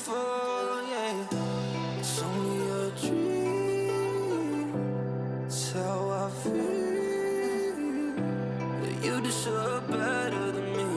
beautiful, yeah. It's only a dream. It's how I feel. That you deserve better than me.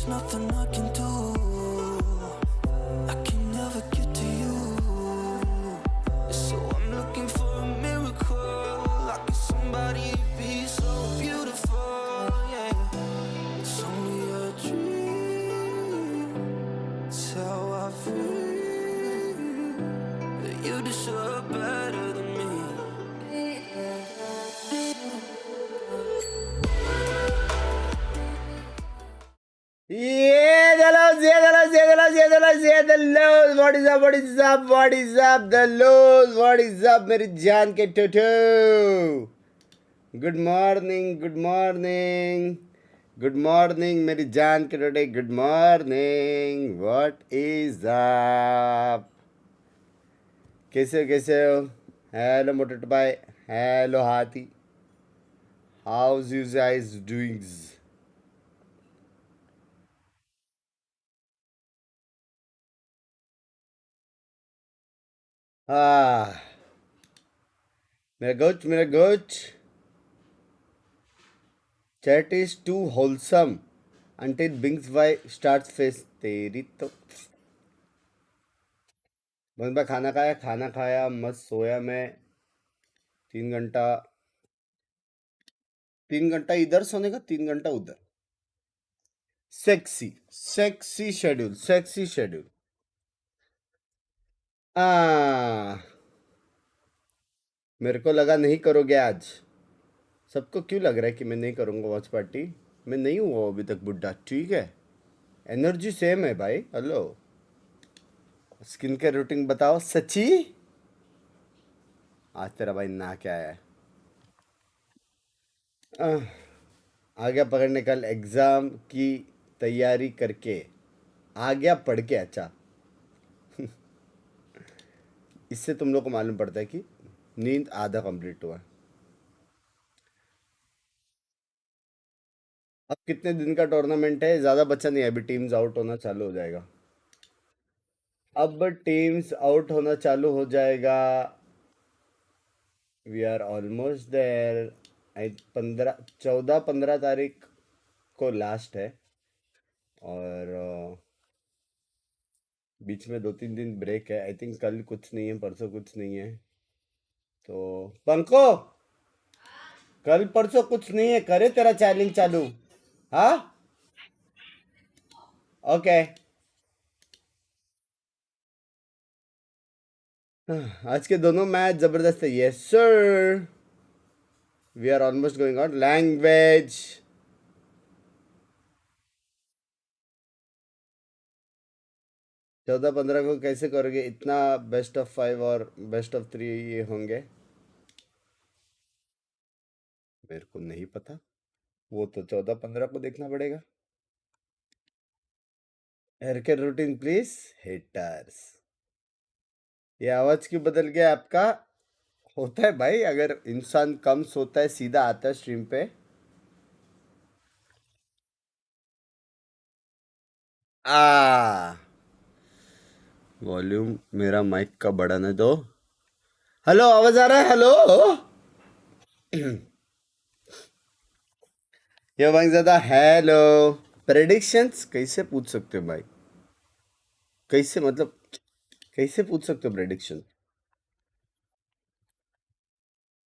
Nothing I can do. I can never get to you. So I'm looking for a miracle. Like somebody be so beautiful, yeah. It's only a dream. It's how I feel. That you deserve better than me. Yeah, the lows. What is up? What is up? What is up? The lows. What is up, मेरी जान के टोटो? Good morning. Good morning. Good morning, मेरी जान के टोटे. Good morning. What is up? कैसे हो? Hello मोटो भाई. Hello हाथी. How's you guys doing? Ah, मेरा गोच. Chat is too wholesome until Binks starts face. तेरी तो बंदा खाना खाया मस्त सोया मैं 3 घंटा इधर सोने का 3 घंटा उधर. Sexy schedule. मेरे को लगा नहीं करोगे आज. सबको क्यों लग रहा है कि मैं नहीं करूँगा वॉच पार्टी? मैं नहीं हुआ अभी तक बुड्ढा, ठीक है. एनर्जी सेम है भाई. हेलो, स्किन केयर रूटीन बताओ. सच्ची आज तेरा भाई ना क्या है. आ गया पकड़ने. कल एग्जाम की तैयारी करके आ गया पढ़ के. अच्छा इससे तुम लोग को मालूम पड़ता है कि नींद आधा कंप्लीट हुआ. अब कितने दिन का टूर्नामेंट है? ज़्यादा बचा नहीं है अभी. टीम्स आउट होना चालू हो जाएगा. अब टीम्स आउट होना चालू हो जाएगा. We are almost there. 14-15 तारीख को लास्ट है और बीच में 2-3 दिन ब्रेक है. आई थिंक कल कुछ नहीं है, परसों कुछ नहीं है. तो पंको कल परसों कुछ नहीं है. करे तेरा चैलेंज चालू. हाँ ओके. आज के दोनों मैच जबरदस्त है. Yes sir. We are almost going out. Language 14-15 को कैसे करोगे इतना? बेस्ट ऑफ 5 और बेस्ट ऑफ 3 ये होंगे. मेरे को नहीं पता, वो तो 14-15 को देखना पड़ेगा. Hair care routine please. Haters, ये आवाज क्यों बदल गया आपका? होता है भाई, अगर इंसान कम सोता है सीधा आता है स्ट्रीम पे. वॉल्यूम मेरा माइक का बढ़ाने दो. हेलो, आवाज आ रहा है? हेलो ये भाई ज्यादा. हेलो. प्रेडिक्शंस कैसे पूछ सकते हो भाई? कैसे मतलब कैसे पूछ सकते हो prediction?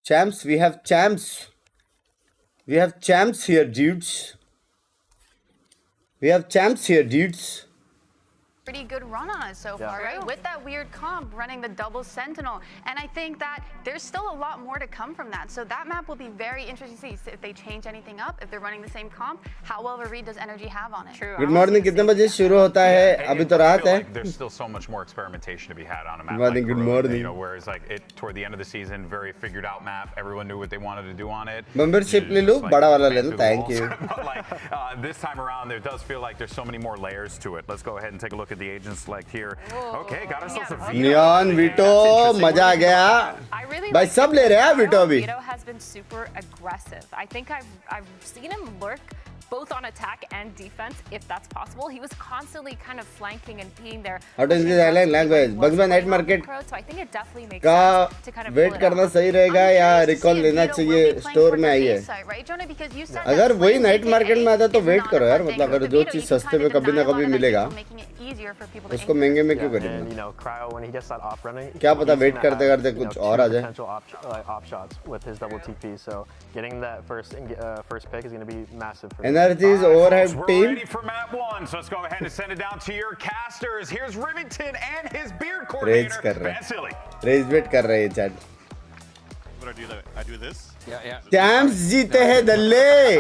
Champs, we have champs here dudes. We have champs here dudes. pretty good run on it so far, right? With that weird comp running the double sentinel. And I think that there's still a lot more to come from that. So that map will be very interesting to see if they change anything up, if they're running the same comp, how well of a read does NRG have on it. True. Good morning, कितने बजे शुरू होता है? अभी तो रात है. There's still so much more experimentation to be had on a map. Good morning, like good Corona, morning. You know, whereas like it toward the end of the season, very figured out map. Everyone knew what they wanted to do on it. Membership ले लो, बड़ा वाला ले लो. Thank you. But like this time around, there does feel like there's so many more layers to it. Let's go ahead and take a look at the agent select here. Okay, got ourselves a Vito. Neon Vito, मजा आ गया. I really भाई सब ले रहे हैं Vito अभी. Vito has been super aggressive. I think I've seen him lurk both on attack and defense, if that's possible. He was constantly kind of flanking and being there. How to use the language? Bugs by night market So I think it definitely makes का sense to kind of wait करना सही रहेगा या recall लेना चाहिए store में आई है. अगर वही नाइट मार्केट में आता तो वेट करो यार. मतलब अगर जो चीज सस्ते में कभी ना कभी मिलेगा उसको महंगे में क्यों करेंगे? And you know, Cryo when he gets that off running, क्या पता वेट करते करते कुछ और आ जाए. potential off shots with his double TP. So getting that first pick is going to be massive for him. NRG's overhead We're team. ready for map 1, so let's go ahead and send it down to your casters. Here's Rivington and his beard Rage coordinator, कर रहे हैं. Vasily. Raise wait कर रहे हैं chat. What do I do this? Yeah. Champs जीते हैं दल्ले.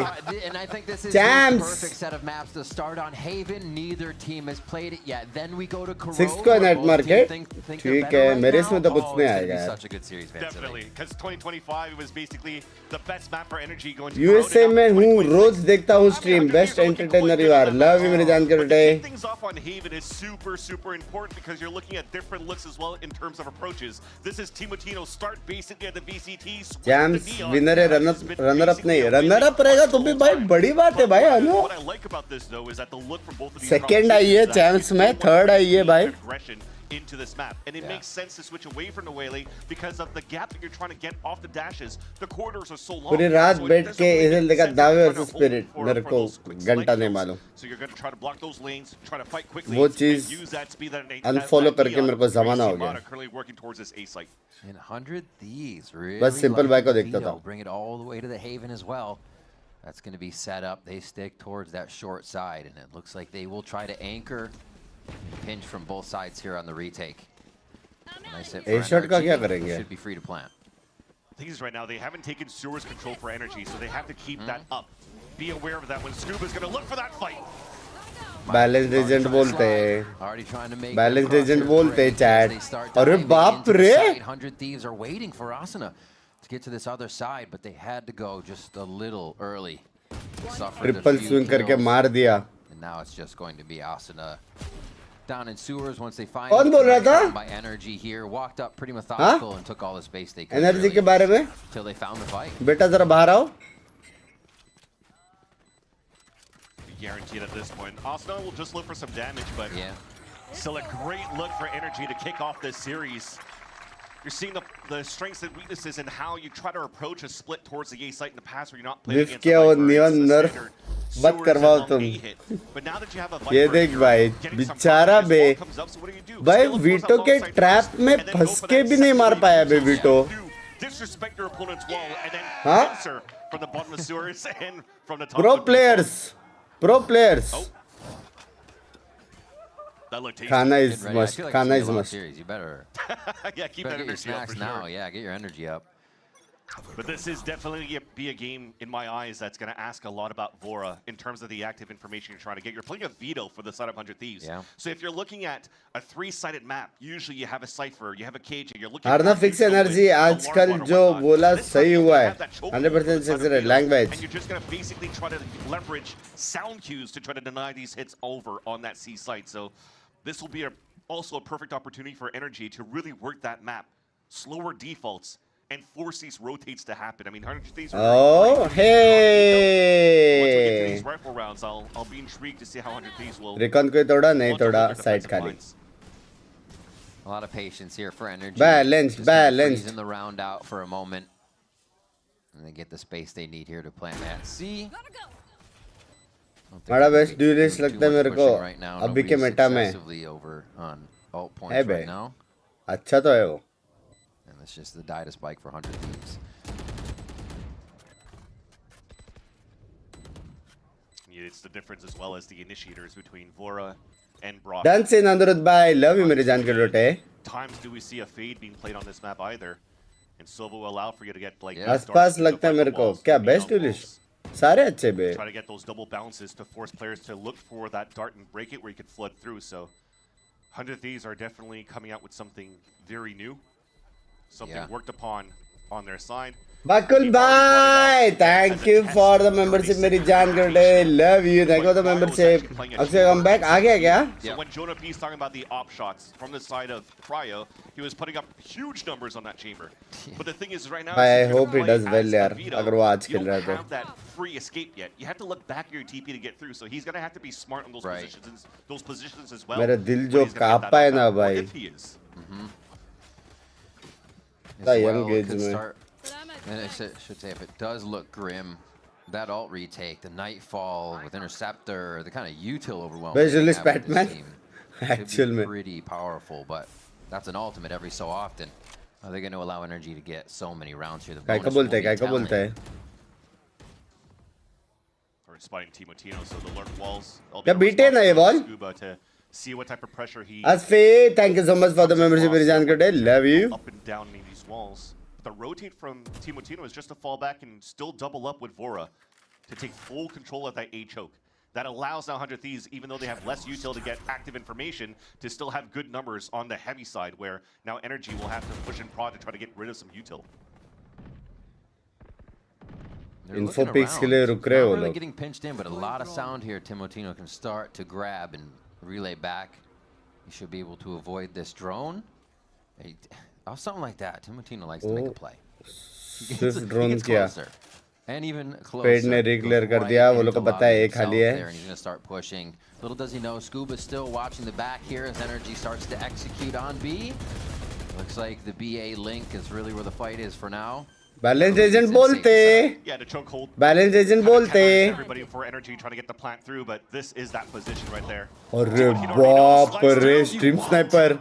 And I think this is Champs. the perfect set of maps to start on Haven. Neither team has played it yet. Then we go to Corona. 6 को where night both market. teams think ठीक they're better है right मेरे now. इसमें तो कुछ Oh, नहीं it's gonna आएगा be यार. such a good series, Vasily. Definitely, because 2025 was basically the best map for energy going to USA Corona. में हूँ 2026. रोज देखता हूँ stream. Best entertainer you are. Love you मेरे जान के बेटे. But things off on Haven is super important because you're looking at different looks as well in terms of approaches. This is Timotino's start basically at the VCT. Champs winner है. Runner up नहीं. Runner up रहेगा तो भी भाई बड़ी बात है भाई. Hello What I like about this though is that the look from both of these second आई है चैम्प्स में. थर्ड आई है भाई. aggression into this map, and it makes sense to switch away from the Whaley because of the gap that you're trying to get off the dashes. The corridors are so long. पूरी रात so it बैठ doesn't के really इधर make देखा sense to दावे try to versus hold spirit. for मेरे को those quick घंटा select नहीं kills. मालूम. So you're going to try to block those lanes, try to fight quickly. वो and चीज use that speed that unfollow करके Neon, मेरे को ज़माना हो where you see गया. Mata currently working towards this A site. And 100 Thieves really बस simple like bye को देखता Vito. था. Bring it all the way to the Haven as well. That's going to be set up. They stick towards that short side, and it looks like they will try to anchor and pinch from both sides here on the retake. Nice hit for A shot का NRG. क्या करेंगे? Should be free to plant. Thing is right now, they haven't taken Sewer's control for energy, so they have to keep that up. Be aware of that when Scuba's going to look for that fight. Balance agent बोलते हैं. Already trying to make Balanced the agent crosshair बोलते हैं, break chat. as they start अरे diving बाप into the रे. side. 100 Thieves are waiting for Asuna to get to this other side, but they had to go just a little early. Suffered a triple few swing करके kills, मार दिया. and now it's just going to be Asuna down in sewers once they find कौन बोल रहा था? by energy here. Walked up pretty methodical and took all the space they could energy के really बारे में till they found the fight. बेटा जरा बाहर आओ. Guaranteed at this point. Asuna will just look for some damage, but Yeah. still a great look for energy to kick off this series. You're seeing the strengths and weaknesses and how you try to approach a split towards the A site in the past where you're not playing Whiff against किया the वो Vipers, neon the nerf. standard मत Sewers करवाओ and तुम. long A hit. But now that you have a ये Viper, देख you're भाई, getting some बेचारा confidence. Bay. Ball comes up, so what do? भाई Still, of course, veto that के long side trap first, में and then फंस go for के that भी नहीं मार second पाया बे lead. Veto. Disrespect your opponent's wall and then Huh? answer from the bottom of Sewers and from the top. Pro of the players. Pro players. Oh. That looked tasty. खाना Get is ready. I must. feel like खाना it's is a long must. series. You better Yeah, keep that get your energy up snacks for now. sure. Yeah, get your energy up. But this is definitely be a game in my eyes that's going to ask a lot about Vora in terms of the active information you're trying to get. You're playing a Vito for the side of 100 Thieves. Yeah. So if you're looking at a 3-sided map, usually you have a Cypher, you have a Cage, and you're looking हारना at fix energy आजकल जो बोला सही हुआ है. 100% success language. And you're just going to basically try to leverage sound cues to try to deny these hits over on that C site. So this will be also a perfect opportunity for energy to really work that map. Slower defaults and force these rotates to happen. I mean, 100 Thieves are Oh, once we get to hey. these rifle rounds, I'll be intrigued to see how 100 Thieves will recon को तोड़ा नहीं want to तोड़ा hold their side defensive खाली. lines. A lot of patience here for energy. Balanced, Just kinda balanced. freezing the round out for a moment. And they get the space they need here to plant that C. बड़ा best dualist लगता है मेरे को अभी के Meta में. Over on alt है points बे. right now. अच्छा तो है वो. And that's just the die to spike for 100 Thieves. Yeah, it's the difference as well as the initiators between Vora and Brock. Done से नंदुरुद भाई, love you मेरे जान के रोटे. Times do we see a fade being played on this map either? And Silva will allow for you to get like आसपास लगता है मेरे को. क्या best duelist? सारे अच्छे बे. Try to get those double bounces to force players to look for that dart and break it where you could flood through. So 100 Thieves are definitely coming out with something very new, something worked upon on their side. Bakul bhai, thank you for the membership मेरी जान के रोटे. Love you. Thank you for the membership. Akshay come back. आ गया क्या? So when Jonah P is talking about the op shots from the side of Cryo, he was putting up huge numbers on that chamber. But the thing is right now, I hope he does well यार. अगर वो आज खेल रहा है तो. You don't have that free escape yet. You have to look back at your TP to get through. So he's gonna have to be smart on those positions as well. मेरा दिल जो कांपा है ना भाई. If he is. The young gauge में. And I should say, if it does look grim, that alt retake, the Nightfall with Interceptor, the kind of util overwhelm. Visualist Batman. Actual में. Pretty powerful, but that's an ultimate every so often. Are they going to allow Energy to get so many rounds here? काय का बोलते हैं? Or spotting Timotino, so the lurk walls. क्या बीटे ना ये wall? To see what type of pressure he. Asfi, thank you so much for the membership मेरी जान के रोटे. Love you. Up and down in these walls. The rotate from Timotino is just to fall back and still double up with Vora to take full control of that A choke. That allows now 100 Thieves, even though they have less util to get active information, to still have good numbers on the heavy side, where now Energy will have to push and prod to try to get rid of some util. Info peaks के लिए रुक रहे हो really लोग. getting pinched in, but a lot of sound here. Timotino can start to grab and relay back. He should be able to avoid this drone. Or something like that. Timotino likes to make a play. Swift drone किया. And even closer. Page ने reclear कर दिया. वो लोग को पता है एक खाली है. And he's going to start pushing. Little does he know, Scuba's still watching the back here as Energy starts to execute on B. Looks like the BA link is really where the fight is for now. Balance agent बोलते. Yeah, the chokehold. Balance agent बोलते. Everybody for Energy trying to get the plant through, but this is that position right there. अरे बाप रे, stream sniper.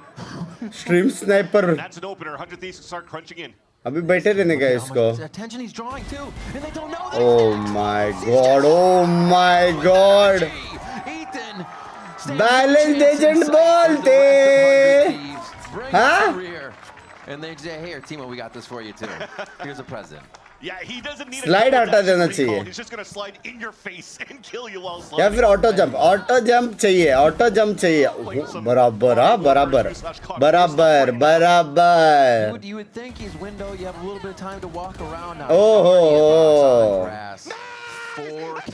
Stream sniper. That's an opener. 100 Thieves start crunching in. अभी बैठे रहने का इसको. Attention he's drawing too, and they don't know that. Oh my god. Oh my god. Ethan. Balance agent बोलते. हाँ? And they say, "Here, Timo, we got this for you too. Here's a present." Yeah, he doesn't need Slide हटा देना चाहिए. He's just gonna slide in your face and kill you while sliding. या फिर auto jump चाहिए. Auto jump चाहिए. बराबर हाँ बराबर. बराबर बराबर. You would think his window. You have a little bit of time to walk around now. Oh. 4K.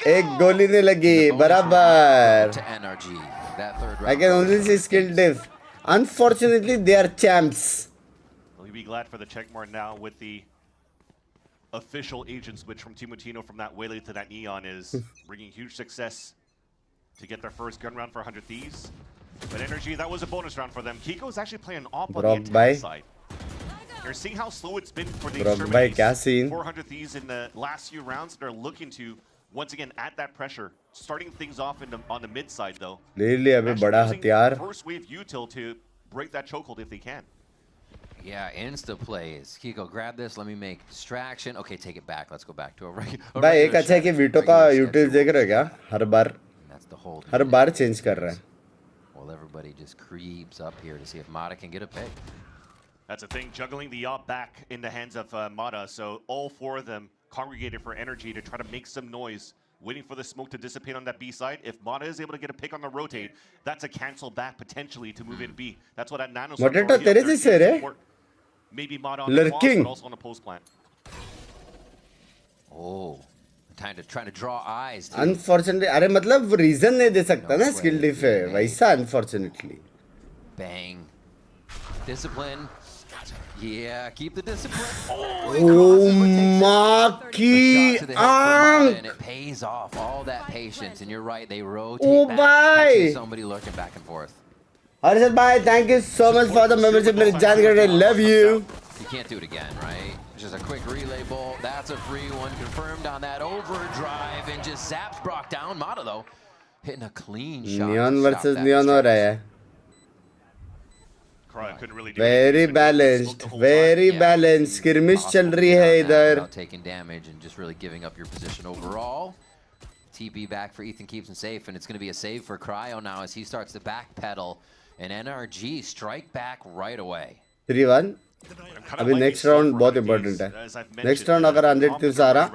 एक गोली नहीं लगी. बराबर. To NRG. That third round. I can only see skill diff. Unfortunately, they are champs. Well, you'll be glad for the checkmark now with the official agent switch from Timotino from that Waylay to that Neon is bringing huge success to get their first gun round for 100 Thieves. But Energy, that was a bonus round for them. Kiko is actually playing op on the attack side. You're seeing how slow it's been for the extremities. 400 Thieves in the last few rounds. They're looking to once again add that pressure, starting things off on the mid side though. First wave util to break that chokehold if they can. Yeah, insta plays. Kiko, grab this. Let me make distraction. Okay, take it back. Let's go back to a regular. भाई एक अच्छा है कि veto का यूटिल देख रहे हो क्या? हर बार चेंज कर रहा है. Well, everybody just creeps up here to see if Mata can get a pick. That's the thing, juggling the op back in the hands of Mata. So all four of them congregated for Energy to try to make some noise, waiting for the smoke to dissipate on that B side. If Mata is able to get a pick on the rotate, that's a cancel back potentially to move in B. That's what that nano. Maybe Mata on the boss, but also on the post plant. Oh, trying to draw eyes. Unfortunately, अरे मतलब reason नहीं दे सकता ना skill diff है वैसा unfortunately. Bang. Discipline. Yeah, keep the discipline. Oh, Maki and it pays off all that patience. And you're right, they rotate back, catching somebody lurking back and forth. Harshad bhai, thank you so much for the membership. I love you. You can't do it again, right? Just a quick relay bolt. That's a free one confirmed on that overdrive and just zaps Brock down. Mata though, hitting a clean shot. Neon versus Neon हो रहा है. Very balanced, very balanced. Skirmish चल रही है इधर. Taking damage and just really giving up your position overall. TP back for Ethan, keeps him safe, and it's going to be a save for Cryo now as he starts to backpedal, and NRG strike back right away. 3-1. अभी next round बहुत important है. Next round अगर 100 kills आ रहा,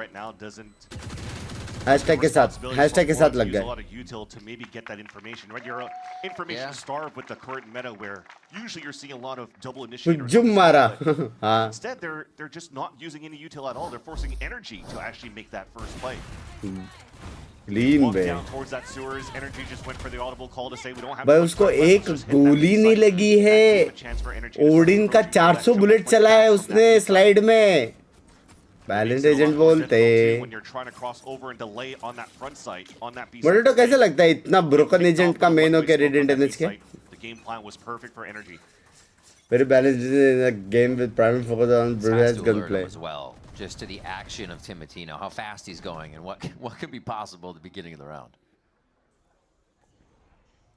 hashtag के साथ लग गए. जुम मारा. हाँ. Instead, they're just not using any util at all. They're forcing energy to actually make that first play. Clean Walk bay. down towards that sewers. Energy just went for the audible call to say we don't have. भाई उसको एक गोली नहीं लगी है. Odin का 400 bullet चला है उसने स्लाइड में. बैलेंस एजेंट बोलते. मुझे तो कैसे लगता है इतना ब्रोकन एजेंट का मेन हो के रेडिएंट एनएच के. Very balanced game with primary focus on brilliant gunplay. As well, just to the action of Timotino, how fast he's going, and what could be possible at the beginning of the round.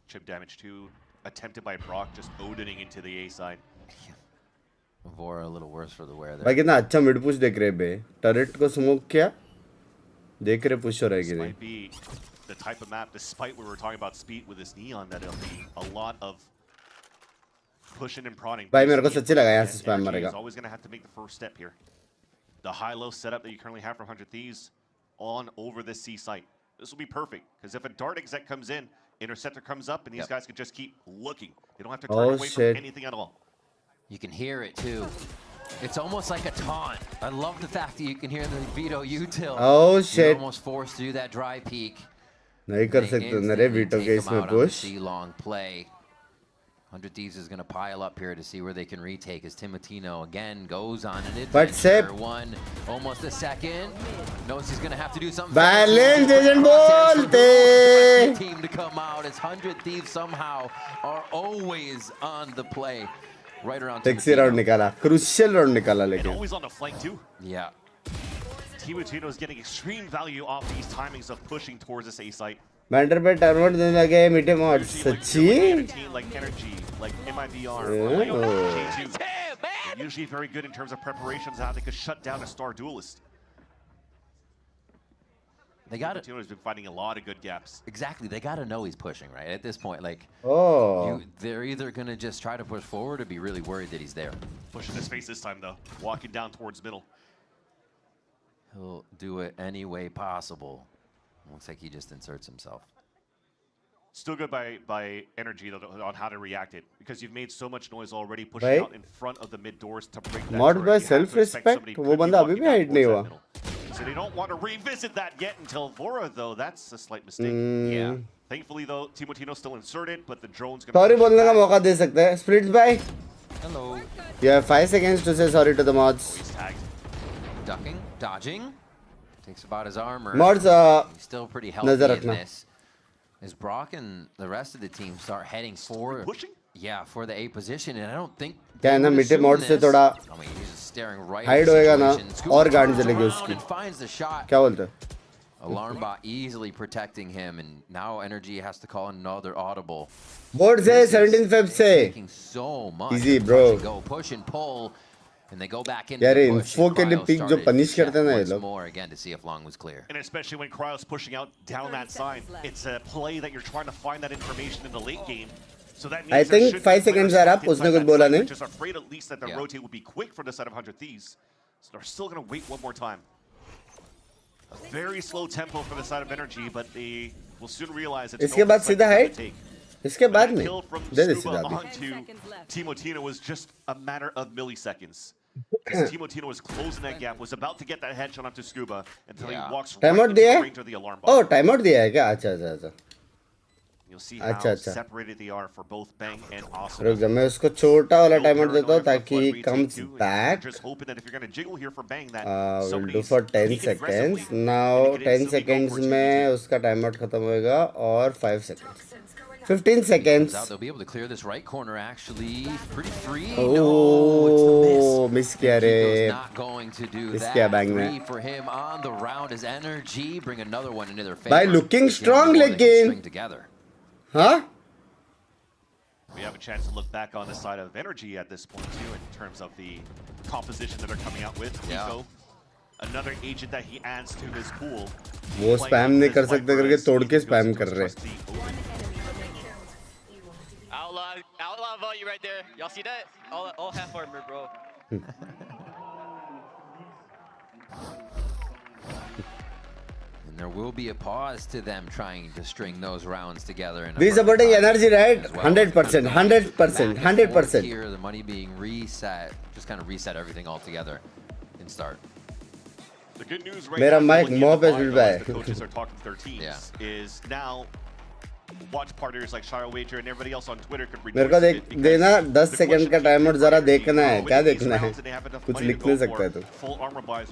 Chip damage 2 attempted by Brock, just Odining into the A side. Vora a little worse for the wear there. भाई कितना अच्छा mid push देख रहे बे. Turret को smoke किया. देख रहे push हो रहा है कि नहीं. Might be the type of map, despite we were talking about speed with this neon, that it'll be a lot of pushing and prodding. भाई मेरे को सच्ची लगा यहाँ से स्पैम मारेगा. Always going to have to make the first step here. The high-low setup that you currently have from 100 Thieves on over this C site. This will be perfect because if a dart exec comes in, interceptor comes up, and these guys can just keep looking. They don't have to turn away from anything at all. You can hear it too. It's almost like a taunt. I love the fact that you can hear the veto util. Oh shit. You're almost forced to do that dry peek. नहीं कर सकते मेरे veto के इसमें push. Long play. 100 Thieves is going to pile up here to see where they can retake as Timotino again goes on an adventure. One, almost a second. Knows he's going to have to do something. Balance agent bolte. Team to come out as 100 Thieves somehow are always on the play. Right around. Sexy round निकाला. Crucial round निकाला लेकिन. And always on the flank too. Yeah. Timotino is getting extreme value off these timings of pushing towards this A site. बैंडर पे टर्नवर्ड देने लगे मीठे mod सच्ची. Like energy, like MIBR, usually very good in terms of preparations, how they could shut down a star duelist. They got it. Timotino's been finding a lot of good gaps. Exactly, they got to know he's pushing right at this point. Like, they're either gonna just try to push forward or be really worried that he's there. Pushing his face this time though, walking down towards middle. He'll do it any way possible. Looks like he just inserts himself. Still good by energy though, on how to react it, because you've made so much noise already pushing out in front of the mid doors to break that. Mod by self-respect. वो बंदा अभी भी hide नहीं हुआ. So they don't want to revisit that yet until Vora though. That's a slight mistake. Yeah. Thankfully though, Timotino's still inserted, but the drone's gonna. Sorry बोलने का मौका दे सकते हैं. Splits by. Hello. You have 5 seconds to say sorry to the mods. He's tagged. Ducking, dodging. Takes about his armor. Mods He's still pretty healthy in this. As Brock and the rest of the team start heading for for the A position, and I don't think क्या है ना मीठे mod से थोड़ा hide होएगा ना और गाड़ी चलेगी उसकी. क्या बोलते? Alarm bot easily protecting him, and now Energy has to call another audible. Board से 17 Feb से. So much. Easy bro. Go push and pull. And they go back into यार the push. info के लिए pick जो punish करते हैं ना ये लोग. More again to see if long was clear. And especially when Cryo's pushing out down that side, it's a play that you're trying to find that information in the late game. So that means I think 5 seconds are up. उसने कुछ बोला नहीं. Just afraid at least that the rotate would be quick for the side of 100 Thieves. So they're still going to wait one more time. A very slow tempo for the side of Energy, but they will soon realize it's इसके बाद सीधा hide. इसके बाद नहीं. दे दे सीधा. Onto Timotino was just a matter of milliseconds. Because Timotino was closing that gap, was about to get that headshot onto Scuba until he walks right into the range of the alarm box. Oh, timeout दिया है क्या? अच्छा अच्छा अच्छा. You'll see how separated they are for both Bang and Awesome. रुक जा मैं उसको छोटा वाला timeout देता हूँ ताकि he comes back. Just hoping that if you're going to jiggle here for Bang, that we'll do for 10 seconds. Now 10 seconds में उसका timeout खत्म होएगा और 5 seconds. 15 seconds. They'll be able to clear this right corner actually pretty free. Oh, miss किया रे. Not going to do miss that. किया Bang ने. 3 for him on the round as Energy bring another one into their favor. By looking strong लेकिन. Huh? We have a chance to look back on the side of Energy at this point too, in terms of the composition that they're coming out with. Nico, Another agent that he adds to his pool. वो spam नहीं कर सकते करके तोड़ के spam कर रहे. Outlaw volume right there. Y'all see that? All half armor, bro. And there will be a pause to them trying to string those rounds together. In These supporting NRG, right? 100%, 100%, 100%. Here, the money being reset, just kind of reset everything all together and start. The good news right मेरा now, mic मुंह पे झुल रहा है. the coaches are talking to their teams, is now watch partners like Shire Wager and everybody else on Twitter could मेरे को देना 10 second का timer जरा देखना है. क्या देखना है? कुछ लिख नहीं सकता है तू.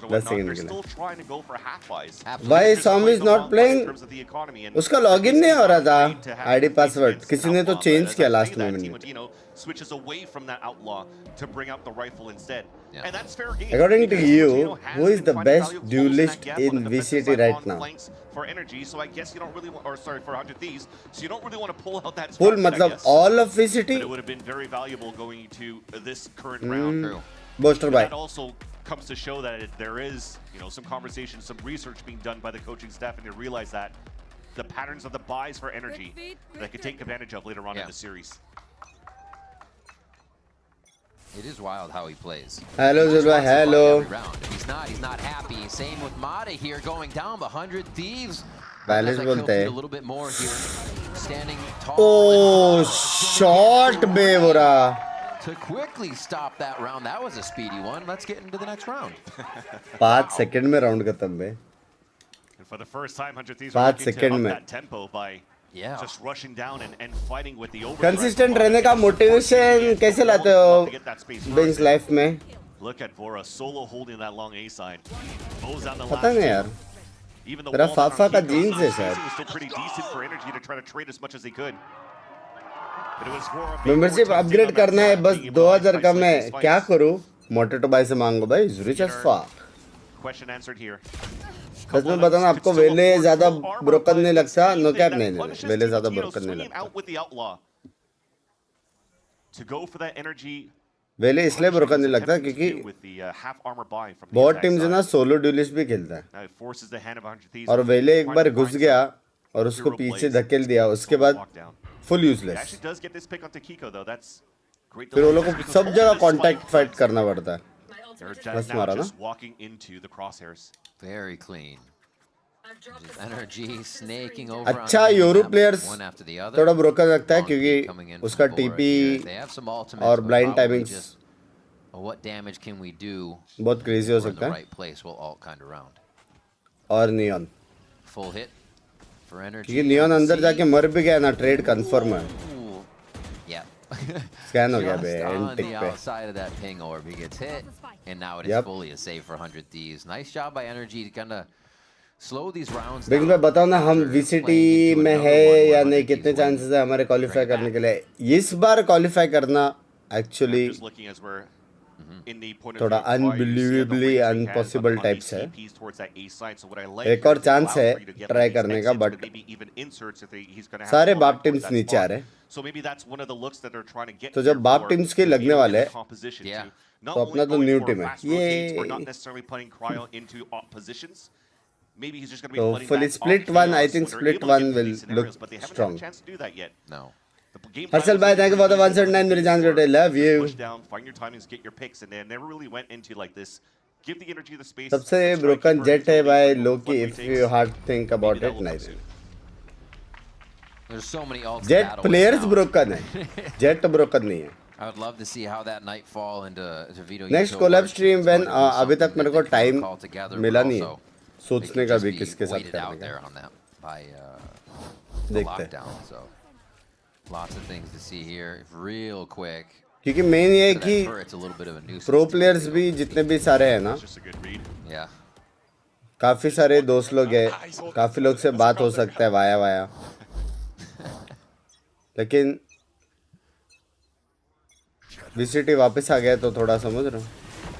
10 सेकंड के लिए. Why Sam is not playing? उसका लॉगिन नहीं हो रहा था. आईडी पासवर्ड किसी ने तो चेंज किया लास्ट मोमेंट में. Switches away from that outlaw to bring out the rifle instead. Yeah. And that's fair game. According to because, you, who is the has best quite a duelist gap in on the defensive VCT side right on the now? flanks for NRG, so I guess you don't really want, or sorry, for 100 Thieves, so you don't really want to pull out that Full spot, I मतलब guess. all of But VCT. it would have been very valuable going to this current round. True. Booster by. That also comes to show that there is, some conversation, some research being done by the coaching staff, and they realize that the patterns of the buys for NRG that could take advantage of later on in the series. It is wild how he plays. Hello, Zulwa. Hello. If he's not happy. Same with Mata here going down. 100 Thieves. Balance बोलते हैं. A little bit more here. Standing tall. Oh, shot Bewra. To quickly stop that round. That was a speedy one. Let's get into the next round. 5 second में round खत्म बे. And for the first time, 100 Thieves 5 are looking to second up में. that tempo by just rushing down and fighting with the over. Consistent रहने का motivation कैसे लाते हो Binks life में? Look at Vora solo holding that long A side. Mows down the पता last नहीं two. यार. Even the तेरा wall down Fafa on का Kiko's जीन्स है side शायद. was still pretty decent for NRG to try to trade as much as they could. But it was Vora being membership more tempting upgrade on that करना है side, बस being able to 2000 का isolate मैं these क्या fights. करूं? मोटेटो भाई से मांगो भाई. Is rich as fuck. Question answered here. सच में बताना आपको वेले ज्यादा ब्रोकन नहीं लगता. नो कैप नहीं. वेले ज्यादा ब्रोकन नहीं लगता. To go for that energy. वेले इसलिए ब्रोकन नहीं लगता क्योंकि बहुत टीम्स ना सोलो ड्यूलिस्ट भी खेलता है. और वेले एक बार घुस गया और उसको पीछे धकेल दिया. उसके बाद फुल यूजलेस. फिर वो लोग को सब जगह कांटेक्ट फाइट करना पड़ता है. बस मारा ना. Very clean. NRG snaking over. अच्छा यूरो प्लेयर्स थोड़ा ब्रोकन लगता है क्योंकि उसका टीपी और blind timings What damage can we do? बहुत क्रेजी हो सकता है. Right place will all kind of round. और neon Full hit for NRG. क्योंकि नियॉन अंदर जाके मर भी गया ना. ट्रेड कंफर्म है. Yeah. स्कैन हो गया बे On एंड the टिक पे. outside of that ping orb, he gets hit, and now it is Yep. fully a save for 100 Thieves. Nice job by NRG to kind of slow these rounds big down. भाई बताओ ना हम After VCT playing into में another है one where या 100 नहीं. Thieves कितने win. Chances है हमारे क्वालिफाई करने के लिए? इस बार क्वालिफाई करना एक्चुअली थोड़ा अनबिलीवेबली अनपॉसिबल टाइप्स है. एक और चांस है ट्राई करने का बट सारे बाप टीम्स नीचे आ रहे हैं. तो जब बाप टीम्स के लगने वाले हैं तो अपना तो न्यू टीम है. ये तो hopefully split one. I think split one will look strong. No. Harshal भाई थैंक यू फॉर द 179 मेरे जान बेटे. Love you. सबसे ब्रोकन जेट है भाई लोकी. If you hard think about it. नहीं There's so many ults Jett battles players now. Broken है. जेट ब्रोकन नहीं है. I would love to see how that night fall into Vito. Next collab stream when अभी तक मेरे को time मिला नहीं है सोचने का भी किसके साथ करने का. देखते हैं. So lots of things to see here real quick. क्योंकि मेन ये है कि It's a little bit of a nuisance. Pro players भी जितने भी सारे हैं ना Yeah. काफी सारे दोस्त लोग हैं. काफी लोग से बात हो सकता है वाया लेकिन VCT वापस आ गया तो थोड़ा समझ रहा हूँ.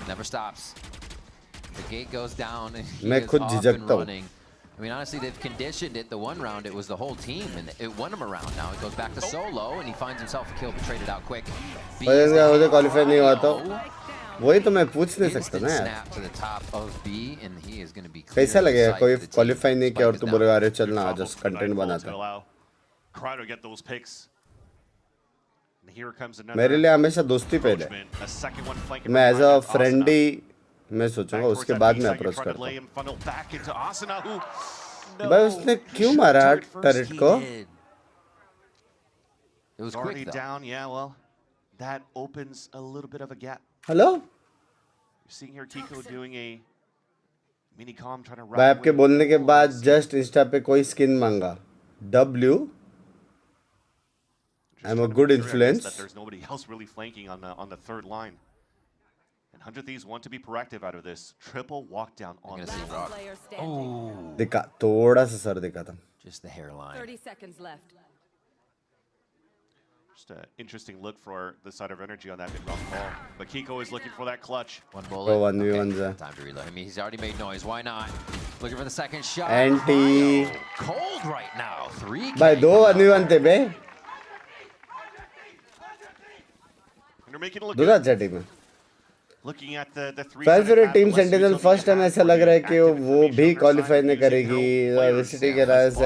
Never stops. The gate goes down and he मैं is खुद off and झिझकता हूँ. running. I mean, honestly, they've conditioned it. The one round, it was the whole team, and it won him around. Now it goes back to solo, and he finds himself a kill, but traded out quick. मुझे qualify नहीं हुआ तो वही तो मैं पूछ नहीं सकता Instant ना यार. snap to the top of B, and he is going to be कैसा clearing the लगेगा sight कोई of the team. क्वालिफाई नहीं किया और Spike तू is बोलेगा down. अरे चल ना Trouble just for the content Nightfall बनाता to है. allow Cryo to get those picks. And here comes another मेरे लिए हमेशा दोस्ती पहले. approachment, a second one flanking मैं from edge a behind friend Asuna. ही मैं सोचूंगा Back उसके towards that बाद B मैं side, approach you're trying to करता lay हूँ. him funnel back into Asuna, who भाई उसने क्यों मारा टर्रेट को? It was already quick though. down. Yeah, well, that opens a little bit of a gap. Hello You're seeing here Kiko doing a mini comm trying to भाई ride आपके away बोलने के from बाद walls. Just Insta पे कोई skin मांगा W Just I'm a trying to good make sure, I guess, influence. that there's nobody else really flanking on the third line. And 100 Thieves want to be proactive out of this. Triple walk down I'm on going to that. see Rock. Player standing. Oh, दिखा थोड़ा सा sir दिखा था. just the hairline. 30 seconds left. Just an interesting look for the side of Energy on that mid-round call. But Kiko is looking for that clutch. One bullet. 1v1 Okay, है. time to reload. I mean, he's already made noise. Why not? Looking for the second shot. Anti. Cold right now. 3K. भाई दो 1v1 थे बे. And they're making it look दो good. अच्छा team है. Looking at the three. फिर फिर team sentinel first time ऐसा लग रहा है कि वो भी क्वालिफाई नहीं करेगी. विसिटी के राज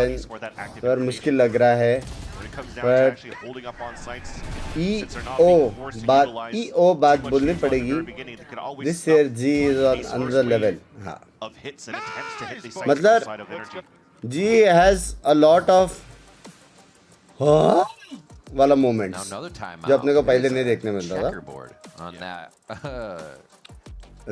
और मुश्किल लग रहा है. But EO बात बोलनी पड़ेगी. This year G is on another level. हाँ. मतलब G has a lot of वाला moments Now another timeout. जो अपने को पहले नहीं देखने मिलता था. Checkerboard on that.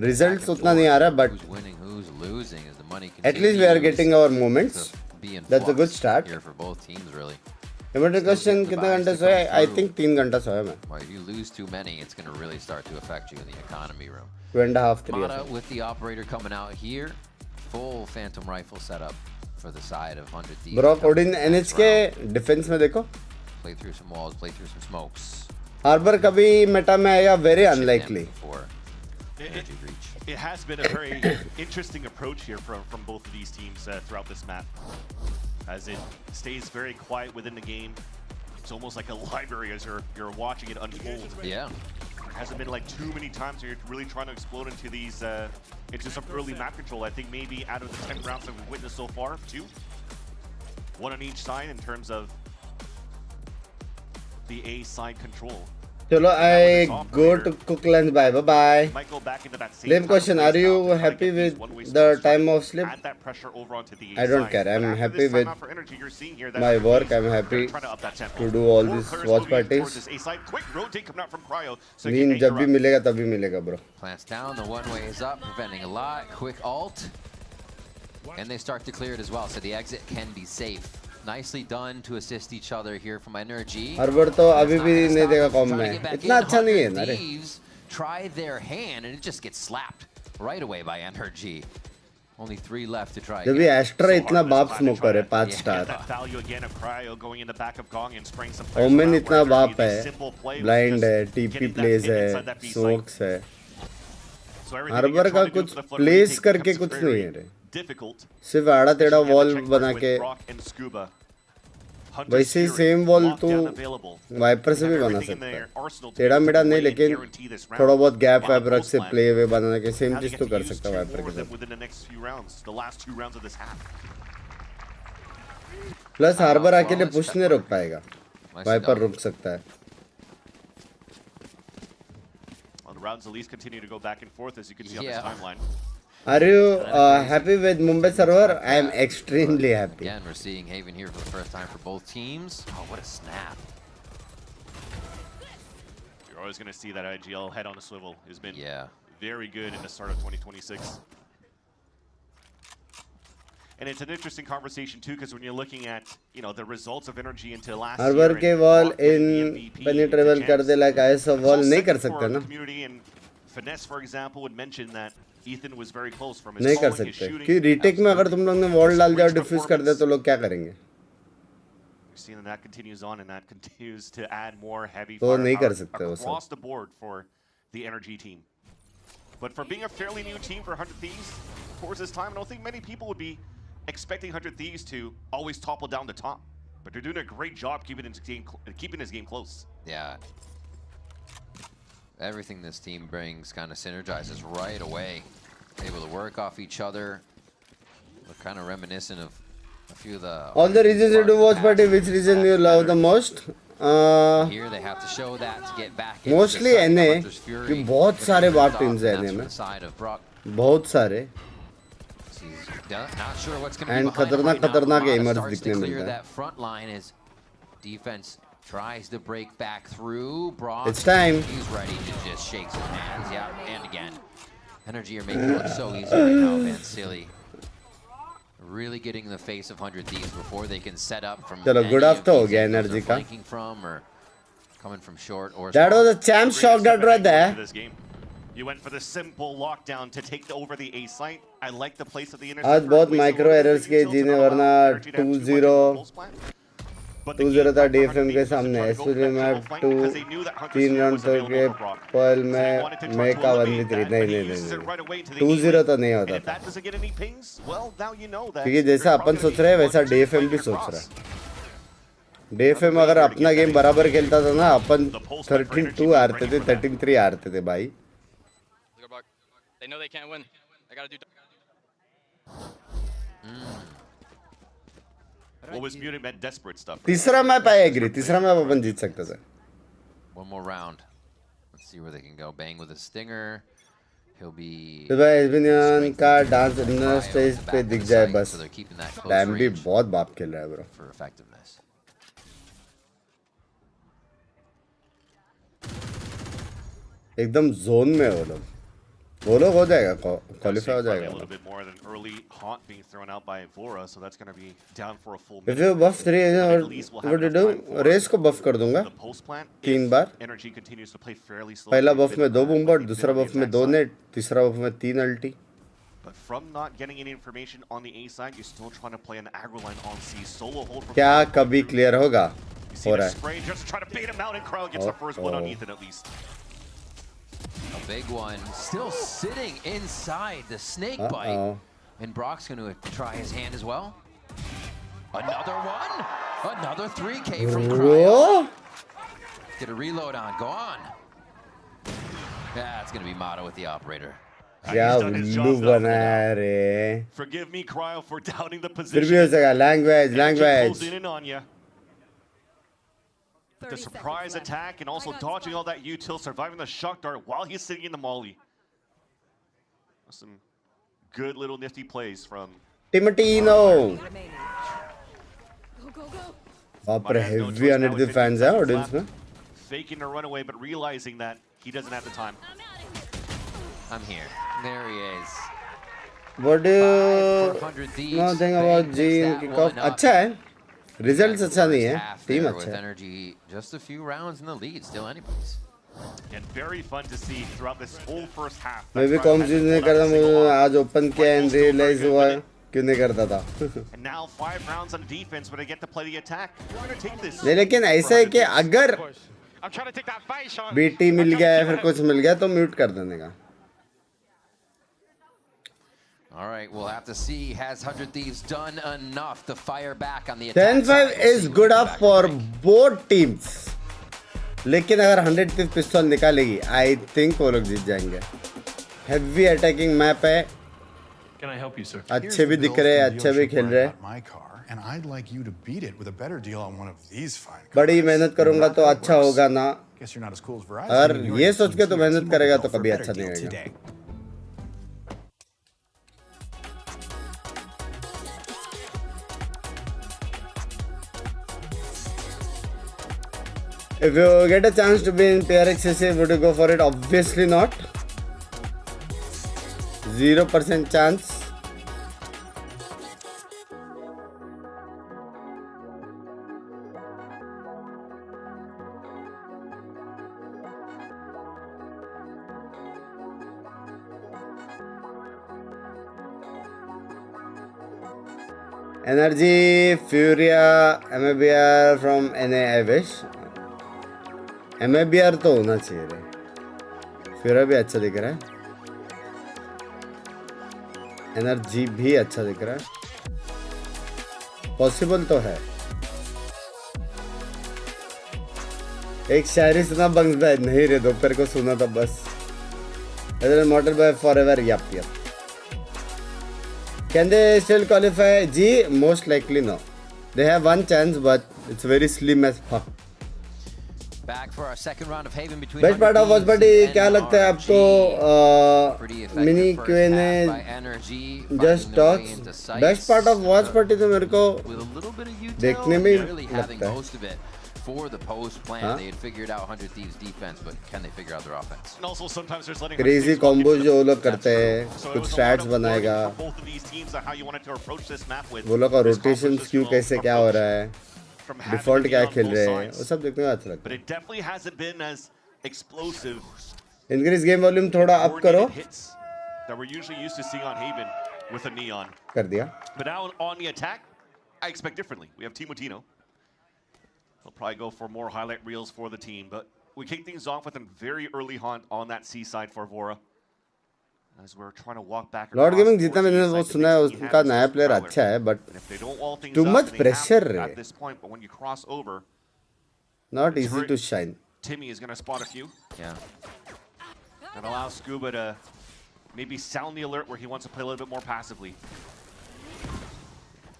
Results उतना नहीं आ रहा but Who's winning, who's losing as the money at least we are continues getting our moments. to be in That's a good flux start. here for both teams, really. Emotive question कितने घंटे सोए? I think 3 घंटा सोया मैं. Well, if you lose too many, it's going to really start to affect you in the economy room. 2.5 3 Mata with the operator coming out here. Full phantom rifle setup for the side of 100 Thieves. Brock Odin NH के defence में देखो. Play through some walls, play through some smokes. Harbor कभी meta में आएगा. Very Chip them unlikely. before energy breach. It has been a very interesting approach here from both of these teams throughout this map. As it stays very quiet within the game. It's almost like a library as you're watching it unfold. Yeah. It hasn't been like too many times where you're really trying to explode into these into some early map control. I think maybe out of the 10 rounds that we've witnessed so far, 2. 1 on each side in terms of the A side control. चलो I go to cook lunch. Bye bye. Might go back into that same Lame type of question. play Are you style to try to happy get these with one-way the scores time started. of sleep? Add that pressure over onto the A I don't side. care. I'm But after happy this with timeout for Energy, you're seeing here that my Energy work. is I'm gonna happy try to up that tempo. to do all More these players watch moving towards parties. this A side. Quick rotate coming out from Cryo. So you नींद can जब भी interrupt. मिलेगा तभी मिलेगा bro. Plants down, the one way is up, preventing a lot. Quick ult. And they start to clear it as well, so the exit can be safe. Nicely done to assist each other here from NRG. Harbor तो अभी भी नहीं देगा com में. इतना अच्छा नहीं है ना रे. Try their hand and it just gets slapped right away by NRG. Only 3 left to try जब भी again. एस्ट्रा इतना बाप स्मोकर है 5 Get star. that value again of Cryo going in the back of Gong and spraying some Omen around इतना where बाप the है. simple play was blind just है. TP getting that place hit है. inside that B site. Smokes है. So everything Harbor you're का trying to do कुछ for the flutter place retake करके becomes कुछ very नहीं है रे. difficult. सिर्फ आड़ा टेढ़ा Looking at the wall check बना mark with के Brock and Scuba. Hunter's वैसे ही Fury, सेम वॉल तो lockdown available. वाइपर से They भी have बना everything in सकता their है. arsenal to टेढ़ा chip मेढ़ा away नहीं and लेकिन guarantee this round. थोड़ा बहुत गैप On the वैप रख से post प्ले वे बनाने के सेम Now they चीज get तो to कर use सकता है 2 वाइपर more के of them साथ. within the next few rounds, the last 2 rounds of this half. Plus Harbor अकेले पुश नहीं रोक पाएगा. Nicely Viper done. रुक सकता है. Well, the rounds at least continue to go back and forth as you can see on this Yeah. timeline. Are you happy with Mumbai server? I am extremely happy. Again, we're seeing Haven here for the first time for both teams. Oh, what a snap. You're always going to see that IGL head on a swivel has been Yeah. very good in the start of 2026. And it's an interesting conversation too, because when you're looking at the results of Energy into last year, Harbor के and wall Brock winning the in MVP penetrable into कर दे champs, like ISO it's wall all नहीं कर second सकते for ना. the community, and Finesse, for example, would mention that Ethan was very close from his नहीं कर calling, his सकते shooting. कि रीटेक में अगर तुम लोग ने वॉल डाल दिया और डिफ्यूज कर दिया तो लोग क्या करेंगे? We're seeing that continues on, and that continues to add more heavy तो नहीं कर firepower सकते वो सब. across the board for the Energy team. But for being a fairly new team for 100 Thieves towards this time, I don't think many people would be expecting 100 Thieves to always topple down the top. But they're doing a great job keeping his game close. Yeah. Everything this team brings kind of synergizes right away. Able to work off each other. Look kind of reminiscent of a few of the... All the reasons you do watch party, which region you love the most? Here they have to show that to get back into Mostly the NA, Hunter's Fury. कि बहुत सारे बाप teams हैं That's NA from में. the side of Brock. बहुत सारे. Not sure what's going to be And behind him right now. खतरनाक Mata gamers starts to दिखने clear मिलता है. that front line as defense tries to break back through. Brock, It's time. he's ready to just shake his hands. Yeah, and again. NRG are making it look so easy right now, man. Silly. Really getting in the face of 100 Thieves before they can set up from चलो any good of off तो हो these गया angles NRG they're का. flanking from or coming from short or That was a champ shock that right there. This game. You went for the simple lockdown to take over the A site. I like the place of the आज interceptor. बहुत micro errors के जीने वरना 2-0 था DFM के सामने. इसलिए मैं 3 रन के पल में मैं का 1v3 नहीं 2-0 तो नहीं होता था. क्योंकि जैसा अपन सोच रहे हैं वैसा DFM भी सोच रहा है. DFM अगर अपना गेम बराबर खेलता था ना अपन 13-2 हारते थे 13-3 हारते थे भाई. They know they can't win. I gotta do. What was muted meant desperate stuff. तीसरा मैप आई एग्री. तीसरा मैप अपन जीत सकते थे. one more round. Let's see where they can go. Bang with a stinger. He'll be... तो भाई एस्बिनियन का dance इंडर stage पे दिख जाए बस. So they're keeping that close dam भी range बहुत बाप खेल रहा है ब्रो. for effectiveness. एकदम जोन में वो लोग हो जाएगा क्वालिफाई हो A जाएगा. little bit more than early haunt being thrown out by Vora, so that's going to be down for a full If minute. you buff 3 At least we'll have what do you enough time do? for Raze को buff कर दूंगा the post plant. 3 bar. Energy continues to play fairly slow. पहला बफ में 2 बूमबट, दूसरा बफ में 2 net, तीसरा बफ में 3 अल्टी. But from not getting any information on the A side, you're still trying to play an aggro line on C. Solo hold for क्या कभी clear होगा? You see हो the रहा है. spray just try to bait him out, and Crowd gets the first one on Ethan at least. A big one. Still sitting inside the snake bite. And Brock's going to try his hand as well. Another one. Another 3K from Cryo. Get a reload on. Go on. Yeah, it's going to be Mata with the operator. क्या उल्लू बना है रे. Forgive me, Cryo, for doubting the फिर भी हो position. सका. Language Closing in on you. The surprise attack and also dodging all that util, surviving the shock dart while he's sitting in the molly. Some good little nifty plays from टिमटीनो. Remaining. Go, go, go. बाप रे heavy energy fans हैं audience में. faking a runaway, but realizing that he doesn't have the time. I'm here. There he is. What do you 400 Thieves. know think about Bang GEELI picks that Kickoff? one up. अच्छा है. Results अच्छा नहीं है. Half team there अच्छा with है. NRG, just a few rounds in the lead. Still anybody's. And very fun to see throughout this whole first half. मैं भी com चीज नहीं करता. मुझे आज ओपन किया एंड रियलाइज हुआ क्यों नहीं करता था. And now 5 rounds on defense, but I get to play the attack. We're gonna take this. नहीं लेकिन ऐसा है कि अगर I'm trying to take that fight, Sean. बीटी मिल गया या फिर कुछ मिल गया तो म्यूट कर देने का. All right, we'll have to see. Has 100 Thieves done enough to fire back on the attack? 10-5 is good up for both teams. लेकिन अगर 100 Thieves पिस्तौल निकालेगी, I think वो लोग जीत जाएंगे. Heavy attacking map है. Can I help you, sir? अच्छे भी दिख रहे हैं, अच्छे भी खेल रहे हैं. My car, and I'd like you to beat it with a better deal on one of these fine cars. बड़ी मेहनत करूंगा तो अच्छा होगा ना. Guess you're not as cool as Verizon. अगर ये सोच के तो मेहनत करेगा तो कभी अच्छा नहीं होगा. If you get a chance to be in PRXCC, would you go for it? Obviously not. 0% chance. NRG, Furia, MABR from NA, I wish. MABR तो होना चाहिए रे. Furia भी अच्छा दिख रहा है. NRG भी अच्छा दिख रहा है. पॉसिबल तो है. एक शायरी सुना बंग्स भाई? नहीं रे, दोपहर को सुना था बस. Mortal by forever. Yup. Can they still qualify? G, most likely no. They have one chance, but it's very slim as fuck. Back for our second round of Haven between Best part of Watch Party क्या लगता है आपको? Mini Q&A just talks. Best part of Watch Party तो मेरे को देखने में लगता है. For the post plan, they had figured out 100 Thieves defense, but can they figure out their offense? And also sometimes there's letting crazy combos जो वो लोग करते हैं, कुछ stats बनाएगा. वो लोग का rotation skew कैसे क्या हो रहा है, default क्या खेल रहे हैं, वो सब देखने में अच्छा लगता है. But it definitely hasn't been as explosive. Increase game volume थोड़ा up करो. That we're usually used to seeing on Haven with a neon. कर दिया. But now on the attack, I expect differently. We have Timotino. He'll probably go for more highlight reels for the team, but we kick things off with a very early hunt on that C side for Vora. As we're trying to walk back. Lord Gaming जितना मैंने वो सुना है उसका नया player अच्छा है, but too much pressure at this point. But when you cross over, not easy to shine. Timmy is going to spot a few. Yeah. And allow Scuba to maybe sound the alert where he wants to play a little bit more passively.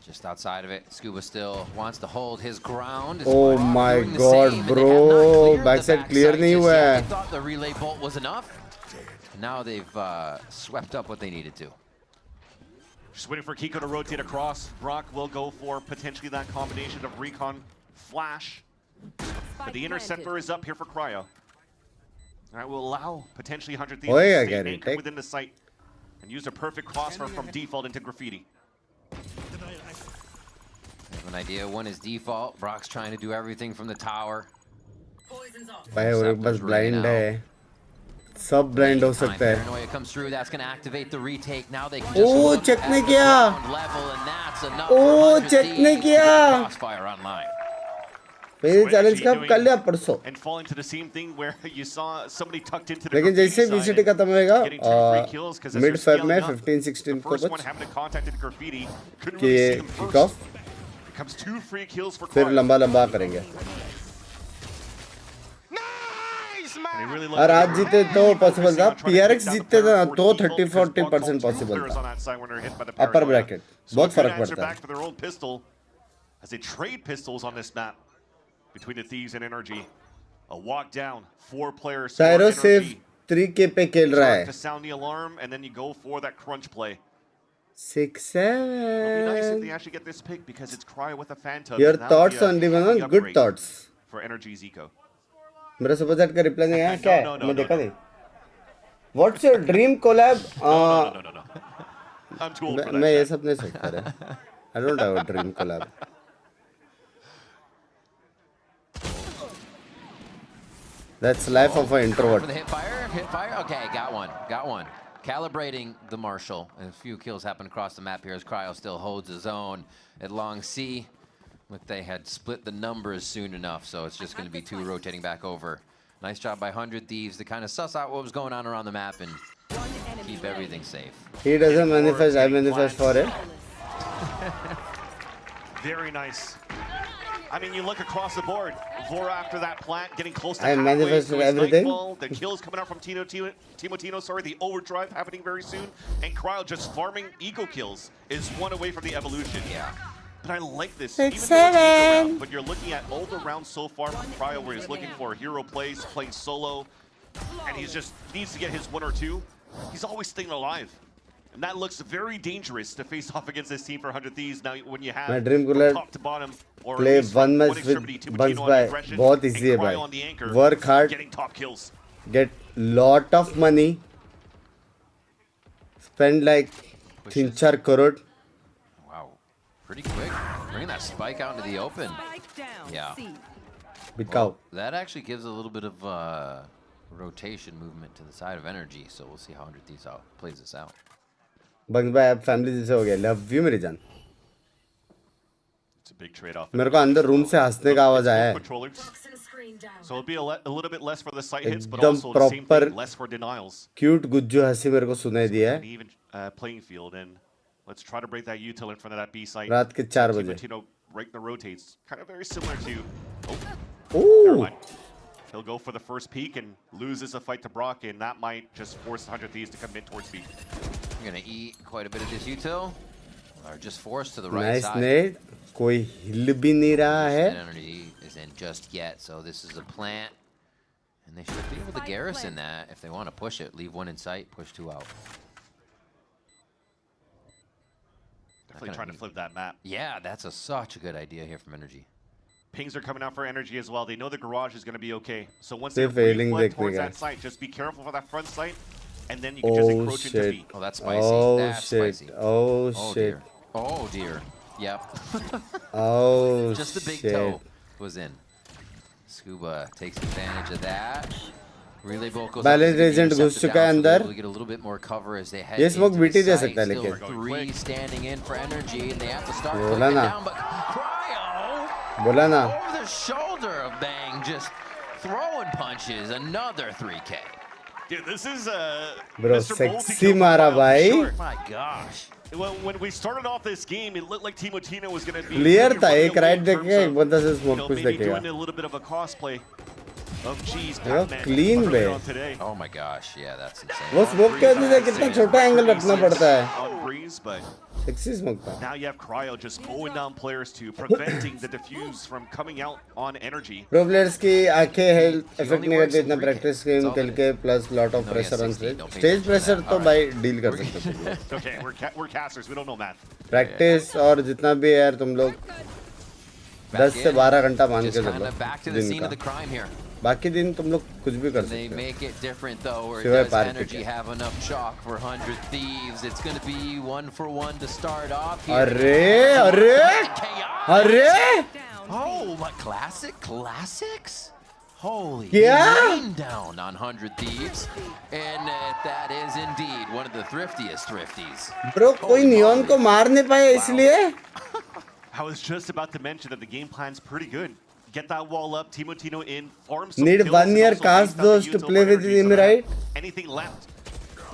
Just outside of it, Scuba still wants to hold his ground. Oh my god, bro! Backside clear नहीं हुआ है. They thought the relay bolt was enough. Now they've swept up what they needed to. Just waiting for Kiko to rotate across. Brock will go for potentially that combination of recon flash. But the interceptor is up here for Cryo. All right, will allow potentially 100 Thieves to stay anchored within the site and use a perfect crossfire from default into Graffiti. I have an idea. One is default. Brock's trying to do everything from the tower. भाई वो बस blind है. सब blind हो सकता है. Paranoia comes through. That's going to activate the retake. Now they can just look check at नहीं the किया. ground level, and that's enough for 100 check Thieves नहीं to किया. get the crossfire online. मेरे challenge का कर लिया परसों. And fall into the same thing where you saw somebody tucked into the लेकिन जैसे VCT खत्म होएगा, mid Feb में 15-16 को कुछ कि kickoff. Comes 2 free kills for फिर लंबा करेंगे. और आज जीते तो पॉसिबल था. PRX जीतते थे ना तो 30-40% पॉसिबल था. अपर ब्रैकेट बहुत फर्क पड़ता है. As they trade pistols on this map between the Thieves and NRG. A walk down, 4 players. Tyro safe 3K पे खेल रहा है. To sound the alarm and then you go for that crunch play. 6-7. It'll be nice if they actually get this pick because it's Cryo with a Phantom. Your thoughts on Divana? Good thoughts. For NRG Zico. मेरा super chat का reply नहीं आया क्या? मैं देखा नहीं. What's your dream collab? No. I'm too old for that. मैं ये सब नहीं सोचता रहा. I don't have a dream collab. That's life of an introvert. For the hit fire. Okay, got one. Calibrating the Marshal, and a few kills happen across the map here as Cryo still holds his own at long C. Look, they had split the numbers soon enough, so it's just going to be 2 rotating back over. Nice job by 100 Thieves to kind of suss out what was going on around the map and keep everything safe. He doesn't manifest, I manifest for it. Very nice. I mean, you look across the board. Vora after that plant, getting close to I manifested everything. Nightfall. The kills coming out from Timotino, the overdrive happening very soon. And Cryo just farming eco kills is 1 away from the evolution. Yeah. But I like this. Even though it's round, but you're looking at all the rounds so far from Cryo where he's looking for hero plays, playing solo. And he just needs to get his 1 or 2. He's always staying alive. And that looks very dangerous to face off against this team for 100 Thieves. Now, when you have My dream collab top to bottom or play one match with Binks by बहुत easy है भाई. Work hard, getting top kills. get lot of money, spend like 3-4 crore. Wow, pretty quick. Bringing that spike out into the open. Yeah. Well, that actually gives a little bit of rotation movement to the side of NRG, so we'll see how 100 Thieves plays this out. Binks by अब family जैसे हो गया. Love you मेरी जान. It's a big trade-off. मेरे को अंदर room से हंसने का आवाज आया है. So it'll be a little bit less for the sight hits, but also the same thing, less for denials. Cute Gujju हंसी मेरे को सुनाई दिया है. Even playing field, and let's try to break that util in front of that B site. रात के 4 बजे. Right the rotates, kind of very similar to. Ooh. He'll go for the first peek and loses a fight to Brock, and that might just force 100 Thieves to come in towards B. You're gonna eat quite a bit of this util, or just force to the right Nice side. nade. कोई हिल भी नहीं रहा है. Energy isn't just yet, so this is a plant, and they should be able to garrison that if they want to push it. Leave one in sight, push two out. Definitely trying to flip that map. Yeah, that's such a good idea here from Energy. Pings are coming out for Energy as well. They know the garage is going to be okay. So once They're they're failing flood towards the that site, just be careful for that front site, and then you can just encroach into B. Oh, that's spicy. Oh That's shit. spicy. Oh shit. Dear. Oh dear. Yep. Oh Just the big shit. toe was in. Scuba takes advantage of that. Relay bolt goes Balance agent घुस चुका है अंदर. Get a little bit more cover as they head ये smoke into BT the they site. सकता है Still लेकिन. three standing in for Energy, and they have to start बोला putting it ना. down. But Cryo बोला ना. over the shoulder of Bang, just throwing punches. Another 3K. Dude, this is Bro, Mr. sexy मारा भाई. Sure. My gosh. When we started off this game, it looked like Timo Tino was going to be Clear really था running एक away right in देख terms के एक of, बंदा से you smoke know, push maybe देखेगा. doing a little bit of a cosplay of G's Yo, Pac-Man clean earlier बे. on today. Oh my gosh, yeah, that's insane. वो smoke के वजह से कितना छोटा एंगल रखना पड़ता है. On Breeze, but Sexy smoke था. now you have Cryo just mowing down players too, preventing the defuse from coming out on Energy. Pro players की आंखें हेल्थ इफेक्ट नहीं करती इतना प्रैक्टिस गेम खेल के plus lot of pressure on stage pressure तो भाई डील कर सकते हो. Okay, we're casters, we don't know math. Practice और जितना भी है यार तुम लोग 10 से 12 घंटा मान के चलो दिन का. बाकी दिन तुम लोग कुछ भी कर They सकते हो. make it different though, or सिवाय does पार्क Energy के. have enough chalk for 100 Thieves? It's going to be 1-for-1 to start off here. अरे अरे अरे Oh, my classics? Holy Yeah. rain down on 100 Thieves. And that is indeed one of the thriftiest thrifties. Bro कोई neon को मार नहीं पाया इसलिए. I was just about to mention that the game plan's pretty good. Get that wall up, Timo Tino in, farm some Need kills, 1 and year also cast waste out the those to util play for with Energy, him, so they right? have anything left.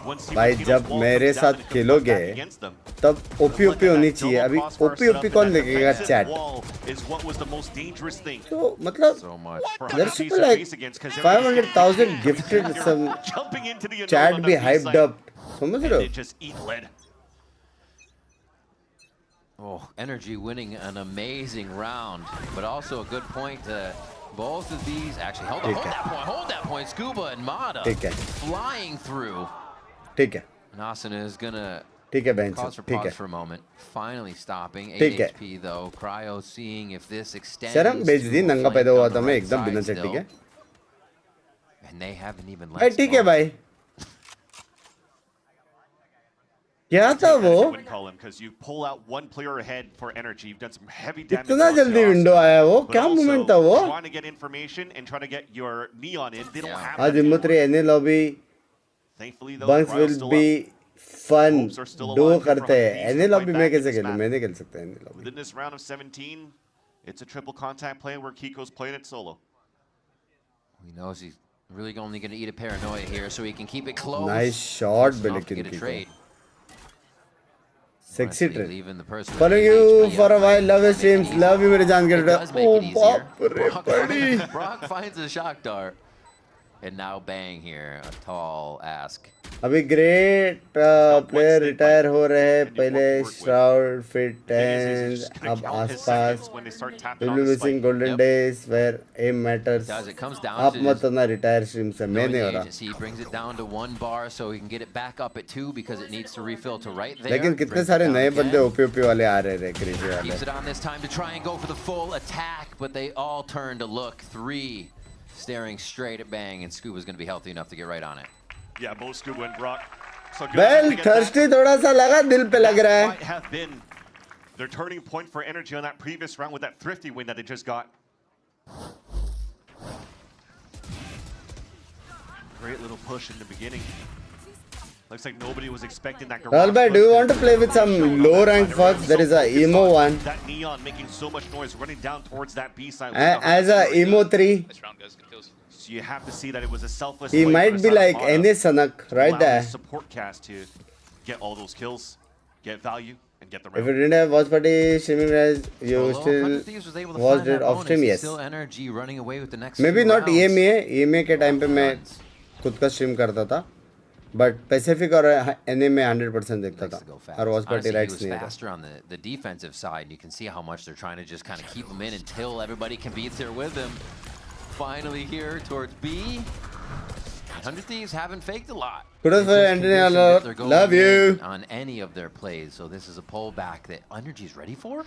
Once Timo भाई Tino's जब wall मेरे comes down साथ and comes खेलोगे back against them, तब OP OP होनी चाहिए. अभी OP OP कौन देखेगा defensive chat. wall is what was the most dangerous thing. तो मतलब So much. For there 100 should Thieves be to like face against, 'cause 500,000 gifted some jumping into the unknown chat on be that hyped B side, up. समझ and रहे they हो? just eat lead. Oh, Energy winning an amazing round, but also a good point to both of these. Actually, hold that point. Scuba and Mata ठीक है. flying through. ठीक है. And Asuna is gonna ठीक है बहन pause for ठीक pause है. for a moment. Finally stopping. 8 ठीक है. HP though. Cryo seeing if this extends. शर्म बेच दी to नंगा flank पैदा हुआ on था the मैं right एकदम बिना side चट्टी के. still. And they haven't even भाई let ठीक है smoke. भाई. क्या था वो? I wouldn't call him because you pull out one player ahead for Energy. You've done some heavy damage. इतना to जल्दी Chaos, विंडो आया वो? but क्या also मोमेंट था वो? Trying to get information and trying to get your neon in. They don't have आज that. इमोत्री NA lobby Thankfully, though, बंक्स Cryo's will still be up. Fun Hopes are still डो alive for करते हैं. 100 Thieves NA to लॉबी fight मैं back कैसे in this खेलूं? map. मैं नहीं खेल सकता NA lobby. Within this round of 17, it's a triple contact play where Kiko's playing it solo. He knows he's really only going to eat a paranoia here, so he can keep it close. Nice shot, Close enough to Billiken get a Kiko. trade. Sexy Honestly, trade. leaving the person with Following the you HP for a up while. Love your might make it streams. easier. Love you मेरे जान के It does make Oh it easier. बाप रे बड़ी. Brock finds a shock dart. And now Bang here, a tall ask. अभी great player retire हो रहे हैं. पहले श्राउड फिट एंड अब आसपास will be missing golden days where aim matters. आप मत होना रिटायर स्ट्रीम से. मैं नहीं हो रहा. He brings it down to 1 bar so he can get it back up at 2 because it needs to refill to right there. लेकिन कितने सारे नए बंदे ओपी ओपी वाले आ रहे हैं क्रेजी वाले. Keeps it on this time to try and go for the full attack, but they all turn to look. 3 staring straight at Bang, and Scuba's going to be healthy enough to get right on it. Yeah, both Scuba and Brock. So good well to get thirsty थोड़ा सा लगा दिल पे लग रहा might है. have been their turning point for Energy on that previous round with that thrifty win that they just got. Great little push in the beginning. Looks like nobody was expecting that. Rahul bhai, do you want to play with some low rank fucks? There is a emo one. That neon making so much noise running down towards that B side. As a emo 3, So you have to see that it was a selfless he play might for be like Asana NA Sanak to right allow there. his support cast to get all those kills, get value. and get the If round. you didn't have watch party streaming as you Although still 100 Thieves was able to watched find it that off bonus, stream, yes. Still NRG running away with the next Maybe few not rounds. EMA के time पे मैं खुद का stream करता था, but Pacific और NA में 100% देखता था और watch party Honestly, he rights was नहीं था. faster on the defensive side. You can see how much they're trying to just kind of keep him in until everybody can be there with him. Finally here towards B. 100 Thieves haven't faked a lot. Kudos for Anthony. Love you. On any of their plays, so this is a pullback that Energy is ready for.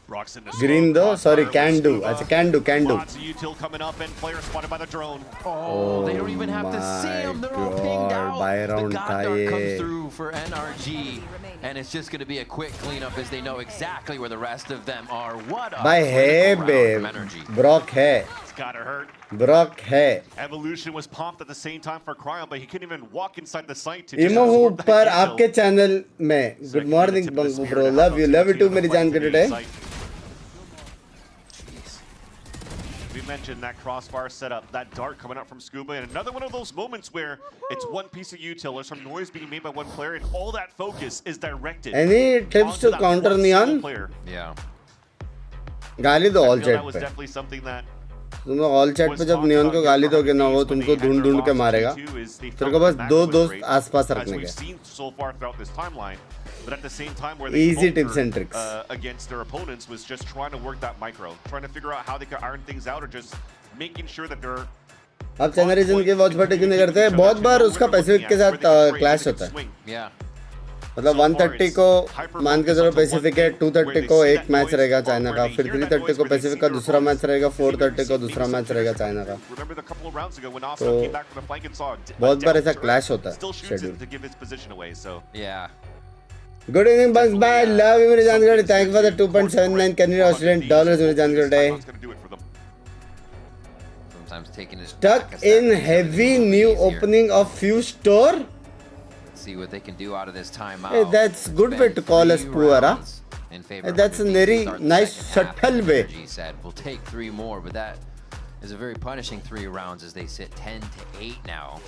Rocks in the Green smoke, though, sorry, crossfire can with do. Scuba. That's a can do. Lots of util coming up and players spotted by the drone. Oh, they don't even have to see him. They're all pinged out. The God Dart comes through for NRG, and it's just going to be a quick cleanup as they know exactly where the rest of them are. What a By hey babe, Brock hai. It's gotta hurt. Brock hai. Evolution was pumped at the same time for Cryon, but he couldn't even walk inside the site to इमो हूँ absorb that पर util. आपके channel में. Good morning bro, love you too मेरी जान के today. We mentioned that crossfire setup, that dart coming out from Scuba, and another one of those moments where it's one piece of util, there's some noise being made by one player, and all that focus is directed. Any tips to counter Neon? Yeah. गाली दो all That chat was पे. definitely something that तुम लोग all chat पे जब neon को गाली दोगे ना वो तुमको ढूंढ के मारेगा. तेरे को बस दो दोस्त आसपास as रखने we've के. seen so far throughout this timeline. But at the same time, where Easy they tips and tricks. Against their opponents was just trying to work that micro, trying to figure out how they could iron things out, or just making sure that they're. अब channel reason के watch party क्यों नहीं करते? बहुत बार उसका Pacific के साथ clash होता है. Yeah. मतलब 130 को मान के चलो पैसिफिक है, 230 को एक मैच रहेगा चाइना का, फिर 330 को पैसिफिक का दूसरा मैच रहेगा, 430 को दूसरा मैच रहेगा चाइना का. तो बहुत बार ऐसा क्लैश होता है schedule. Yeah. Good evening Bunks, bye, love you मेरी जानकारी. Thank you for the 2.79 Canadian Australian dollars मेरी जानकारी today. Sometimes taking his Stuck in heavy new opening of few store. See what they can do out of this timeout. Hey, that's good way to call us poor, huh? Hey, that's a very nice subtle way. He said we'll take 3 more, but that is a very punishing 3 rounds as they sit 10-8 now.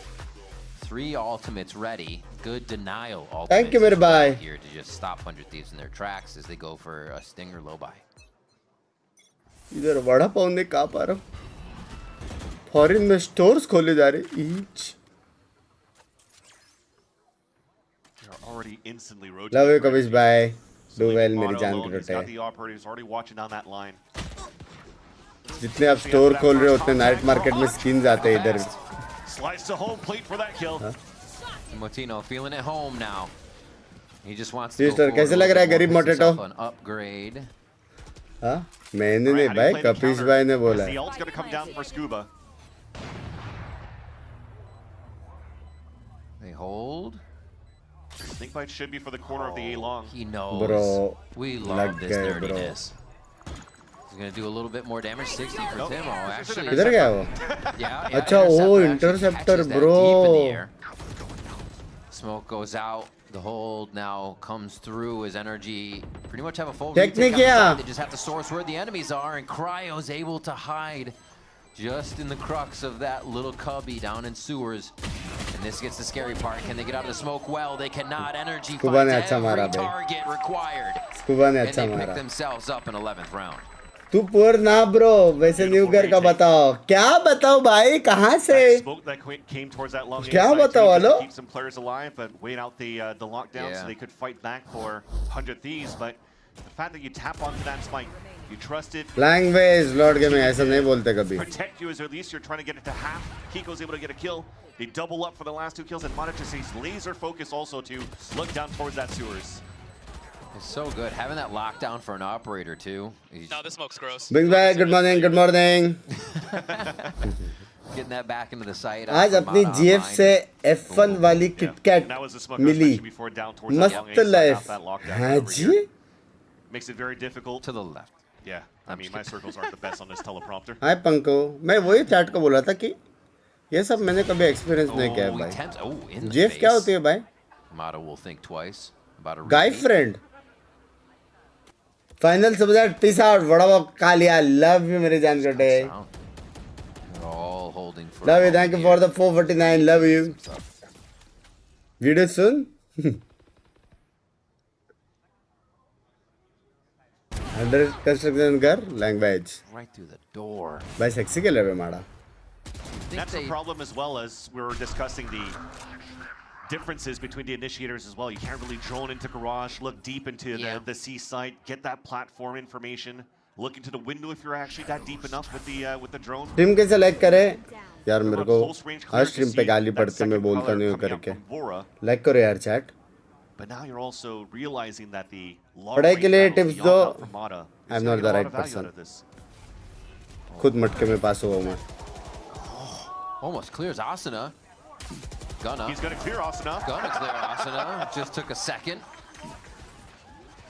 3 ultimates ready. Good denial ultimates. Thank you, mere bhai. Here to just stop 100 Thieves in their tracks as they go for a stinger low buy. इधर वड़ा पाव ने कहा पा रहा हूँ. Foreign में stores खोले जा रहे each. Already instantly rotating. Love you Kavish, bye. Do well मेरी जान के He's got टोटे. the operators already watching down that line. जितने आप स्टोर खोल रहे हो उतने नाइट मार्केट में स्किन्स आते हैं इधर. Slice to home plate for that kill. Motino feeling at home now. He just wants to Sister, कैसे लग रहा है गरीब मोटेटो? an upgrade. हाँ, मैंने नहीं भाई, कपिश भाई ने बोला. The ult's gonna come down for Scuba. They hold. Think fight should be for the corner of the A long. He knows. Bro, We love this nerdiness. He's gonna do a little bit more damage. 60 for Timo. Actually, किधर गया वो? yeah. अच्छा, oh, interceptor, bro. Smoke goes out. The hold now comes through as Energy pretty much have a full Technique, retake on the yeah. side. They just have to source where the enemies are, and Cryo's able to hide just in the crux of that little cubby down in sewers. And this gets the scary part. Can they get out of the smoke? Well, they cannot. Energy Scuba ने finds अच्छा मारा every भाई. target required. Scuba ने And अच्छा they pick मारा. themselves up in 11th round. तू poor ना bro, वैसे न्यू गर का बताओ. क्या बताओ भाई, कहाँ से? Smoke that came towards that long क्या बताओ hello? keep some players alive, but wait out the lockdown so they could fight back for 100 Thieves. But the fact that you tap onto that spike, you trust it. Language Lord gaming ऐसा नहीं बोलते कभी. Protect you as at least you're trying to get it to half. Kiko's able to get a kill. They double up for the last 2 kills, and Monitor stays laser focused also to look down towards that sewers. It's so good having that lockdown for an operator too. No, this smoke's gross. Binks भाई, good morning, good morning. Getting that back into the site. आज अपनी GF से F1 वाली KitKat मिली. मस्त life. हाँ जी? Makes it very difficult. To the left. Yeah, I mean my circles aren't the best on this teleprompter. हाय पंको, मैं वही chat को बोला था कि ये सब मैंने कभी एक्सपीरियंस नहीं किया है भाई. GF क्या होती है भाई? Motto will think twice about a Guy friend. Final सब पीस आउट. बड़ा कालिया, लव यू मेरे जान कटे. all holding for love you, thank you for the 449. Love you. Video सुन. अंडर कंस्ट्रक्शन कर language Right through the door. भाई sexy के लेवे माड़ा That's the problem as well, as we were discussing the differences between the initiators as well. You can't really drone into garage, look deep into the C site, get that platform information, look into the window if you're actually that deep enough with the drone. Team कैसे like करे यार मेरे को हर stream पे गाली पड़ती मैं बोलता नहीं हूँ करके लाइक करो यार chat But now you're also realizing that the पढ़ाई के लिए टिप्स दो I am not the right person खुद मटके में पास हुआ मैं Almost clears Asuna. He's gonna clear Asuna. Gonna clear Asuna. Just took a second.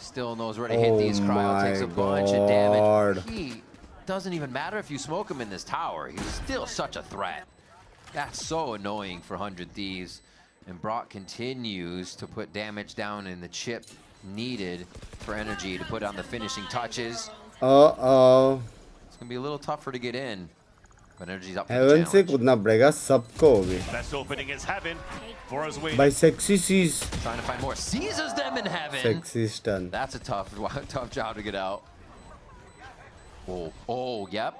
Still knows where to hit these cryo. Takes a bunch of damage. He doesn't even matter if you smoke him in this tower. He's still such a threat. That's so annoying for 100 Thieves. And Brock continues to put damage down in the chip needed for energy to put on the finishing touches. Uh-oh. It's gonna be a little tougher to get in. But energy's up for the heaven से challenge. कूदना पड़ेगा सबको भी Best opening is heaven. Bora's waiting. भाई sexy seize Trying to find more seizes them in heaven. Sexy stun That's a tough job to get out. Oh, yep.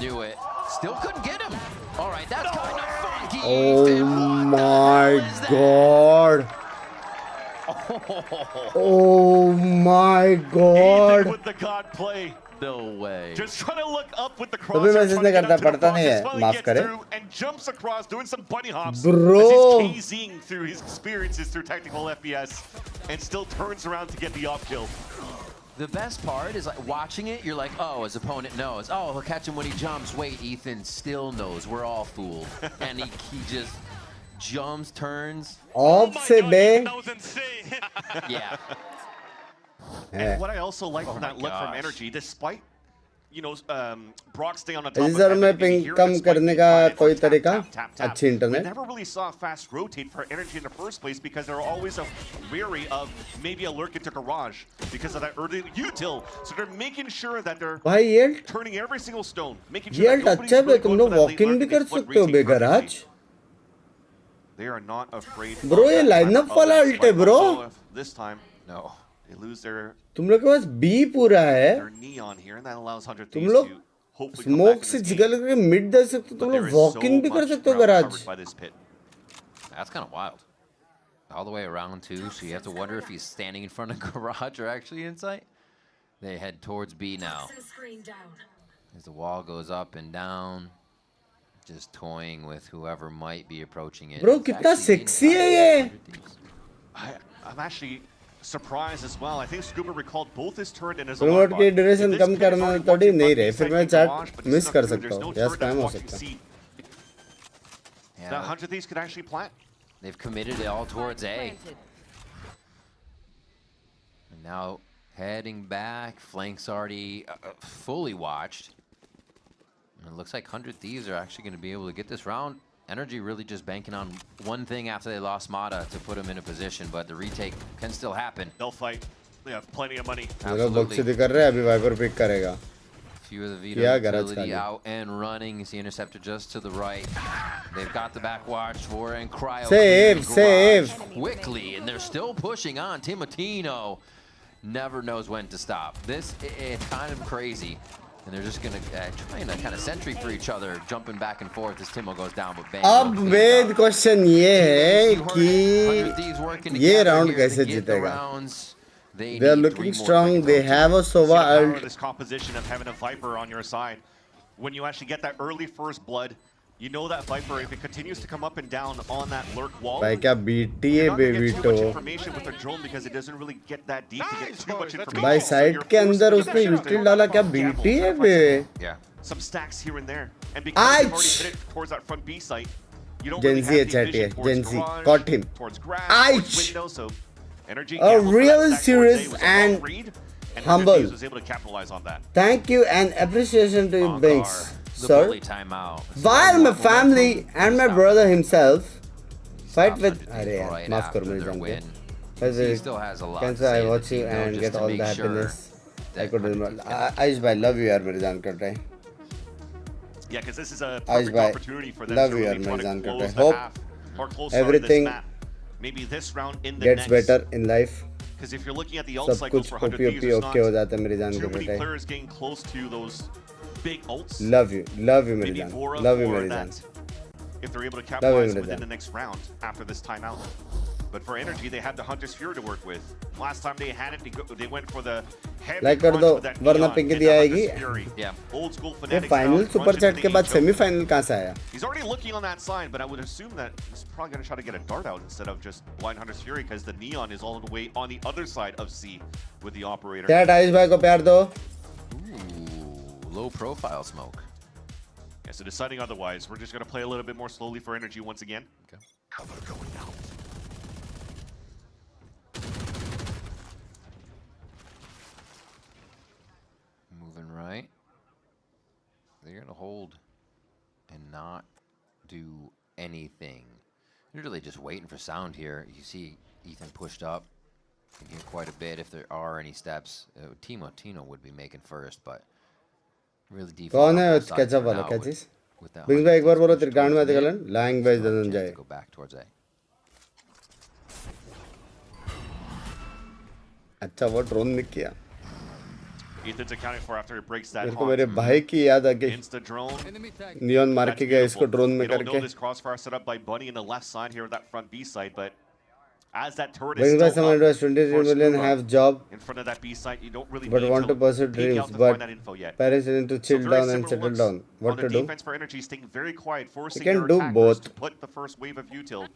Knew it. Still couldn't get him. All right, that's kind of funky. Oh my god. Oh my god. With the god play. No way. Just trying to look up with the तो भी cross. Message नहीं करता पढ़ता नहीं है माफ करे And jumps across, doing some bunny hops. Bro. As he's KZing through his experiences through technical FPS, and still turns around to get the op kill. The best part is like watching it, you're like, oh, his opponent knows. Oh, he'll catch him when he jumps. Wait, Ethan still knows. We're all fooled. And he just jumps, turns. Of से बे That was insane. Yeah. And what I also like from that look from gosh. energy, despite Brock staying on the top इस of जर heaven, में you can ping hear come despite करने being का guided कोई from तरीका tap, tap, tap, अच्छी we internet never really saw a fast rotate for energy in the first place because they're always wary of maybe a lurk into garage because of that early util. So they're making sure that they're भाई ये turning every single stone, making sure ये that nobody's अच्छा है really तुम going लोग for that walk in late भी lurk कर and split सकते हो retake Begraj perfectly. They are not afraid. Bro, of ये that lineup kind of वाला this, ult है, but bro. also this time, no, they lose their तुम लोग के पास बी पूरा है neon here, and that allows 100 तुम Thieves लोग to hopefully come back smoke in से this जिगल game. करके मिड दे सकते हो But तुम there लोग is वॉक इन so भी कर much सकते हो ground garage covered by this pit. That's kind of wild. All the way around too, so you have to wonder if he's standing in front of garage or actually in sight. They head towards B now. As the wall goes up and down, just toying with whoever might be approaching it. Bro, It's कितना actually sexy है inside ये 100 Thieves. I'm actually surprised as well. I think Scuba recalled both his turret and his promote alarm की bot. Duration If this come pit is करना already थोड़ी watching नहीं front रहे B फिर side मैं in chat garage, but miss it's कर not true. सकता There's हूँ no या turret स्पैम that's हो watching सकता है C. Yeah, That 100 Thieves could actually plant. they've committed it all towards A. And now heading back, flanks already fully watched. And it looks like 100 Thieves are actually going to be able to get this round. Energy really just banking on one thing after they lost Mata to put them in a position, but the retake can still happen. They'll fight. They have plenty of money. मेरा बक्सीदी कर रहे हैं अभी wiper pick करेगा Few of the Vito Yeah, garage utility खाली. out and running. You see Interceptor just to the right. They've got the back watch for and Cryo Save, clearing garage save. quickly, and they're still pushing on. Timotino never knows when to stop. This is kind of crazy. And they're just gonna try and kind of sentry for each other, jumping back and forth as Timo goes down. But bang, अब main question ये है कि ये round कैसे जीतेगा They are looking strong. They have a Sova See the power of ult. this composition of having a Viper on your side. When you actually get that early first blood, you know that Viper, if it continues to come up and down on that lurk wall, भाई क्या BT है you're not going to baby get too much तो information with the drone because it doesn't really get that deep to get too much information. भाई So side you're के forced अंदर to उसने just यूटिल डाला क्या BT है बे Yeah. some stacks here and there. And because they've already Ouch! hit it towards that front B site, you don't really Gen Z have the है vision chat towards Gen Z garage, caught him towards grass, Ouch! towards window, so energy A gambled for that real stack towards serious A, was a well and read, and humble. Thieves was able to capitalize on that. Thank you and appreciation to you Binks The sir bully timeout. while my family and my brother himself fight Stops with 100 अरे Thieves यार right माफ after करो मेरी their जान win. को He still has a lot can to say say I to watch the you team, though, and just get to all make the sure happiness I that couldn't 100 Thieves Aish bhai love you यार मेरी जान कर रहे Yeah, because this is a Aish perfect bhai opportunity for them love to you really यार try मेरी to जान कर close रहे the hope half or close out of this everything map. Maybe this round in the gets next. better in life Because if you're looking at the ult सब cycles कुछ for 100 OP Thieves, OP there's okay हो not जाता है मेरी जान के too many बेटे. players getting close to those big ults. Love you मेरी Maybe जान. Vora Love you for मेरी जान. that. If they're able to you, capitalize मेरी within जान. the next round after this timeout. But for NRG, they had the Hunter's Fury to work with. Last time they had it, they went for the heavy Like कर crunch दो with that वरना Neon pink and the the आएगी. Hunter's Fury. Old school ये Fnatic final style, super crunch chat into के the बाद choke. Semifinal कहाँ से आया? He's already looking on that side, but I would assume that he's probably going to try to get a dart out instead of just blind Hunter's Fury because the Neon is all the way on the other side of C with the operator. क्या आयुष भाई को प्यार दो. Ooh, low profile smoke. Yeah, so deciding otherwise, we're just going to play a little bit more slowly for NRG once again. Okay. Cover going out. Moving right. They're going to hold and not do anything. You're really just waiting for sound here. You see Ethan pushed up. You hear quite a bit if there are any steps. Tino would be making first, but really default. कौन है catch up वाला क्या चीज? बिंग्स भाई एक बार बोलो तेरे गांड में आते गलन लैंग्वेज doesn't जाए. Go back towards A. अच्छा वो ड्रोन निक किया. Ethan's accounting for after he breaks that मेरे को मेरे भाई की याद आ गई. Insta drone. नियॉन मार के गया इसको ड्रोन में You don't know करके. this crossfire set up by Bunny in the left side here, that front B side, but as that turret Bingsby is still someone up invest 23 for million Scooper have job in front of that B side, you don't really but need want to pursue peek dreams out to but find that info yet. Paris need to So chill very down and similar settle looks down. What on to the do? defense for Energy, staying very quiet, forcing can your do attackers both. to put the first wave of util.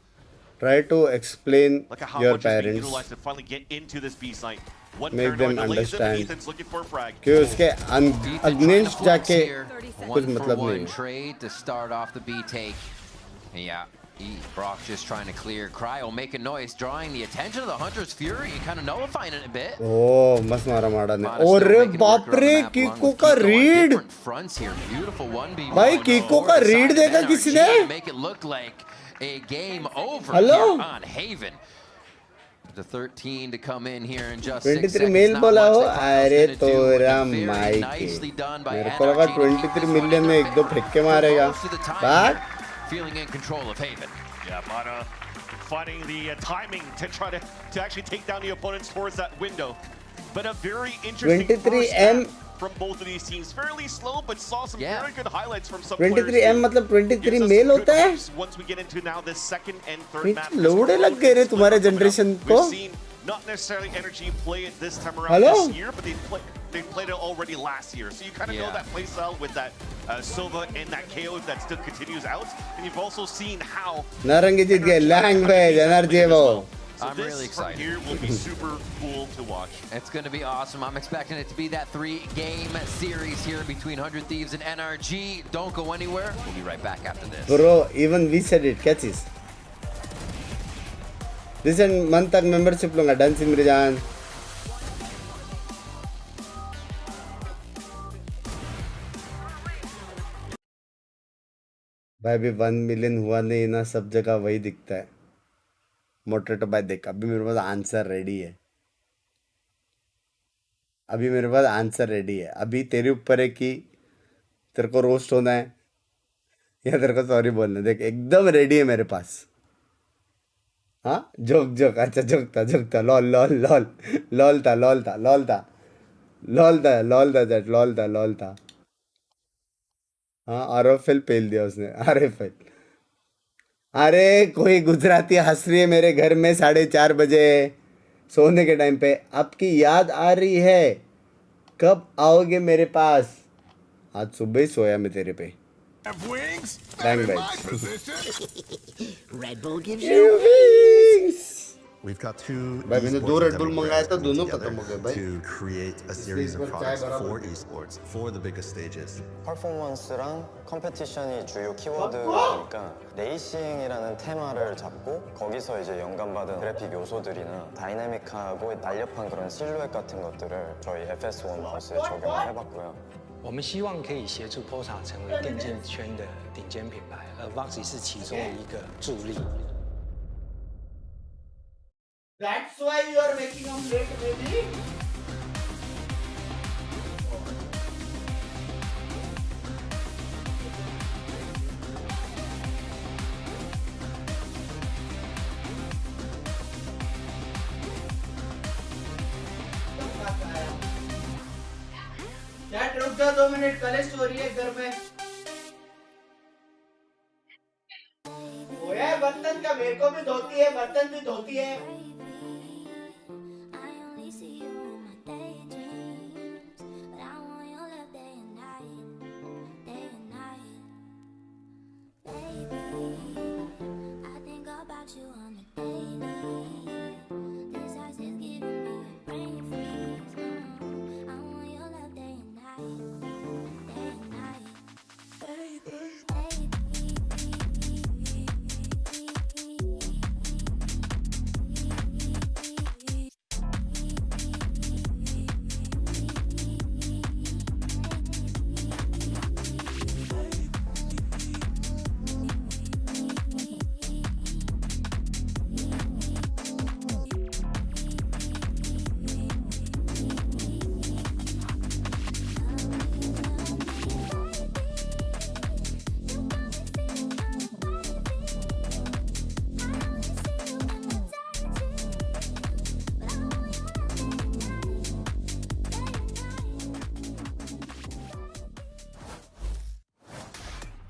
Try to explain Look at how your much is being parents. utilized to finally get into this B site. One Make them paranoid delays him, and understand. Ethan's looking for a frag. कि उसके अग्निश जाके कुछ One for मतलब one नहीं. trade to start off the B take. And yeah, Brock just trying to clear. Cryo making noise, drawing the attention of the Hunter's Fury, kind of nullifying it a bit. Oh, मस्त मारा मारा ने. Mana still अरे making it work बाप around रे the map along कीको with का Kiko on read. different fronts here. Beautiful 1v1. भाई कीको का रीड देखा किसी ने? Make it look like a game over Hello? here on Haven. The 13 to come in here in just 6 23 seconds. Mail Not बोला much हो. they thought अरे it was gonna do, but तोरा very Mike nicely done by मेरे को लगा NRG to keep 23 this one million in में the एक दो bag. फेंक के मारेगा. Most of the time Back. here, feeling in control of Haven. Yeah, Mana finding the timing to try to actually take down the opponents towards that window. But a very interesting 23M first half from both of these teams. Fairly slow, but saw some very good highlights from some 23M मतलब 23 mail होता है? Once we get into now the second and third beach map. लोड़े लग गए रे तुम्हारे generation को. We've seen not necessarily Energy play it this time around Hello? this year, but they played it already last year. So you kind of know that play style with that Sova and that KO that still continues out. And you've also seen how नारंगी जीत गए. Language energy वो. So I'm this really excited. from here will be super cool to watch. It's going to be awesome. I'm expecting it to be that 3-game series here between 100 Thieves and NRG. Don't go anywhere. We'll be right back after this. Bro, even we said it. Catches. Recent month तक membership लूँगा. Done सी मेरी जान. भाई अभी 1 million हुआ नहीं ना, सब जगह वही दिखता है. मोटर तो भाई देख, अभी मेरे पास आंसर रेडी है. अभी तेरे ऊपर है कि तेरे को रोस्ट होना है या तेरे को सॉरी बोलना है. देख एकदम रेडी है मेरे पास. हाँ जोक अच्छा जोक था लॉल था. हाँ RFL पेल दिया उसने. RFL. अरे कोई गुजराती हंस रही है मेरे घर में 4:30 बजे सोने के टाइम पे. आपकी याद आ रही है, कब आओगे मेरे पास? आज सुबह ही सोया मैं तेरे पे. Red Bull gives you wings. We've got two भाई मैंने 2 Red Bull मंगाया था, दोनों together खत्म हो गए भाई. to create a series of products for esports for the biggest stages. 퍼포먼스랑 컴페티션이 주요 키워드니까 레이싱이라는 테마를 잡고 거기서 이제 영감받은 그래픽 요소들이나 다이나믹하고 날렵한 그런 실루엣 같은 것들을 저희 FS1 마우스에 적용을 해봤고요. 我们希望可以协助 POSA 成为电竞圈的顶尖品牌，而 Voxy 是其中一个助力。That's why you are making them late, baby. जाओ 2 मिनट, कलेश हो रही है घर में। ओए बर्तन का मेरे को भी धोती है, बर्तन भी धोती है।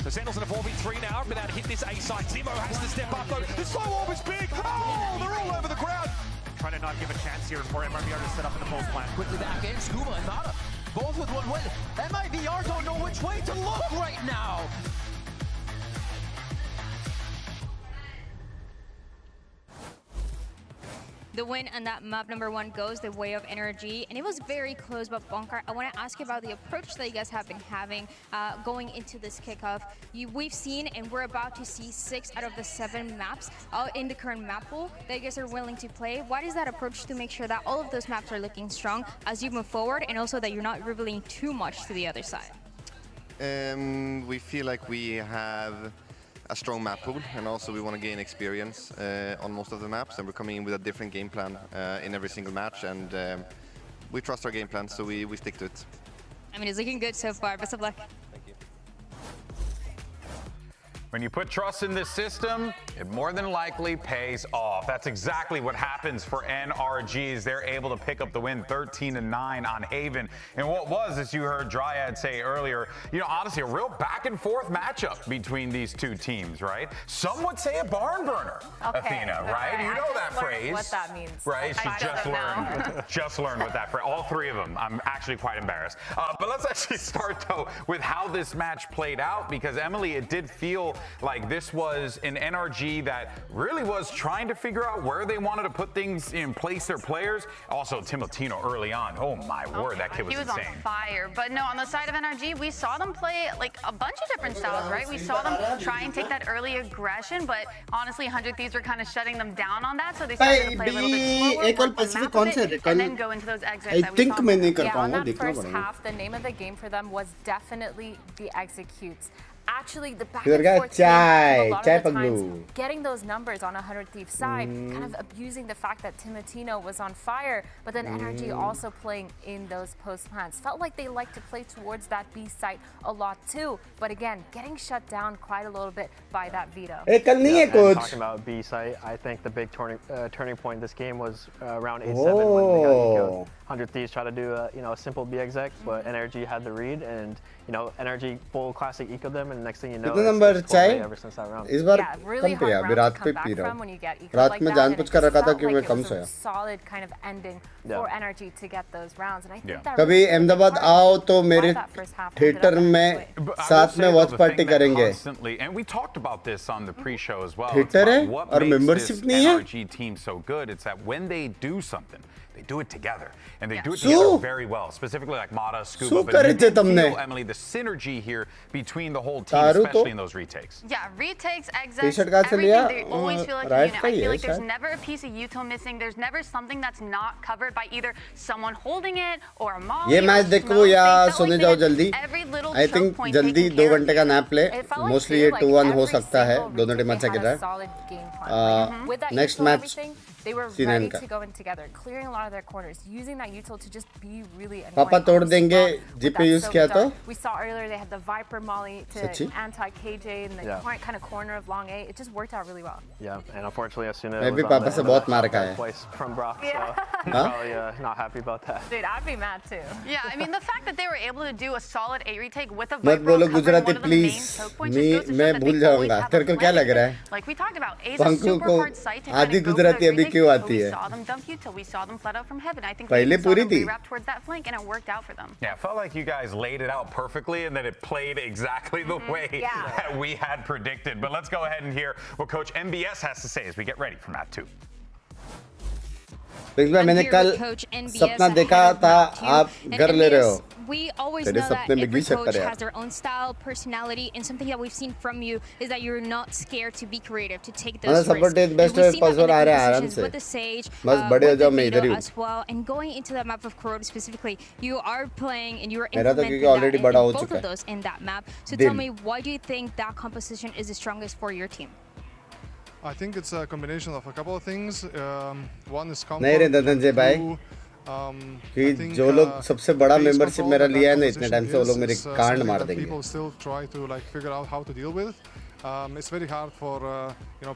So Sentinel's in a 4v3 now. Been able to hit this A side. Zemo has to step up though. The slow orb is big. Oh, they're all over the ground. Trying to not give a chance here for MRVR to set up in the post plan. Quickly back in, Scuba and Nada, both with one win. MIVR don't know which way to look right now. The win on that map number 1 goes the way of NRG, and it was very close. But Bonkar, I want to ask you about the approach that you guys have been having going into this kickoff. We've seen, and we're about to see 6 out of the 7 maps in the current map pool that you guys are willing to play. What is that approach to make sure that all of those maps are looking strong as you move forward, and also that you're not revealing too much to the other side? We feel like we have a strong map pool, and also we want to gain experience on most of the maps, and we're coming in with a different game plan in every single match, and we trust our game plan, so we stick to it. I mean, it's looking good so far. Best of luck. Thank you. When you put trust in this system, it more than likely pays off. That's exactly what happens for NRGs. They're able to pick up the win 13-9 on Haven. And what was, as you heard Dryad say earlier, honestly, a real back and forth matchup between these two teams, right? Some would say a barn burner, Athena, right? You know that phrase. What that means. Right? She just learned what that phrase, all 3 of them. I'm actually quite embarrassed. But let's actually start, though, with how this match played out, because Emily, it did feel like this was an NRG that really was trying to figure out where they wanted to put things in place, their players. Also, Timotino early on. Oh my word, that kid was insane. He was on fire. But no, on the side of NRG, we saw them play like a bunch of different styles, right? We saw them try and take that early aggression, but honestly, 100 Thieves were kind of shutting them down on that, so they started to play a little bit slower, work the map a bit, and then go into those exits that we saw. Yeah, on that first half, the name of the game for them was definitely the executes. Actually, the back and forth a lot of the times, getting those numbers on 100 Thieves side, kind of abusing the fact that Timotino was on fire, but then NRG also playing in those post plans. Felt like they like to play towards that B site a lot too, but again, getting shut down quite a little bit by that veto. Talking about B site, I think the big turning point this game was around 8-7 when they got ecoed. 100 Thieves tried to do a simple B exec, but NRG had the read, and NRG full classic ecoed them, and next thing you know, it's ever since that round. इस बार कम पे अभी रात पे P रहा हूँ. रात में जानबूझ कर रखा था कि मैं कम सोया. Solid kind of ending for NRG to get those rounds, and I think that कभी अहमदाबाद आओ तो मेरे थिएटर में साथ में वॉच पार्टी करेंगे. And we talked about this on the pre-show as well. Theatre है और मेंबरशिप नहीं है. NRG team so good. It's that when they do something, they do it together, and they do it together very well. Specifically like Mata, Scuba, but you can feel, Emily, the synergy here between the whole team, especially in those retakes. Yeah, retakes, exits, everything. They always feel like a unit. I feel like there's never a piece of Yuto missing. There's never something that's not covered by either someone holding it or a molly. ये match देखो या सोने जाओ जल्दी. I think जल्दी 2 घंटे का nap ले. Mostly ये 2-1 हो सकता है. दोनों टीम अच्छा खेल रहा है. Next match They were ready to go in together, clearing a lot of their corners, using that util to just be really annoying. पापा तोड़ देंगे GP use किया तो? We saw earlier they had the Viper Molly to anti-KJ in the kind of corner of long A. It just worked out really well. Yeah, and unfortunately, as soon as मैं भी पापा से बहुत मार खाया place from Brock, so probably not happy about that. Dude, I'd be mad too. Yeah, I mean the fact that they were able to do a solid A retake with a मत Viper बोलो covering Gujarati one of the main please choke points just goes to show मैं that भूल they always जाऊंगा have तेरे a को क्या plan. लग रहा है Like we talked about, A is a Panku super को hard site to kind आधी of go for Gujarati the अभी retake, क्यों so आती we है saw them dump util, we saw them flat out from heaven. I think पहले we saw पूरी them थी rewrap towards that flank and it worked out for them. Yeah, it felt like you guys laid it out perfectly and that it played exactly the way that we had predicted. But let's go ahead and hear what Coach MBS has to say as we get ready for Map 2. मैंने कल सपना देखा था आप घर ले रहे हो We always know that every coach has their own style, personality, and something that we've seen from you is that you're not scared to be creative, to take those risks. And we've seen that in the competitions with the Sage, with the Vito as well, and going into that map of Corona specifically, you are playing and you are implementing that in both of those in that map. So tell me, why do you think that composition is the strongest for your team? I think it's a combination of a couple of things. One is comfort. कि जो लोग सबसे बड़ा membership मेरा लिया है ना इतने टाइम से वो लोग मेरे कांड मार देंगे People still try to like figure out how to deal with. It's very hard for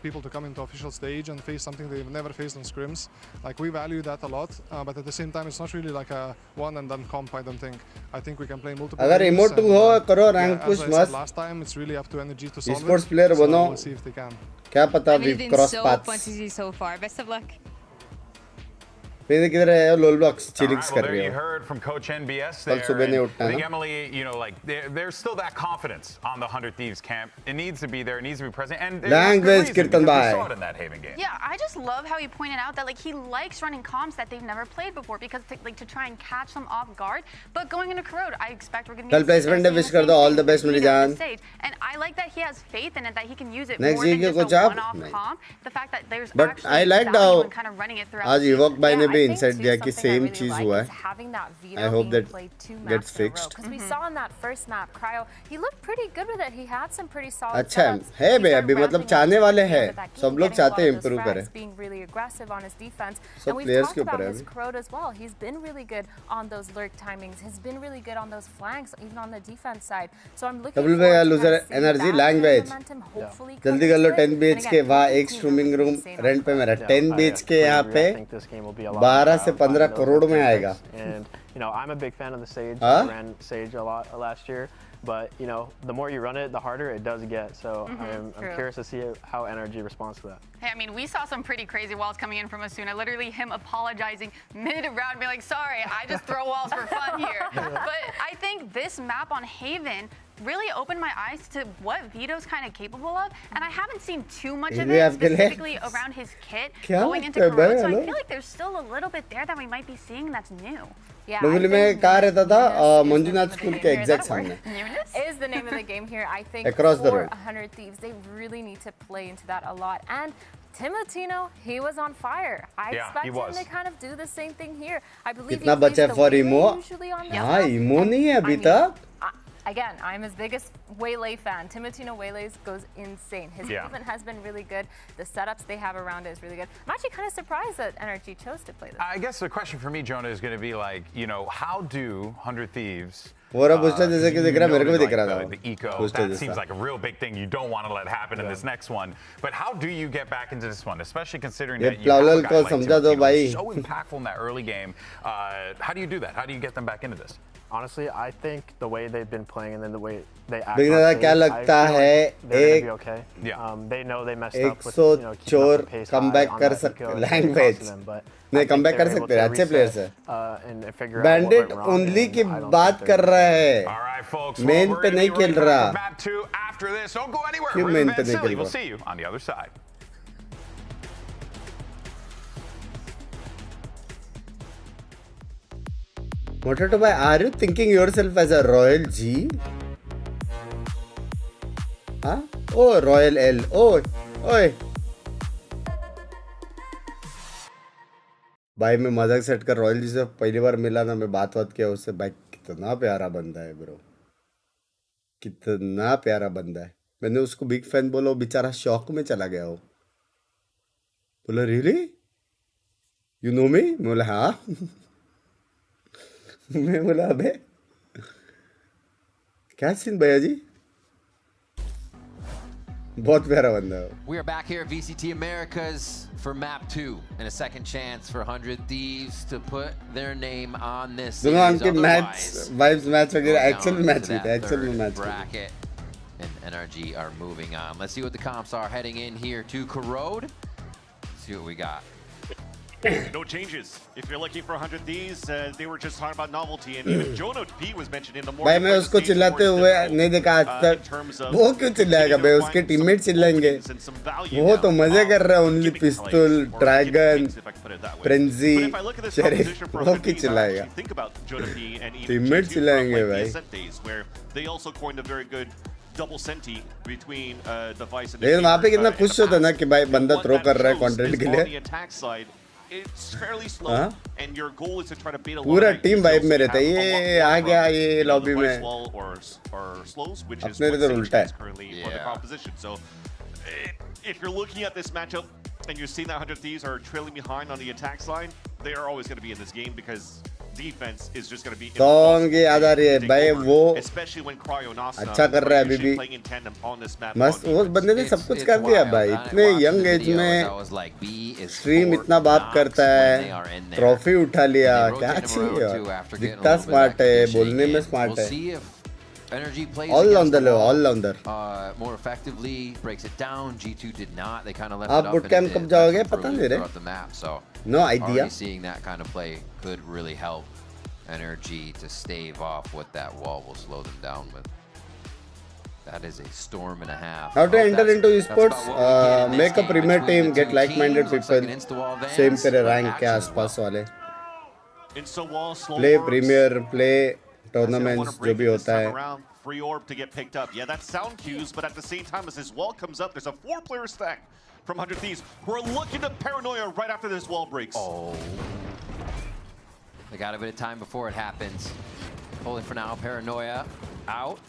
people to come into official stage and face something they've never faced on scrims. Like we value that a lot, but at the same time it's not really like a one and done comp. I don't think. I think we can play multiple. अगर emote हो करो rank push मस्त. Last time it's really up to NRG to solve Esports it. player बनो. We'll see if they can. क्या पता we cross so paths. fun to see so far. Best of luck. मैंने किधर है लोल blocks चिलिंग्स कर रही you हो heard from Coach NBS कल there. सुबह नहीं उठना I think ना Emily, like there's still that confidence on the 100 Thieves camp. It needs to be there. It needs to be present. And language Kirtan bhai. We saw it in that Haven game. Yeah, I just love how he pointed out that like he likes running comps that they've never played before because to try and catch them off guard. But going into Corrode, I expect we're going to be कल placement wish कर दो all the best मेरी जान and I like that he has faith in it that he can use it next more than week just को a one-off comp. The fact that there's but actually I liked value how in kind of running it throughout आज evoke भाई ने भी insight दिया कि same चीज हुआ है I hope that gets fixed because we saw in that first map Cryo he looked pretty good with it. He had some pretty solid अच्छा है बे अभी मतलब चाहने वाले हैं सब लोग चाहते हैं इंप्रूव करें being really aggressive on his defense सब and we've players talked के about ऊपर है his Crowd as well. He's been really good on those lurk timings. He's been really good on those flanks even on the defense side. So I'm looking double पे loser energy language जल्दी कर लो 10 BH के वहाँ एक streaming room rent पे मेरा 10 BH के यहाँ पे 12 से 15 करोड़ में आएगा And I'm a big fan of the Sage. I ran Sage a lot last year, but the more you run it, the harder it does get. So I'm curious to see how NRG responds to that. Hey, I mean, we saw some pretty crazy walls coming in from Asuna. Literally him apologizing mid-round, being like, sorry, I just throw walls for fun here. But I think this map on Haven really opened my eyes to what Vito's kind of capable of. And I haven't seen too much of it specifically around his kit going into Corona. So I feel like there's still a little bit there that we might be seeing that's new. Yeah, Navali में कहाँ रहता था Manjunath school के exact सामने is the name of the game here. I think across the for road 100 Thieves they really need to play into that a lot. And Timotino, he was on fire. I expect him to kind of do the same thing here. I believe कितना बचा for Imo हाँ Imo नहीं है अभी तक Again, I'm his biggest Waylay fan. Timotino Waylays goes insane. His movement has been really good. The setups they have around it is really good. I'm actually kind of surprised that NRG chose to play this. I guess the question for me, Jonah, is going to be like, how do 100 Thieves वो रहा पूछता जैसे कि दिख रहा मेरे को भी दिख रहा था the eco that seems like a real big thing you don't want to let happen in this next one. But how do you get back into this one, especially considering that you have a guy like Timotino so impactful in that early game? How do you do that? How do you get them back into this? Honestly, I think the way they've been playing and then the way they act, क्या लगता है एक okay. They know they messed up with चोर comeback कर सकते language नहीं comeback कर सकते हैं अच्छे प्लेयर्स हैं बैंडिट ओनली की बात कर रहा है मेन पे नहीं खेल रहा क्यों मेन पे नहीं खेल रहा Motato bhai, are you thinking yourself as a Royal G? Huh? Oh, Royal L. Oh, oi. भाई मैं मजाक सेट कर रॉयल जी से पहली बार मिला ना मैं बात किया उससे भाई कितना प्यारा बंदा है ब्रो कितना प्यारा बंदा है मैंने उसको बिग फैन बोला वो बेचारा शॉक में चला गया वो बोला रियली You know me? मैं बोला हाँ मैं बोला अबे क्या सीन भैया जी बहुत प्यारा बंदा है We are back here at VCT Americas for map 2 and a second chance for 100 Thieves to put their name on this दोनों series. उनके मैच वाइब्स मैच वगैरह एक्चुअल में मैच हुए थे एक्चुअल में match bracket and NRG are moving on. Let's see what the comps are heading in here to Corrode. See what we got. No changes. If you're looking for 100 Thieves, they were just talking about novelty, and even Jono P was mentioned in the morning. भाई मैं उसको चिल्लाते हुए नहीं देखा आज तक वो क्यों चिल्लाएगा भाई उसके टीममेट चिल्लाएंगे वो तो मजे कर रहा है ओनली पिस्तौल ड्रैगन फ्रेंजी शेरिफ वो क्यों चिल्लाएगा टीममेट चिल्लाएंगे भाई They also coined a very good double senti between the Vice and लेकिन वहाँ पे कितना खुश होता ना कि भाई बंदा थ्रो कर रहा है कंटेंट के लिए It's fairly slow, and your goal is to try to beat a lot पूरा of टीम वाइब में रहता है ये आ गया ये लॉबी में अपने इधर उल्टा है So if you're looking at this matchup and you're seeing that 100 Thieves are trailing behind on the attack side, they are always going to be in this game because defense is just going to be कौन की याद आ रही है भाई वो especially when Cryo अच्छा कर रहा है अभी भी मस्त उस बंदे ने सब कुछ कर दिया भाई इतने यंग एज में स्ट्रीम इतना बात करता है ट्रॉफी उठा लिया क्या चाहिए दिखता स्मार्ट है बोलने में स्मार्ट है NRG plays all-rounder. More effectively, breaks it down. G2 did not. They kind of left आप it up boot camp कब जाओगे पता नहीं रे throughout the map. So no idea. Already seeing that kind of play could really help NRG to stave off what that wall will slow them down with. That is a storm and a half. How to enter into esports? Make a premier team, get like-minded people. Same तेरे rank के आसपास वाले. Play premier, play tournaments जो भी होता है. Free orb to get picked up. Yeah, that's sound cues, but at the same time as this wall comes up, there's a 4-player stack from 100 Thieves who are looking to paranoia right after this wall breaks. Oh. They got a bit of time before it happens. Holding for now, paranoia out.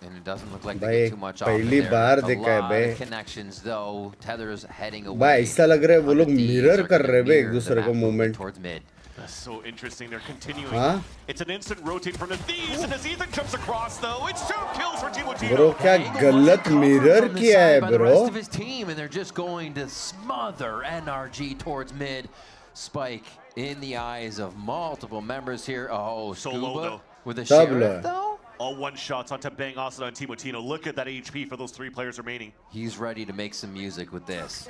And it doesn't look like they get too much off of there. A lot of connections though. Tether's heading away. भाई ऐसा लग रहा है वो लोग mirror कर रहे हैं एक दूसरे को movement. Towards mid. That's so interesting. They're continuing. It's an instant rotate from the Thieves, and as Ethan jumps across, though, it's 2 kills for Timo Tino. Bro, क्या गलत मिरर किया है, bro? The rest of his team, and they're just going to smother NRG towards mid. Spike in the eyes of multiple members here. Oh, Scuba with a sheriff, though. All one-shots onto Bang Asuna and Timo Tino. Look at that HP for those 3 players remaining. He's ready to make some music with this.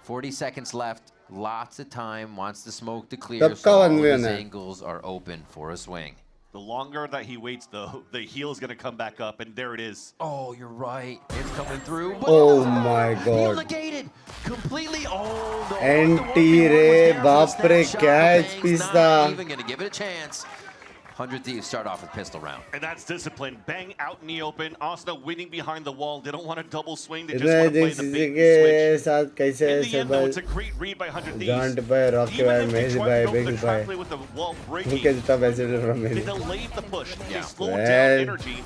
40 seconds left. Lots of time. Wants the smoke to clear, so all his angles are open for a swing. The longer that he waits, though, the heal is going to come back up, and there it is. Oh, you're right. It's coming through. Oh my God. Heal negated. Completely. Oh, no. Anti-ray. Baap re, kya HP tha. Even going to give it a chance. 100 Thieves start off with pistol round. And that's discipline. Bang out in the open. Asuna winning behind the wall. They don't want a double swing. They just want to play the big switch. In the end, though, it's a great read by 100 Thieves. Even if they try to go the track play with the wall breaking, they delayed the push. They slowed down energy.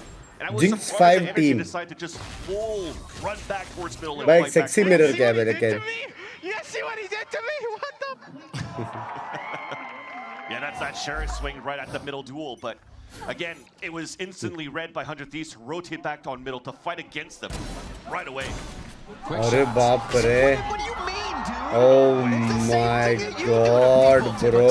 And I was surprised that energy decided to just full run back towards middle and भाई fight sexy back. mirror क्या है मेरे के? You see what he did to me? What the? Yeah, that's that sheriff swing right at the middle duel, but again, it was instantly read by 100 Thieves to rotate back on middle to fight against them right away. अरे बाप रे. Oh my God, bro.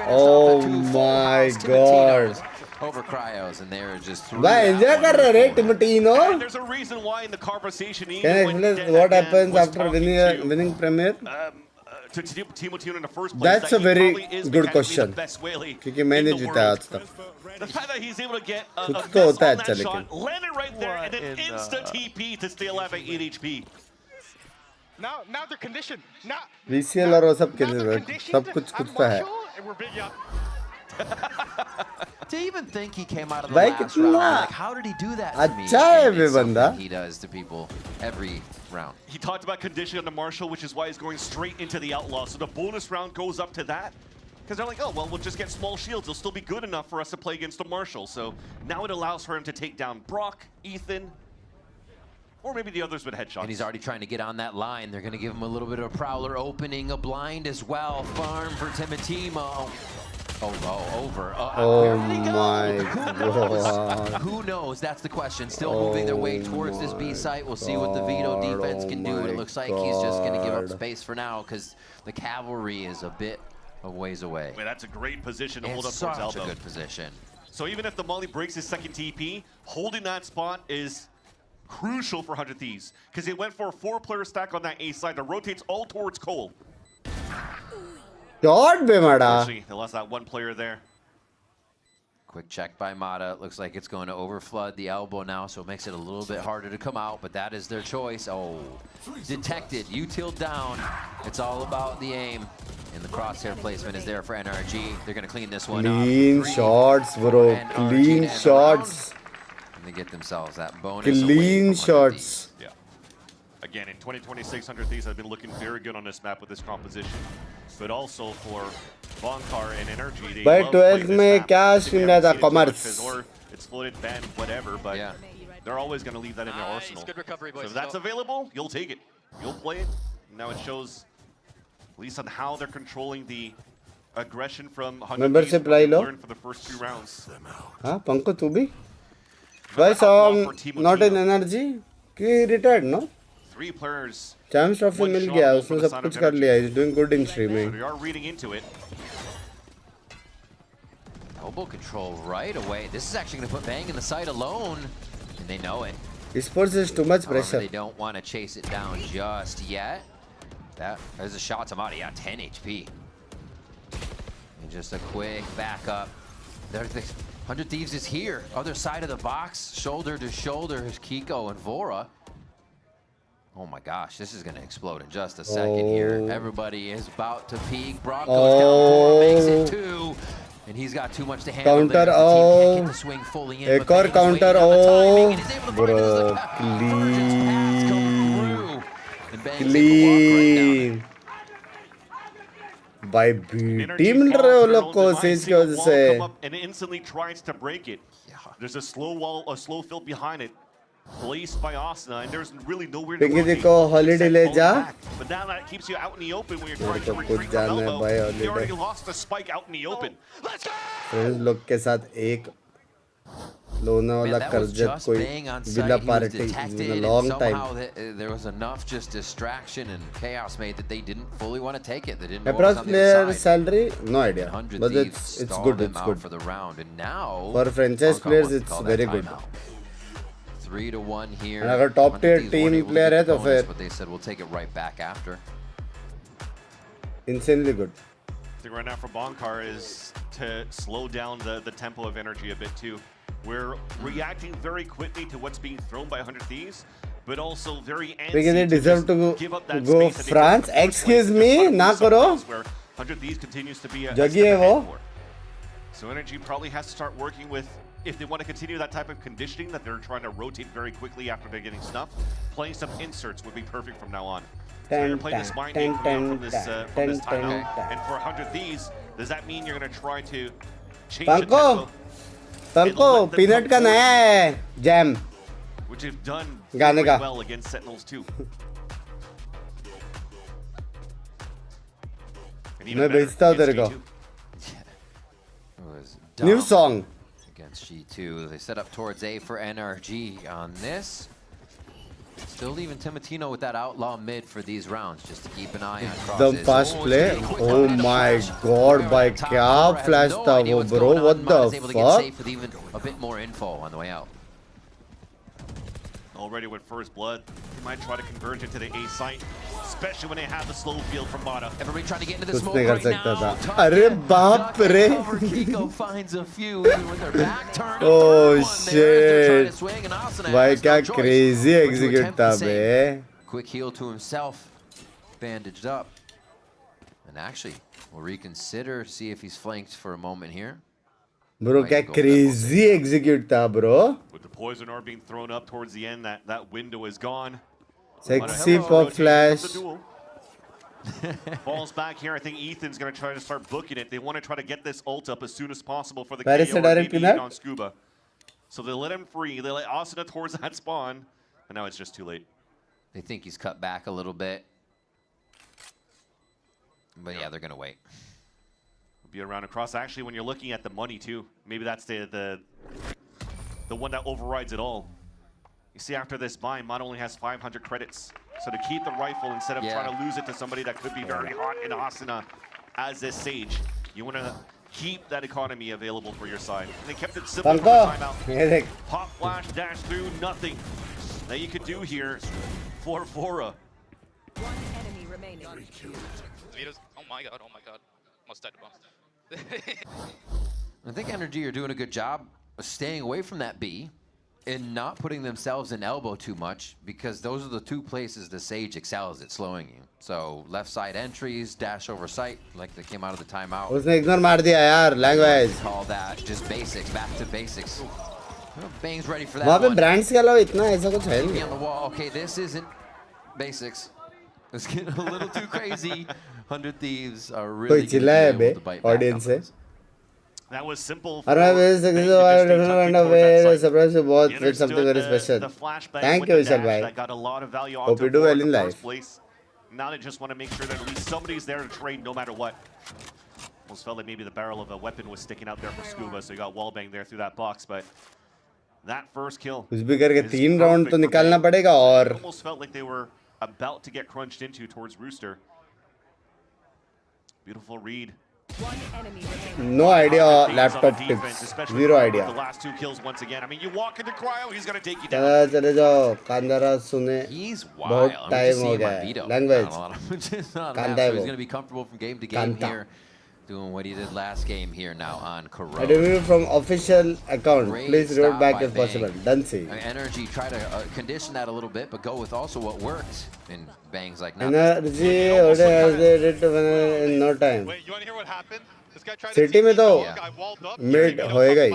Oh my God. Over Cryos, and they're just भाई enjoy कर रहे हैं Timo Tino. There's a reason why in the conversation. Can I explain what happens after winning premier? To Timo Tino in the first place. That's a very good question. क्योंकि मैंने जीता आज तक. The fact that he's able to get a कुछ तो होता है अच्छा shot, लेकिन. land it right there, and then insta TP to stay alive at 8 HP. Now they're conditioned. Now VCL और वो सब के सब कुछ तो है. To even think he came out of the last round, like, how did he do that to me? अच्छा है वे बंदा. He does to people every round. He talked about conditioning on the Marshall, which is why he's going straight into the Outlaw. So the bonus round goes up to that. Because they're like, oh, well, we'll just get small shields. They'll still be good enough for us to play against the Marshall. So now it allows for him to take down Brock, Ethan, or maybe the others with headshots. And he's already trying to get on that line. They're going to give him a little bit of a prowler opening, a blind as well. Farm for Timotimo. Over. Oh my God. Who knows? That's the question. Still moving their way towards this B site. We'll see what the Vito defense can do. It looks like he's just going to give up space for now because the cavalry is a bit of ways away. Wait, that's a great position to It's hold up towards such elbow. a good position. So even if the Molly breaks his second TP, holding that spot is crucial for 100 Thieves because they went for a 4-player stack on that A side that rotates all towards Cole. Mada. They lost that 1 player there. Quick check by Mata. Looks like it's going to overflood the elbow now, so it makes it a little bit harder to come out, but that is their choice. Oh, detected. Util down. It's all about the aim. And the crosshair placement is there for NRG. They're going to clean this one up. Clean shots, bro. Clean shots. And they get themselves that bonus. Clean shots. Yeah. Again, in 2026, 100 Thieves have been looking very good on this map with this composition. But also for Bonkar and NRG, they By love 12 playing में this क्या map. stream रहा था commerce. Or it's floated, banned, whatever, but they're always going to leave that in their arsenal. Good recovery, boys. So if that's available, you'll take it. You'll play it. Now it shows at least on how they're controlling the aggression from 100 Membership Thieves, what they lie low. learned for the first 2 rounds. हाँ पंकज तू भी Guys, not in energy. He retired, no? 3 players. Champs trophy मिल गया, उसने सब कुछ कर लिया. He's doing good in So streaming. they are reading into it. Elbow control right away. This is actually going to put Bang in the site alone, and they know it. Esports is too much However, pressure. they don't want to chase it down just yet. There's a shot to Mata. Yeah, 10 HP. And just a quick backup. The 100 Thieves is here. Other side of the box, shoulder to shoulder, is Kiko and Vora. Oh my gosh, this is going to explode in just a second here. Everybody is about to peak. Brock goes down, Vora makes it 2. And he's got too much to handle. Counter there. The team can't get the swing fully in, एक but और Bang's counter waiting on the timing, and he's able to break it as the Bro, pass come through. And Bang's able to walk right down clean. it. By beauty मिल रहे हो लोग को says की वजह से. And it instantly tries to break it. There's a slow wall, a slow fill behind it, placed by Asuna, and there's really nowhere to Pinky ji rotate. को holiday ले जा. But now that keeps you out in the open when you're trying मेरे to को retreat कुछ from जाना है elbow. भाई You already holiday. lost the spike out in the open. Friends लोग के साथ एक Lonavala Man, that was Karjat just कोई Bang on villa site. He was party in detected, a and long time. somehow there was enough just distraction and chaos made that they didn't fully want to take it. They didn't know what was Approx on the player other side. salary, no idea, 100 but Thieves it's stalled good. them It's out good for the round, and now for franchise Bonkar players. wants to It's call very that good. timeout. 3-1 here. And अगर top 100 tier Thieves team weren't able to player get है the तो bonus, फिर but they said we'll take it right back after. insanely good. I think right now for Bonkar is to slow down the tempo of energy a bit too. We're reacting very quickly to what's being thrown by 100 Thieves, but also very antsy Because they deserve to give up that go space that they France. took in the first Excuse place me, to ना somewhere करो. else where 100 Thieves continues to be a जगी step है ahead वो. for. So energy probably has to start working with, if they want to continue that type of conditioning that they're trying to rotate very quickly after they're getting snuffed, playing some inserts would be perfect from now on. So you're playing this mind game coming out from this timeout. And for 100 Thieves, does that mean you're going to try to change the tempo? पंको peanut का नया है jam Which have done गाने very का. well against Sentinels too. मैं भेजता हूँ तेरे को. New song. Against G2. They set up towards A for NRG on this. Still leaving Timotino with that outlaw mid for these rounds, just to keep an eye on crosses. The fast play. Oh my god, by क्या flash था वो bro? What the Able to get fuck? safe with even a bit more info on the way out. Already with first blood, he might try to converge into the A site, especially when they have the slow field from Mata. Everybody trying to get into the कुछ smoke नहीं कर right सकता now. था. अरे बाप रे. Kiko finds a few even with their back turned. Oh shit. भाई क्या crazy execute था बे. Quick heal to himself, bandaged up, and actually will reconsider, see if he's flanked for a moment here. Bro क्या crazy execute था bro. With the poison orb being thrown up towards the end, that window is gone. Sexy pop flash. Falls back here. I think Ethan's going to try to start booking it. They want to try to get this ult up as soon as possible for the Paris KO or direct maybe pinner? on Scuba. So they let him free. They let Asuna towards that spawn. And now it's just too late. They think he's cut back a little bit. But yeah, they're going to wait. Be around across. Actually, when you're looking at the money too, maybe that's the one that overrides it all. You see, after this buy, Mod only has 500 credits. So to keep the rifle instead of trying to lose it to somebody that could be very hot in Asuna as this Sage, you want to keep that economy available for your side. And they kept it simple for the timeout. Pop flash, dash through, nothing that you could do here for Vora. One enemy remaining. Oh my god, almost died to bomb. I think NRG are doing a good job of staying away from that B and not putting themselves in elbow too much, because those are the two places the Sage excels at slowing you. So left side entries, dash over sight, like they came out of the timeout. उसने ignore मार दिया यार, language. Call that just basics, back to basics. Bang's ready for that वहाँ पे one. brands के अलावा इतना ऐसा कुछ है नहीं. On the wall. Okay, this isn't basics. It's getting a little too crazy. 100 Thieves are really कोई चिल्ला है बे, audience से. That was simple. And I was surprised to both with something very special. Thank you, Vishal bhai. That got a lot of value. Hope you do well in life. Now they just want to make sure that at least somebody's there to trade no matter what. Almost felt like maybe the barrel of a weapon was sticking out there for Scuba, so you got wallbang there through that box. But that first kill. कुछ भी करके 3 round तो निकालना पड़ेगा और. Almost felt like they were about to get crunched into towards Rooster. Beautiful read. One enemy remaining. No idea laptop tips. Zero idea. The last 2 kills once again. I mean, you walk into cryo, he's gonna take you down. चले जाओ कांदारा सुने. बहुत time हो गया. Language. He's going to be comfortable from game to game here. Doing what he did last game here now on Corona. A review from official account. Please revert back if possible. Done see. NRG try to condition that a little bit, but go with also what works. And Bang's like, no. NRG they did in no time. Wait, you want to hear what happened? This guy tried City में तो mid होएगा ही.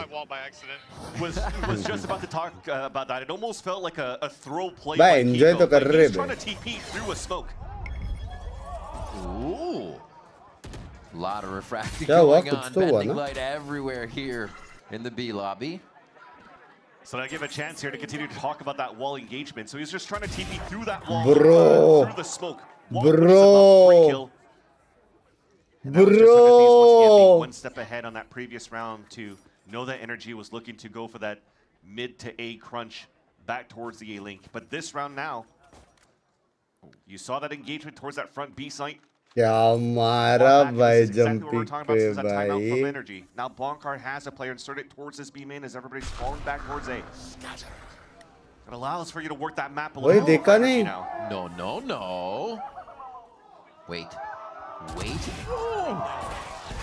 Was just about to talk about that. It almost felt like a throw play. भाई enjoy तो कर रहे हैं. Trying to TP through a smoke. Ooh. A lot of refracting going on. Bending light everywhere here in the B lobby. So I give a chance here to continue to talk about that wall engagement. So he's just trying to TP through that wall, through the smoke. Bro. One step ahead on that previous round to know that NRG was looking to go for that mid to A crunch back towards the A link. But this round now, you saw that engagement towards that front B site. क्या मारा भाई jumping पे भाई. Now Bonkar has a player inserted towards this B main as everybody's falling back towards A. It allows for you to work that map a little bit. देखा नहीं. No. Wait.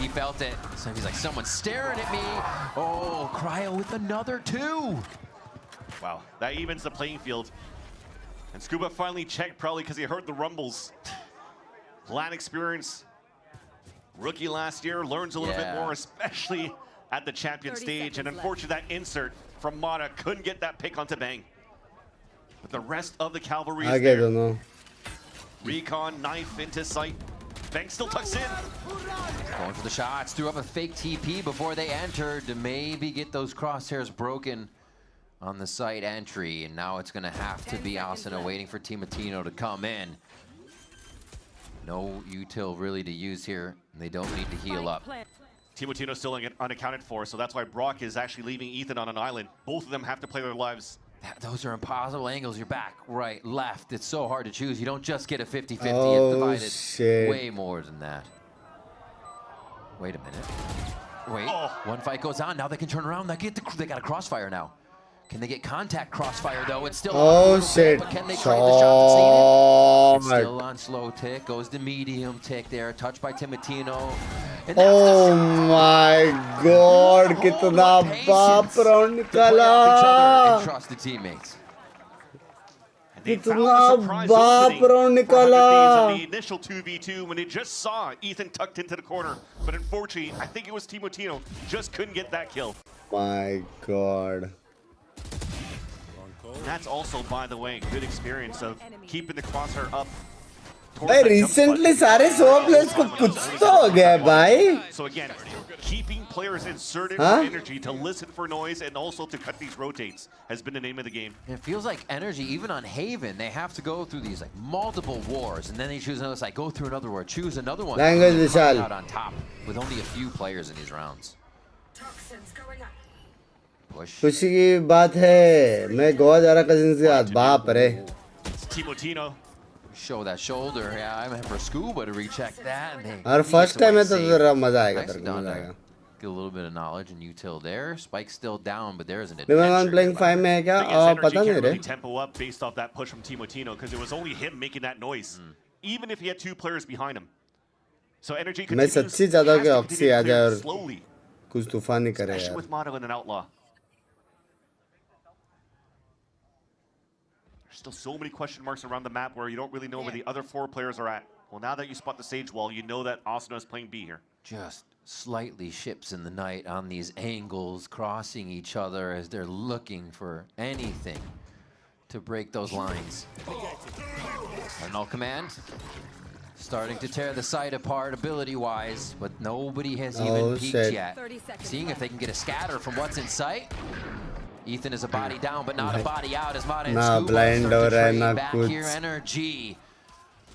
He felt it. So he's like, someone's staring at me. Oh, Cryo with another 2. Wow, that evens the playing field. And Scuba finally checked, probably because he heard the rumbles. Plan experience. Rookie last year, learns a little bit more, especially at the champion stage. And unfortunately, that insert from Mata couldn't get that pick onto Bang. But the rest of the cavalry is there. don't know. Recon, knife into sight. Bang still tucks in. Going for the shots, threw up a fake TP before they entered to maybe get those crosshairs broken on the site entry. And now it's going to have to be Asuna waiting for Timotino to come in. No util really to use here, and they don't need to heal up. Timotino still unaccounted for, so that's why Brock is actually leaving Ethan on an island. Both of them have to play their lives. Those are impossible angles. You're back, right, left. It's so hard to choose. You don't just get a 50-50. Oh, it's divided way more than that. Wait a minute. Wait, one fight goes on. Now they can turn around. They got a crossfire now. Can they get contact crossfire though? It's still shit. But can they trade the shot that's needed? It's still on slow tick. Goes to medium tick there. Touched by Timotino. Oh my God! कितना बाप round निकाला. And trust the teammates. कितना बाप round निकाला. The initial 2v2 when it just saw Ethan tucked into the corner, but unfortunately, I think it was Timotino just couldn't get that kill. My God. That's also, by the way, good experience of keeping the crosshair up भाई recently सारे 100 players को कुछ तो हो गया है भाई. So again, keeping players inserted for energy to listen for noise and also to cut these rotates has been the name of the game. It feels like energy, even on Haven, they have to go through these like multiple wars, and then they choose another side, go through another war, choose another one. Language Vishal. Out on top with only a few players in these rounds. Push. खुशी की बात है मैं गोवा जा रहा cousin के साथ बाप रे. Timotino. Show that shoulder. Yeah, I went for scuba to recheck that. और first time है तो जरा मजा आएगा तेरे को मजा आएगा. Get a little bit of knowledge and util there. Spike's still down, but there is an Divan adventure. playing 5 में है क्या? पता नहीं रे. Really tempo up based off that push from Timotino because it was only him making that noise, even if he had 2 players behind him. So energy मैं सच्ची चाहता हूँ कि ऑक्सी आ जाए और slowly, कुछ तूफान ही करे especially यार. with Motto and an outlaw. There's still so many question marks around the map where you don't really know where the other 4 players are at. Well, now that you spot the Sage Wall, you know that Asuna is playing B here. Just slightly ships in the night on these angles, crossing each other as they're looking for anything to break those lines. Null command starting to tear the site apart ability-wise, but nobody has even peeked yet. Seeing if they can get a scatter from what's in sight. Ethan is a body down, but not a body out as Mata and Scuba start to trade back here. NRG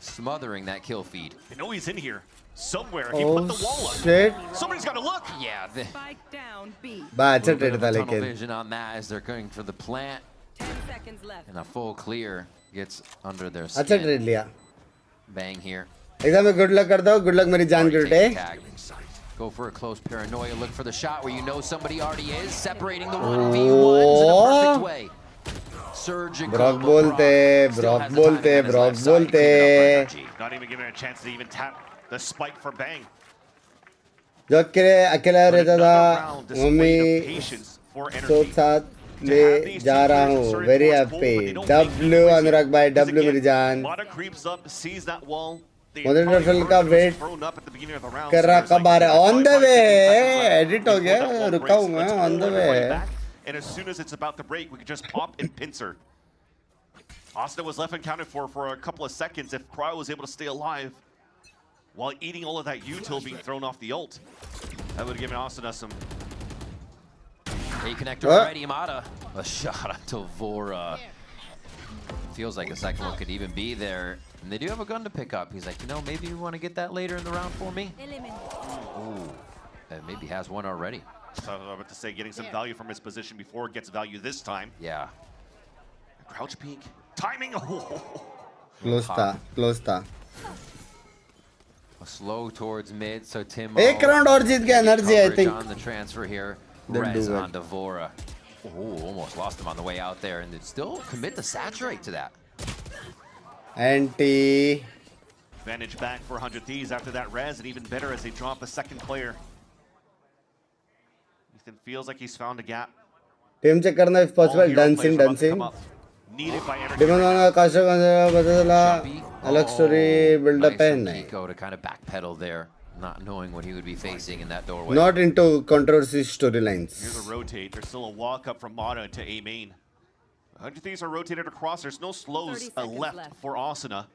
smothering that kill feed. You know he's in here somewhere. He put the wall up. Shit. Somebody's got to look. Yeah. Spike down B. अच्छा Bit trade of था a tunnel लेकिन. vision on that as they're going for the plant. 10 seconds left. And a full clear gets under their अच्छा skin. Trade लिया. Bang here. एकदम मैं good luck करता हूँ. Good luck मेरी जान के उठे. Go for a close paranoia. Look for the shot where you know somebody already is. Separating the 1v1s in a perfect way. Surgical. Brock बोलते. Brock बोलते. Brock बोलते. Not even giving it a chance to even tap the spike for Bang. जो अकेला रहता था mummy तो साथ ले जा रहा हूँ. Very happy. W अनुराग भाई. W मेरी जान. Mata creeps up, sees that wall. Moderator का वेट कर रहा कब आ रहा है. On the way. एडिट हो गया. रुका हूँ मैं. On the way. And as soon as it's about to break, we can just pop and pincer. Asuna was left uncounted for a couple of seconds. If Cryo was able to stay alive while eating all of that util being thrown off the ult, that would have given Asuna some. A connector already, Mata. A shot onto Vora. Feels like a second one could even be there. And they do have a gun to pick up. He's like, you know, maybe you want to get that later in the round for me? Ooh. Maybe has one already. So I was about to say, getting some value from his position before it gets value this time. Yeah. Crouch peek. Timing. Close था. Close था. Slow towards mid, so Tim. एक round और जीत गया NRG, I think. On the transfer here. Rez on Devora. Oh, almost lost him on the way out there, and they still commit to saturate to that. Anti. Advantage back for 100 Thieves after that res, and even better as they drop the second player. Ethan feels like he's found a gap. Team check करना if possible. Dancing. Needed by energy. डिमोना काशा का पता चला अलग story build up है नहीं. Go to kind of backpedal there, not knowing what he would be facing in that doorway. Not into controversy storylines. Here's a rotate. There's still a walk up from Mata to A main. 100 Thieves are rotated across. There's no slows left for Asuna.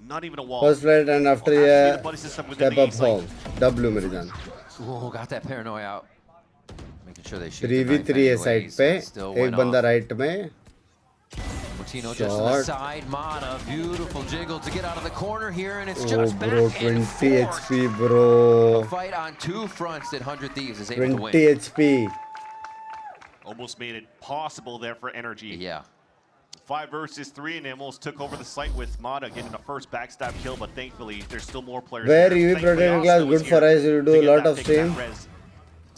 Not even a wall. First flight and after step up hall. W मेरी जान. Oh, got that paranoia out. Making sure they shoot. 3v3 है side पे. एक बंदा right में. Martino just on the side. Mata, beautiful jiggle to get out of the corner here, and it's just back bro, 20 HP, bro. A fight on 2 fronts that 100 Thieves is able to win. 20 HP. Almost made it possible there for energy. Yeah. 5 versus 3, and they almost took over the site with Mata getting the first backstab kill, but thankfully there's still more players. Where UV protected class good for us. You do a lot of stream.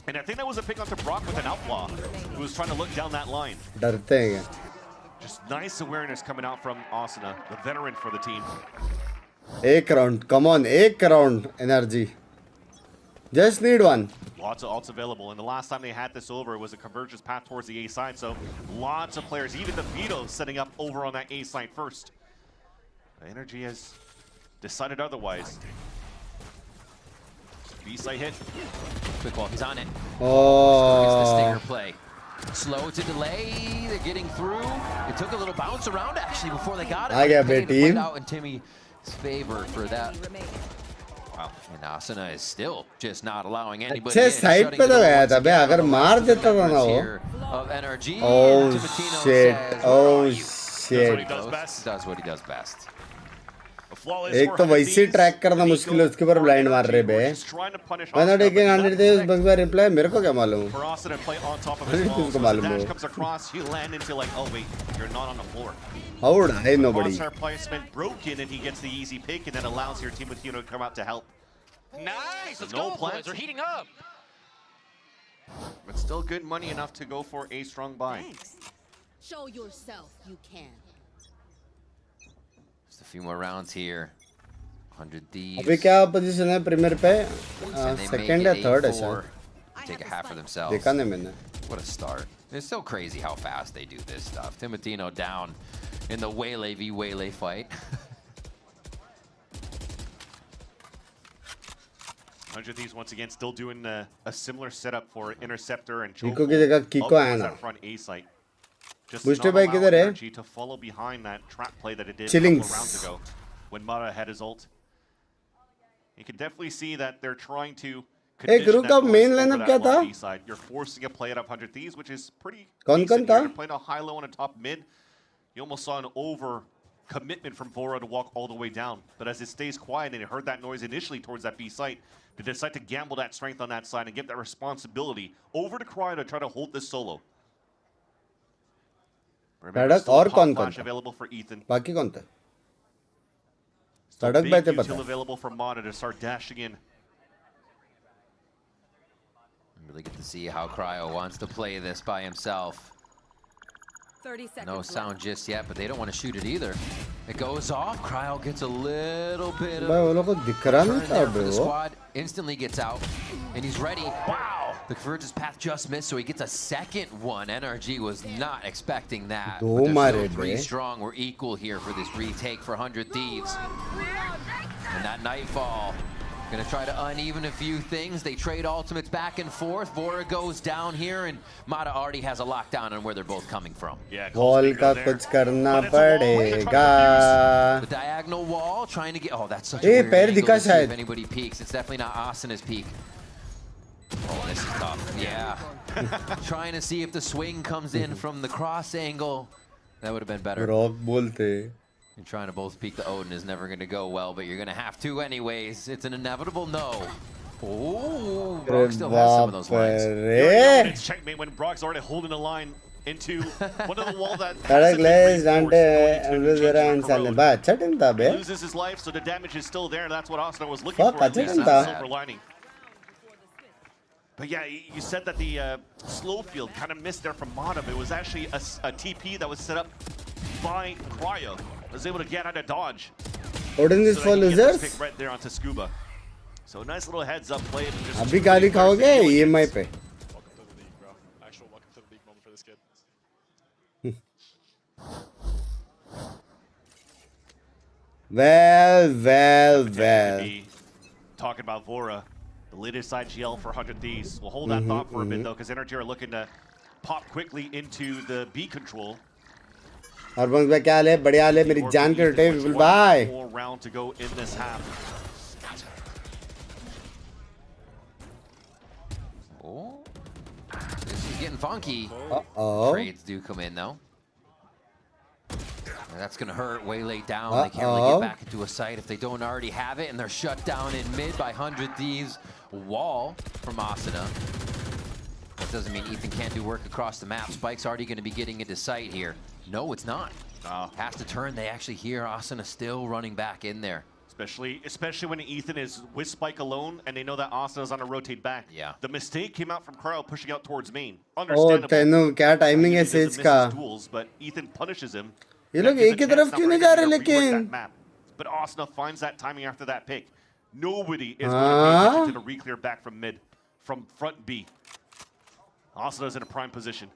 And I think that was a pick onto Brock with an outlaw who was trying to look down that line. डरते हैं. Just nice awareness coming out from Asuna, the veteran for the team. एक round, come on, एक round energy. Just need one. Lots of ults available, and the last time they had this over, it was a convergence path towards the A side, so lots of players, even the Vito setting up over on that A side first. Energy has decided otherwise. B side hit. Quick walk, he's on it. Oh. Gets the stinger play. Slow to delay, they're getting through. It took a little bounce around actually before they got it. I got a team. Out, and Timmy favor for that. Wow. And Asuna is still just not allowing anybody अच्छे in. Side पे तो गया था बे अगर मार देता था ना वो oh shit oh shit does what he does best. एक तो वैसे ट्रैक करना मुश्किल है उसके ऊपर ब्लाइंड मार रहे बे मैं ना टेकिंग 100 days बस बार रिप्लाई मेरे को क्या मालूम तुमको मालूम हो how would I nobody Crosshair placement broken and he gets the easy pick and then allows your team with Hino to come out to help. Nice, let's No go, plant. boys. We're heating up. But still good money enough to go for a strong buy. Show yourself you can. Just a few more rounds here. 100 Thieves. अभी क्या position है premiere पे second या third है शायद Take a half for themselves. देखा नहीं मैंने What a start. It's so crazy how fast they do this stuff. Timotino down in the Waylay v Waylay fight. 100 Thieves once again still doing a similar setup for Interceptor and Kiko की जगह Kiko आया ना front A site. Just Booster not भाई allow किधर है NRG to follow behind that trap play that it did a Chillings. couple rounds ago when Mara had his ult. You can definitely see that they're trying to एक रुक अब main lineup क्या था You're forcing a play at up 100 Thieves, which is pretty कौन कौन था You're playing a high-low and a top mid. You almost saw an over-commitment from Vora to walk all the way down. But as it stays quiet and it heard that noise initially towards that B site, they decide to gamble that strength on that side and give that responsibility over to Cryo to try to hold this solo. Remember, सड़क still और pop कौन flash था available for Ethan. बाकी कौन था Still सड़क big पे थे util पता available for Mata to start dashing in. Really get to see how Cryo wants to play this by himself. 30 seconds No left. sound just yet, but they don't want to shoot it either. It goes off. Cryo gets a little bit of भाई वो लोग को दिख रहा नहीं था the बे वो squad. Instantly gets out, and he's ready. Wow! The convergence path just missed, so he gets a second one. NRG was not expecting that. दो But they're मारे still three bay strong. We're equal here for this retake for 100 Thieves. And that Nightfall gonna try to uneven a few things. They trade ultimates back and forth. Vora goes down here, and Mata already has a lockdown on where they're both coming from. Yeah, ball का कुछ करना पड़ेगा The diagonal wall trying to get. Oh, that's such a A weird पैर angle दिखा to see if शायद anybody peeks. It's definitely not Asuna's peak. Oh, this is tough. Yeah. Trying to see if the swing comes in from the cross angle. That would have been better. Rock बोलते And trying to both peek the Odin is never going to go well, but you're going to have to anyways. It's an inevitable no. Oh, Brock still has some of those lines. It's checkmate when Brock's already holding a line into one of the wall that सड़क less डांटे एंड्रोजरा इंसान ने बात अच्छा team था बे loses his life, so the damage is still there. That's what Asuna was looking for. At अच्छा least team as था a silver lining. But yeah, you said that the slow field kind of missed there from Mata, but it was actually a TP that was set up by Cryo. Was able to get out of dodge. Odin is for losers. Pick right there onto Scuba. So nice little heads up play. अभी गाली खाओगे EMI पे well Talking about Vora, the latest IGL for 100 Thieves. We'll hold that thought for a bit though, because NRG are looking to pop quickly into the B control. और बंग पे क्या हाल है बढ़िया हाल है मेरी जान के उठे विपुल भाई More round to go in this half. Oh, this is getting funky. Uh-oh. Trades do come in though. And that's going to hurt. Waylay down. They can't really get back into a site if they don't already have it. And they're shut down in mid by 100 Thieves. Wall from Asuna. That doesn't mean Ethan can't do work across the map. Spike's already going to be getting into sight here. No, it's not. Has to turn. They actually hear Asuna still running back in there. Especially when Ethan is with Spike alone and they know that Asuna is on a rotate back. Yeah. The mistake came out from Cryo pushing out towards main. Oh, Understandable. तेनू क्या timing है says का duels, but Ethan punishes him. ये लोग एक ही तरफ क्यों नहीं जा रहे लेकिन But Asuna finds that timing after that pick. Nobody is going to pay attention to the reclear back from mid, from front B. Asuna is in a prime position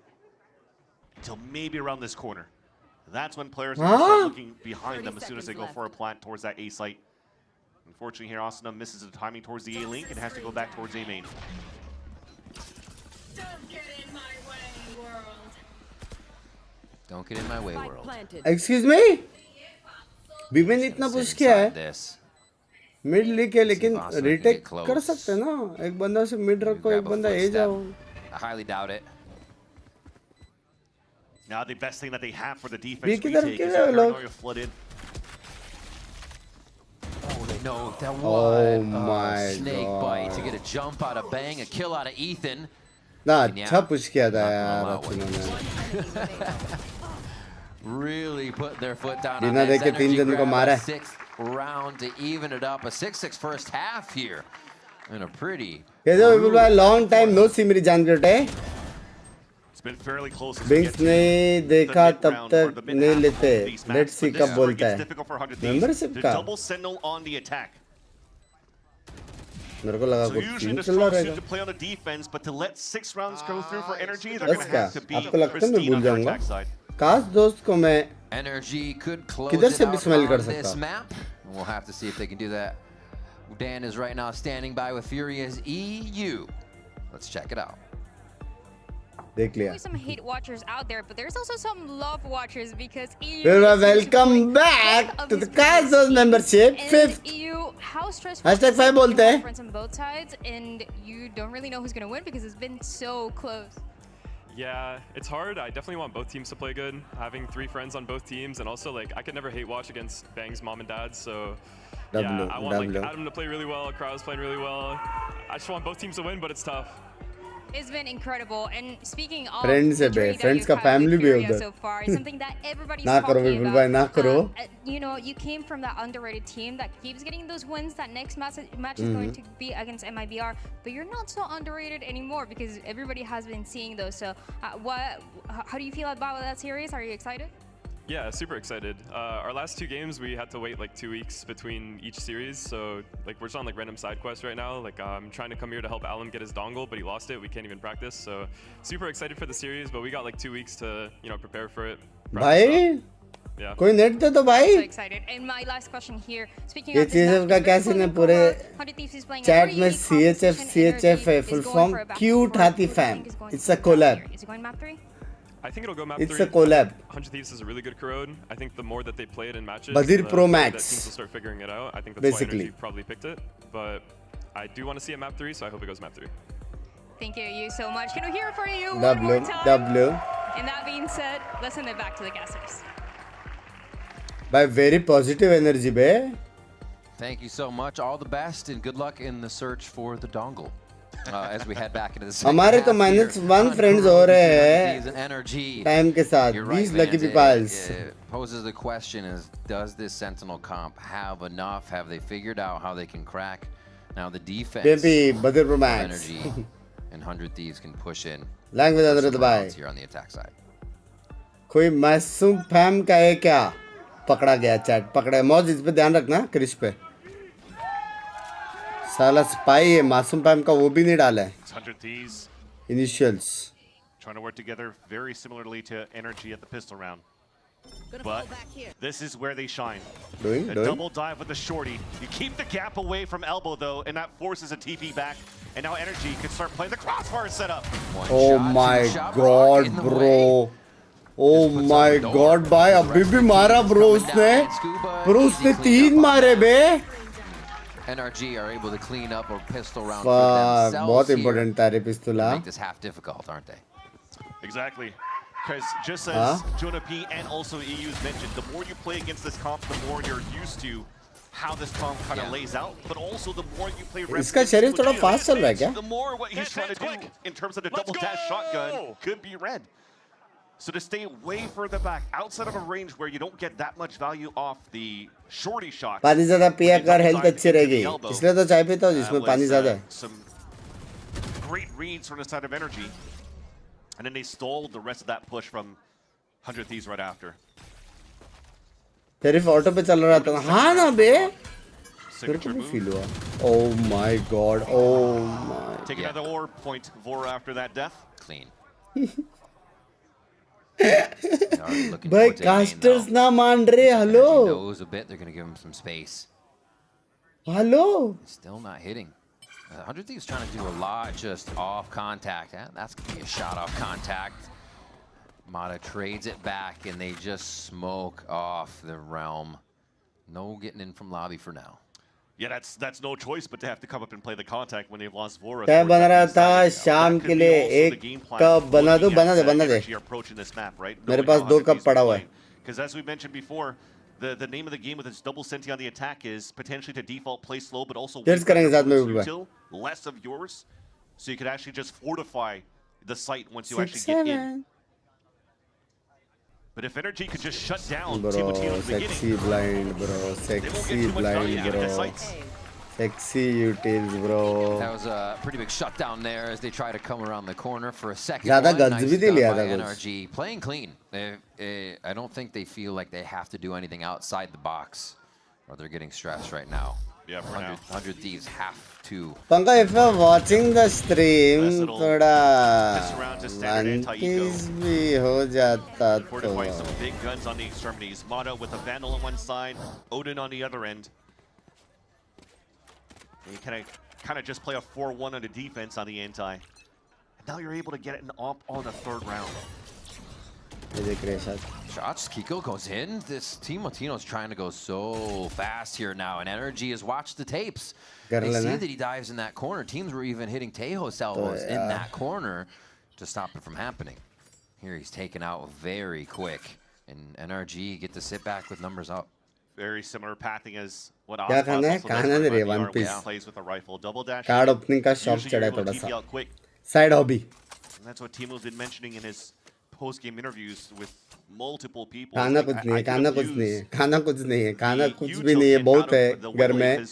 until maybe around this corner. That's when players are start looking behind them as soon as they go for a plant towards that A site. Unfortunately here, Asuna misses the timing towards the A link and has to go back towards A main. Don't get in my way, world. Don't get in my way, world. Excuse me? बीबी ने इतना push किया है mid leak है लेकिन retake कर सकते हैं ना एक बंदा से मिड रखो एक बंदा ए जाओ I highly doubt it. Now the best thing that they have for the B defense की तरफ retake क्यों is है लोग? paranoia flooded. Oh, they know that Oh what? my Snake God. bite to get a jump out of Bang, a kill out of Ethan. ना And yeah, अच्छा push किया था not यार gonna allow उन्होंने Really put their foot down on बिना this. देखे 3 जन को मारा है 6th round to even it up. A 6-6 first half here. And a pretty. ये जो विपुल भाई long time no see मेरी जान कटे It's been fairly close. Binks ने देखा तब तक नहीं लेते लेट्स सी कब बोलता है मेंबरशिप का double sentinel on the attack. मेरे को लगा So कुछ usually सीन the चल strong रहा suit है to play on the defense, but to let 6 rounds go through for NRG, they're बस going to क्या have to be आपको लगता है मैं pristine भूल on their जाऊंगा attack side. काश दोस्त को मैं NRG could close किधर it से भी out स्मेल कर on सकता this हूं map. We'll have to see if they can do that. Dan is right now standing by with Furious EU. Let's check it out. देख लिया Some hate watchers out there, but there's also some love watchers because EU. Welcome back to the Kazos membership. Fifth. EU, how stressful. #5 बोलते हैं. On both sides, and you don't really know who's gonna win because it's been so close. Yeah, it's hard. I definitely want both teams to play good. Having 3 friends on both teams, and also like I could never hate watch against Bang's mom and dad. So yeah, I want like Adam to play really well, Kraus playing really well. I just want both teams to win, but it's tough. It's been incredible. And speaking of friends है बे friends का family भी उधर so far, something that everybody's ना करो talking विपुल भाई ना about. करो You know, you came from that underrated team that keeps getting those wins. That next match is going to be against MIBR, but you're not so underrated anymore because everybody has been seeing those. So, how do you feel about that series? Are you excited? Yeah, super excited. Our last 2 games, we had to wait like 2 weeks between each series. So like we're just on like random side quests right now. Like I'm trying to come here to help Alan get his dongle, but he lost it. We can't even practice. So super excited for the series, but we got like 2 weeks to, you know, prepare for it. भाई Yeah. कोई net दे तो भाई So excited. And my last question here. Speaking ये of this चीज़ का कैसे ने पूरे chat में CHF है full form cute हाथी fam. It's a collab. Is it going map 3? I think it'll go map 3. It's a collab. 100 Thieves is a really good corrode. I think the more that they play it in matches, Badir Pro Max. that teams will start figuring it out. I think that's Basically. why NRG probably picked it. But I do want to see a map 3, so I hope it goes map 3. Thank you so much. Can we hear it for you one W more time? W And that being said, let's send it back to the casters. by very positive energy bay Thank you so much. All the best and good luck in the search for the dongle. As we head back into the second हमारे तो half here. -1 friends हो रहे हैं NRG. Time के साथ You're 20 right, lucky man. peoples It poses the question is, does this Sentinel comp have enough? Have they figured out how they can crack? Now the defense baby Badir Pro of Max NRG and 100 Thieves can push in. language for अंदर some दबाए rounds here on the attack side. कोई मासूम fam का है क्या पकड़ा गया chat पकड़ा मौज इस पे ध्यान रखना क्रिश पे साला स्पाई है मासूम फैम का वो भी नहीं डाला है 100 Thieves initials trying to work together very similarly to NRG at the pistol round. But this is where they shine. Doing. Double dive with the shorty. You keep the gap away from elbow though, and that forces a TP back. And now NRG can start playing the crossfire setup. Oh my god bro Oh my god भाई अभी भी मारा bro उसने 3 मारे बे NRG are able to clean up a pistol round Fuck, for themselves बहुत here. important था रे पिस्तौला Make this half difficult, aren't they? Exactly. Because just as Jonah P and also EU's mentioned, the more you play against this comp, the more you're used to how this comp kind of lays out, but also the more you play इसका शरीर थोड़ा fast चल रहा है क्या the more what he's trying to do in terms of the double dash shotgun could be red. So to stay way further back, outside of a range where you don't get that much value off the shorty shot. पानी ज़्यादा पिया कर health अच्छी रहेगी इसलिए तो चाय पीता हूँ जिसमें पानी ज़्यादा है Some great reads from the side of NRG. And then they stole the rest of that push from 100 Thieves right after. सिर्फ ऑटो पे चल रहा था हाँ ना बे मेरे को भी फील हुआ Oh my god Oh my Take another ore point Vora after that death. Clean. भाई कास्टर्स ना मान रहे hello Knows a bit. They're going to give him some space. Hello Still not hitting. 100 Thieves trying to do a lot just off contact. That's going to be a shot off contact. Mata trades it back and they just smoke off the realm. No getting in from lobby for now. Yeah, that's no choice but to have to come up and play the contact when they've lost Vora. क्या बना रहा था शाम के लिए एक cup बना दो बना दे मेरे पास 2 कप पड़ा हुआ है. Because as we mentioned before, the name of the game with its double senti on the attack is potentially to default play slow, but also less of yours, so you could actually just fortify the site once you actually get in. But if NRG could just shut down Timo Tino at the beginning, sexy blind, bro. Sexy blind, bro. Sexy utils, bro. That was a pretty big shutdown there as they try to come around the corner for a second. ज़्यादा Nice guns भी दे लिया था कुछ. NRG playing clean. I don't think they feel like they have to do anything outside the box, or they're getting stressed right now. Yeah, for 100 Thieves have to. Panka, if you're watching the stream, थोड़ा one piece भी हो जाता fortifying तो. some big guns on the extremities. Mata with a Vandal on one side, Odin on the other end. And you kind of just play a 4-1 on the defense on the anti. And now you're able to get it up on the 3rd round. Shots, Kiko goes in. This Timo Tino's trying to go so fast here now, and NRG has watched the tapes. They see that he dives in that corner. Teams were even hitting Tejo salvos in that corner to stop it from happening. Here he's taken out very quick, and NRG get to sit back with numbers up. Very similar pathing as what क्या खाना है? खाना दे रहे one piece. Plays with a rifle, double dash. Card opening का शौक चढ़ा है थोड़ा सा. Side hobby. And that's what Timo's been mentioning in his post-game interviews with multiple people. खाना कुछ नहीं है, खाना कुछ नहीं है, खाना कुछ नहीं है, खाना कुछ भी नहीं है, बहुत है घर में.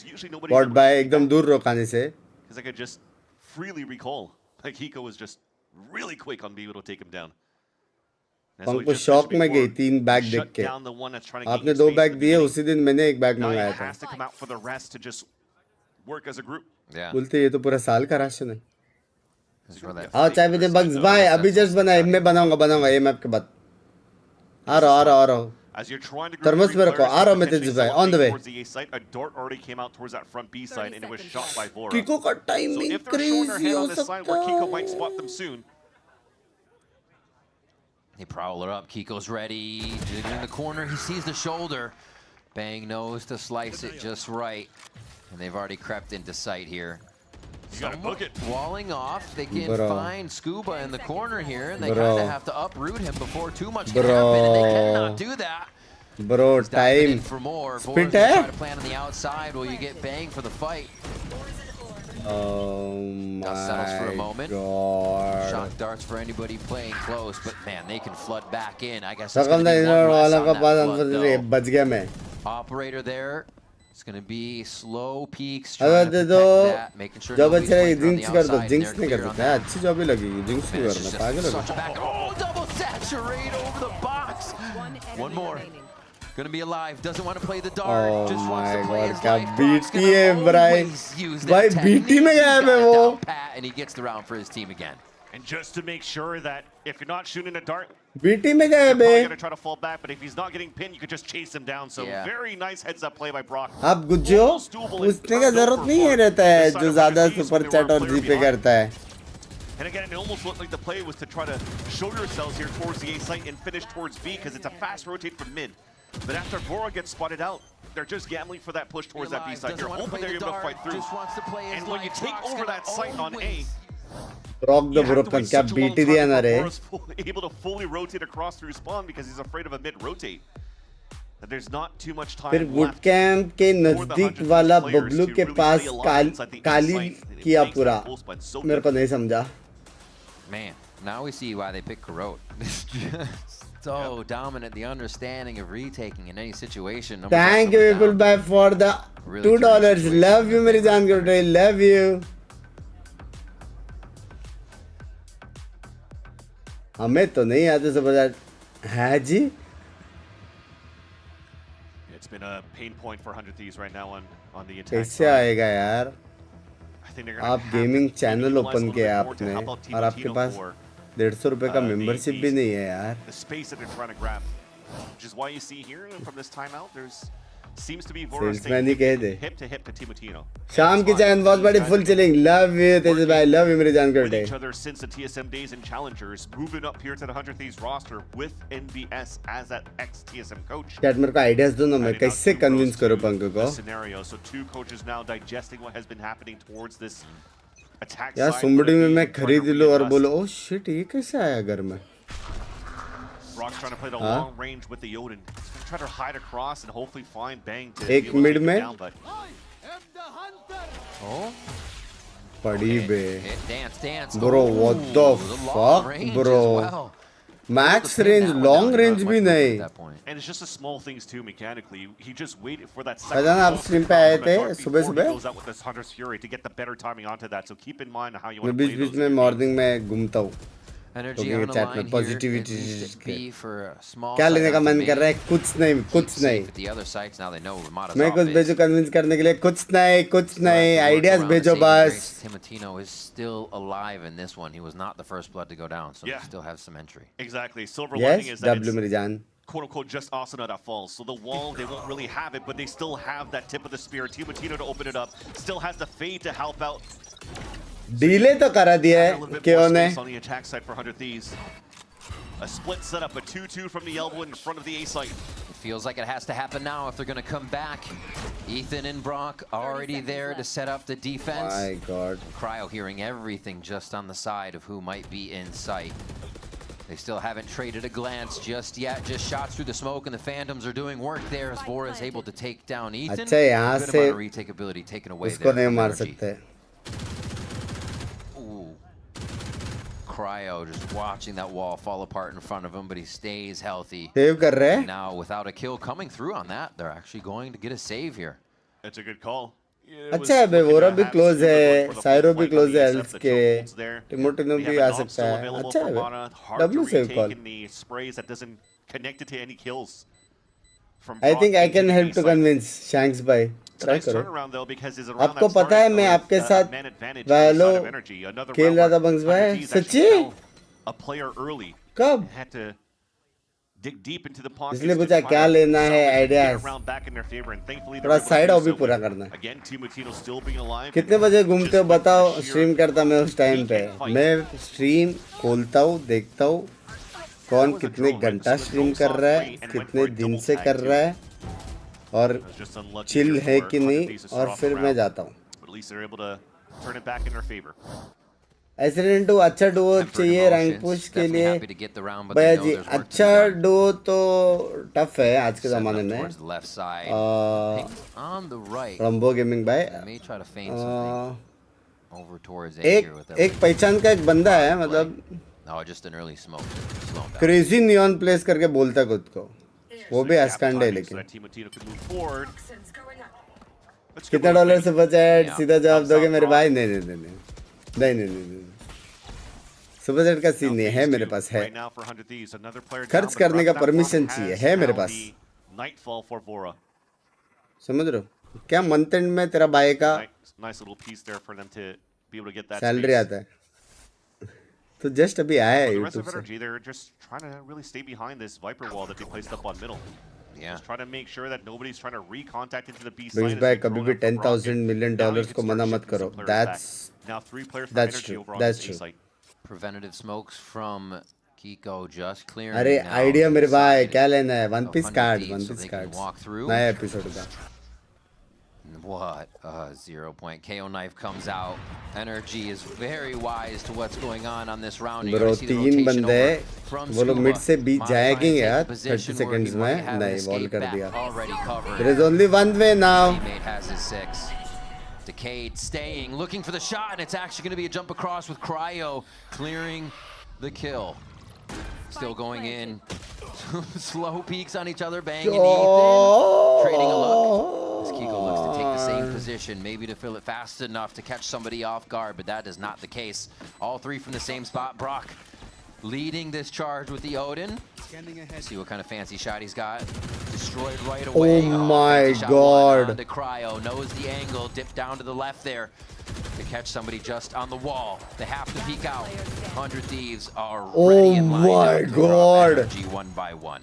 Bought by एकदम दूर रो खाने से. Because I could just freely recall, like Hiko was just really quick on being able to take him down. पंको शॉक में गई 3 बैग देख के. आपने 2 बैग दिए, उसी दिन मैंने 1 बैग मंगाया था. बोलते ये तो पूरा साल का राशन है. आओ चाय पीते बग्स भाई, अभी जस्ट बनाए, मैं बनाऊंगा ये मैप के बाद. आ रहा हूँ. थर्मस में रखो, आ रहा हूँ मैं तेज भाई, ऑन द वे. किको का टाइमिंग क्रेजी हो सकता है. They prowl her up. Kiko's ready. In the corner, he sees the shoulder. Bang knows to slice it just right. And they've already crept into sight here. You gotta book it. Walling off. They can find Scuba in the corner here, and they kind of have to uproot him before too much can happen, and they cannot do that. Bro, time. For more. Spit try to plan on the outside while you get Bang for the fight. Oh Dust settles for a moment. God. Shock darts for anybody playing close, but man, they can flood back in. I guess. Operator there. It's going to be slow peaks. Trying to protect that, making sure nobody's playing on the outside. Jinx नहीं कर सकता. अच्छी job ही लगेगी. Jinx नहीं करना. पागल हो. Oh, double saturate over the box. One more. Gonna be alive. Doesn't want to play the dark. Oh just my wants to play God, his क्या life. BT है Brian. भाई BT में गया है वो. And he gets the round for his team again. And just to make sure that if you're not shooting a dart, BT में गया है बे. you're gonna try to fall back. But if he's not getting pinned, you could just chase him down. So very nice heads-up play by Brock. आप गुज्जो पूछने का जरूरत नहीं है रहता है जो ज़्यादा सुपर चैट और जीपे करता है. And again, it almost looked like the play was to try to show yourselves here towards the A site and finish towards B because it's a fast rotate from mid. But after Vora gets spotted out, they're just gambling for that push towards that B side. You're hoping they're able to fight through. And when you take over that site on A, Rock the broken क्या BT दिया ना रे. Able to fully rotate across through spawn because he's afraid of a mid rotate. There's not too much time फिर boot camp के नजदीक वाला बबलू के पास काली किया पूरा. मेरे को नहीं समझा. Man, now we see why they pick Karot. So dominant, the understanding of retaking in any situation. Thank you people bye for the $2. Love you मेरी जान के. Love you. हमें तो नहीं आते समझ है जी. It's been a pain point for 100 Thieves right now on the attack. कैसे आएगा यार? आप गेमिंग चैनल ओपन किया आपने और आपके पास 150 रुपए का मेंबरशिप भी नहीं है यार. The space that they're trying to grab, which is why you see here from this timeout, there's seems to be Vora Salesman ही कह दे. hip to hip to Timotino. शाम की चैन बहुत बड़ी full chilling. Love you तेज भाई. Love you मेरे जान With करते. each other since the TSM days and challengers, moving up here to the 100 Thieves roster with NBS as that ex-TSM coach. यार मेरे को ideas दो ना मैं कैसे convince करूँ पंकु को. Scenario. So two coaches now digesting what has been happening towards this attack. यार सुम्बड़ी में मैं खरीद लूँ और बोलो oh shit ये कैसे आया घर में. Brock's trying to play the long range with the Odin. He's going to try to hide across and hopefully find Bang to एक mid में. down, but... Oh. पड़ी बे. Dance. Bro, what the fuck, bro? Max range, long range भी नहीं. And it's just the small things too mechanically. He just waited for that पता ना आप stream पे आए थे सुबह सुबह. Goes out with this Hunter's Fury to get the better timing onto that. So keep in mind how you मैं want to play बीच-बीच those. में morning में घूमता हूँ. Energy तो on the chat line में here. positivity B for a small क्या लेने side का out मन to कर रहा है main. कुछ नहीं कुछ नहीं. The other sides now they know Ramada's मैं कुछ off भेजो convince करने के लिए कुछ नहीं ideas भेजो बस. Timotino is still alive in this one. He was not the first blood to go down, so they still have some entry. Exactly. Silver lining Yes, is that W मेरी जान. quote unquote just Asuna that falls. So the wall, they won't really have it, but they still have that tip of the spear. Timotino to open it up. Still has the fade to help out. Delay तो करा दिया है क्यों ने? On the attack side for 100 Thieves. A split setup, a 2-2 from the elbow in front of the A site. It feels like it has to happen now if they're going to come back. Ethan and Brock already there to set up the defense. My God. Cryo hearing everything just on the side of who might be in sight. They still haven't traded a glance just yet. Just shots through the smoke, and the Phantoms are doing work there as Vora is able to take down Ethan. अच्छा यहाँ Good से amount of retake ability taken away उसको there नहीं from मार NRG. सकते. Cryo just watching that wall fall apart in front of him, but he stays healthy. Save कर रहे हैं. Now, without a kill coming through on that, they're actually going to get a save here. It's a good call. अच्छा है बे वोरा भी close है, साइरो भी close है else के, टिमोटिनो भी आ सकता है. अच्छा है बे. W save call. I think I can help to convince Shanks by. Try करो. आपको पता है मैं आपके साथ वैलो खेल रहा था बंक्स भाई. सच्ची? कब? इसलिए पूछा क्या लेना है आइडियाज. थोड़ा साइड ऑफ भी पूरा करना है. कितने बजे घूमते हो बताओ. स्ट्रीम करता मैं उस टाइम पे. मैं स्ट्रीम खोलता हूँ देखता हूँ कौन कितने घंटा स्ट्रीम कर रहा है, कितने दिन से कर रहा है और चिल है कि नहीं, और फिर मैं जाता हूँ. एक्सीडेंट टू अच्छा डुओ चाहिए रैंक पुश के लिए भैया जी. अच्छा डुओ तो टफ है आज के ज़माने में. रंबो गेमिंग भाई एक पहचान का एक बंदा है, मतलब क्रेजी नियॉन प्लेस करके बोलता खुद को. वो भी एस्कैंड है लेकिन. कितना डॉलर से बचा है? सीधा जवाब दोगे मेरे भाई? नहीं. सुपर चैट का सीन नहीं है मेरे पास. है खर्च करने का परमिशन चाहिए, है मेरे पास. समझ रहे हो क्या? मंथ एंड में तेरा भाई का सैलरी आता है तो जस्ट अभी आया है YouTube से. Just try to make sure that nobody's trying to recontact into the B side. Binks भाई कभी भी $10,000 million को मना मत करो. That's true. Preventative smokes from Kiko just clearing. अरे आइडिया मेरे भाई क्या लेना है? One Piece cards. नया एपिसोड का. What a 0 point. KO knife comes out. NRG is very wise to what's going on this round. Bro, तीन बंदे वो लोग मिड से बीच जाएंगे यार 30 seconds में. नहीं वॉल कर दिया. There is only one way now. Teammate has his 6. Decade staying, looking for the shot, and it's actually going to be a jump across with Cryo clearing the kill. Still going in. Slow peeks on each other, Bang and Ethan trading a look. As Kiko looks to take the same position, maybe to fill it fast enough to catch somebody off guard, but that is not the case. All three from the same spot. Brock leading this charge with the Odin. See what kind of fancy shot he's got. Destroyed right away. Oh my God. The Cryo knows the angle. Dip down to the left there to catch somebody just on the wall. They have to peek out. 100 Thieves are ready in line. Oh my God. NRG 1 by 1.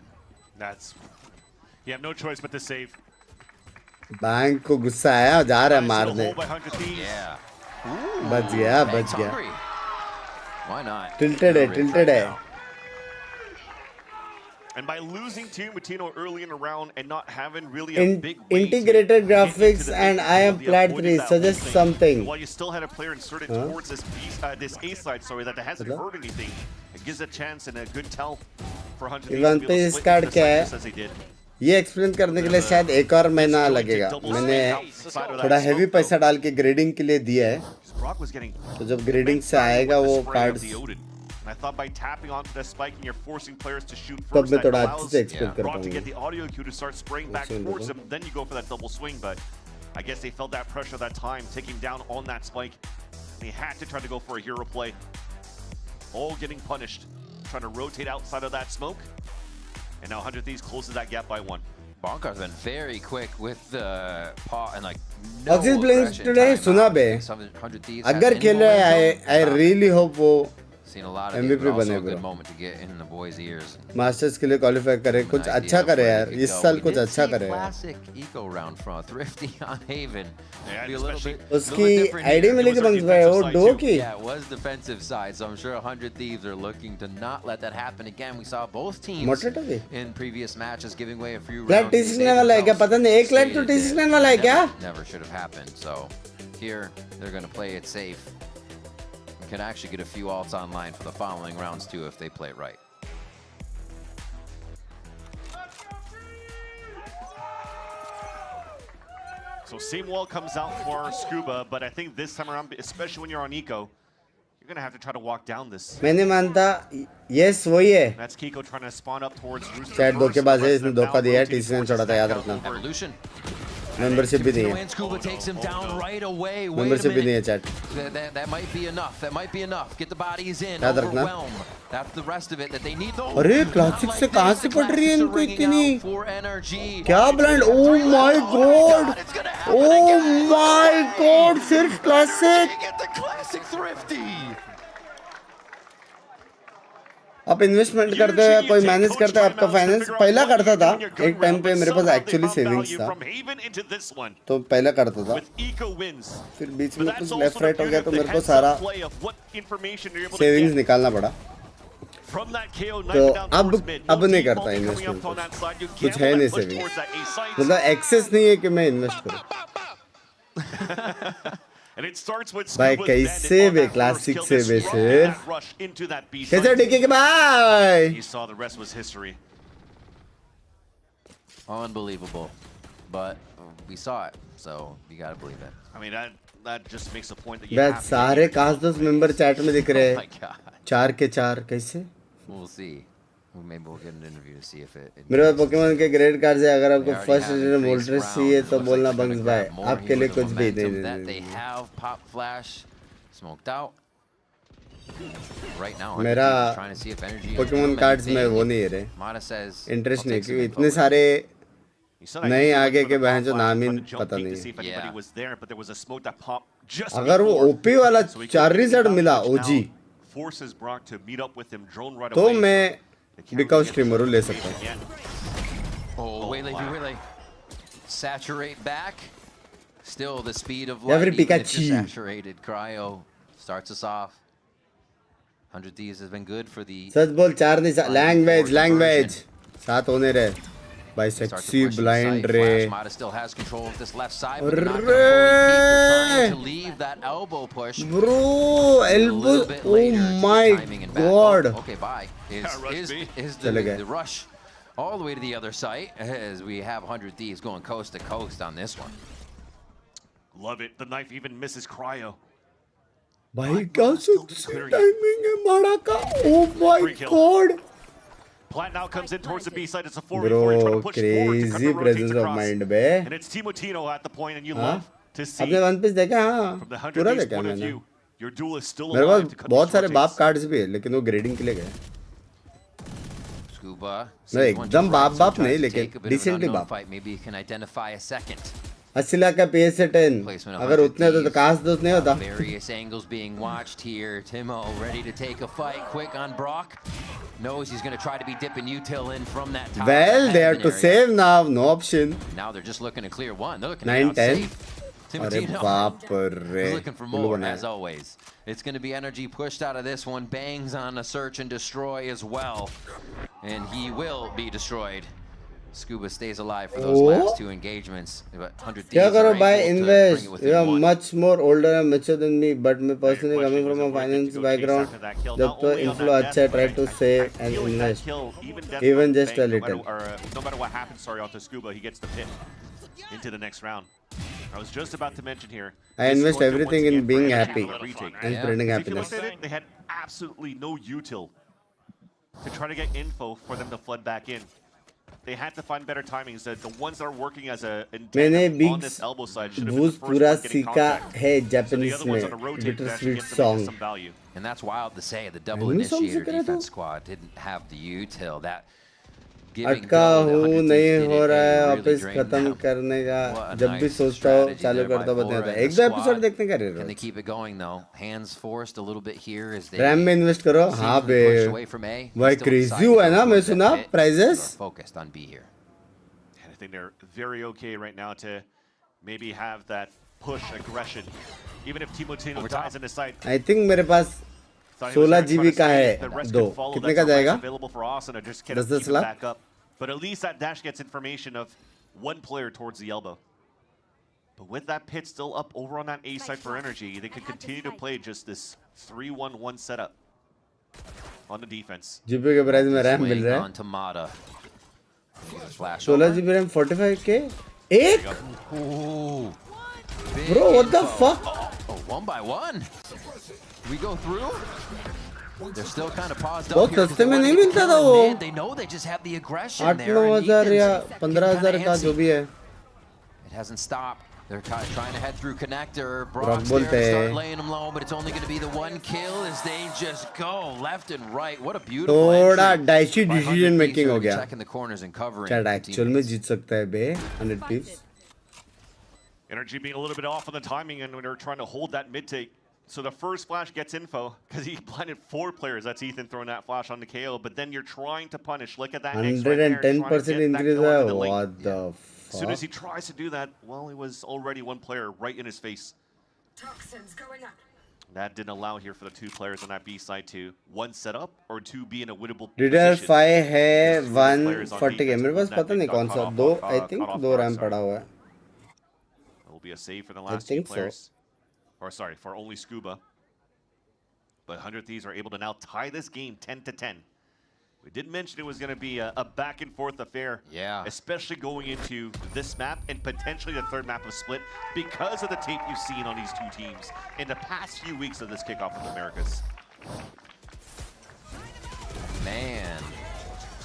You have no choice but to save. Bank को गुस्सा आया, जा रहा है मारने। बच गया। Tilted है। And by losing to Matino early in the round and not having really a big integrated graphics and I am plat 3 suggest something. While you still had a player inserted towards this A side, that hasn't heard anything, it gives a chance and a good tell for 100 even पे इस card क्या है? ये explain करने के लिए शायद एक और महीना लगेगा। मैंने थोड़ा हेवी पैसा डाल के ग्रेडिंग के लिए दिया है, तो जब ग्रेडिंग से आएगा वो card I thought by tapping onto the spike and you're forcing players to shoot तब first, मैं that थोड़ा allows अच्छे से एक्सप्लेन कर Brock to get पाऊंगा। the audio cue to start spraying back towards him. Then you go for that double swing, but I guess they felt that pressure that time, taking down on that spike. They had to try to go for a hero play. All getting punished, trying to rotate outside of that smoke. And now 100 Thieves closes that gap by 1. Bonkar's been very quick with the pot and like no Oxys playing today, सुना बे। अगर खेल रहे हैं, I really hope वो MVP बने bro. Masters के लिए qualify करे, कुछ अच्छा करे यार, इस साल कुछ अच्छा करे यार। उसकी आईडी मिलेगी बंक्स भाई, वो डो की। Yeah, it was defensive side, so I'm sure 100 Thieves are looking to not let that happen again. We saw both teams in previous matches giving away a few rounds. Flat teaching वाला है क्या? पता नहीं, एक flat तो teaching वाला है क्या? Never should have happened. So here they're going to play it safe. Can actually get a few ults online for the following rounds too if they play it right. So same wall comes out for Scuba, but I think this time around, especially when you're on Eco, you're gonna have to try to walk down this. मैं नहीं मानता, yes वही है। That's Kiko trying to spawn up towards Rooster. शायद धोखेबाज है, इसने धोखा दिया है, टीसी ने छोड़ा था, याद रखना। मेंबरशिप भी नहीं है। मेंबरशिप भी नहीं है chat. That might be enough. That might be enough. Get the bodies in. याद रखना। That's the rest of it that they need. अरे क्लासिक से कहाँ से पड़ रही है इनको इतनी? क्या blind? Oh my god! Oh my god! सिर्फ क्लासिक। आप इन्वेस्टमेंट करते हो या कोई मैनेज करता है आपका फाइनेंस? पहला करता था, एक टाइम पे मेरे पास एक्चुअली सेविंग्स था, तो पहला करता था, फिर बीच में कुछ लेफ्ट राइट हो गया तो मेरे को सारा सेविंग्स निकालना पड़ा, तो अब नहीं करता इन्वेस्टमेंट, कुछ है नहीं सेविंग्स, मतलब एक्सेस नहीं है कि मैं इन्वेस्ट करूँ। भाई कैसे बे क्लासिक से बे सिर्फ कैसे डिके के भाई? Unbelievable, but we saw it, so you gotta believe it. I mean that just makes a point that you bay have सारे कास्टोस मेंबर चैट में दिख रहे हैं, 4 के 4 कैसे? We'll see. Maybe we'll get an interview to see if it. मेरे पास Pokemon के grade card है, अगर आपको फर्स्ट रीजन वोल्ट्रेस चाहिए तो बोलना बंक्स भाई, आपके लिए कुछ भी नहीं। They have pop flash smoked out. Right now, मेरा trying to see if energy Pokemon cards में वो नहीं है रे, इंटरेस्ट नहीं, क्योंकि इतने सारे नए आगे के बहन जो नाम ही पता नहीं है। अगर वो ओपी वाला 4 रीजन मिला ओजी तो मैं बिकॉज स्ट्रीमर ले सकता हूँ। Oh, Waylay. Saturate back. Still the speed of Every light, even if Pikachu. you're saturated. Cryo starts us off. 100 Thieves has been good for the... सच बोल 4 नहीं, लैंग्वेज 7 होने रहे भाई, सेक्सी ब्लाइंड रे। Mata still has control of this left side. Arre! Trying to leave that elbow push. Bro, elbow, oh my god. Okay, bye. Is the rush all the way to the other side as we have 100 Thieves going coast to coast on this one. Love it. The knife even misses Cryo. भाई क्या sexy timing है मारा का, oh my god. Plat now comes in towards the B side. It's a 4v4. Bro, Trying to push forward to crazy presence of mind बे। And it's Timotino at the point, and you love to see. आपने one piece देखा? हाँ, पूरा देखा मैंने। मेरे पास बहुत सारे बाप कार्ड्स भी है, लेकिन वो ग्रेडिंग के लिए गए। Scuba. मैं एकदम बाप नहीं, लेकिन डिसेंटली बाप। Maybe you can identify a second. 80 lakh का PS 10 अगर उतने होते तो काश दोस्त नहीं होता. Various angles being watched here. Timo ready to take a fight quick on Brock. Knows he's going to try to be dipping util in from that top. Well, they have to save now. No option. Now they're just looking to clear one. They're looking 9, to 10. Timotino looking for more as always. It's going to be energy pushed out of this one. Bangs on a search and destroy as well. And he will be destroyed. Scuba stays alive for those last 2 engagements. But 100 क्या करो भाई invest. You are much more older and mature than me, but me personally coming from a finance background, जब तो inflow अच्छा है, try to save and invest, even just a little. No matter what happens, sorry, onto Scuba, he gets the pin into the next round. I was just about to mention here. I invest everything in being happy and spreading happiness. They had absolutely no util to try to get info for them to flood back in. They had to find better timings. The ones that are working as a on this elbow side should have been the first one getting contact. So the other ones on the rotate to actually get some value. And that's wild to say. The double initiator defense squad didn't have the util. That अटका हूँ नहीं हो रहा है वापस खत्म करने का जब भी सोचता हो चालू करता बताया था एक दो एपिसोड देखने का रे Can they keep it going though? Hands forced a little bit here as they RAM में इन्वेस्ट करो हाँ बे भाई क्रेजी हुआ है ना मैं सुना prices focused on B here. And I think they're very okay right now to maybe have that push aggression even if Timotino dies in the side. I think मेरे पास 16 GB का है दो कितने का जाएगा 10 lakh But at least that dash gets information of one player towards the elbow. But with that pit still up over on that A side for energy, they could continue to play just this 3-1-1 setup on the defense. GB के price में RAM मिल रहा है 16 GB RAM 45k एक Bro, what the fuck? Oh, 1 by 1. We go through. They're still kind of paused up बहुत सस्ते में नहीं मिलता था वो They know they just have the aggression 8-9,000 या 15,000 का जो भी है It hasn't stopped. They're trying to head through connector. Brock's there to start laying them low, but it's only going to be the one kill as they just go left and right. What a beautiful थोड़ा डाइशी decision making हो गया checking the corners and covering. क्या actual में जीत सकता है बे 100 pips Energy being a little bit off on the timing and when they're trying to hold that mid take. So the first flash gets info because he blinded 4 players. That's Ethan throwing that flash on the KO. But then you're trying to punish. Look at that. 110% increase. What the fuck? As soon as he tries to do that, well, it was already one player right in his face. Toxins going up. That didn't allow here for the 2 players on that B side to 1 set up or 2 be in a winnable position. 5 है 140 है मेरे पास पता नहीं कौन सा 2 I think 2 RAM पड़ा हुआ है It will be a save for the last 2 players. Or sorry, for only Scuba. But 100 Thieves are able to now tie this game 10-10. We did mention it was going to be a back and forth affair. Yeah. Especially going into this map and potentially the 3rd map of Split because of the tape you've seen on these 2 teams in the past few weeks of this kickoff of the Americas. Man.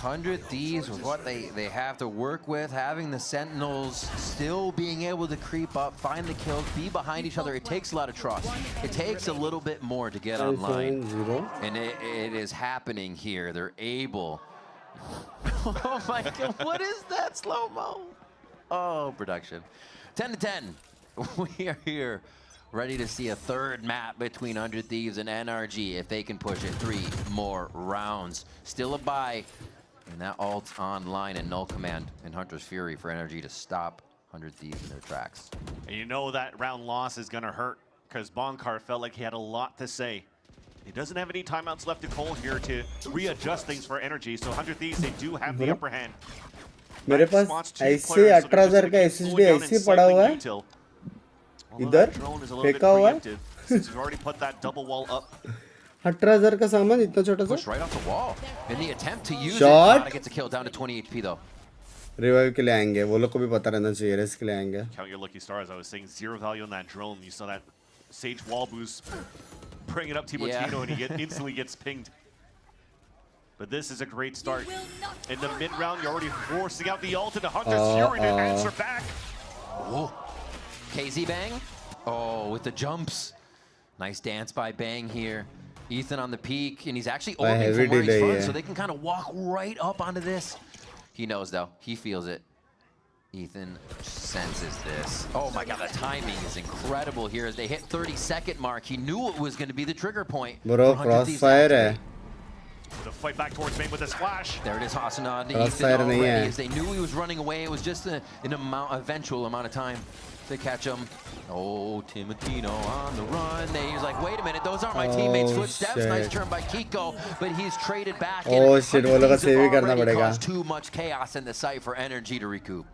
100 Thieves with what they have to work with, having the Sentinels still being able to creep up, find the kills, be behind each other. It takes a lot of trust. It takes a little bit more to get online. And it is happening here. They're able. Oh my God, what is that slow-mo? Oh, production. 10-10. We are here ready to see a 3rd map between 100 Thieves and NRG if they can push it 3 more rounds. Still a bye. And that ult's online and null command in Hunter's Fury for energy to stop 100 Thieves in their tracks. And you know that round loss is going to hurt because Bonkar felt like he had a lot to say. He doesn't have any timeouts left to call here to readjust things for energy. So 100 Thieves, they do have the upper hand. मेरे पास ऐसे 18,000 का SSD ऐसे पड़ा हुआ है इधर फेंका हुआ है since you've already put that double wall up. 18,000 का सामान इतना छोटा सा Push right off the wall. In the attempt to use Shot. it, gets a kill down to 20 HP though. Revive के लिए आएंगे वो लोग को भी पता रहना चाहिए रेस के लिए आएंगे Count your lucky stars. I was saying 0 value on that drone. You saw that Sage wall boost bring it up Timotino and he instantly gets pinged. But this is a great start. In the mid round, you're already forcing out the ult and the Hunter's Fury to answer back. Whoa. KZ Bang. Oh, with the jumps. Nice dance by Bang here. Ethan on the peak, and he's actually opening from where he's from, so they can kind of walk right up onto this. He knows, though. He feels it. Ethan sense is this? Oh my god, the timing is incredible here as they hit 30-second mark. He knew it was going to be the trigger point. Bro, crossfire hai. The fight back towards main with this flash. There it is, Hasanad. Crossfire nahi hai. As they knew he was running away, it was just an eventual amount of time to catch him. Oh, Timotino on the run. He's like, wait a minute, those aren't my teammates' footsteps. Shit. Nice turn by Kiko, but he's traded back. Oh shit, वो लोग save ही करना पड़ेगा. Caused too much chaos in the site for NRG to recoup.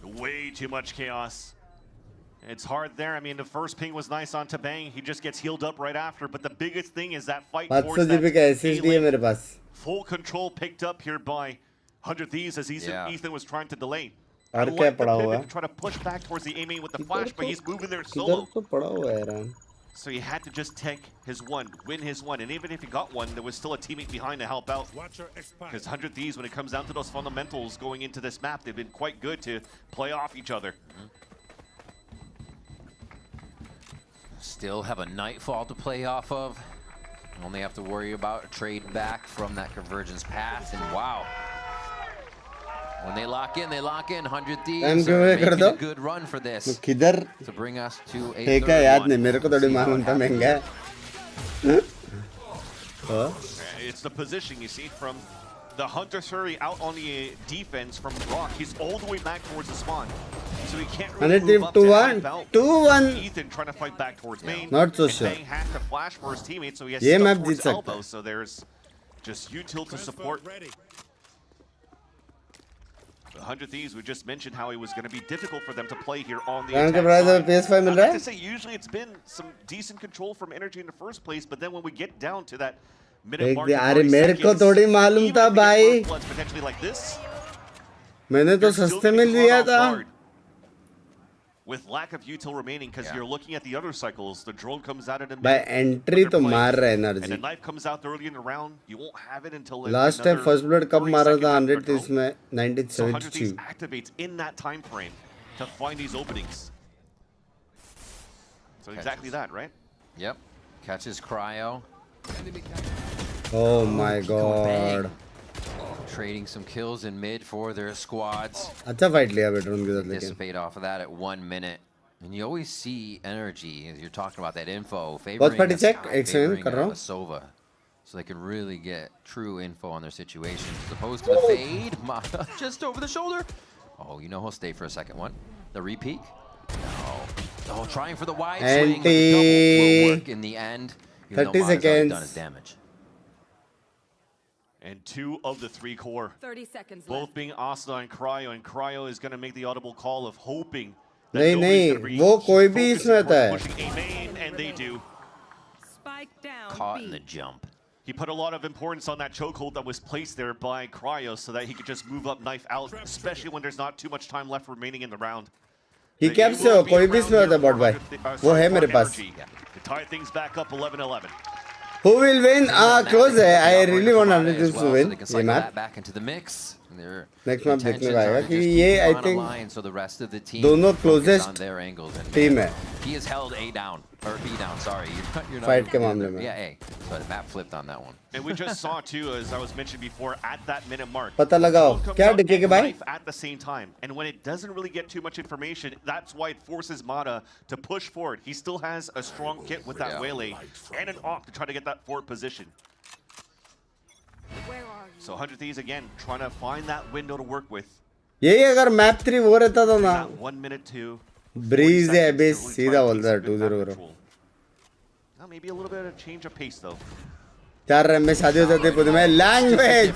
Way too much chaos. It's hard there. I mean, the first ping was nice on Tabang. He just gets healed up right after. But the biggest thing is that fight towards that full control picked up here by 100 Thieves as Ethan was trying to delay. I like the pivot to try to push back towards the A main with the flash, but he's moving there solo. So he had to just take his one, win his one. And even if he got one, there was still a teammate behind to help out. Because 100 Thieves, when it comes down to those fundamentals going into this map, they've been quite good to play off each other. Still have a Nightfall to play off of. Only have to worry about a trade back from that convergence path. And wow. When they lock in, 100 Thieves are making a good run for this. To bring us to a It's the position you see from the Hunter Surrey out on the defense from Rock. He's all the way back towards the spawn. So he can't really move up to help out. 2-1. Ethan trying to fight back towards main. Not so sure. Bang has to flash for his teammate, so he has to stuff towards elbow. So there's just util to support. The 100 Thieves, we just mentioned how it was going to be difficult for them to play here on the attack side. I'd like to say usually it's been some decent control from NRG in the first place, but then when we get down to that minute mark, अरे मेरे को थोड़ी मालूम था भाई. potentially like this, मैंने तो सस्ते में लिया था. with lack of util remaining, because you're looking at the other cycles, the drone comes out in a By entry तो मार रहा है and the NRG. knife comes out early in the round. You won't have it until Last time first blood कब मारा था 100 Thieves में 1972. activates in that time frame to find these openings. So exactly that, right? Yep. Catches Cryo. Oh my god. Trading some kills in mid for their squads. अच्छा fight लिया better उनके साथ लेकिन. Dissipate off of that at 1 minute. And you always see NRG, as you're talking about that info, बहुत party check favoring कर रहा हूँ. Sova. So they can really get true info on their situation. As opposed to the fade, Mata just over the shoulder. Oh, you know he'll stay for a second one. The repeat. No. Oh, trying for the wide swing, but the double will work in the end. 30 seconds. Done his damage. And 2 of the 3 core. 30 seconds both being Asuna and Cryo is going to make the audible call of hoping that नहीं नहीं वो कोई भी इसमें आता है. pushing A main, and they do. Spike down. Caught in the jump. He put a lot of importance on that chokehold that was placed there by Cryo so that he could just move up knife out, especially when there's not too much time left remaining in the round. He kept से हो कोई भी इसमें होता है bot भाई. वो है मेरे पास. To tie things back up 11-11. Who will win? Close है. I really want 100 Thieves to win. ये map. Back into the mix. Next map देखने को आएगा कि ये I think so the rest of the team दोनों closest team है. He is held A down or B down. Sorry, you're not. Fight के मामले में. Yeah, A. So the map flipped on that one. And we just saw too, as I was mentioned before, at that minute mark. पता लगाओ क्या decay के भाई? At the same time, and when it doesn't really get too much information, that's why it forces Mata to push forward. He still has a strong kit with that Waylay and an op to try to get that forward position. So 100 Thieves again trying to find that window to work with. यही अगर map 3 वो रहता था ना. 1 minute to breeze है base सीधा बोलता है 2-0 करो. Maybe a little bit of change of pace though. 4 run में शादी हो जाती है पूरे में लैंग्वेज.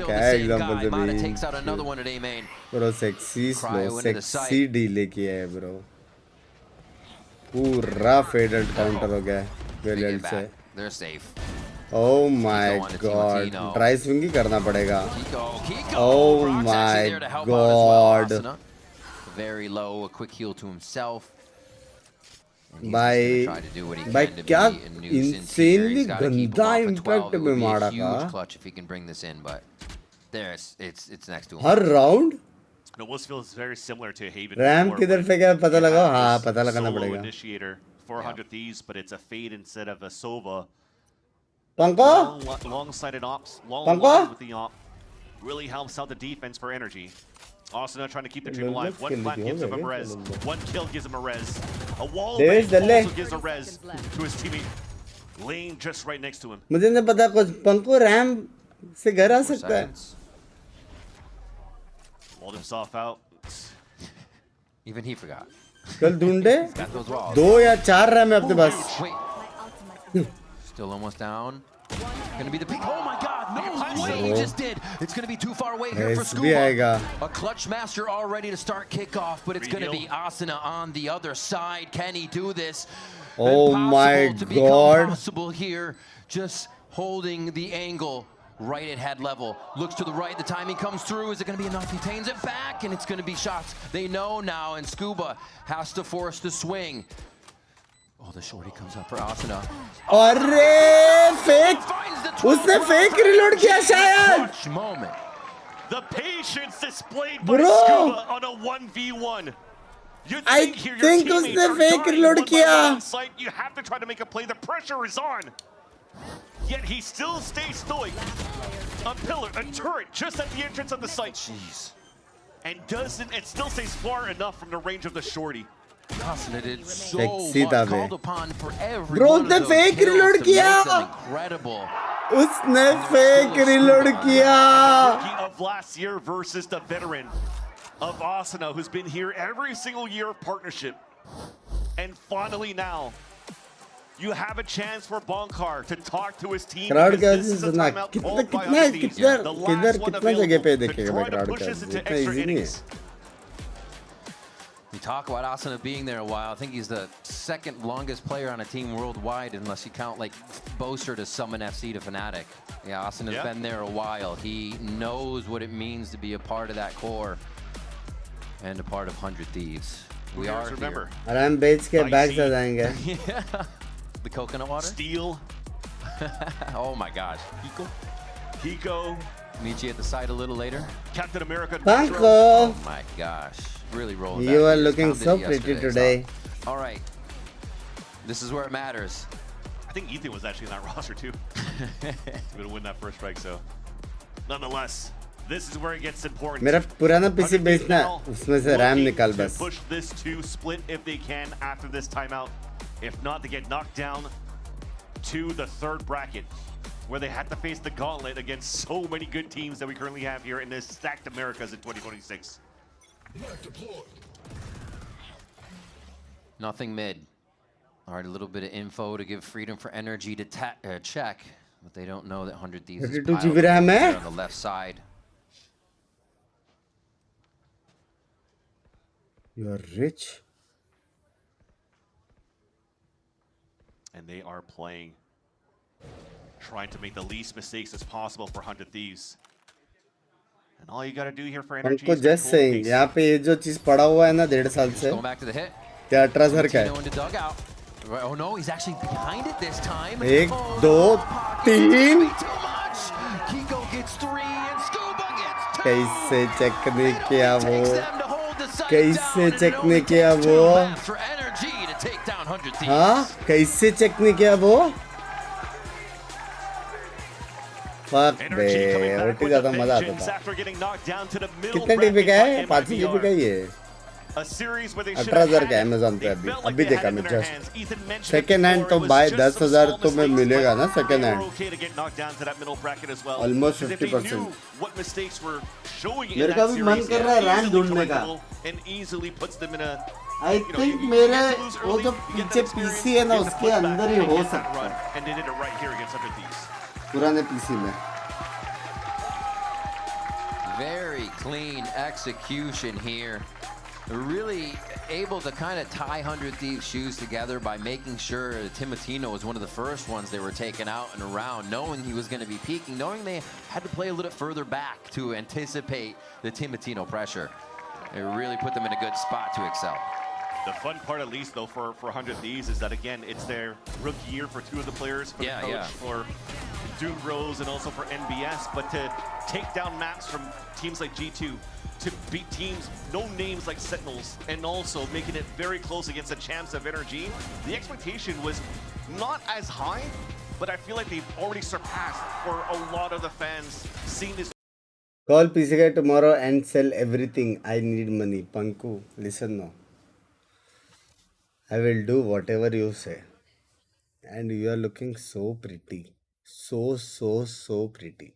क्या एग्जांपल से भी. Takes out another one at A main. Bro sexy slow sexy delay किया है bro. पूरा faded counter हो गया वेलियंट से. They're safe. Oh my god. Try swing ही करना पड़ेगा. Oh my god. Very low, a quick heal to himself. भाई क्या insanely गंदा impact में मारा था. Huge clutch if he can bring this in, but there's it's next to him. Her round. No, this feels very similar to Haven. Ram किधर पे क्या पता लगाओ. हाँ पता लगाना पड़ेगा. Initiator 400 Thieves, but it's a fade instead of a Sova. पंको long-sided ops, long line with the op, really helps out the defense for NRG. Asuna trying to keep the dream alive. One plant gives him a res. One kill gives him a res. A wall There's bang the also gives a res to his teammate. Laying just right next to him. मुझे नहीं पता कुछ पंको RAM से घर आ सकता है. Walled himself out. Even he forgot. कल ढूंढे 2 या 4 रैम है अपने पास. Still almost down. Gonna be the peak. Oh my God! No way! He just did. It's gonna be too far away here for Scuba. A clutch master all ready to start kickoff, but it's gonna be Asuna on the other side. Can he do this? Oh my God! Impossible here. Just holding the angle right at head level. Looks to the right. The timing comes through. Is it gonna be enough? He tames it back, and it's gonna be shots. They know now, and Scuba has to force the swing. Oh, the shorty comes up for Asuna. अरे fake! उसने fake reload किया शायद. Moment. The patience displayed by Scuba on a 1v1. I think उसने fake reload किया. You have to try to make a play. The pressure is on. Yet he still stays stoic. A pillar, a turret, just at the entrance of the site. Jeez. And still stays far enough from the range of the shorty. Asuna did so much, called upon for every Bro, one of those fake kills reload to किया. make them incredible. उसने fake reload किया. Rookie of last year versus the veteran of Asuna, who's been here every single year of partnership. And finally now, you have a chance for Bonkar to talk to his team. Crowd This is a timeout called by Husky. The last one available to try to push us into extra innings. We talk about Asuna being there a while. I think he's the second longest player on a team worldwide, unless you count like Boaster to Summon FC to Fnatic. Yeah, Asuna's been there a while. He knows what it means to be a part of that core and a part of 100 Thieves. We are remember. आराम बेच के bag से जाएंगे. Yeah. The coconut water? Steel. Oh my gosh. Hiko. Meet you at the site a little later. Captain America. Banco. Oh my gosh. Really rolling. You are looking so pretty today. All right. This is where it matters. I think Ethan was actually in that roster too. He's going to win that first strike, so. Nonetheless, this is where it gets important. मेरा पुराना PC बेचना उसमें से RAM निकाल बस. Push this to split if they can after this timeout. If not, they get knocked down to the third bracket, where they had to face the gauntlet against so many good teams that we currently have here in this stacked Americas in 2026. Nothing mid. All right, a little bit of info to give freedom for NRG to check, but they don't know that 100 Thieves is piled here on the left side. You are rich. And they are playing, trying to make the least mistakes as possible for 100 Thieves. And all you got to do here for NRG हमको just saying, यहाँ पे ये जो चीज पड़ा हुआ है ना 1.5 साल से, क्या 18 का है? Oh no, he's actually behind it this time. 1, 2, 3. Kiko gets 3 and Scuba gets 2. कैसे चेक नहीं किया वो? कैसे चेक नहीं किया वो? हाँ? कैसे चेक नहीं किया वो? Fuck बे, उल्टी ज़्यादा मजा आता था. कितने टीपी का है? 5 टीपी का ही है. 18,000 का Amazon पे अभी देखा मैं just. Second hand तो भाई 10,000 तो में मिलेगा ना second hand. Almost 50%. मेरे का भी मन कर रहा है रैंक ढूंढने का. I think मेरे वो जो पीछे PC है ना उसके अंदर ही हो सकता है. पुराने PC में. Very clean execution here. Really able to kind of tie 100 Thieves' shoes together by making sure Timotino was one of the first ones they were taking out and around, knowing he was going to be peaking, knowing they had to play a little further back to anticipate the Timotino pressure. It really put them in a good spot to excel. The fun part, at least, though, for 100 Thieves is that, again, it's their rookie year for 2 of the players, for the coach, for Duke Rose, and also for NBS. But to take down maps from teams like G2, to beat teams, no names like Sentinels, and also making it very close against the champs of NRG, the expectation was not as high, but I feel like they've already surpassed for a lot of the fans seeing this. Call PCK tomorrow and sell everything. I need money. Panku, listen now. I will do whatever you say. And you are looking so pretty. So pretty.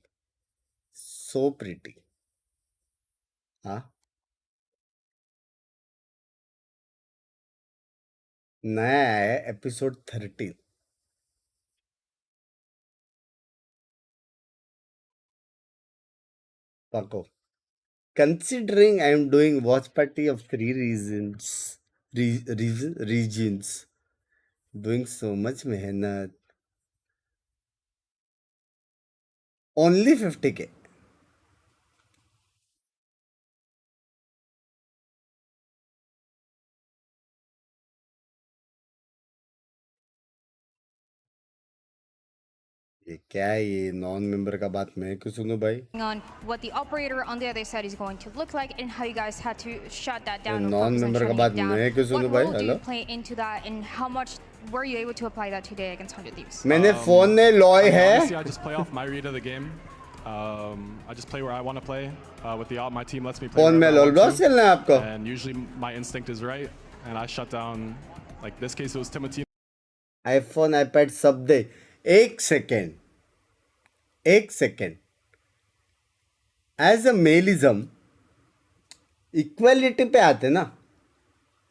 So pretty. Huh? नया है episode 13. Paco. Considering I am doing watch party of 3 regions, doing so much mehnat, only 50k. ये क्या है ये non member का बात मैं क्यों सुनूं भाई? On what the operator on the other side is going to look like and how you guys had to shut that down. Non member का बात मैं क्यों सुनूं भाई? What role do hello? you play into that and how much were you able to apply that today against 100 Thieves? मैंने phone ने लॉय है. Honestly, I just play off my read of the game. I just play where I want to play. My team lets me play. Phone में lol blocks खेलना है आपको? And usually my instinct is right, and I shut down. Like this case, it was Timothy. iPhone, iPad सब दे. एक second. As a maleism, equality पे आते ना.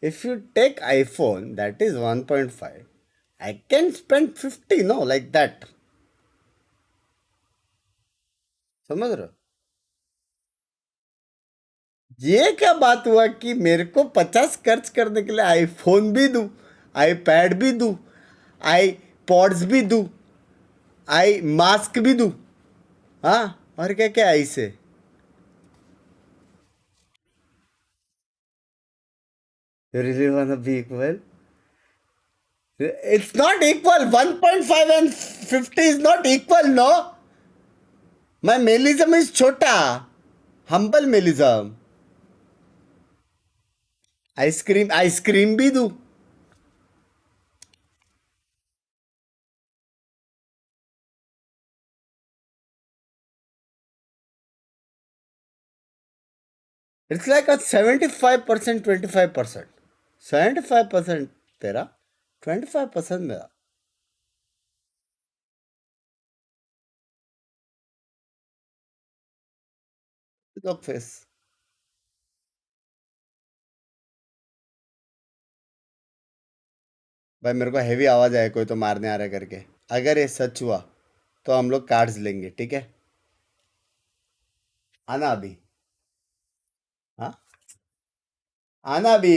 If you take iPhone, that is 1.5. I can spend 50, no, like that. समझ रहे हो? ये क्या बात हुआ कि मेरे को 50 खर्च करने के लिए आईफोन भी दूं, आईपैड भी दूं, आईपॉड्स भी दूं, आई मास्क भी दूं, हाँ, और क्या क्या ऐसे? You really wanna be equal? It's not equal. 1.5 and 50 is not equal, no? My maleism is chota. Humble maleism. Ice cream भी दूं. It's like a 75%, 25%. 75% तेरा, 25% मेरा. Look face. भाई मेरे को हेवी आवाज आया कोई तो मारने आ रहा है करके. अगर ये सच हुआ तो हम लोग कार्ड्स लेंगे, ठीक है? आना अभी. हाँ, आना अभी.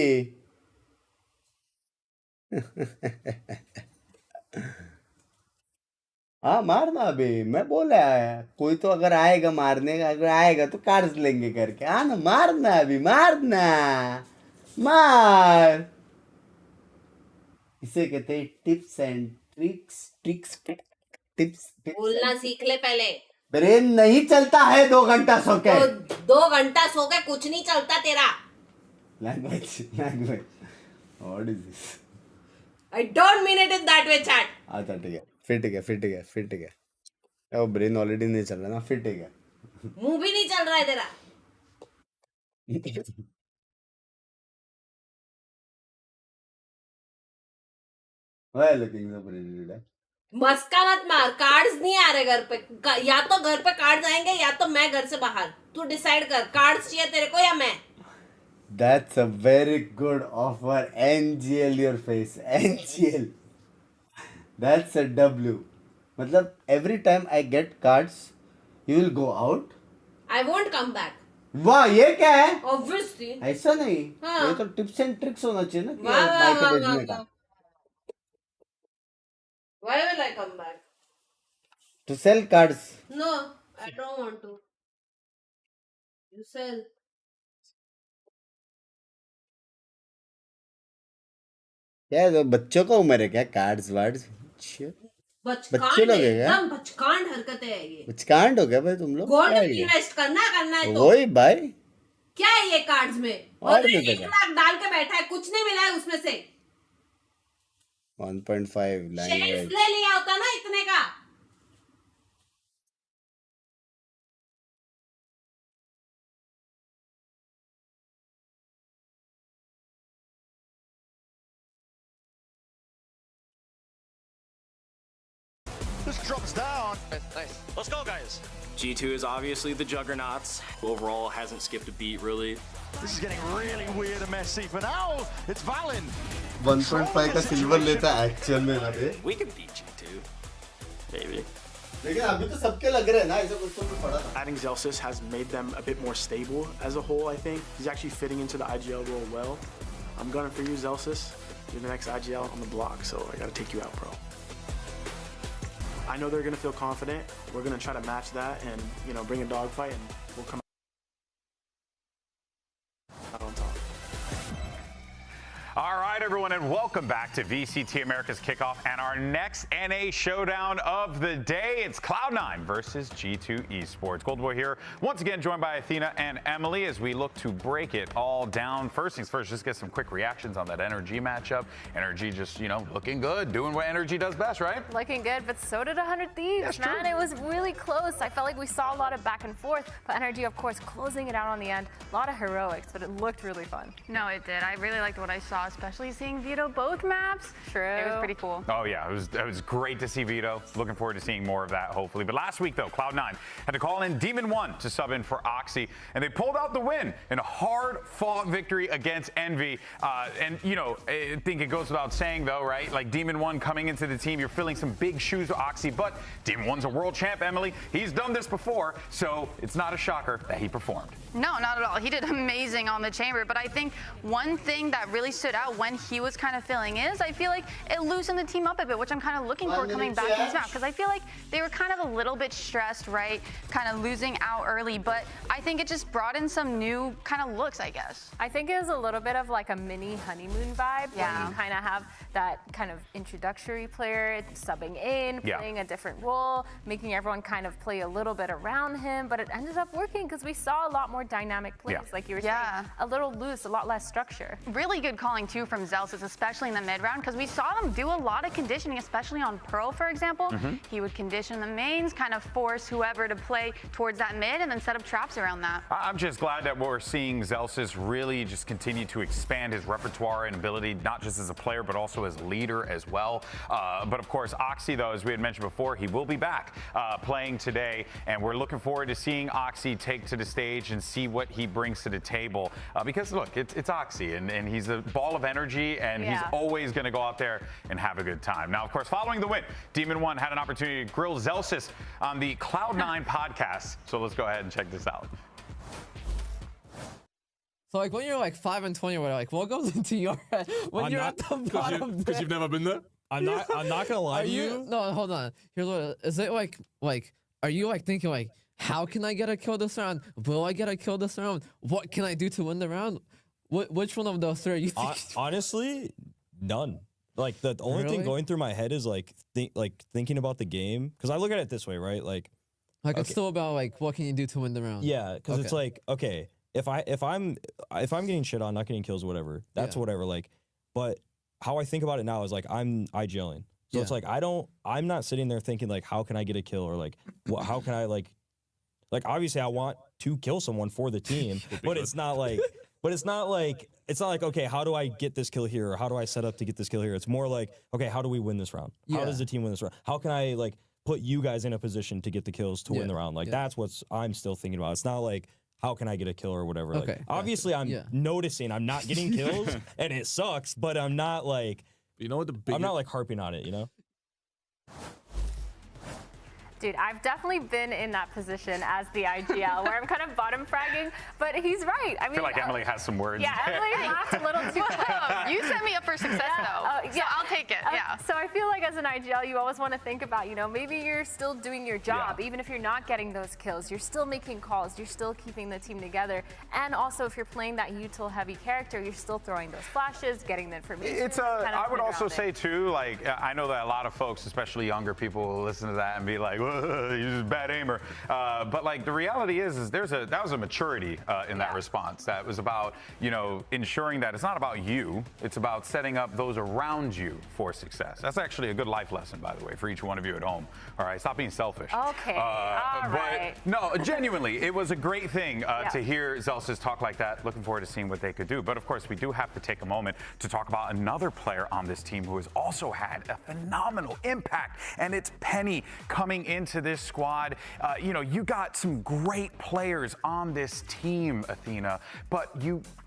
हाँ, मारना अभी. मैं बोला है कोई तो अगर आएगा मारने, अगर आएगा तो कार्ड्स लेंगे करके. आना, मारना अभी, मारना, मार. इसे कहते हैं टिप्स एंड ट्रिक्स. बोलना सीख ले पहले. ब्रेन नहीं चलता है 2 घंटा सो के. तो 2 घंटा सो के कुछ नहीं चलता तेरा. Language. What is this? I don't mean it in that way, chat. अच्छा ठीक है, फिर ठीक है. वो ब्रेन ऑलरेडी नहीं चल रहा ना, फिर ठीक है. मुंह भी नहीं चल रहा है तेरा. Why looking so pretty today? मस्का मत मार. कार्ड्स नहीं आ रहे घर पे. या तो घर पे कार्ड्स आएंगे या तो मैं घर से बाहर. तू डिसाइड कर. कार्ड्स चाहिए तेरे को या मैं? That's a very good offer. NGL your face. NGL. That's a W. मतलब every time I get cards, you will go out. I won't come back. वाह, ये क्या है? Obviously. ऐसा नहीं. हाँ. ये तो टिप्स एंड ट्रिक्स होना चाहिए ना कि वाह, बाइक वाह, भेजने वाह, का. Why will I come back? To sell cards. No, I don't want to. You sell. क्या है, तो बच्चों का उम्र है क्या कार्ड्स वार्ड्स? बच्चे बचकांड लोग है, है क्या? एकदम बचकांड हरकतें है ये. बचकांड हो गया भाई तुम लोग. गोल्ड क्या में है ये? इन्वेस्ट करना है तो. वही भाई. क्या है ये कार्ड्स में? और और क्या 1 देगा? लाख डाल के बैठा है. कुछ नहीं मिला है उसमें से. 1.5 शेयर्स लैंग्वेज. ले लिया होता ना इतने का. Just drops down. Nice. Let's go, guys. G2 is obviously the juggernauts. Overall, hasn't skipped a beat, really. This is getting really weird and messy. For now, it's Valen. 1.5 का silver लेता है actual में ना बे. We can beat G2. Maybe. लेकिन अभी तो सबके लग रहे हैं ना, ऐसा कुछ तो पड़ा था. Adding Zelsis has made them a bit more stable as a whole, I think. He's actually fitting into the IGL role well. I'm gunning for you, Zelsis. You're the next IGL on the block, so I gotta take you out, bro. I know they're gonna feel confident. We're gonna try to match that and, you know, bring a dogfight, and we'll come out on top. All right, everyone, and welcome back to VCT America's Kickoff and our next NA showdown of the day. It's Cloud9 versus G2 Esports. Goldboy here, once again joined by Athena and Emily as we look to break it all down. First things first, just get some quick reactions on that NRG matchup. NRG just, you know, looking good, doing what NRG does best, right? Looking good, but so did 100 Thieves, man. It was really close. I felt like we saw a lot of back and forth, but NRG, of course, closing it out on the end. A lot of heroics, but it looked really fun. No, it did. I really liked what I saw, especially seeing Vito both maps. True. It was pretty cool. Oh yeah, it was great to see Vito. Looking forward to seeing more of that, hopefully. But last week, though, Cloud9 had to call in Demon 1 to sub in for Oxy, and they pulled out the win in a hard-fought victory against Envy. And, you know, I think it goes without saying, though, right? Like, Demon 1 coming into the team, you're filling some big shoes with Oxy, but Demon 1's a world champ, Emily. He's done this before, so it's not a shocker that he performed. No, not at all. He did amazing on the chamber, but I think one thing that really stood out when he was kind of filling is I feel like it loosened the team up a bit, which I'm kind of looking for coming back to this map, because I feel like they were kind of a little bit stressed, right? Kind of losing out early, but I think it just brought in some new kind of looks, I guess. I think it was a little bit of like a mini honeymoon vibe. Yeah. Where you kind of have that kind of introductory player subbing in, playing a different role, making everyone kind of play a little bit around him, but it ended up working because we saw a lot more dynamic plays, like you were saying, a little loose, a lot less structure. Really good calling too from Zelsis, especially in the mid round, because we saw them do a lot of conditioning, especially on Pearl, for example. He would condition the mains, kind of force whoever to play towards that mid, and then set up traps around that. I'm just glad that we're seeing Zelsis really just continue to expand his repertoire and ability, not just as a player, but also as leader as well. But of course, Oxy, though, as we had mentioned before, he will be back playing today, and we're looking forward to seeing Oxy take to the stage and see what he brings to the table. Because look, it's Oxy, and he's a ball of energy, and he's always going to go out there and have a good time. Now, of course, following the win, Demon 1 had an opportunity to grill Zelsis on the Cloud9 podcast. So let's go ahead and check this out. So like when you're like 5 and 20 or whatever, like what goes into your head when you're at the bottom? Because you've never been there. I'm not gonna lie to you. No, hold on. Here's what is it like? Are you like thinking like, how can I get a kill this round? Will I get a kill this round? What can I do to win the round? Which one of those three are you think? Honestly, none. Like the only thing going through my head is like thinking about the game, because I look at it this way, right? Like it's still about like what can you do to win the round? Yeah, because it's like, okay, if I'm getting shit on, not getting kills, whatever, that's whatever. Like, but how I think about it now is like I'm IGLing, so it's like I'm not sitting there thinking like how can I get a kill, or like how can I like obviously I want to kill someone for the team, but it's not like. But it's not like okay, how do I get this kill here, or how do I set up to get this kill here? It's more like, okay, how do we win this round? How does the team win this round? How can I like put you guys in a position to get the kills to win the round? Like that's what I'm still thinking about. It's not like how can I get a kill or whatever. Okay, like, obviously I'm noticing I'm not getting kills and it sucks, but I'm not like, you know what, I'm not like harping on it, you know. Dude, I've definitely been in that position as the IGL where I'm kind of bottom fragging, but he's right. I mean, I feel like Emily has some words. Yeah, Emily laughed a little too much. You set me up for success, though. So I'll take it. So I feel like as an IGL, you always want to think about, you know, maybe you're still doing your job, even if you're not getting those kills. You're still making calls. You're still keeping the team together. And also, if you're playing that util-heavy character, you're still throwing those flashes, getting the information. I would also say, too, like, I know that a lot of folks, especially younger people, will listen to that and be like, you're just a bad aimer. But like the reality is that was a maturity in that response. That was about, you know, ensuring that it's not about you. It's about setting up those around you for success. That's actually a good life lesson, by the way, for each one of you at home. All right, stop being selfish. Okay, all right. No, genuinely, it was a great thing to hear Zelsis talk like that. Looking forward to seeing what they could do. But of course, we do have to take a moment to talk about another player on this team who has also had a phenomenal impact, and it's Penny coming into this squad. You know, you got some great players on this team, Athena, but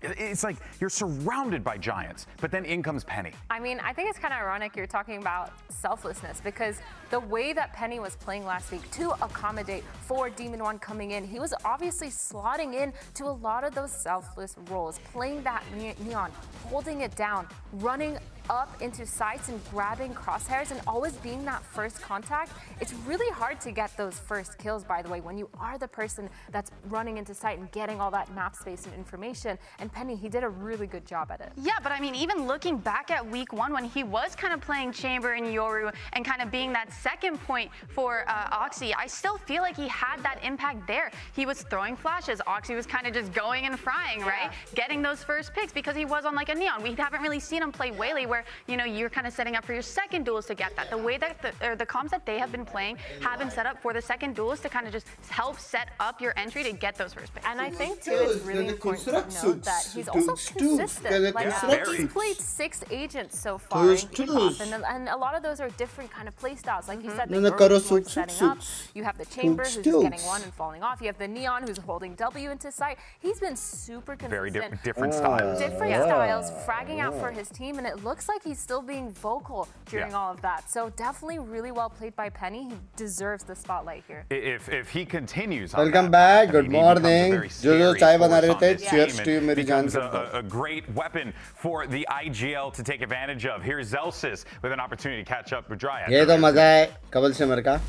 it's like you're surrounded by giants, but then in comes Penny. I mean, I think it's kind of ironic you're talking about selflessness, because the way that Penny was playing last week to accommodate for Demon One coming in, he was obviously slotting in to a lot of those selfless roles, playing that neon, holding it down, running up into sights and grabbing crosshairs and always being that first contact. It's really hard to get those first kills, by the way, when you are the person that's running into sight and getting all that map space and information. And Penny, he did a really good job at it. Yeah, but I mean, even looking back at week 1 when he was kind of playing Chamber and Yoru and kind of being that second point for Oxy, I still feel like he had that impact there. He was throwing flashes. Oxy was kind of just going and frying, right? Getting those first picks because he was on like a neon. We haven't really seen him play Whaley where, you know, you're kind of setting up for your second duels to get that. The way that the comps that they have been playing have been set up for the second duels to kind of just help set up your entry to get those first picks. And I think too, it's really important to note that he's also consistent. Like he's played 6 agents so far in Kickoff, and a lot of those are different kind of play styles. Like you said, the setting up. You have the Chamber who's getting one and falling off. You have the Neon who's holding W into sight. He's been super consistent. Very different styles. Different styles, fragging out for his team, and it looks like he's still being vocal during all of that. So definitely really well played by Penny. He deserves the spotlight here. If he continues. Welcome back. Good morning. Jojo chai bana rahe the. Cheers to you, meri jaan. A great weapon for the IGL to take advantage of. Here's Zelsis with an opportunity to catch up with Dryad. ये तो मजा है कबल सिमर का.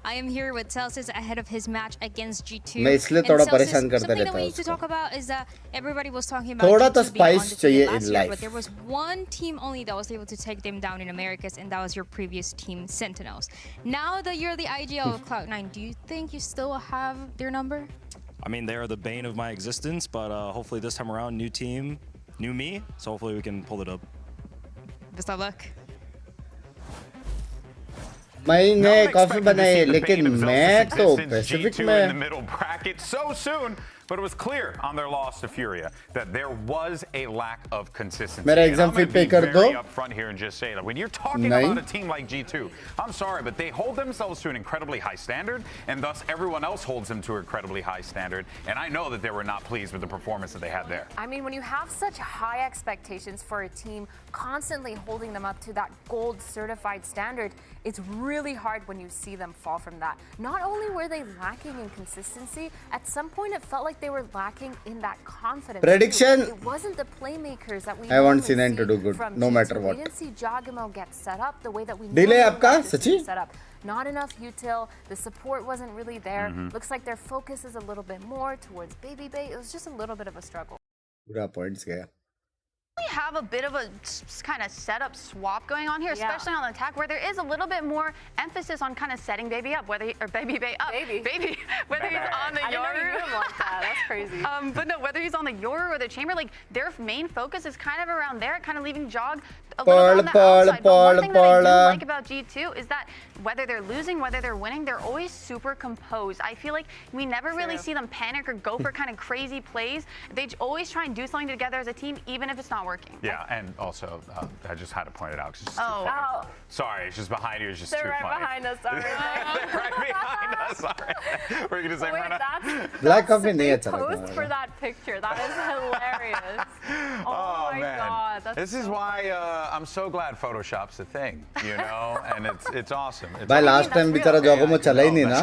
I am here with Celsius ahead of his match against G2. मैं इसलिए थोड़ा परेशान करता something that रहता we हूँ need to talk about is that everybody was talking about थोड़ा तो G2 being spice चाहिए undefeated last in year, life. but there was one team only that was able to take them down in Americas, and that was your previous team, Sentinels. Now that you're the IGL of Cloud9, do you think you still have their number? I mean, they are the bane of my existence, but hopefully this time around, new team, new me, so hopefully we can pull it up. Best of luck. मैंने coffee बनाई लेकिन मैं तो Pacific में in the middle bracket so soon, but it was clear on their loss to Furia that there was a lack of consistency. मेरा exam फी पे कर दो. Up front here and just say that when you're talking about a team like G2, I'm sorry, but they hold themselves to an incredibly high standard, and thus everyone else holds them to an incredibly high standard. And I know that they were not pleased with the performance that they had there. I mean, when you have such high expectations for a team, constantly holding them up to that gold certified standard, it's really hard when you see them fall from that. Not only were they lacking in consistency, at some point it felt like they were lacking in that confidence. Prediction. It wasn't the playmakers that we I want C9 to do good, no matter what. We didn't see Jagimo get set up the way that we Delay आपका सची? set up. Not enough util. The support wasn't really there. Looks like their focus is a little bit more towards Baby Bay. It was just a little bit of a struggle. पूरा points गया. We have a bit of a kind of setup swap going on here, especially on the attack, where there is a little bit more emphasis on kind of setting Baby up, whether Baby Bay up, whether he's on the Yoru. I didn't know you knew him like that. That's crazy. But no, whether he's on the Yoru or the Chamber, like their main focus is kind of around there, kind of leaving Jog a little bit on the outside. But one thing that I do like about G2 is that whether they're losing, whether they're winning, they're always super composed. I feel like we never really see them panic or go for kind of crazy plays. They always try and do something together as a team, even if it's not working. Yeah, and also, I just had to point it out. Cause it's oh. Sorry, it's just behind you. It's just They're too right funny. behind us. Sorry. Right behind us. Sorry. What are you going to say, Wait, Myrna? Black coffee नहीं अच्छा post लगता for that picture. That is hilarious. Oh my man. God. That's this is why I'm so glad Photoshop's a thing, you know, and it's awesome. भाई last time बेचारा जॉगोमो चला ही नहीं ना.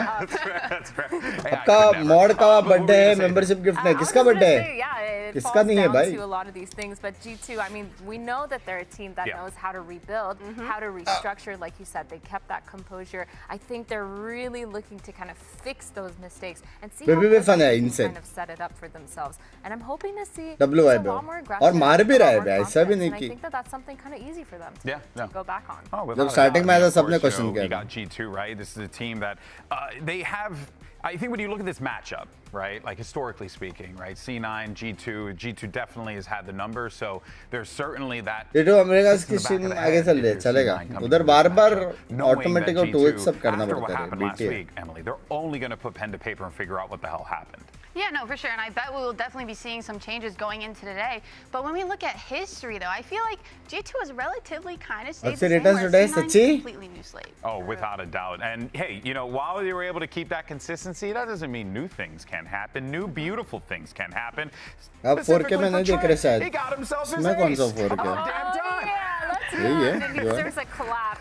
That's right. आपका mod का birthday है, membership gift नहीं. किसका birthday है? It किसका falls नहीं है down भाई? to a lot of these things, but G2, I mean, we know that they're a team that knows how to rebuild, how to restructure. Like you said, they kept that composure. I think they're really looking to kind of fix those mistakes and see how they can kind of set it up for themselves. And I'm hoping to see a lot more aggressive. और मार भी रहा है भाई, ऐसा भी नहीं and I की। think that that's something kind of easy for them to go back on. जब starting में आया सबने question You किया। got G2, right? This is a team that they have. I think when you look at this matchup, right, like historically speaking, right, C9, G2 definitely has had the numbers, so there's certainly that. ये तो America की team आगे चल रही है, चलेगा। उधर बार-बार automatic और 2x सब करना पड़ता है। Last week, Emily, they're only going to put pen to paper and figure out what the hell happened. Yeah, no, for sure. And I bet we will definitely be seeing some changes going into today. But when we look at history, though, I feel like G2 has relatively kind of stayed the same. Completely new slate. Oh, without a doubt. And hey, you know, while they were able to keep that consistency, that doesn't mean new things can happen. New beautiful things can happen. अब 4K में नहीं देख रहे शायद। He got himself his मैं कौन सा 4K? Yeah, he deserves a clap.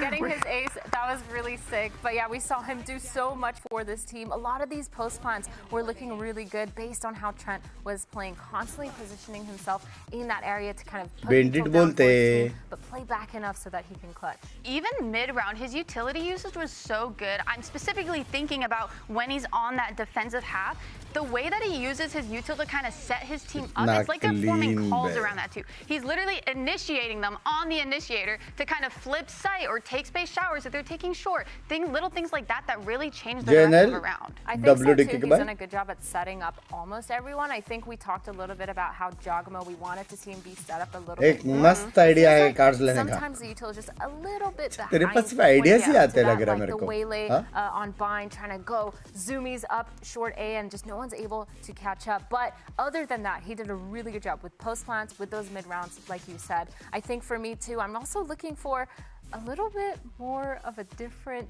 Getting his ace, that was really sick. But yeah, we saw him do so much for this team. A lot of these post plants were looking really good based on how Trent was playing, constantly positioning himself in that area to kind of put people down for his team, but play back enough so that he can clutch. Even mid-round, his utility usage was so good. I'm specifically thinking about when he's on that defensive half. The way that he uses his util to kind of set his team up, it's like they're forming calls around that too. He's literally initiating them on the initiator to kind of flip site or take space showers if they're taking short. Little things like that that really change the rest of a round. I think so too. He's done a good job at setting up almost everyone. I think we talked a little bit about how Jogamo, we wanted to see him be set up a little bit more. मस्त idea है cards लेने का। Sometimes the util is just a little bit behind. तेरे पास सिर्फ ideas ही आते लग रहा है मेरे को। The waylay on bind, trying to go zoomies up short A, and just no one's able to catch up. But other than that, he did a really good job with post plants, with those mid rounds, like you said. I think for me too, I'm also looking for a little bit more of a different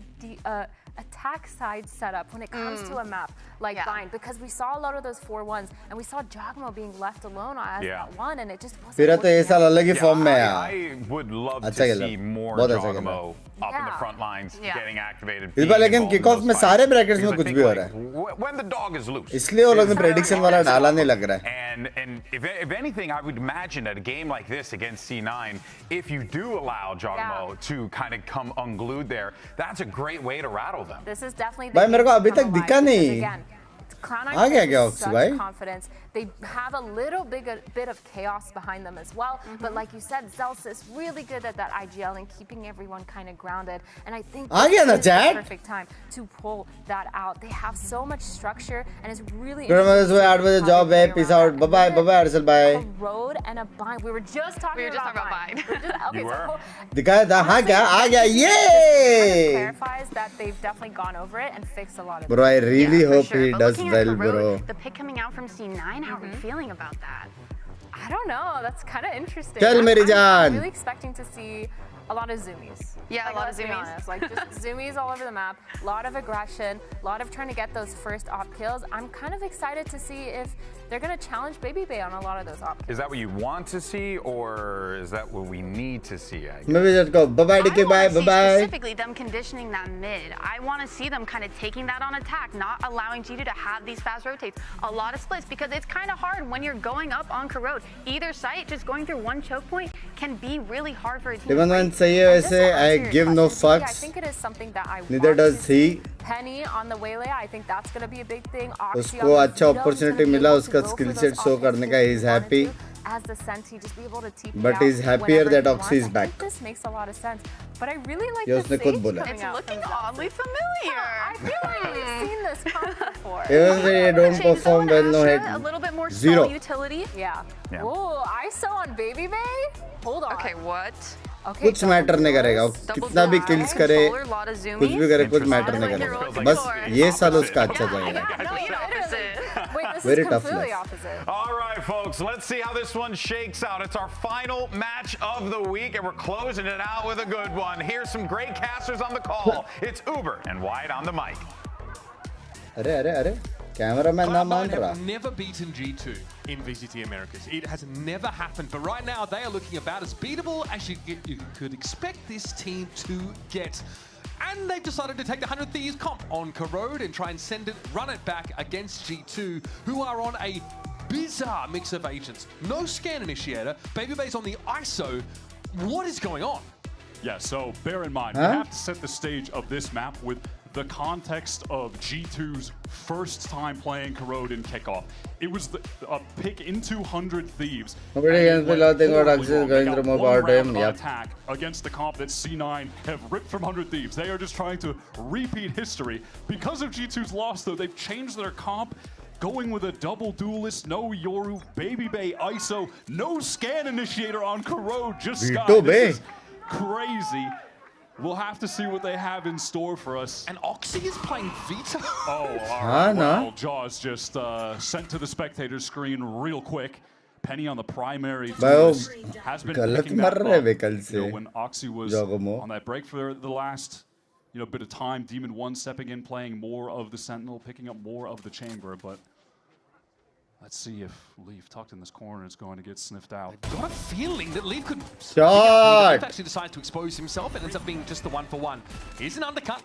attack side setup when it comes to a map like Bind, because we saw a lot of those 4-1s and we saw Jogamo being left alone as that one, and it just wasn't फिर तो ये साल अलग ही form में है। I would love to see more Jogamo up in the front lines, getting activated. इस बार लेकिन kick-off में सारे ब्रैकेट्स में कुछ भी हो रहा है। When the dog is loose. इसलिए वो लोग ने प्रेडिक्शन वाला डाला नहीं लग रहा है। And if anything, I would imagine that a game like this against C9, if you do allow Jogamo to kind of come unglued there, that's a great way to rattle them. This is definitely भाई मेरे को अभी तक दिखा नहीं। आ गया क्या oxy भाई? Confidence. They have a little bit of chaos behind them as well. But like you said, Zelsis really good at that IGL and keeping everyone kind of grounded. And I think this is the perfect time to pull that out. They have so much structure and it's really interesting. 8 बजे job है, peace out. Bye bye Arshil bye. A road and a bind. We were just talking about bind. Okay, so दिखाया था हाँ क्या आ गया ये? Clarifies that they've definitely gone over it and fixed a lot of. Bro, I really hope he does well, bro. The pick coming out from C9, how are we feeling about that? I don't know. That's kind of interesting. Chal meri jaan. I'm really expecting to see a lot of zoomies. Yeah, like, a lot of zoomies. Honest. Like just zoomies all over the map. A lot of aggression. A lot of trying to get those first op kills. I'm kind of excited to see if they're going to challenge Baby Bay on a lot of those op kills. Is that what you want to see, or is that what we need to see? Maybe just go bye-bye, DK, bye-bye. Specifically, them conditioning that mid. I want to see them kind of taking that on attack, not allowing G2 to have these fast rotates. A lot of splits, because it's kind of hard when you're going up on Corrode. Either site, just going through one choke point can be really hard for a team. Even when I give no fucks. Yeah, I think it is something that I Neither does he. Penny on the waylay, I think that's going to be a big thing. उसको अच्छा opportunity मिला उसका skill set show करने का. He's happy. As the Senti, just be able to TP but he's happier that Oxy is back. This makes a lot of sense. But I really like this. It's looking oddly familiar. I feel like we've seen this comp before. Even when you don't perform well, no head. A little bit more Zero. utility. Yeah. Oh, ISO on Baby Bay? Hold on. Okay, what? Okay, कुछ matter नहीं करेगा कितना भी kills करे कुछ भी करे कुछ मैटर नहीं करेगा बस ये साल उसका अच्छा जाएगा very tough all right folks, let's see how this one shakes out. It's our final match of the week and we're closing it out with a good one. Here's some great casters on the call. It's Uber and White on the mic. अरे cameraman ना मान रहा. Never beaten G2 in VCT Americas. It has never happened, but right now they are looking about as beatable as you could expect this team to get. And they've decided to take the 100 Thieves comp on Corrode and try and run it back against G2, who are on a bizarre mix of agents. No scan initiator, Baby Bay's on the ISO. What is going on? Yeah, so bear in mind, we have to set the stage of this map with the context of G2's first time playing Corrode in Kickoff. It was a pick into 100 Thieves. Attack against the comp that C9 have ripped from 100 Thieves. They are just trying to repeat history. Because of G2's loss, though, they've changed their comp, going with a double duelist, no Yoru, Baby Bay, ISO, no scan initiator on Corrode, just Sky. This is crazy. We'll have to see what they have in store for us. And Oxy is playing Vita. Oh, all right. Well, Jaws just sent to the spectator screen real quick. Penny on the primary duelist has been picking that up. When Oxy was on that break for the last bit of time, Demon 1 stepping in, playing more of the Sentinel, picking up more of the Chamber, but let's see if Leaf tucked in this corner is going to get sniffed out. I've got a feeling that Leaf could... Leaf actually decides to expose himself and ends up being just the 1-for-1. Here's an undercut.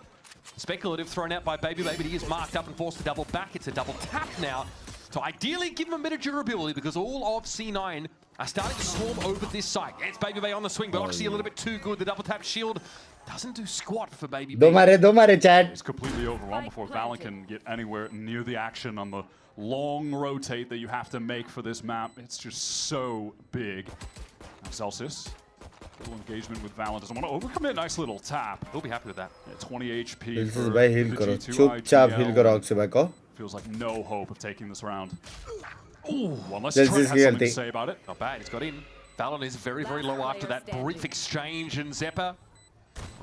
Speculative thrown out by Baby Bay, but he is marked up and forced to double back. It's a double tap now. So ideally give him a bit of durability because all of C9 are starting to swarm over this site. It's Baby Bay on the swing, but Oxy a little bit too good. The double tap shield doesn't do squat for Baby Bay. Do mare, chat. It's completely overwhelmed before Valen can get anywhere near the action on the long rotate that you have to make for this map. It's just so big. Celsius, little engagement with Valen. Doesn't want to overcommit. Nice little tap. He'll be happy with that. Yeah, 20 HP for the G2 Feels like no hope of taking this round. Ooh, unless Trent has something to say about it. Not bad, he's got in. Valen is very, very low after that brief exchange, and Zeppa,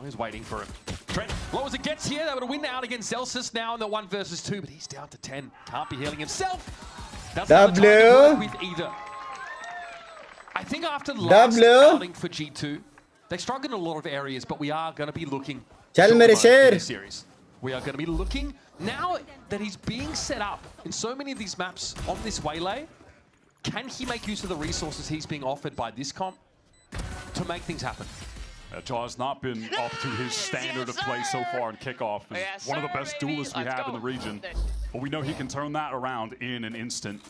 he's waiting for him. Trent, low as it gets here, they were to win out against Celsius now in the 1 versus 2, but he's down to 10. Can't be healing himself. Doesn't have the time to work with either. I think after last outing for G2, they struggled in a lot of areas, but we are going to be looking in this series. We are going to be looking, now that he's being set up in so many of these maps on this waylay, can he make use of the resources he's being offered by this comp to make things happen? Jaw's not been up to his standard of play so far in Kickoff. He's one of the best duelists we have in the region. But we know he can turn that around in an instant.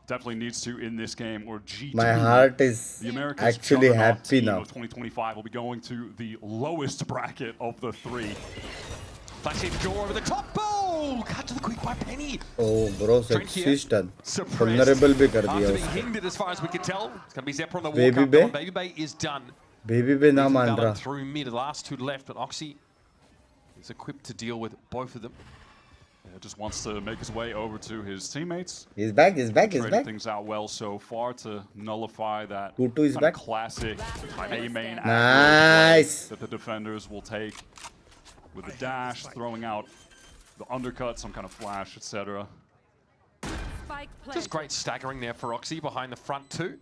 Definitely needs to in this game, or G2. My heart is actually happy now. 2025 will be going to the lowest bracket of the 3. Flashing jaw over the top. Oh, cut to the quick by Penny. Oh, bro, system. Vulnerable bhi kar diya being hindered as far as we can tell. It's going to be Zephyr on the walk up. Baby Bay is done. Baby Bay na maan raha. Through mid, the last 2 left, but Oxy is equipped to deal with both of them. Yeah, just wants to make his way over to his teammates. He's back, he's back, he's Trading back. things out well so far to nullify that is back. Classic A-main nice that the defenders will take with the dash, throwing out the undercut, some kind of flash, etc. Just great staggering there for Oxy behind the front 2.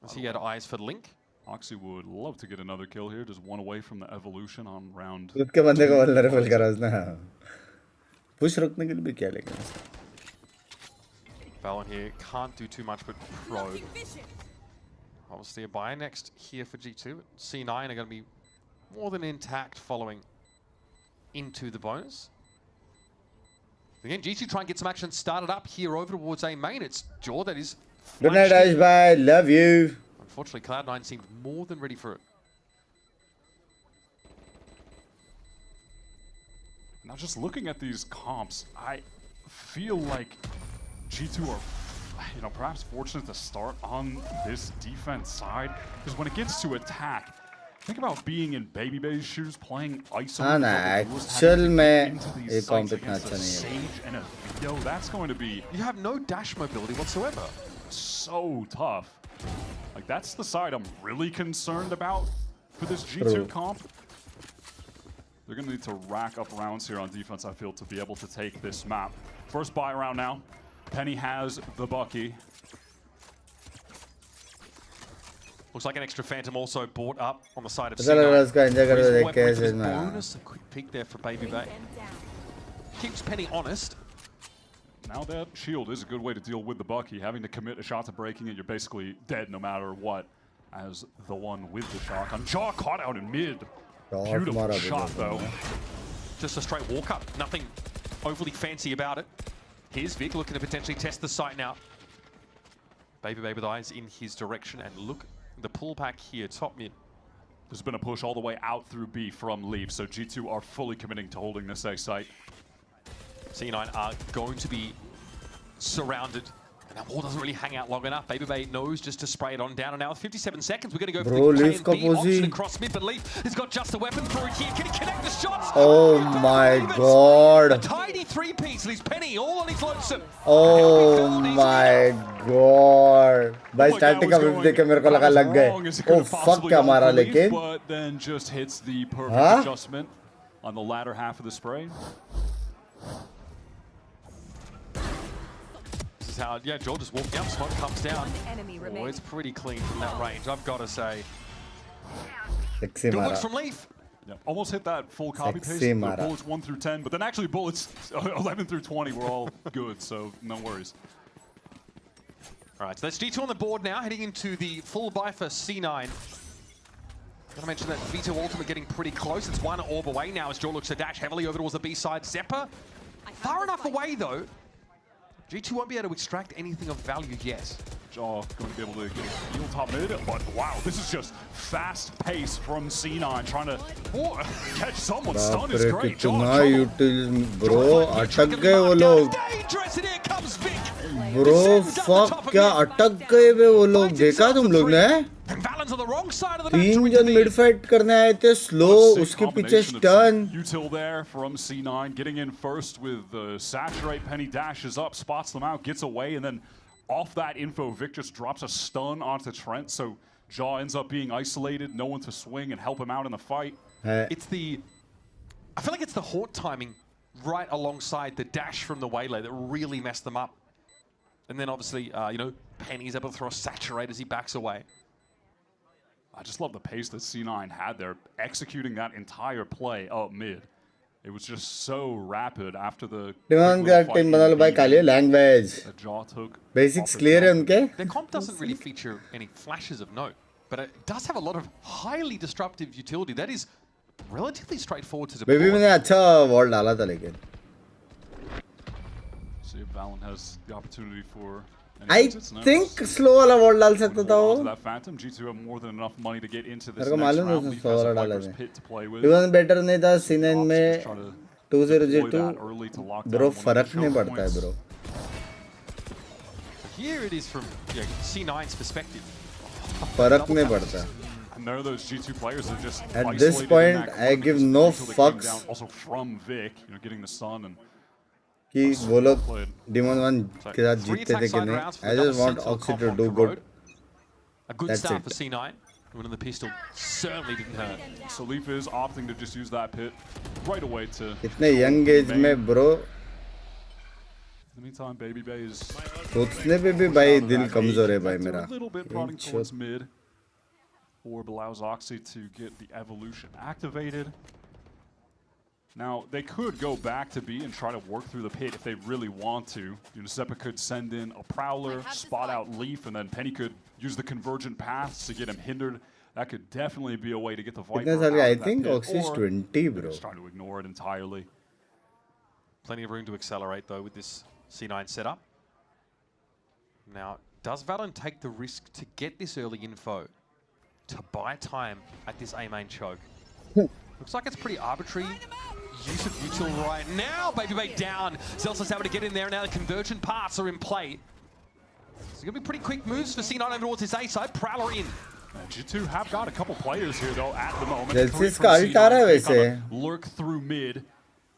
As he had eyes for Link. Oxy would love to get another kill here, just one away from the evolution on round 2. उसके बंदे को vulnerable करा उसने. Push रोकने के लिए भी क्या लेगा? Valen here can't do too much with Pro. Obviously a buy next here for G2. C9 are going to be more than intact following into the bonus. Again, G2 try and get some action started up here over towards A main. It's Jaw that is. Good night, Ash. Bye. Love you. Unfortunately, Cloud9 seemed more than ready for it. Now, just looking at these comps, I feel like G2 are, perhaps fortunate to start on this defense side, because when it gets to attack, think about being in Baby Bay's shoes, playing ISO. Actual में ये comp इतना अच्छा नहीं है. Sage and a Vito, that's going to be. You have no dash mobility whatsoever. So tough. Like, that's the side I'm really concerned about for this G2 comp. They're going to need to rack up rounds here on defense, I feel, to be able to take this map. First buy round now. Penny has the Bucky. Looks like an extra Phantom also bought up on the side of C9. Bonus, a quick peek there for Baby Bay. Keeps Penny honest. Now that shield is a good way to deal with the Bucky. Having to commit a shot to breaking it, you're basically dead no matter what. As the one with the shotgun. Jaw caught out in mid. Beautiful shot though. Just a straight walk up. Nothing overly fancy about it. Here's Vic looking to potentially test the site now. Baby Bay with eyes in his direction, and look, the pullback here, top mid. There's been a push all the way out through B from Leaf, so G2 are fully committing to holding this A site. C9 are going to be surrounded. And that wall doesn't really hang out long enough. vvvvvvvv knows just to spray it on down. And now with 57 seconds, we're going to go for the K and B option across mid. But Leaf has got just a weapon through here. Can he connect the shots? Oh my god. A tiny three-piece leaves Penny all on his lonesome. Oh my god. By starting का whip देख मेरे को लगा लग गए. Oh fuck क्या मारा लेकिन. But then just hits the perfect adjustment on the latter half of the spray. How, yeah, Joel just walking up, smoke comes down. Oh, it's pretty clean from that range, I've got to say. Good looks from Leaf. Yeah, almost hit that full copy paste. The bullets 1 through 10, but then actually bullets 11 through 20 were all good, so no worries. All right, so that's G2 on the board now, heading into the full buy for C9. Gotta mention that Vito Ultimate getting pretty close. It's one orb away now as Joel looks to dash heavily over towards the B side. Zeppa, far enough away though. G2 won't be able to extract anything of value yet. Jaw going to be able to get a heal top mid, but wow, this is just fast pace from C9 trying to catch someone. Stun is great. Bro, अटक गए वो लोग. Bro, fuck क्या अटक गए वे वो लोग. देखा तुम लोग ने? 3 जन मिड फाइट करने आए थे स्लो, उसके पीछे stun. Util there from C9 getting in first with the saturate. Penny dashes up, spots them out, gets away, and then off that info, Vic just drops a stun onto Trent, so Jaw ends up being isolated, no one to swing and help him out in the fight. I feel like it's the Hort timing right alongside the dash from the Waylay that really messed them up. And then obviously, you know, Penny's able to throw a saturate as he backs away. I just love the pace that C9 had there, executing that entire play up mid. It was just so rapid after the language. Basics clear है उनके. Their comp doesn't really feature any flashes of note, but it does have a lot of highly disruptive utility. That is relatively straightforward to deploy. Baby मैंने अच्छा wall डाला था लेकिन. See if Valen has the opportunity for. I think slow वाला wall डाल सकता था वो. That Phantom G2 have more than enough money to get into this मेरे को next मालूम round. है slow वाला डाला था. Even better नहीं था C9 में 2002. Bro फर्क नहीं पड़ता है bro. Here it is from C9's perspective. फर्क नहीं पड़ता. And there are those G2 players that just at this point I give no fucks. Also from Vic, you know, getting the stun and. कि वो लोग Demon 1 के साथ जीतते थे कि नहीं. I just want Oxy to do good. A good start for C9. Winning the pistol certainly didn't hurt. So Leaf is opting to just use that pit right away to. इतने young age में bro. In the meantime, Baby Bay is. सोचने पे भी भाई दिल कमजोर है भाई मेरा. A little bit prodding towards mid. Orb allows Oxy to get the evolution activated. Now, they could go back to B and try to work through the pit if they really want to. You know, Zeppa could send in a Prowler, spot out Leaf, and then Penny could use the convergent paths to get him hindered. That could definitely be a way to get the Viper out of that I think Oxy is 20, bro. Just trying to ignore it entirely. Plenty of room to accelerate, though, with this C9 setup. Now, does Valen take the risk to get this early info to buy time at this A main choke? Looks like it's pretty arbitrary use of util right now. Baby Bay down. Zelsa's able to get in there. Now the convergent paths are in play. It's going to be pretty quick moves for C9 over towards his A side. Prowler in. G2 have got a couple players here, though, at the moment. Zelsis का ult आ रहा है वैसे. Lurk through mid.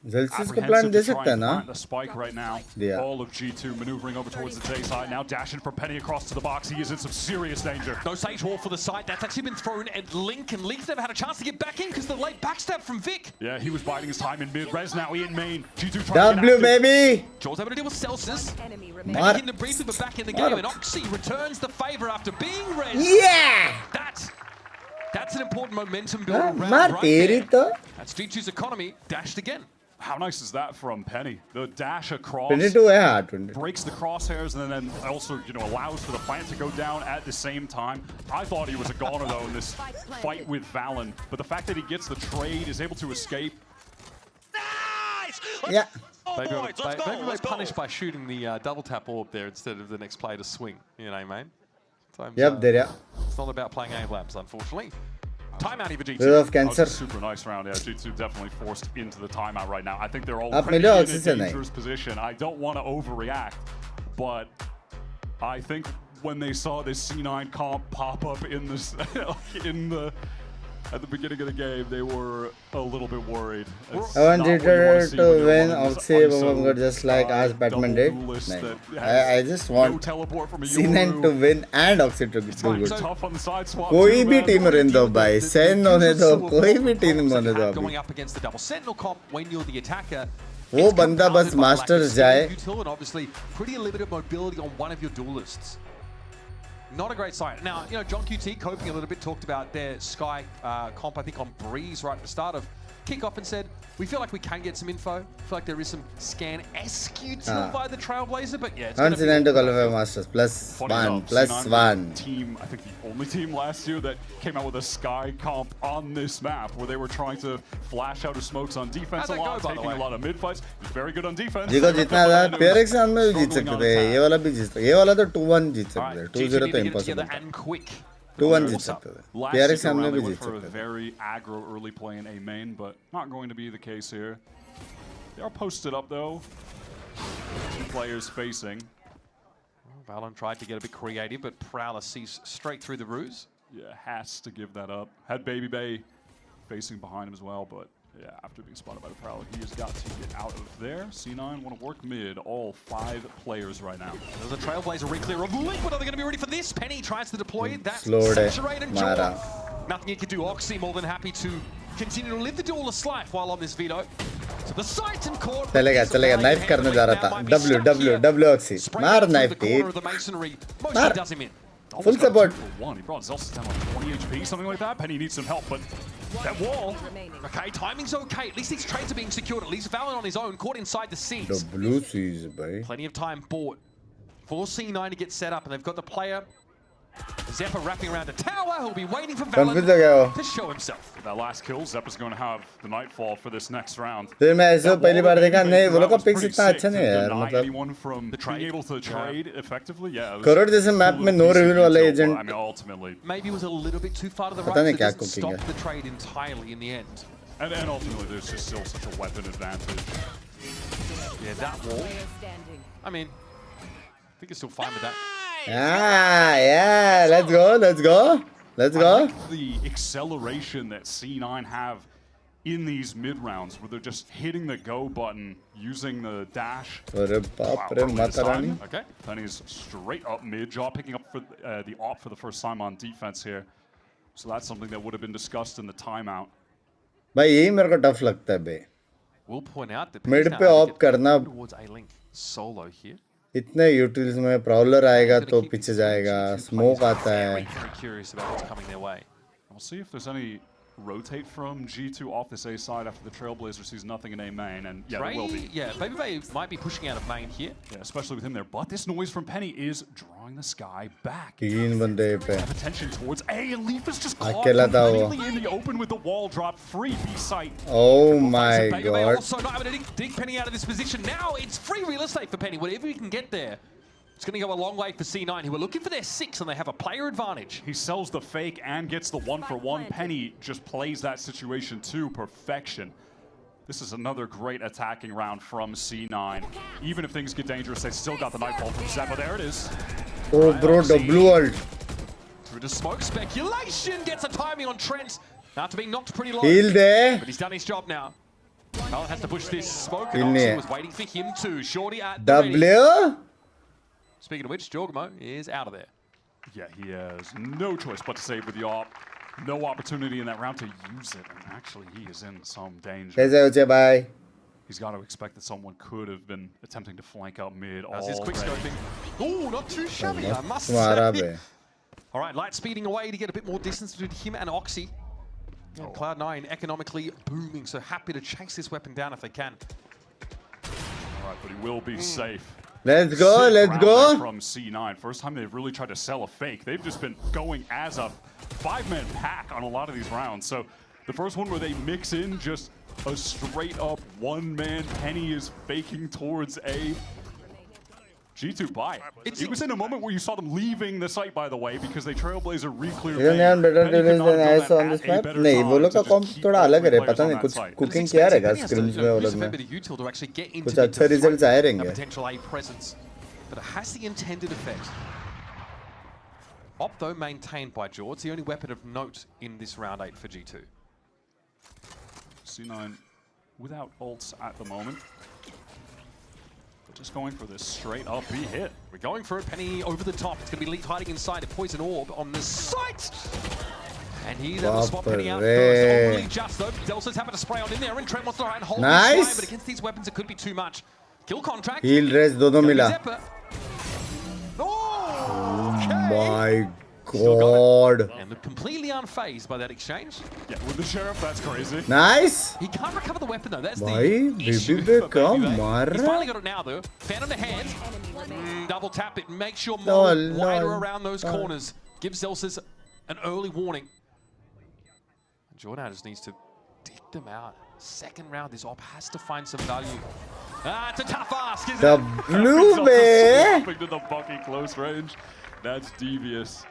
Zelsis को plan दे सकता है ना? The spike right now. All of G2 maneuvering over towards the J side. Now dashing for Penny across to the box. He is in some serious danger. No Sage Wall for the site. That's actually been thrown at Link, and Link's never had a chance to get back in because the late backstab from Vic. Yeah, he was biding his time in mid. Res now in main. G2 trying W, to get baby! Joel's able to deal with Celsius. Penny in the briefly, but back in the game, and Oxy returns the favor after being res. Yeah! That's an important momentum builder round right there. That's G2's economy dashed again. How nice is that from Penny? The dash across 22 है हाँ 22. breaks the crosshairs and then also, you know, allows for the plant to go down at the same time. I thought he was a goner though in this fight with Valen, but the fact that he gets the trade, is able to escape. Nice! Yeah. Maybe they punished by shooting the double tap orb there instead of the next player to swing. You know, mate. Yep, there. It's not about playing A labs, unfortunately. Timeout even G2. River of Cancer. Super nice round. Yeah, G2 definitely forced into the timeout right now. I think they're all Up in middle a oxygen dangerous position. I don't want to overreact, but I think when they saw this C9 comp pop up in this at the beginning of the game, they were a little bit worried. I want Jitter to win Oxy just like as Batman did. I just want C9 to win and Oxy to do good. कोई भी team रहने दो भाई, Sen होने दो, कोई भी team होने दो going up against the double sentinel comp when you're the attacker. वो बंदा बस Masters जाए. And obviously pretty limited mobility on one of your duelists. Not a great sight. Now, you know, John QT coping a little bit, talked about their Sky comp, I think, on Breeze right at the start of kickoff and said, we feel like we can get some info. I feel like there is some scan-esque util by the Trailblazer, but yeah, it's going to be qualify Masters +1. Team, I think the only team last year that came out with a Sky comp on this map, where they were trying to flash out of smokes on defense a lot, taking a lot of mid fights. Very good on defense. जिको जितना था, pair exam में भी जीत सकते थे. ये वाला भी जीत सकते. ये वाला तो 2-1 जीत सकते थे. 2-0 तो impossible था. 2-1 जीत सकते थे. पेयर एग्जाम में भी जीत सकते थे. Very aggro early play in A main, but not going to be the case here. They are posted up though. Two players facing. Valorant tried to get a bit creative, but Prowler sees straight through the ruse. Yeah, has to give that up. Had Baby Bay facing behind him as well, but yeah, after being spotted by the Prowler, he has got to get out of there. C9 want to work mid, all 5 players right now. There's a Trailblazer re-clear of Liquid. Are they going to be ready for this? Penny tries to deploy it. That's saturated Jaw. Nothing you can do. Oxy more than happy to continue to live the duelist life while on this veto. So the sight and court. चलेगा knife करने जा रहा था. W Oxy. मार knife team. Mostly does him in. Full support. He brought Zelsis down on 20 HP, something like that. Penny needs some help, but that wall. Okay, timing's okay. At least these trades are being secured. At least Valorant on his own, caught inside the seas. The blue seas, boy. Plenty of time bought for C9 to get set up, and they've got the player Zeppa wrapping around the tower. He'll be waiting for Valorant to show himself. That last kill, Zeppa's going to have the Nightfall for this next round. फिर मैं ऐसे पहली बार देखा नहीं वो लोग का pics इतना अच्छा नहीं है यार मतलब. Anyone from being able to trade effectively, yeah. Crore जैसे मैप में no reveal वाला agent. I mean, ultimately. Maybe it was a little bit too far to the right. So it doesn't stop the trade entirely in the end. And ultimately, there's just still such a weapon advantage. Yeah, that wall. I mean, I think it's still fine with that. Yeah, let's go. I like the acceleration that C9 have in these mid rounds, where they're just hitting the go button, using the dash. Okay, Penny's straight up mid, Jaw picking up for the op for the first time on defense here. So that's something that would have been discussed in the timeout. भाई यही मेरे को tough लगता है बे. We'll point out that mid पे op करना towards A-Link solo here. इतने utils में प्राउलर आएगा तो पीछे जाएगा, स्मोक आता है. We'll see if there's any rotate from G2 off this A side after the Trailblazer sees nothing in A main, and yeah, there will be. Yeah, Baby Bay might be pushing out of main here. Yeah, especially with him there. But this noise from Penny is drawing the Sky back. तीन बंदे पे. Have attention towards A, and Leaf is just caught completely in the open with the wall drop, free B site. Oh my god. Also not able to dig Penny out of this position. Now it's free real estate for Penny. Whatever he can get there. It's going to go a long way for C9, who are looking for their 6, and they have a player advantage. He sells the fake and gets the 1-for-1. Penny just plays that situation to perfection. This is another great attacking round from C9. Even if things get dangerous, they still got the Nightfall from Zeppa. There it is. Oh, bro, the blue ult. Through the smoke, speculation gets a timing on Trent. After being knocked pretty low. Heal there. But he's done his job now. Alan has to push this smoke, and Oxy was waiting for him too. Shorty at the W. Speaking of which, Jorgamo is out of there. Yeah, he has no choice but to save with the op. No opportunity in that round to use it, and actually he is in some danger. Bye. He's got to expect that someone could have been attempting to flank out mid. That's his quick scoping. Oh, not too shabby, I must say. All right, light speeding away to get a bit more distance between him and Oxy. And Cloud9 economically booming, so happy to chase this weapon down if they can. All right, but he will be safe. Let's go. From C9. First time they've really tried to sell a fake. They've just been going as a 5-man pack on a lot of these rounds. So the first one where they mix in just a straight up 1-man, Penny is faking towards A. G2 buy. It was in a moment where you saw them leaving the site, by the way, because they Trailblazer re-cleared. Isn't there better duelist than I saw on this map? नहीं, वो लोग का comp थोड़ा अलग है, पता नहीं कुछ cooking किया रहेगा scrims में वो लोग में. कुछ अच्छे results आए रहेंगे. Potential A presence, but it has the intended effect. Op though maintained by Jaw. It's the only weapon of note in this round 8 for G2. C9 without ults at the moment. Just going for this straight up B hit. We're going for it. Penny over the top. It's going to be Leaf hiding inside a poison orb on the site. And he's able to spot Penny out first. Only just though. Delsa's having to spray on in there, and Trent wants to try and hold this line, but against these weapons it could be too much. Kill contract. Heal res दोनों मिला. Oh my God. And they're completely unfazed by that exchange. Yeah, with the Sheriff, that's crazy. Nice. He can't recover the weapon though. That's the issue. He's finally got it now though. Fan on the hand. Double tap it. Make sure more wider around those corners. Gives Zelsis an early warning. Jordan just needs to dig them out. Second round, this op has to find some value. Ah, it's a tough ask, isn't it? The blue bear. To the Bucky close range. That's devious.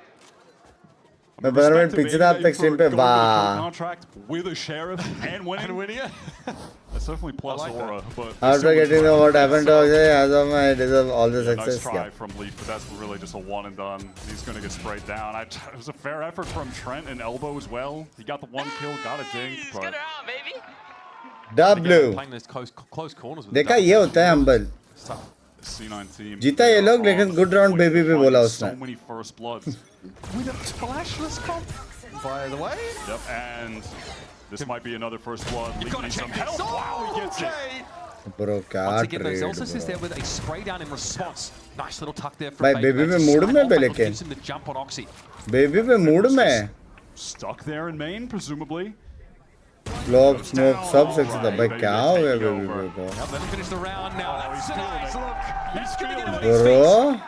मैं बता रहा हूँ पिछले हफ्ते stream पे contract with a Sheriff and winning. That's definitely plus aura. But after getting the what happened to Ajay, as of I deserve all the success. Nice try from Leaf, but that's really just a one and done. He's going to get sprayed down. It was a fair effort from Trent and Elbow as well. He got the one kill, got a dink. But W. Playing those close corners. देखा ये होता है humble. C9 team. जीता ये लोग लेकिन good round baby पे बोला उसने. So many first bloods. With a splashless comp, by the way. Yep, and this might be another first blood. Leaf needs some help. Wow, he gets it. Bro, once again, though, Zelsis is there with a spray down in response. Nice little tuck there from Baby पे mood में पे लेके. Gives him the jump on Oxy. Baby पे mood में. Stuck there in main, presumably. Lock, smoke, सब success था. भाई क्या हो गया baby को? Let him finish the round now. That's a nice look. He's feeling it. Bro.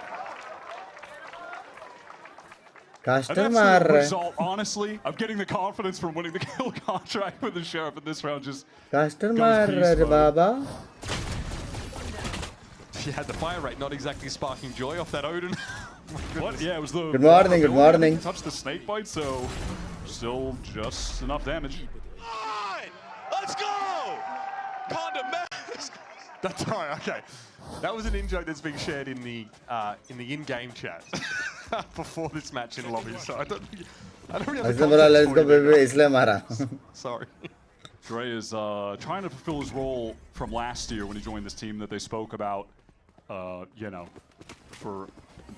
Caster मार रहा है. Result, honestly, of getting the confidence from winning the kill contract with the Sheriff in this round just. Caster मार रहा है बाबा. She had the fire rate, not exactly sparking joy off that Odin. What? Yeah, it was the. Good morning. Good morning. Touched the snake bite, so still just enough damage. Let's go! Condom. That's right. Okay, that was an in-joke that's being shared in the in-game chat before this match in lobby. So I don't really. Let's go, baby. इसलिए मारा. Sorry. Dre is trying to fulfill his role from last year when he joined this team that they spoke about, you know, for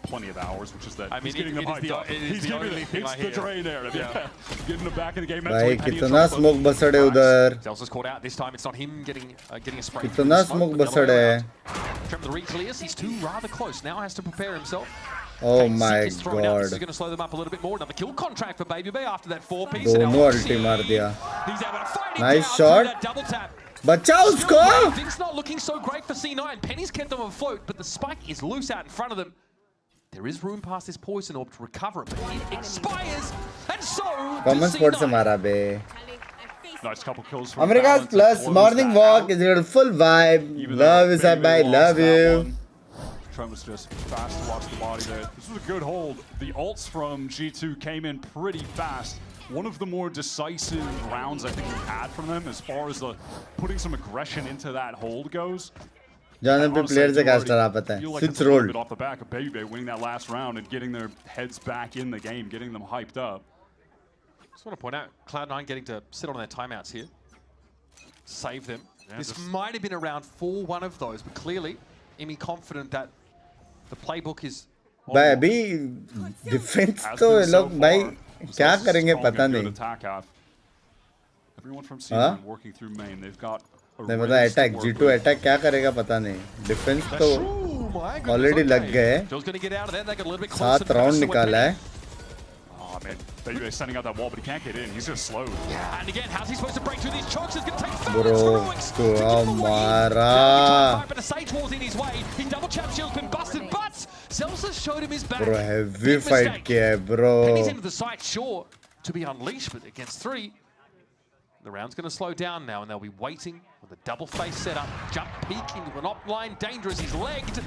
plenty of hours, which is that he's getting them hyped up. He's giving it. It's the Dre narrative. Yeah. Getting them back in the game. भाई कितना smoke बसड़ है उधर. Zelsa's caught out this time. It's not him getting a spray. कितना smoke बसड़ है. Trevor the re-clears. He's too rather close. Now has to prepare himself. Oh my God. This is going to slow them up a little bit more. Another kill contract for Baby Bay after that 4-piece. दोनों ulti मार दिया. Nice shot. बचाओ उसको. Binks not looking so great for C9. Penny's kept them afloat, but the spike is loose out in front of them. There is room past this poison orb to recover it, but it expires, and so common sports से मारा बे. Nice couple kills. America's plus morning walk is a full vibe. Love you, Sabai. Love you. Trent was just fast to watch the body there. This was a good hold. The ults from G2 came in pretty fast. One of the more decisive rounds I think we've had from them as far as the putting some aggression into that hold goes. Jahan pe player se caster aa pata hai. Switch rolled. Off the back of Baby winning that last round and getting their heads back in the game, getting them hyped up. Just want to point out, Cloud9 getting to sit on their timeouts here. Save them. Yeah, this might have been around for one of those, but clearly, Imi confident that the playbook is. भाई अभी defence तो ये लोग भाई क्या करेंगे पता नहीं. Everyone from C9 working through main. They've got. नहीं मतलब अटैक G2 अटैक क्या करेगा पता नहीं. डिफेंस तो ऑलरेडी लग गए. 7 राउंड निकाला है. Oh man, Baby sending out that wall, but he can't get in. He's just slowed. Yeah, and again, how's he supposed to break through these chokes? It's going to take Bro, हमारा. But a Sage Wall's in his way. He double chap shield's been busted, but Zelsis showed him his back. Bro, heavy fight किया है, bro. Penny's into the site, sure, to be unleashed, but against 3, the round's going to slow down now, and they'll be waiting for the double face setup. Jump peek into an op line, dangerous. He's legged.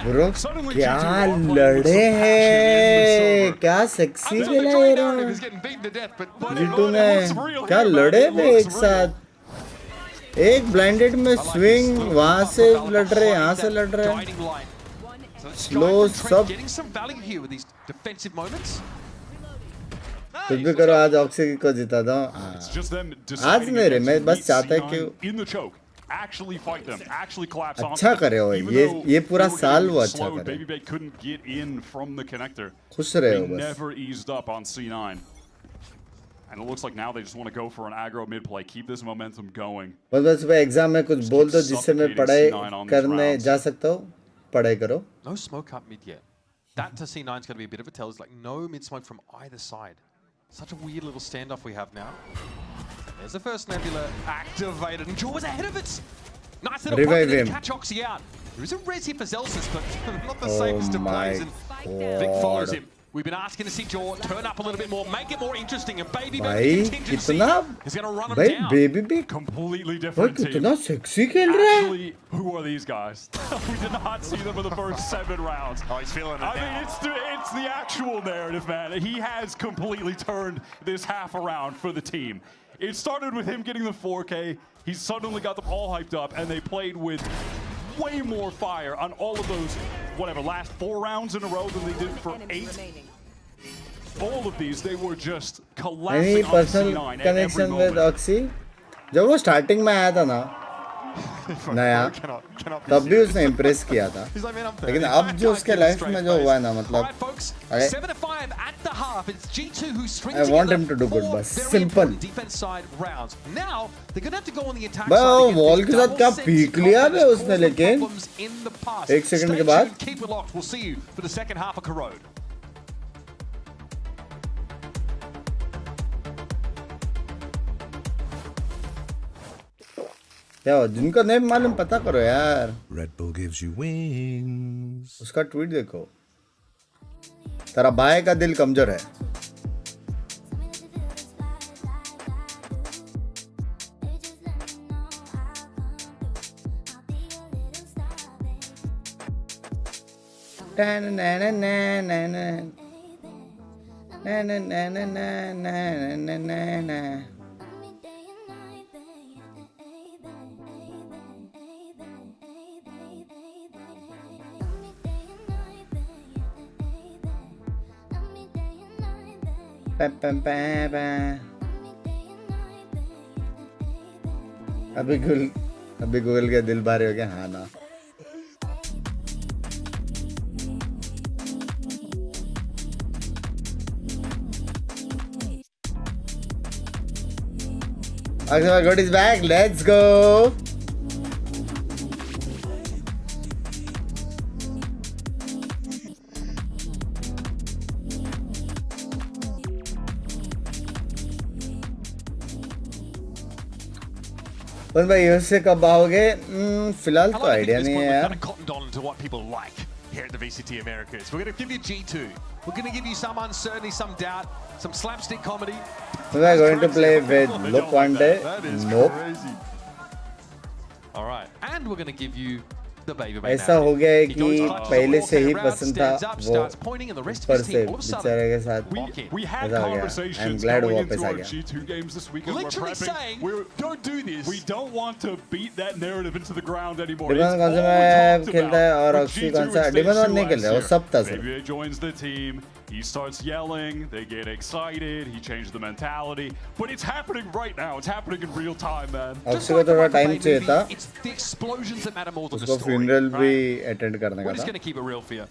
Bro क्या लड़े हैं, क्या sexy खेला ये G2 ने, क्या लड़े वे एक साथ, एक ब्लाइंडेड में स्विंग, वहां से लड़ रहे, यहाँ से लड़ रहे, स्लो सब कुछ भी करो। आज ऑक्सी को जिता दो, आज नहीं रे, मैं बस चाहता है कि अच्छा करे हो, ये पूरा साल वो अच्छा करे, खुश रहे हो बस। And it looks like now they just want to go for an aggro mid play, keep this momentum going. बस सुबह एग्जाम में कुछ बोल दो जिससे मैं पढ़ाई करने जा सकता हूँ, पढ़ाई करो। No smoke up mid yet. That to C9 is going to be a bit of a tell. It's like no mid smoke from either side. Such a weird little standoff we have now. There's the first Nebula activated, and Jaw was ahead of it. Nice little play to catch Oxy out. There is a res here for Zelsis, but not the safest of plays. And Vic follows him. We've been asking to see Jaw turn up a little bit more, make it more interesting. And Baby Big contingency is going to run him down. Baby Big completely different team. कितना sexy खेल रहा है. Actually, who are these guys? We did not see them in the first 7 rounds. Oh, he's feeling it now. I mean, it's the actual narrative, man. He has completely turned this half around for the team. It started with him getting the 4K. He suddenly got them all hyped up, and they played with way more fire on all of those, whatever, last 4 rounds in a row than they did for 8. All of these, they were just collapsing. Any personal connection with Oxy? जब वो starting में आया था ना, नया, तब भी उसने इम्प्रेस किया था, लेकिन अब जो उसके लाइफ में जो हुआ है ना, मतलब I want him to do good, बस simple. भाई वो वॉल के साथ क्या पीक लिया बे उसने, लेकिन 1 सेकंड के बाद क्या जिनका नेम मालूम पता करो यार। Red Bull gives you wings. उसका ट्वीट देखो, तेरा भाई का दिल कमजोर है। अभी गूगल के दिल भारी हो गया। हाँ ना, Axel God is back. Let's go. और भाई यूएसए कब आओगे? फिलहाल तो आइडिया नहीं है यार। Here at the VCT Americas, we're going to give you G2. We're going to give you some uncertainty, some doubt, some slapstick comedy. We are going to play with Look one day. Nope. All right, and we're going to give you the baby. ऐसा हो गया है कि पहले से ही पसंद था वो ऊपर से बेचारे के साथ ऐसा हो गया। I'm glad वो वापस आ गया। Literally saying, don't do this. We don't want to beat that narrative into the ground anymore. Demon कौन सा मैप खेलता है और ऑक्सी कौन सा? डिमन वन नहीं खेल रहा, वो सब था sir. Baby joins the team. He starts yelling, they get excited, he changed the mentality, but it's happening right now. It's happening in real time, man. Oxy को थोड़ा टाइम चाहिए था। It's the explosions that matter more than the उसको story. Funeral भी attend करने का We're just था। going to keep it real for you.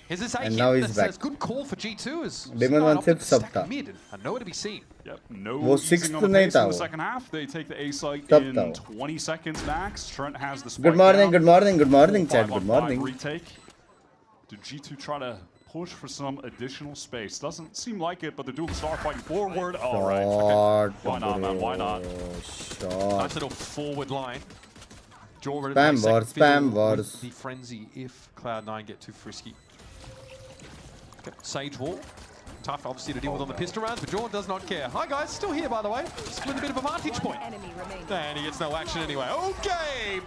Here's this And now he's back. Good call for G2 as Demon one सिर्फ सब था। nowhere to be seen. Yep, no वो easing sixth on the नहीं pace था in the वो। second half. They take the A site तब in था वो। 20 seconds max. Trent has the spike Good morning, down. good morning, good morning, chat. Good 5-on-5 morning. retake. Did G2 try to push for some additional space? Doesn't seem like it, but the dual star fighting forward. All right. Okay. Why not, man? Why not? Nice little forward line. Spam wars, spam wars. The frenzy if Cloud9 get too frisky. Okay. Sage wall. Tough, obviously, to deal with on the pistol rounds, but Jordan does not care. Hi, guys. Still here, by the way. Split a bit of a vantage point. And he gets no action anyway. Okay.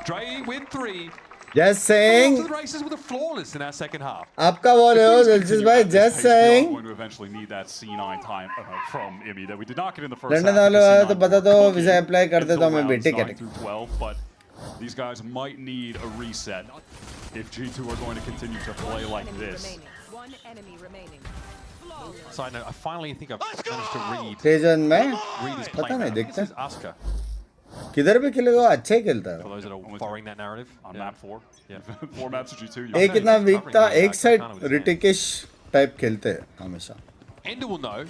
Dre with 3. Just saying. To the races with a flawless in our second half. आपका ball है दिलजीत भाई. Just saying. We're going to eventually need that C9 time from Imi that we did not get in the first लड़ने half. वालों है तो बता दो visa apply कर देता हूँ मैं भी. ठीक है. 9 through 12, but these guys might need a reset if G2 are going to continue to play like this. One enemy remaining. So I know. I finally think I've managed to read. Tejan में Read his पता नहीं play. देखते. This is Asuka. किधर भी खेलेगा अच्छा ही खेलता है. For those that are borrowing that narrative. On map 4. Yeah. 4 maps of G2. एक इतना वीक था. एक साइड रिटिकिश टाइप खेलते हैं हमेशा. Ender will know.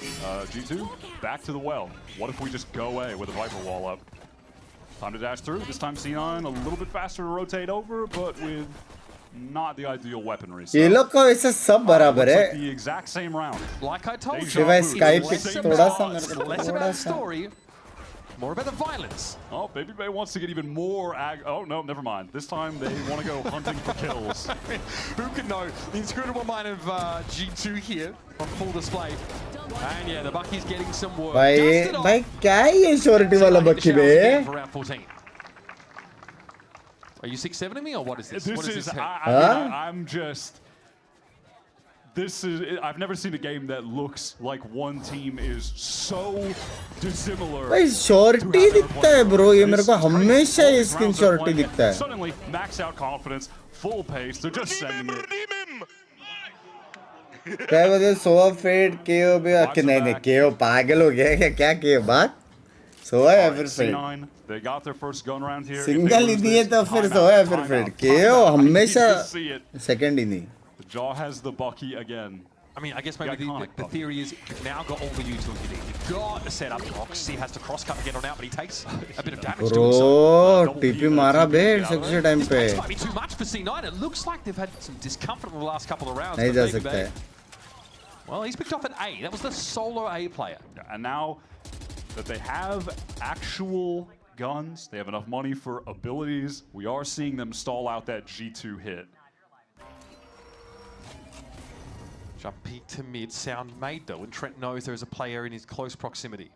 G2 back to the well. What if we just go away with a Viper wall up? Time to dash through. This time C9 a little bit faster to rotate over, but with not the ideal weaponry. ये लोग का वैसे सब बराबर है. The exact same round. Like I told you. शिवाय Skype पे थोड़ा सा less about the story, more about the violence. Oh, Baby Bay wants to get even more oh, no, never mind. This time they want to go hunting for kills. Who could know? The inscrutable mind of G2 here on full display. And yeah, the Bucky's getting some work. भाई क्या है ये shorty वाला Bucky bay? For round 14. Are you 6-7ing me or what is this? This what is is this? I'm just. This is. I've never seen a game that looks like one team is so dissimilar. भाई shorty दिखता है bro. ये मेरे को हमेशा ये skin shorty दिखता है. Suddenly, max out confidence, full pace. They're just sending it. क्या बोलते हैं? सोवा फेड KO भी नहीं KO पागल हो गया क्या? क्या KO बात? सोवा या फिर Fade? They got their first gun round here. Single ही नहीं है तो फिर सोवा या फिर फेड? KO हमेशा second ही नहीं. The Jaw has the Bucky again. I mean, I guess maybe the theory is you've now got all the utility you need. You've got to set up. Oxy has to cross cut and get on out, but he takes a bit of damage doing so. Bro, TP मारा बे सक्से time पे. This might be too much for C9. It looks like they've had some discomfort in the last couple of rounds. नहीं जा सकता है. Well, he's picked off an A. That was the solo A player. Yeah, and now that they have actual guns, they have enough money for abilities, we are seeing them stall out that G2 hit. Jump peek to mid, sound made though, and Trent knows there's a player in his close proximity.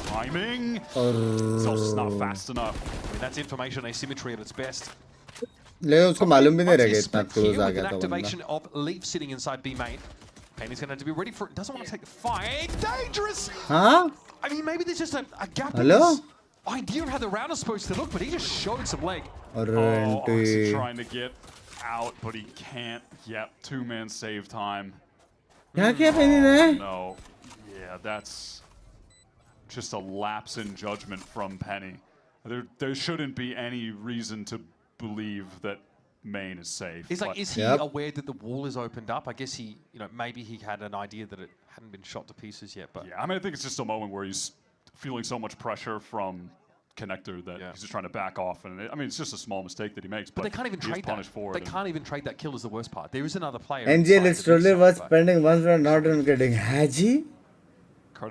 Timing! It's also not fast enough. I mean, that's information asymmetry at its best. लेकिन उसको मालूम भी नहीं रहेगा इतना close आ गया था बंदा. Activation of Leaf sitting inside B main. Penny's going to have to be ready for it. Doesn't want to take the fight. Dangerous! Huh? I mean, maybe there's just a gap Hello? in his idea of how the round is supposed to look, but he just showed some leg. Oxy trying to get out, but he can't. Yep, two-man save time. क्या किया Penny ने? No. Yeah, that's just a lapse in judgment from Penny. There shouldn't be any reason to believe that main is safe. He's like, is he aware that the wall is opened up? I guess he, maybe he had an idea that it hadn't been shot to pieces yet. But yeah, I mean, I think it's just a moment where he's feeling so much pressure from Connector that he's just trying to back off. And I mean, it's just a small mistake that he makes. But they can't even trade that. For they can't even trade that kill is the worst part. There is another player. NGL is totally worth spending once we're not even getting. हाजी?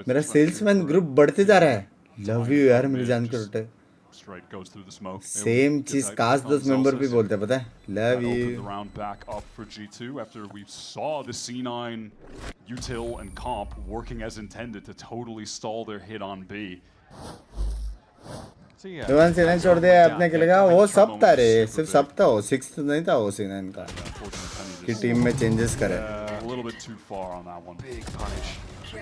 मेरा salesman group बढ़ते जा रहा है. Love you यार मेरी जान के रोटे. Straight goes through the smoke. Same चीज कास्ट 10 member भी बोलते हैं पता है. Love you. The round back up for G2 after we saw the C9 util and comp working as intended to totally stall their hit on B. दुकान C9 छोड़ दे अपने के लगा वो सब था रे सिर्फ सब था वो 6th नहीं था वो C9 का कि टीम में चेंजेस करे. A little bit too far on that one. Big punish.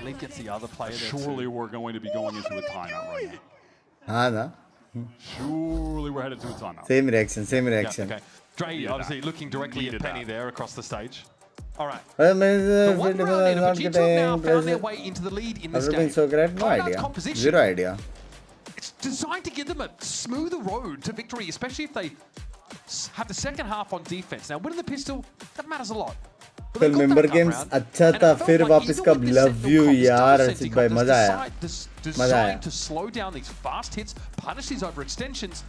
Leaf gets the other player. Surely we're going to be going into a timeout right now. हाँ ना. Surely we're headed to a timeout. Same reaction, same reaction. Yeah, okay. Dre obviously looking directly at Penny there across the stage. All right. The one round in, but G2 now found their way into the lead in this game. So great, no idea. Zero idea. It's designed to give them a smoother road to victory, especially if they have the second half on defense. Now, winning the pistol, that matters a lot. कल member games अच्छा था फिर वापस कब love you यार अर्षित भाई मजा आया to slow down these fast hits, punish these overextensions.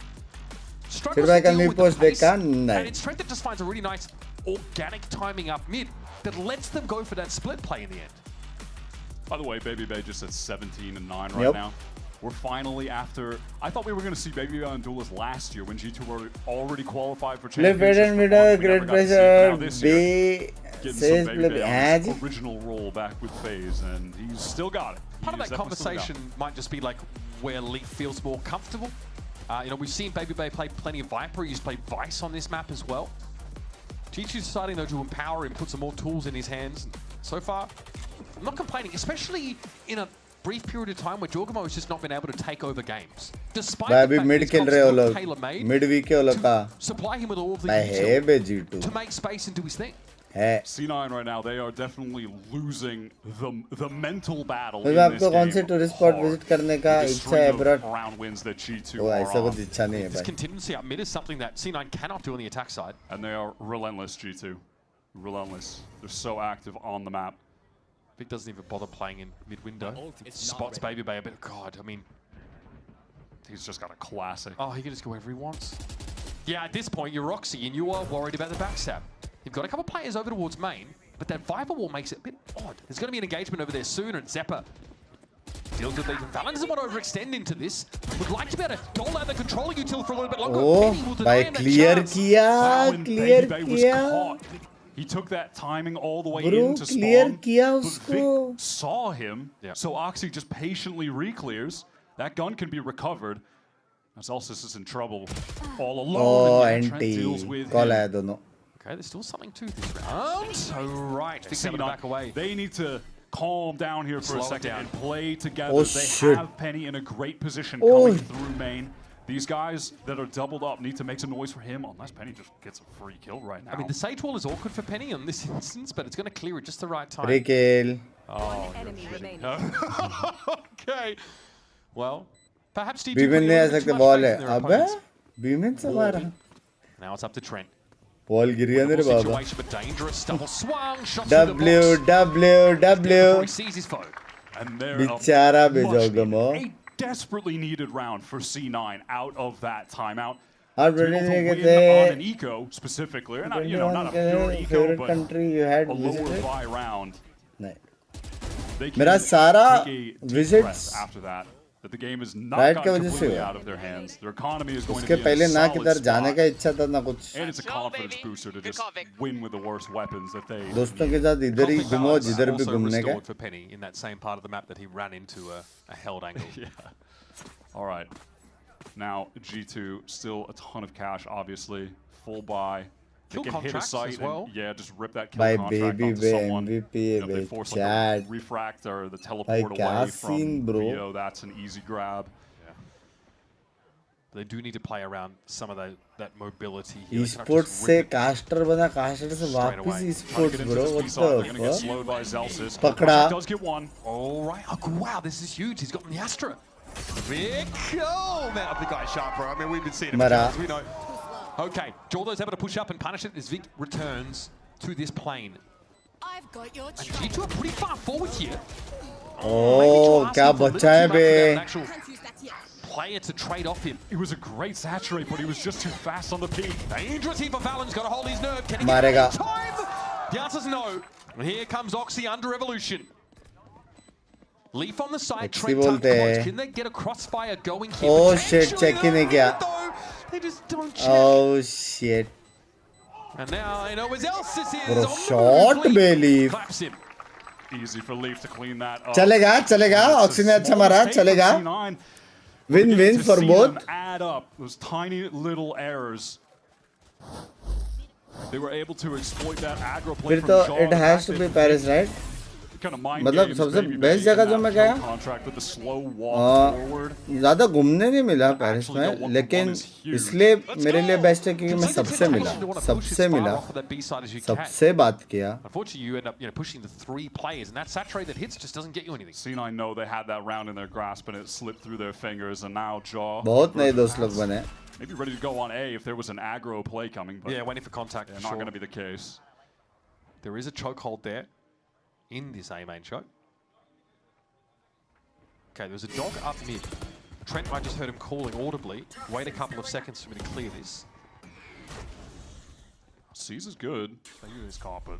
फिर भाई का न्यू पोस्ट देखा नहीं. And it's Trent that just finds a really nice organic timing up mid that lets them go for that split play in the end. By the way, Baby Bay just at 17 and 9 right now. We're finally after. I thought we were going to see Baby Bay on Duelist last year when G2 were already qualified for championship. Great pressure. B says original role back with FaZe, and he's still got it. Part of that conversation might just be like where Leaf feels more comfortable. We've seen Baby Bay play plenty of Viper. He's played Vice on this map as well. G2's deciding, though, to empower him, put some more tools in his hands. So far, I'm not complaining, especially in a brief period of time where Jorgamo has just not been able to take over games. Despite the fact that it's not tailor-made to supply him with all of the utility to make space and do his thing. C9 right now, they are definitely losing the mental battle. मैं आपको कौन से tourist spot visit करने का इच्छा है broad? Round wins that G2 वो ऐसा कुछ इच्छा नहीं है भाई. This contingency up mid is something that C9 cannot do on the attack side. And they are relentless, G2. Relentless. They're so active on the map. Vic doesn't even bother playing in mid-window. Spots Baby Bay a bit. God, I mean, he's just got a classic. Oh, he can just go wherever he wants. Yeah, at this point, you're Roxy, and you are worried about the backstab. You've got a couple players over towards main, but that Viper wall makes it a bit odd. There's going to be an engagement over there soon, and Zeppa deals with Ethan. Valen doesn't want to overextend into this. Would like to be able to dole out the controlling util for a little bit longer. Oh, by clear kiya, clear kiya. He took that timing all the way into spawn. But Vic saw him, so Oxy just patiently re-clears. That gun can be recovered. As Elsis is in trouble all alone. Oh, and Trent deals with him. Okay, there's still something to this round. So right, Vic's able to back away. They need to calm down here for a second and play together. Oh, they have Penny in a great position coming through main. These guys that are doubled up need to make some noise for him, unless Penny just gets a free kill right now. I mean, the Sage wall is awkward for Penny in this instance, but it's going to clear it just the right time. Free kill. Oh, enemy remaining. Okay. Well, perhaps G2 Beeman ने ऐसा के ball है. अबे Beeman से मारा. Now it's up to Trent. Ball गिर गया मेरे बाबा. बेचारा बेजोगमो. A desperately needed round for C9 out of that timeout. और to win on an eco specifically, not not a pure eco, but a lower buy round. मेरा सारा visits after that. That the game is not completely out of their hands. Their economy is going to be उसके पहले ना किधर जाने का इच्छा था ना कुछ. And it's a confidence booster to just win with the worst weapons that they. दोस्तों के साथ इधर ही घूमो जिधर भी घूमने का. For Penny in that same part of the map that he ran into a held angle. All right. Now G2 still a ton of cash, obviously full buy. They can hit a site and just rip that kill contract onto someone. They force like a refract or the teleport away from Vio. That's an easy grab. They do need to play around some of that mobility here. Esports से caster बना, caster से वापस esports bro. What the fuck? पकड़ा. Does get one. All right. Oh, wow, this is huge. He's got the Astra. Vic. Oh man, the guy's sharp, bro. I mean, we've been seeing it. We know. Okay, Jordo's able to push up and punish it as Vic returns to this plane. I've got your and G2 are pretty far forward here. Oh, क्या बच्चा है बे? Player to trade off him. It was a great saturate, but he was just too fast on the peak. Dangerous here for Valen's got to hold his nerve. Can he get it in time? The answer's no. And here comes Oxy under Evolution. Leaf on the side, Trent tucked close. Can they get a crossfire going here? Oh shit, check in again. They just don't check. Oh shit. And now I know where else this is. Bro, shot be Leaf. Easy for Leaf to clean that up. चलेगा. Oxy ने अच्छा मारा, चलेगा. Win-win for both. Add up those tiny little errors. They were able to exploit that aggro play from Shaw. It has to be Paris, right? मतलब सबसे best जगह जो मैं गया ज़्यादा घूमने नहीं मिला पेरिस में, लेकिन इसलिए मेरे लिए बेस्ट है क्योंकि मैं सबसे बात किया. Unfortunately, you end up pushing the 3 players, and that saturate that hits just doesn't get you anything. C9 know they had that round in their grasp, and it slipped through their fingers, and now Jaw. बहुत नए दोस्त लोग बने. Maybe ready to go on A if there was an aggro play coming, but waiting for contact. Not going to be the case. There is a chokehold there. In this A main show. Okay, there's a dog up mid. Trent might just heard him calling audibly. Wait a couple of seconds for me to clear this. C's is good. They use his carpet.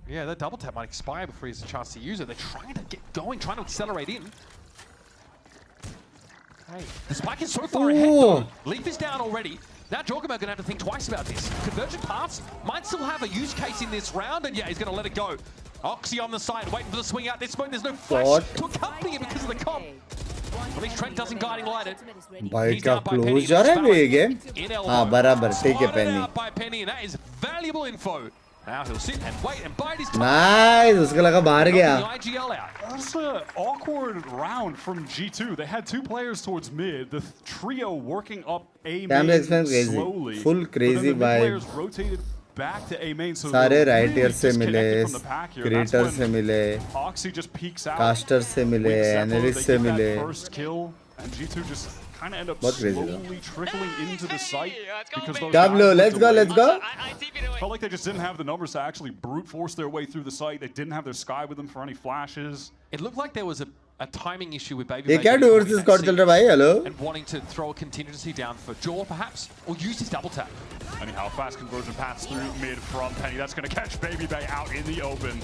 Yeah, that double tap might expire before he has a chance to use it. They're trying to get going, trying to accelerate in. Okay, the spike is so far ahead though. Leaf is down already. Now Jorgamo gonna have to think twice about this. Convergent paths might still have a use case in this round, and he's gonna let it go. Oxy on the side, waiting for the swing out. This point, there's no flash to accompany it because of the comp. At least Trent doesn't guiding light it. भाई क्या closure है ये game हाँ बराबर ठीक है पेनी By Penny, and that is valuable info. Now he'll sit and wait and bide his time. Nice उसको लगा बाहर गया The IGL out. That's an awkward round from G2. They had two players towards mid. The trio working up A main slowly. Full crazy vibe. Players rotated back to A main. So सारे writer से मिले, creator से मिले, Oxy just peeks out. Caster से मिले, analyst से मिले. First kill, and G2 just kind of end up बहुत crazy slowly trickling into the site because those W, guys were let's go. Felt like they just didn't have the numbers to actually brute force their way through the site. They didn't have their Sky with them for any flashes. It looked like there was a timing issue with Baby. ये क्या door से squad चल रहा है भाई? Hello. And wanting to throw a contingency down for Jaw perhaps, or use his double tap. Anyhow, fast conversion pass through mid from Penny. That's going to catch Baby Bay out in the open.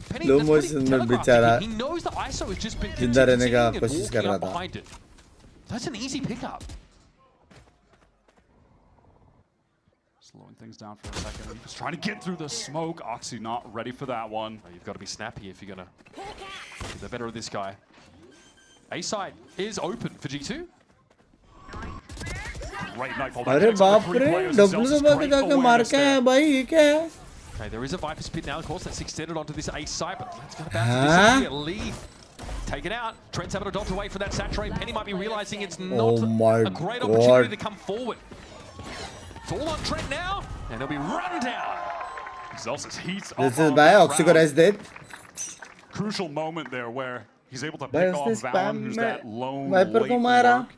Penny, Slow motion में बेचारा he knows the ISO has just been जिंदा रहने का continuing and कोशिश कर walking रहा up था. behind it. That's an easy pickup. Slowing things down for a second. He was trying to get through the smoke. Oxy not ready for that one. You've got to be snappy if you're going to get the better of this guy. A side is open for G2. Great nightfall. अरे बाप रे W से बात करके मार के है भाई ये क्या है? Okay, there is a Viper spit now, of course, that's extended onto this ace side, but let's go about to leave. Taken out. Trent's having to dodge away from that saturate. Penny might be realizing it's not a great opportunity to come forward. It's all on Trent now, and he'll be run down. Zelsis heats up. This is by Oxycore's dead. Crucial moment there where he's able to pick off Valen, who's that lone Viper late को मारा. lurk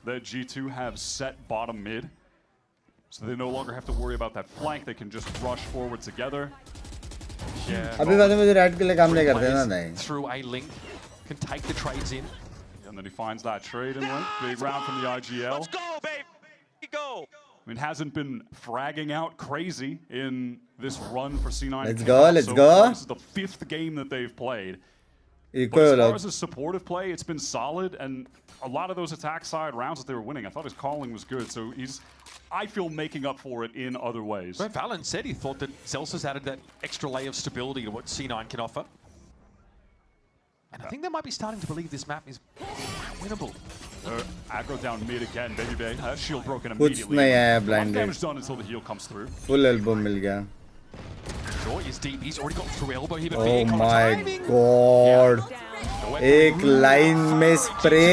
that G2 have set bottom mid. So they no longer have to worry about that flank. They can just rush forward together. Yeah. अभी बाद में मुझे right के लिए काम नहीं करते ना नहीं. Through a link, can take the trades in. And then he finds that trade and link. Big round from the IGL. Let's go, baby. Go. I mean, hasn't been fragging out crazy in this run for C9. Let's go, let's go. This is the 5th game that they've played. But as far as his supportive play, it's been solid, and a lot of those attack side rounds that they were winning, I thought his calling was good. So he's, I feel, making up for it in other ways. But Valen said he thought that Zelsis added that extra layer of stability to what C9 can offer. And I think they might be starting to believe this map is winnable. Aggro down mid again, Baby Bay. Shield broken कुछ immediately. नहीं आया blinded. Damage done until the heal comes through. Full elbow मिल गया. Joy is deep. He's already got through elbow here, but Oh my god. एक line में spray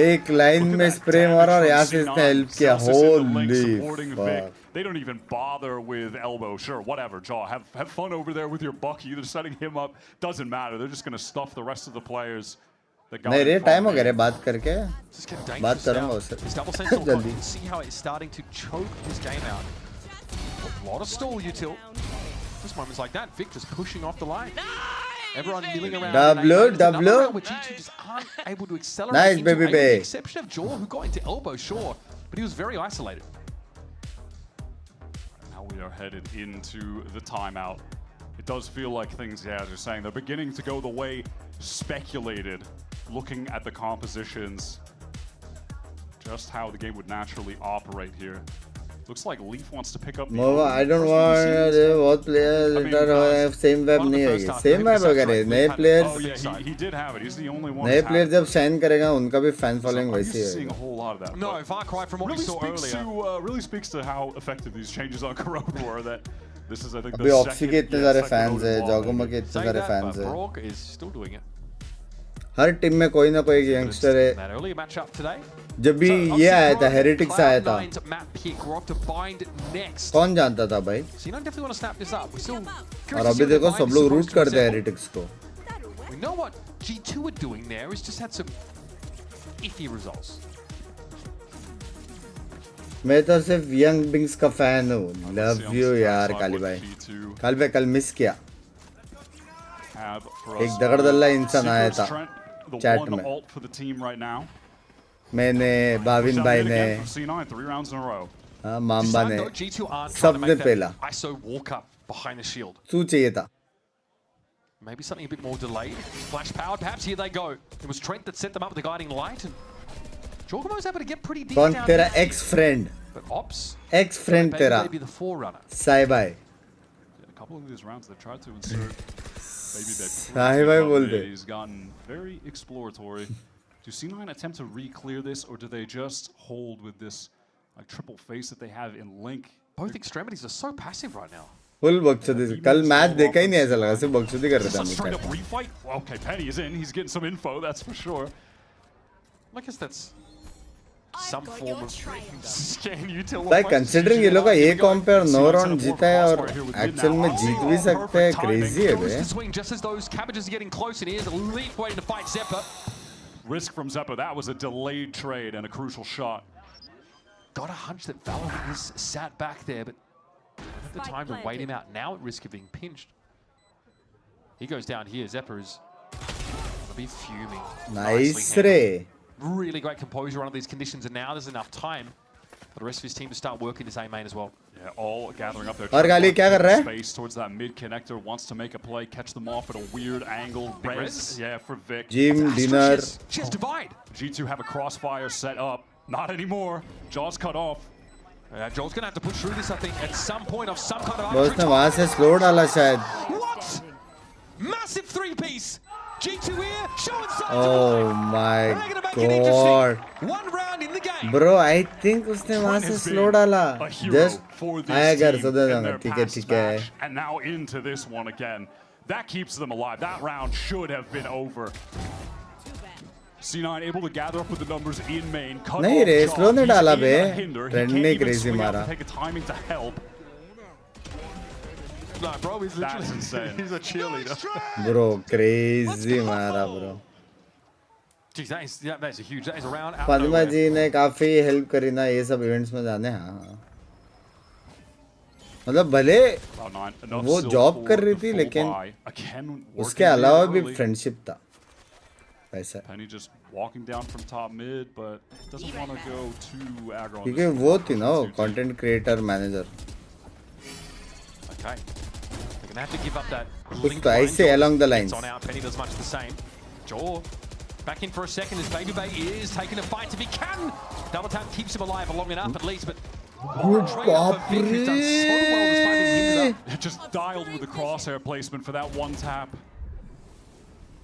एक line में spray मारा और यहाँ से इसने हेल्प किया. Holy fuck. They don't even bother with elbow. Sure, whatever, Jaw. Have fun over there with your Bucky. Either setting him up doesn't matter. They're just going to stuff the rest of the players. नहीं रे time हो गया रे बात करके बात करूँगा उससे जल्दी. See how it's starting to choke this game out. A lot of stall util. Just moments like that, Vic just pushing off the line. Everyone milling around. W. Which G2 just aren't able to accelerate. Nice, into Baby with Bay. the exception of Jaw, who got into elbow, sure, but he was very isolated. Now we are headed into the timeout. It does feel like things, yeah, as you're saying, they're beginning to go the way speculated, looking at the compositions, just how the game would naturally operate here. Looks like Leaf wants to pick up the I don't want both players have same web नहीं होगी. Same web वगैरह नए players. Oh yeah, he did have it. He's the only one. नए players जब shine करेगा उनका भी fan following वैसे ही seeing a होगा. whole lot of that. No, Far Cry from what we saw earlier. Really speaks to how effective these changes on Corona were. That this is, I think, अभी the Oxy के इतने सारे fans हैं, Joguma के इतने सारे fans हैं. Brock is still doing it. Her team में कोई ना कोई यंगस्टर है. That earlier matchup today. जब भी ये आया था हेरिटिक्स आया था. कौन जानता था भाई? और अभी देखो सब लोग रूट करते हैं हेरिटिक्स को. We know what G2 are doing there is just had some iffy results. मैं तो सिर्फ यंग बिंक्स का फैन हूँ. लव यू यार काली भाई. काली भाई कल मिस किया. एक दगड़दल्ला इंसान आया था चैट में. मैंने बाविन भाई ने माम्बा ने सबने पहला तू चाहिए था. Maybe something a bit more delayed. Flash powered, perhaps here they go. It was Trent that set them up with the guiding light, and Jorgamo was able to get pretty deep down. कौन तेरा ex friend? But Ops. Ex friend तेरा. Maybe the forerunner. Sai bhai. A couple of these rounds they tried to insert Sahib भाई बोल दे. He's gotten very exploratory. Do C9 attempt to re-clear this, or do they just hold with this like triple face that they have in Link? Both extremities are so passive right now. Full बकचोदी. कल match देखा ही नहीं ऐसा लगा सिर्फ बकचोदी कर रहा था. Straight up refight. Okay, Penny is in. He's getting some info. That's for sure. I guess that's some form of scan util. Like considering ये लोग का एक कॉम्प पे और 9 राउंड जीता है और एक्चुअल में जीत भी सकते हैं. क्रेजी है बे. Just as those cabbages are getting close, and here's a Leaf waiting to fight Zeppa. Risk from Zeppa. That was a delayed trade and a crucial shot. Got a hunch that Valorant is sat back there, but at the time to wait him out now at risk of being pinched. He goes down here. Zeppa is gonna be fuming. Nice re. Really great composure under these conditions, and now there's enough time for the rest of his team to start working his A main as well. Yeah, all gathering up their और गाली क्या कर रहा है? Space towards that mid connector, wants to make a play, catch them off at a weird angle. Res, yeah, for Vic. Jim, dinner. Just divide. G2 have a crossfire set up. Not anymore. Jaws cut off. Joel's gonna have to push through this, I think, at some point of some kind of. उसने वहाँ से slow डाला शायद. What? Massive three-piece. G2 here, showing signs. Oh my god. One round in the game. Bro, I think उसने वहाँ से slow डाला. Just आया घर सोदा जाना. ठीक है, ठीक है. And now into this one again. That keeps them alive. That round should have been over. C9 able to gather up with the numbers in main. नहीं रे, slow नहीं डाला बे. Trend ने crazy मारा. Take a timing to help. No, bro, he's literally insane. He's a cheerleader. Bro, crazy मारा bro. Jeez, that is a huge. That is a round out. Fatima जी ने काफी help करी ना ये सब इवेंट्स में जाने. हाँ. मतलब भले वो जॉब कर रही थी लेकिन उसके अलावा भी फ्रेंडशिप था. ऐसा. Penny just walking down from top mid, but doesn't want to go too aggro. क्योंकि वो थी ना content creator manager. Okay. They're gonna have to give up that. कुछ तो ऐसे along the lines. On out, Penny does much the same. Jaw back in for a second as Baby Bay is taking a fight if he can. Double tap keeps him alive long enough at least, but. Just dialed with the crosshair placement for that one tap.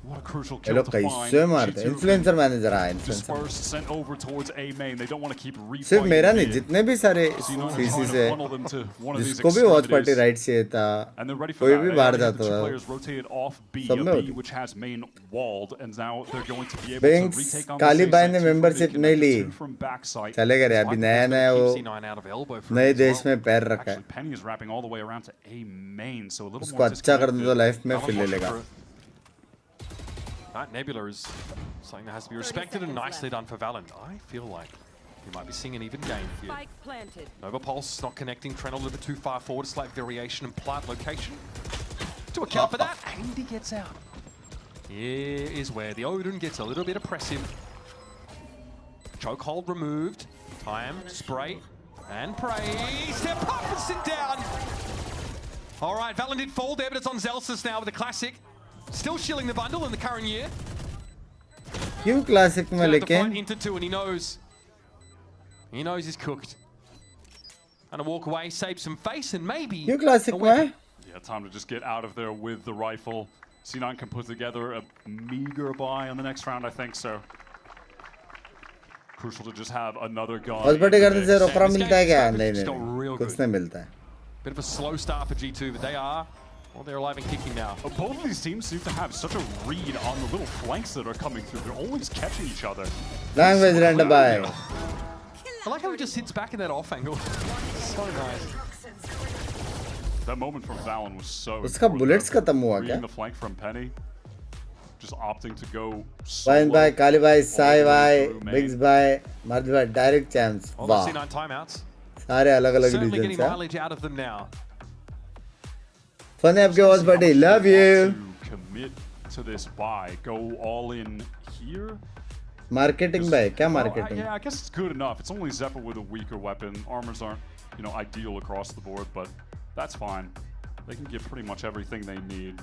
What a crucial kill लोग to कैसे मारते हैं. Influencer manager आया. Dispersed, sent over towards A main. They don't want to keep refighting. सिर्फ मेरा नहीं, जितने भी सारे सीसी से जिसको भी वॉच पार्टी राइट से था कोई भी बाहर जाता था सब में होती. बिंक्स काली बाई ने मेंबरशिप नहीं ली. चले गए अभी नया नया वो नए देश में पैर रखा है. उसको अच्छा कर दो तो लाइफ में फिर ले लेगा. That Nebula is something that has to be respected and nicely done for Valen. I feel like we might be seeing an even game here. Nova Pulse not connecting. Trent a little bit too far forward. Slight variation in plant location. To account for that, and he gets out. Here is where the Odin gets a little bit oppressive. Chokehold removed. Time, spray, and pray. Step up and sit down. All right, Valen did fall there, but it's on Zelsis now with the classic. Still shilling the bundle in the current year. क्यों classic में लेकिन? Into two, and he knows he's cooked. And a walk away, save some face, and maybe. क्यों classic में? Yeah, time to just get out of there with the rifle. C9 can put together a meager buy on the next round, I think so. Crucial to just have another gun. Hospital करने से रोकरा मिलता है क्या? नहीं, कुछ नहीं मिलता है. Bit of a slow start for G2, but they are. Well, they're alive and kicking now. Both of these teams seem to have such a read on the little flanks that are coming through. They're always catching each other. Language random by. I like how he just sits back in that off angle. So nice. That moment from Valen was so. उसका bullets खत्म हुआ क्या? Reading the flank from Penny. Just opting to go. Fine by Kali by Sai by Binks by Mardi by direct chance. All the C9 timeouts. सारे अलग-अलग regions. Certainly getting mileage out of them now. Fun आपके watch party. Love you. Commit to this buy. Go all in here. Marketing by क्या marketing? Yeah, I guess it's good enough. It's only Zeppa with a weaker weapon. Armors aren't, ideal across the board, but that's fine. They can get pretty much everything they need.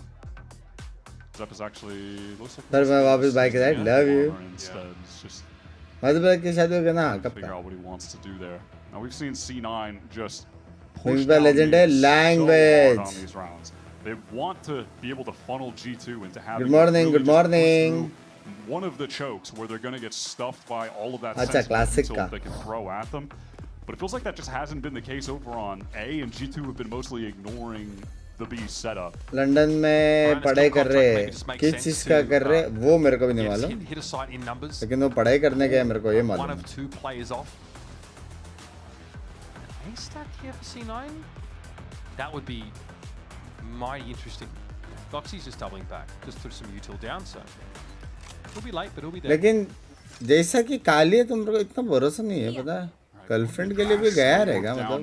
Zeppa's actually looks like. Sir मैं वापस buy के साथ love you. Instead, it's just. मतलब कि शायद होगा ना कब? Figure out what he wants to do there. Now we've seen C9 just. Binks by legend है language. They want to be able to funnel G2 into having good morning. One of the chokes where they're going to get stuffed by all of that classic sensitive they can throw at them. But it feels like that just hasn't been the case over on A, and G2 have been mostly ignoring the B setup. London में पढ़ाई कर रहे हैं, किस चीज का कर रहे हैं वो मेरे को भी नहीं मालूम, लेकिन वो पढ़ाई करने गए मेरे को ये मालूम है. That would be mighty interesting. Foxy's just doubling back, just threw some util down, so he'll be late, but he'll be there. लेकिन जैसा कि काली है तो मेरे को इतना भरोसा नहीं है, पता है गर्लफ्रेंड के लिए भी गया रहेगा, मतलब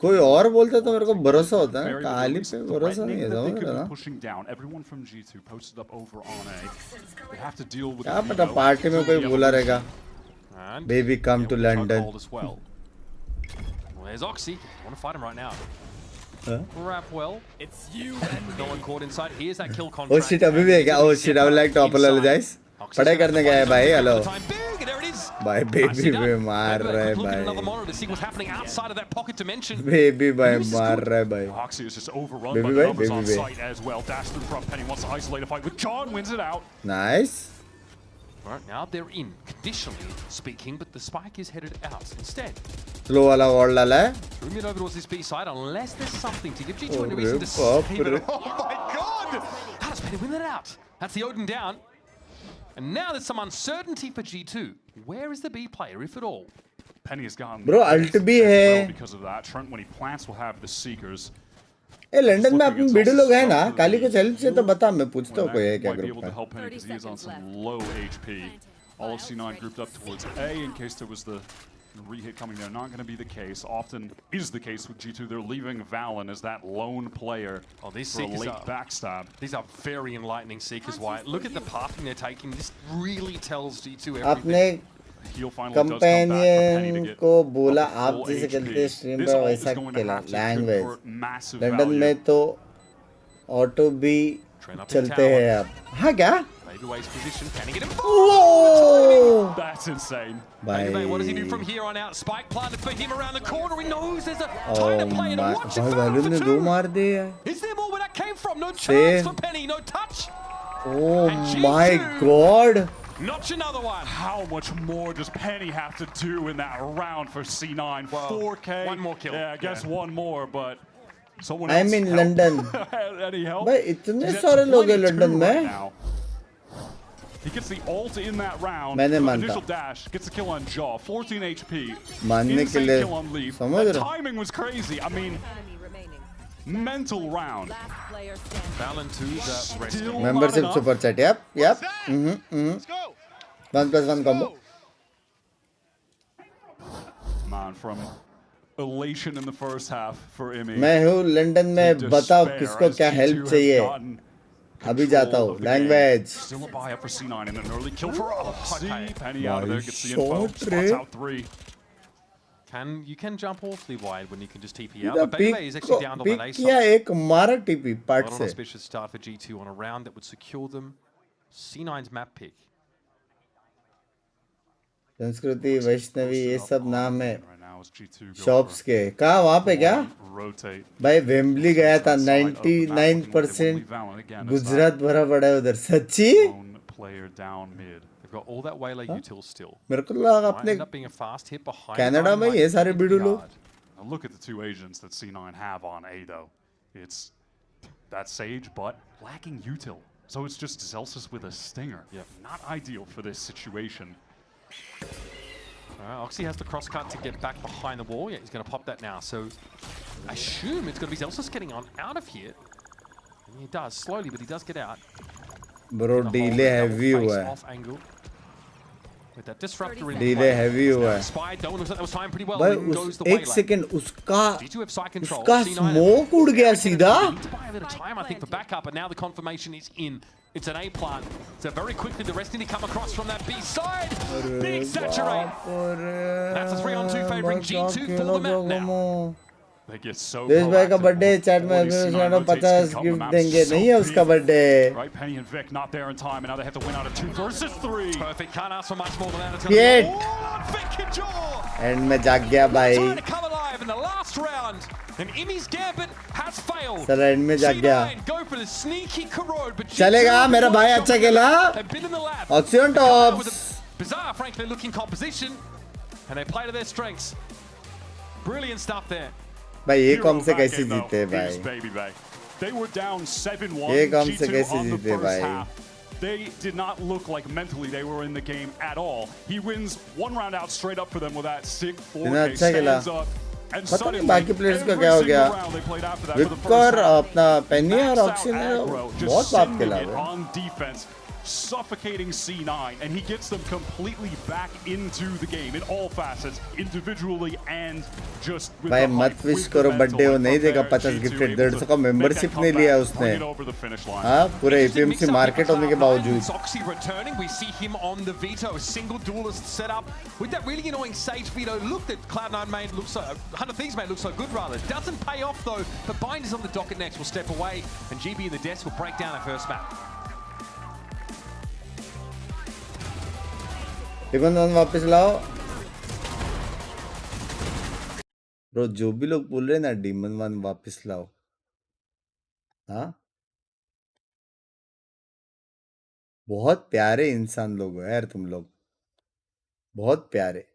कोई और बोलता तो मेरे को भरोसा होता है, काली पे भरोसा नहीं है, समझ रहे ना. क्या पता पार्टी में कोई बोला रहेगा baby come to London. There's Oxy. I want to fight him right now. Wrap well. It's you and no one caught inside. Here's that kill contract. Oh shit, अभी भी है क्या? Oh shit, I would like to apologize. पढ़ाई करने गया है भाई, hello. भाई बेबी पे मार रहा है भाई. बेबी भाई मार रहा है भाई. बेबी भाई, बेबी भाई. Nice. Right now they're in, conditionally speaking, but the spike is headed out instead. Slow वाला wall डाला है. Through mid over towards this B side, unless there's something to give G2 a reason to save it. Oh my god! How does Penny win that out? That's the Odin down. And now there's some uncertainty for G2. Where is the B player, if at all? Penny has gone. Bro, ult भी है. Because of that, Trent when he plants will have the Seekers. A London में अपने video लोग हैं ना, काली को help से तो बता, मैं पूछता हूँ कोई है क्या ग्रुप का. All of C9 grouped up towards A in case there was the re-hit coming there. Not going to be the case. Often is the case with G2. They're leaving Valen as that lone player for a late backstab. These are very enlightening Seekers, Wyatt. Look at the pathing they're taking. This really tells G2 everything. Companion को बोला आप जैसे खेलते stream पर वैसा खेला. Language London में तो ऑटो भी चलते हैं अब. हाँ क्या? Whoa! That's insane. What does he do from here on out? Spike planted for him around the corner. He knows there's a time to play and watch it for ने दो मार दिए. Is there more where that came from? No chance for Penny. No touch. Oh my god. Notch another one. How much more does Penny have to do in that round for C9? 4K. One more kill. Yeah, I guess one more, but someone else. I'm in London. Any help? भाई इतने सारे लोग हैं London में. He gets the ult in that round. मैंने मानता. Initial dash gets a kill on Jaw. 14 HP. मानने के लिए समझ रहे. The timing was crazy. I mean, mental round. Membership super chat. Yep. Let's go. 1+1 combo. Man, from elation in the first half for Imi. मैं हूँ London में, बताओ किसको क्या हेल्प चाहिए. अभी जाता हूँ. Language. Still a buy up for C9 and an early kill for Penny out of there. Gets the info. Spots out 3. You can jump awfully wide when you can just TP out. But Bebe is actually down on the A side. एक मारा TP part से. Not an auspicious start for G2 on a round that would secure them. C9's map pick. संस्कृति वैष्णवी ये सब नाम है shops के. कहाँ वहाँ पे क्या? भाई वेम्बली गया था. 99% गुजरात भरा पड़ा है उधर. सच्ची? They've got all that Wayla util still. मेरे को लगा अपने कनाडा में ये सारे वीडियो लोग. Look at the two agents that C9 have on A though. It's that Sage but lacking util. So it's just Zelsis with a stinger. Not ideal for this situation. Oxy has the cross cut to get back behind the wall. Yeah, he's going to pop that now. So I assume it's going to be Zelsis getting on out of here. And he does slowly, but he does get out. Bro, delay heavy हुआ है. With that disruptor in delay heavy हुआ है. Spy don't that was timed pretty well. भाई एक second उसका smoke उड़ गया सीधा. Need to buy a little time, I think, for backup, but now the confirmation is in. It's an A plant. So very quickly the rest need to come across from that B side. Big saturate. That's a 3-on-2 favoring G2 for the map now. They get so देश भाई का birthday chat में 50 gift देंगे. नहीं है उसका birthday. Right, Penny and Vic not there in time, and now they have to win out of 2 versus 3. Perfect. Can't ask for much more than that. Shit. Vic and Jaw. And में जाग गया भाई. Trying to come alive in the last round. And Imi's gambit has failed. चला and में जाग गया. Go for the sneaky corrode, but चलेगा मेरा भाई अच्छा खेला. Oxygen tops. Bizarre, frankly, looking composition, and they play to their strengths. Brilliant stuff there. भाई ये कौन से कैसे जीते भाई? They were down 7-1. ये कौन से G2 कैसे on the जीते first भाई? half. They did not look like mentally they were in the game at all. He wins one round out straight up for them with that sick 4K stands up. And पता नहीं बाकी players का क्या हो गया. Victor अपना पेनी और oxy ने बहुत बात खेला है. Suffocating C9, and he gets them completely back into the game in all facets, individually and just with भाई मत विश करो बर्थडे वो नहीं देगा 50 गिफ्टेड 150 का मेंबरशिप नहीं लिया उसने. हाँ पूरे APMC मार्केट होने के बावजूद. Oxy returning, we see him on the veto, a single duelist setup with that really annoying Sage veto. Look that Cloud9 made looks so, 100 Thieves made looks so good rather. Doesn't pay off though, but Bind is on the docket next. Will step away, and GB in the desk will break down our first map. Demon वापस लाओ. Bro जो भी लोग बोल रहे हैं ना demon one वापस लाओ. हाँ बहुत प्यारे इंसान लोग हो यार तुम लोग. बहुत प्यारे.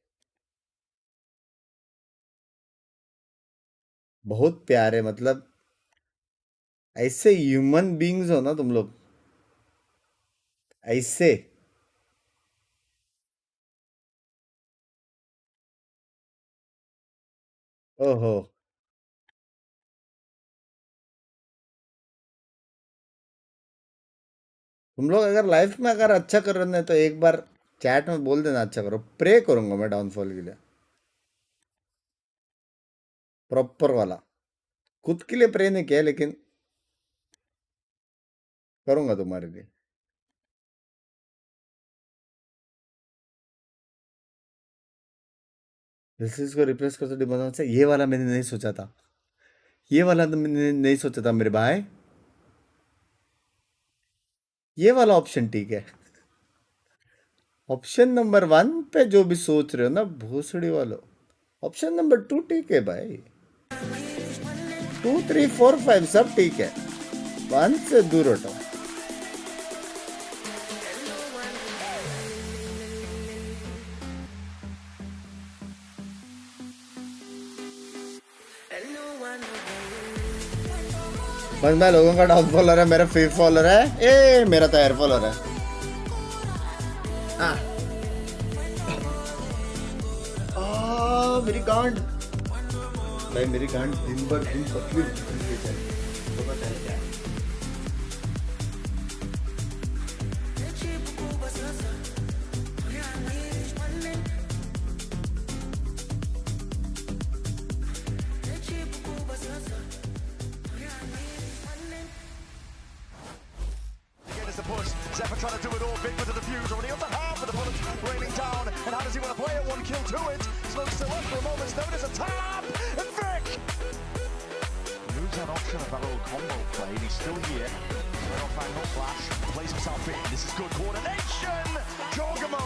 बहुत प्यारे मतलब ऐसे ह्यूमन बीइंग्स हो ना तुम लोग. ऐसे ओहो तुम लोग अगर लाइफ में अगर अच्छा कर रहे हैं तो एक बार चैट में बोल देना अच्छा करो. प्रे करूंगा मैं डाउनफॉल के लिए. प्रॉपर वाला. खुद के लिए प्रे नहीं किया लेकिन करूंगा तुम्हारे लिए. दिस को रिप्लेस कर दो डिमन से. ये वाला मैंने नहीं सोचा था. ये वाला तो मैंने नहीं सोचा था मेरे भाई. ये वाला ऑप्शन ठीक है. ऑप्शन नंबर 1 पे जो भी सोच रहे हो ना भोसड़ी वालों. ऑप्शन नंबर 2 ठीक है भाई. 2, 3, 4, 5 सब ठीक है. 1 से दूर हटो. बस मैं लोगों का डाउन फॉलोअर है. मेरा 5 फॉलोअर है. ए मेरा तो एयर फॉलोअर है. मेरी गांड भाई. मेरी गांड दिन भर दिन पतली होती है. तो पता है क्या trying to do it all big with the diffuse already on the half of the bullet raining down, and how does he want to play it? 1 kill to it. Smoke's still up for a moment's notice. A tap, and Vic moves that option of that little combo play. And he's still here. Right off angle flash, plays himself in. This is good coordination. Jorgamo.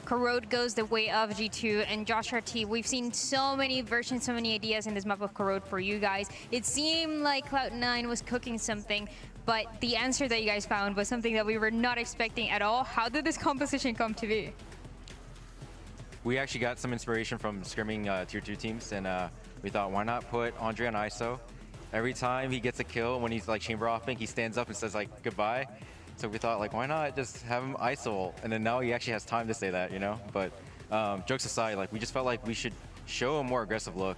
Corrode goes the way of G2 and Josh RT. We've seen so many versions, so many ideas in this map of Corode for you guys. It seemed like Cloud9 was cooking something, but the answer that you guys found was something that we were not expecting at all. How did this composition come to be? We actually got some inspiration from scrimming tier 2 teams, and we thought, why not put Andre on ISO? Every time he gets a kill, when he's like chamber hopping, he stands up and says like goodbye. So we thought, like, why not just have him ISO? And then now he actually has time to say that, you know? But jokes aside, like, we just felt like we should show a more aggressive look.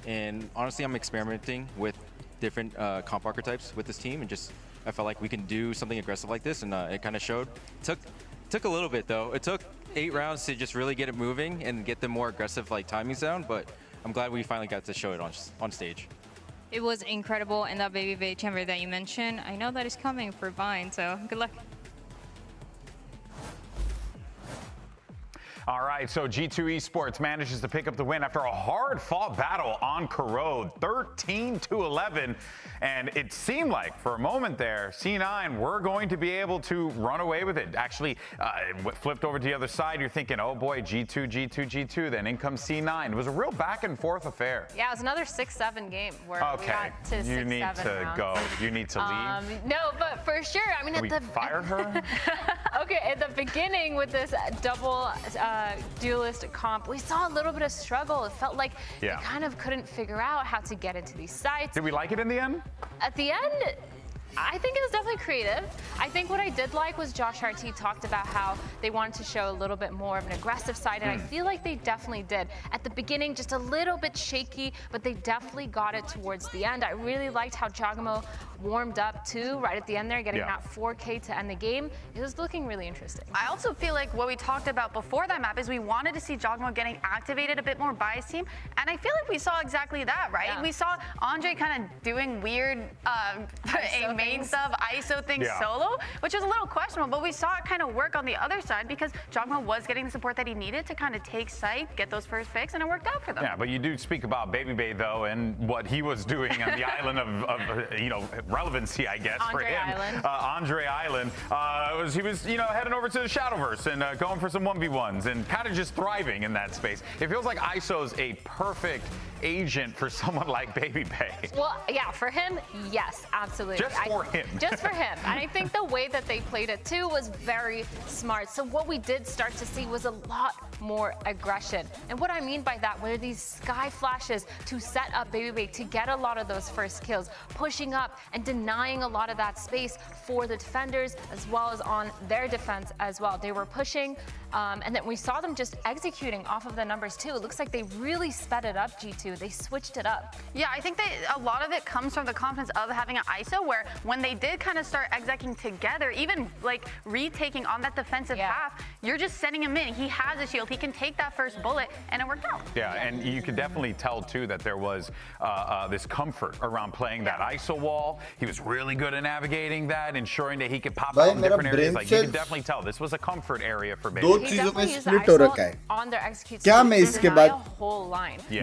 And honestly, I'm experimenting with different comp archetypes with this team, and just I felt like we can do something aggressive like this, and it kind of showed. Took a little bit, though. It took 8 rounds to just really get it moving and get the more aggressive like timings down, but I'm glad we finally got to show it on stage. It was incredible, and that baby chamber that you mentioned, I know that is coming for Vine, so good luck. All right, so G2 Esports manages to pick up the win after a hard-fought battle on Corrode, 13-11. And it seemed like, for a moment there, C9 were going to be able to run away with it. Actually, it flipped over to the other side. You're thinking, oh boy, G2, G2, G2. Then in comes C9. It was a real back-and-forth affair. Yeah, it was another 6-7 game where we Okay, got to 6-7 you need to rounds. go. You need to leave. No, but for sure. I mean, Can at we the fire her? Okay, at the beginning with this double duelist comp, we saw a little bit of struggle. It felt like they kind of couldn't figure out how to get into these sites. Did we like it in the end? At the end, I think it was definitely creative. I think what I did like was Josh RT talked about how they wanted to show a little bit more of an aggressive side, and I feel like they definitely did. At the beginning, just a little bit shaky, but they definitely got it towards the end. I really liked how Jagamo warmed up too, right at the end there, getting that 4K to end the game. It was looking really interesting. I also feel like what we talked about before that map is we wanted to see Jagamo getting activated a bit more by his team, and I feel like we saw exactly that, right? Yeah. We saw Andre kind of doing weird main stuff, ISO things solo, which was a little questionable, but we saw it kind of work on the other side because Jagamo was getting the support that he needed to kind of take site, get those first picks, and it worked out for them. Yeah, but you do speak about Baby Bay though, and what he was doing on the island of you know, relevancy, I guess, Andre for him. Island. Andre Island. He was, you know, heading over to the Shadowverse and going for some 1v1s and kind of just thriving in that space. It feels like ISO's a perfect agent for someone like Baby Bay. Well, yeah, for him, yes, absolutely. Just for him. Just for him. And I think the way that they played it too was very smart. So what we did start to see was a lot more aggression. And what I mean by that were these sky flashes to set up Baby Bay to get a lot of those first kills, pushing up and denying a lot of that space for the defenders as well as on their defense as well. They were pushing, and then we saw them just executing off of the numbers too. It looks like they really sped it up, G2. They switched it up. Yeah, I think that a lot of it comes from the confidence of having an ISO where when they did kind of start executing together, even like retaking on that defensive half, you're just sending him in. He has a shield. He can take that first bullet, and it worked out. Yeah, and you could definitely tell too that there was this comfort around playing that ISO wall. He was really good at navigating that, ensuring that he could pop out in different areas. Like you could definitely tell this was a comfort area for Baby. दो चीजों में split हो रखा है on their execute क्या मैं इसके बाद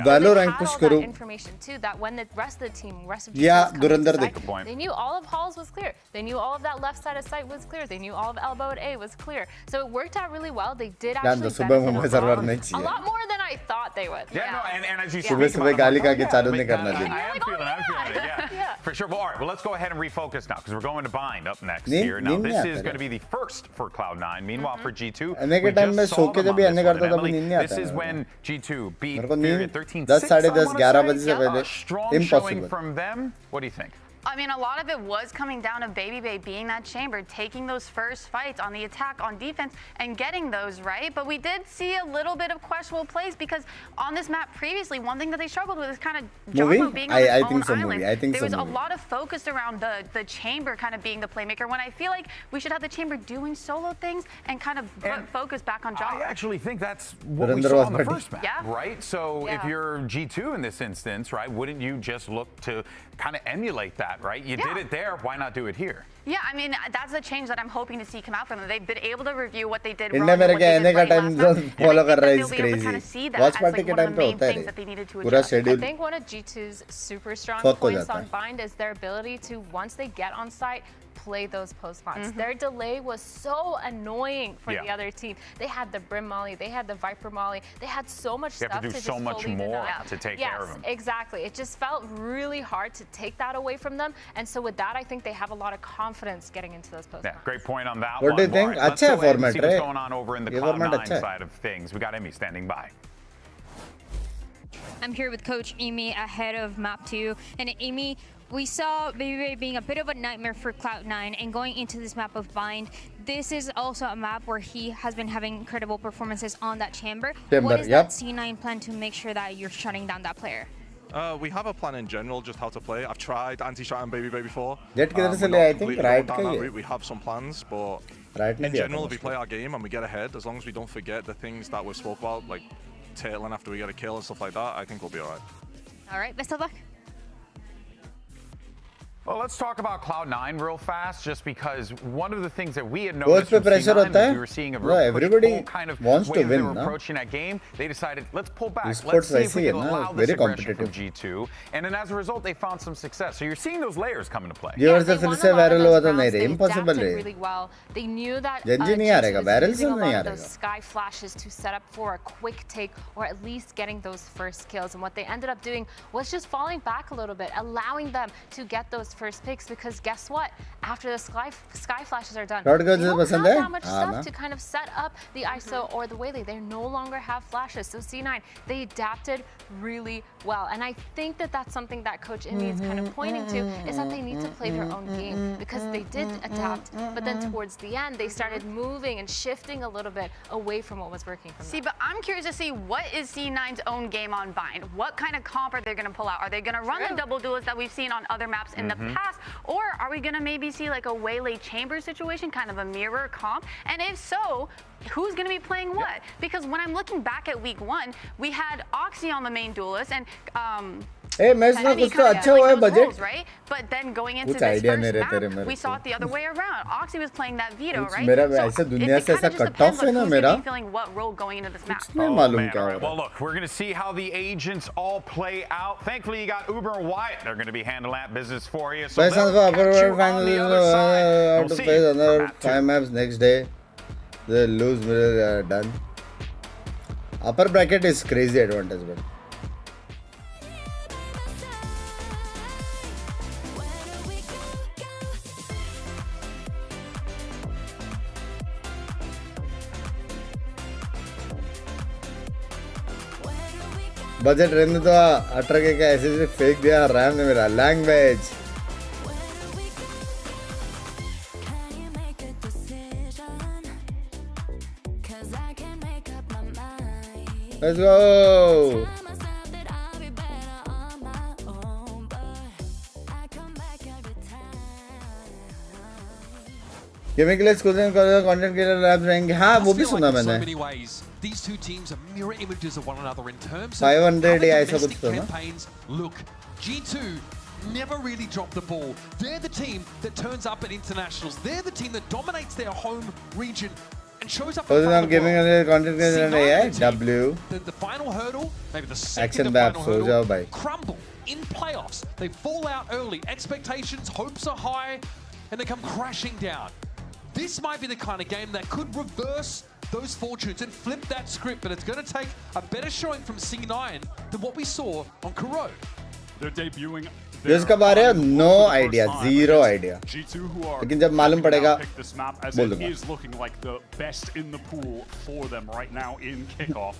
Valorant पुश करूं information too that when the rest of the team या दुरंदर देख they knew all of Halls was clear. They knew all of that left side of site was clear. They knew all of elbow at A was clear. So it worked out really well. They did actually benefit a lot more than I thought they would. Yeah, no, and as you सुबह गाली खा के चालू नहीं करना I am feeling it, yeah. For sure. Well, all right, well, let's go ahead and refocus now because we're going to Bind up next here. Now, this is going to be the first for Cloud9. Meanwhile, for G2, we just saw them on this one. And Emily, this is when G2 beat Period 13-6. 10:30 बजे से पहले strong showing from them. What do you think? I mean, a lot of it was coming down to Baby Bay being that chamber, taking those first fights on the attack, on defense, and getting those right. But we did see a little bit of questionable plays because on this map previously, one thing that they struggled with is kind of Jagamo being on his own island. There was a lot of focus around the chamber kind of being the playmaker when I feel like we should have the chamber doing solo things and kind of put focus back on Jagamo. I actually think that's what we saw on the first map, right? So if you're G2 in this instance, right, wouldn't you just look to kind of emulate that, right? You did it there, why not do it here? Yeah, I mean, that's the change that I'm hoping to see come out from them. They've been able to review what they did wrong India and मेरे what क्या they India did का right time last zone time. Follow कर रहा है And I इस think that they'll be able to kind of see crazy that watch as party like के one of time the पे main होता है things that they needed to पूरा adjust. I schedule think one of G2's super strong Khaut हो points जाता on है Bind is their ability to, once they get on site, play those post plants. Their delay was so annoying for the other team. They had the Brim Molly, they had the Viper Molly, they had so much stuff to do so much more to take care of them. Exactly. It just felt really hard to take that away from them. And so with that, I think they have a lot of confidence getting into those post plants. Yeah, great point on that What one. do you think? Right, let's अच्छा go ahead and format see what's है going on over in the ये format Cloud9 अच्छा है side of things. We got Emmy standing by. I'm here with Coach Amy ahead of Map 2. And Amy, we saw Baby Bay being a bit of a nightmare for Cloud9 and going into this map of Bind. This is also a map where he has been having incredible performances on that chamber. What is that C9 plan to make sure that you're shutting down that player? We have a plan in general, just how to play. I've tried anti-shot and Baby Bay before. Jet किधर से ले I think right का ही है. We have some plans, but right in general, if we play our game and we get ahead, as long as we don't forget the things that we spoke about, like tailing after we get a kill and stuff like that, I think we'll be all right. All right, best of luck. Well, let's talk about Cloud9 real fast, just because one of the things that we had noticed from C9 was we were seeing a real push-pull kind of way they were approaching that game. They decided, let's pull back. Esports let's see if we can allow this aggression from G2. And then as a result, they found some success. So you're seeing those layers come into play. Yeah, they won a lot of those rounds. They adapted really well. They knew that G2 was using a lot of those sky flashes to set up for a quick take, or at least getting those first kills. And what they ended up doing was just falling back a little bit, allowing them to get those first picks, because guess what? After the sky flashes are done, they don't have that much stuff to kind of set up the ISO or the Waylay. They no longer have flashes. So C9, they adapted really well. And I think that that's something that Coach Imi is kind of pointing to, is that they need to play their own game, because they did adapt, but then towards the end, they started moving and shifting a little bit away from what was working for them. See, but I'm curious to see, what is C9's own game on Bind? What kind of comp are they going to pull out? Are they going to run the double duelists that we've seen on other maps in the past? Or are we going to maybe see like a Waylay Chamber situation, kind of a mirror comp? And if so, who's going to be playing what? Because when I'm looking back at week 1, we had Oxy on the main duelist, and hey, match na kuch to acha hua hai budget, roles, right? But then going into this first map, we saw it the other way around. Oxy was playing that veto, right? मेरा ऐसे दुनिया से ऐसा cut off है ना मेरा, feeling what role going into this map. नहीं मालूम क्या हो रहा है. Well, look, we're going to see how the agents all play out. Thankfully, you got Uber and Wyatt. They're going to be handling that business for you. So best chance for upper world final to face another 5 maps next day. They lose, we're done. Upper bracket is crazy advantage, but budget रहने तो 18K का ऐसे फेंक दिया RAM ने मेरा language. Let's go. Gaming के लिए स्कूल में कंटेंट क्रिएटर लैब्स रहेंगे. हाँ, वो भी सुना मैंने. These two teams are mirror images of one another in terms of 500 how ऐसा कुछ तो ना. campaigns look. G2 never really drop the ball. They're the team that turns up at internationals. They're the team that dominates their home region and shows up. Gaming content creator W. The final hurdle, maybe the second Action to final hurdle, crumble in playoffs. They fall out early. Expectations, hopes are high, and they come crashing down. This might be the kind of game that could reverse those fortunes and flip that script, but it's going to take a better showing from C9 than what we saw on Kuro. They're debuting. जिसका बारे में no idea, zero idea. G2 who are लेकिन जब मालूम पड़ेगा this map as बोल it दूँगा. is looking like the best in the pool for them right now in kickoff.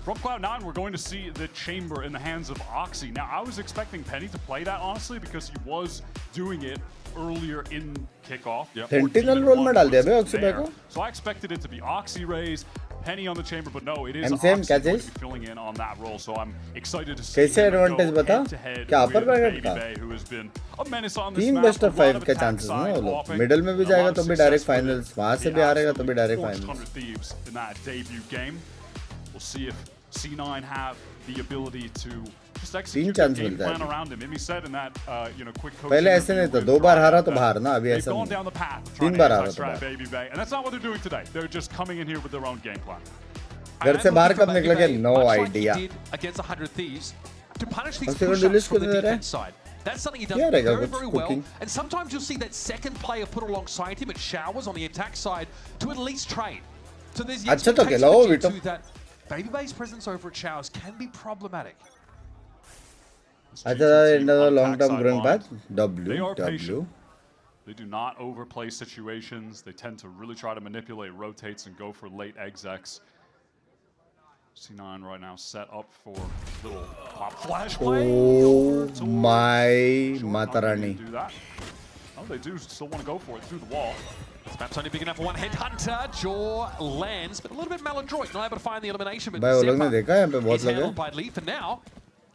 From Cloud9, we're going to see the chamber in the hands of Oxy. Now, I was expecting Penny to play that, honestly, because he was doing it earlier in kickoff. Sentinel role में डाल दिया बे Oxy को. So I expected it to be Oxy Rays, Penny on the chamber, but no, it is Oxy going to be filling in on that role. So I'm excited to see कैसे him advantage go बता? head-to-head क्या with upper bracket Baby था? Bay, who has been a menace on this 3 map. best of 5 के chances ना वो लोग. Middle में भी जाएगा तो भी direct finals. वहाँ से भी हारेगा तो भी direct finals. Thieves in that debut game. We'll see if C9 have the ability to just execute their game plan around him. Imi said in that quick coaching. पहले ऐसे नहीं था. 2 बार हारा तो बाहर ना. अभी ऐसा नहीं. 3 बार हारा तो बाहर. Baby Bay, and that's not what they're doing today. They're just coming in here with their own game plan. घर से बाहर कब निकलोगे? No idea. Against 100 Thieves to punish these push-ups from the defense side. That's something he does very, very well. And sometimes you'll see that second player put alongside him at Showers on the attack side to at least trade. So there's the expectation that Baby Bay's presence over at Showers can be problematic. Another long-term growing path. They are W. patient. They do not overplay situations. They tend to really try to manipulate rotates and go for late execs. C9 right now set up for little pop flash play. Oh my Matarani. Do that. Oh, they do still want to go for it through the wall. This map's only big enough for one headhunter. Jaw lands, but a little bit maladroit, not able to find the elimination. But he's handled by Lee for now.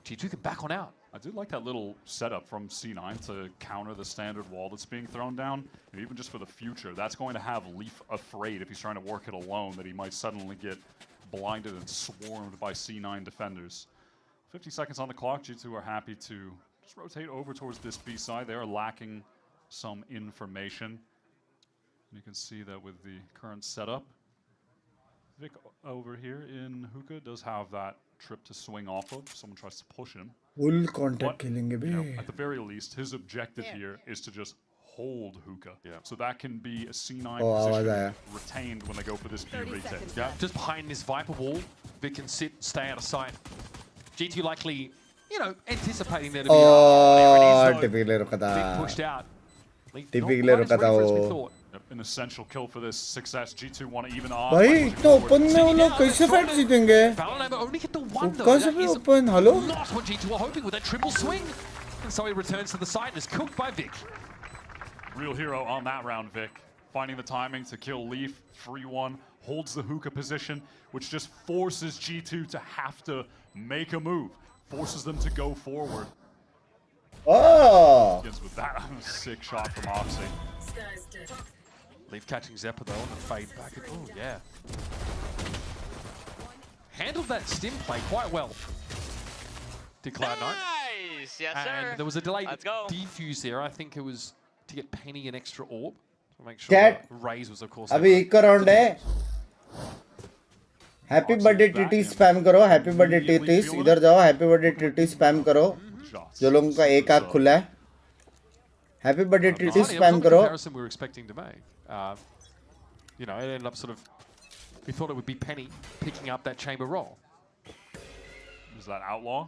G2 can back on out. I do like that little setup from C9 to counter the standard wall that's being thrown down. And even just for the future, that's going to have Leaf afraid if he's trying to work it alone that he might suddenly get blinded and swarmed by C9 defenders. 50 seconds on the clock. G2 are happy to just rotate over towards this B side. They are lacking some information. And you can see that with the current setup. Vic over here in hookah does have that trip to swing off of. Someone tries to push him. Full contact killing you know, at the very least, his objective here is to just hold hookah. So that can be a C9 position retained when they go for this B retake. Yeah, just behind this Viper wall, Vic can sit, stay out of sight. G2 likely, you know, anticipating there to be typically Vic pushed out. An essential kill for this success. G2 want to even off. भाई तो open में वो लोग कैसे fight जीतेंगे? हुक्का से भी open, hello? Not what G2 are hoping with a triple swing. And so he returns to the side and is cooked by Vic. Real hero on that round, Vic. Finding the timing to kill Leaf, free one, holds the hookah position, which just forces G2 to have to make a move. Forces them to go forward. Oh! Begins with that sick shot from Oxy. Leaf catching Zeppa though on the fade back. Oh yeah. Handled that stim play quite well. Did Cloud9. Nice! Yes, sir. And there was a delayed Let's go. defuse there. I think it was to get Penny an extra orb. To make sure Chat. Raze was of course. अभी एक round है. Happy birthday TT spam करो. Happy birthday TT. इधर जाओ. Happy birthday TT spam करो. जो लोगों का एक आँख खुला है. Happy birthday TT spam करो. We were expecting to make. You know, it ended up sort of. We thought it would be Penny picking up that chamber roll. Is that Outlaw?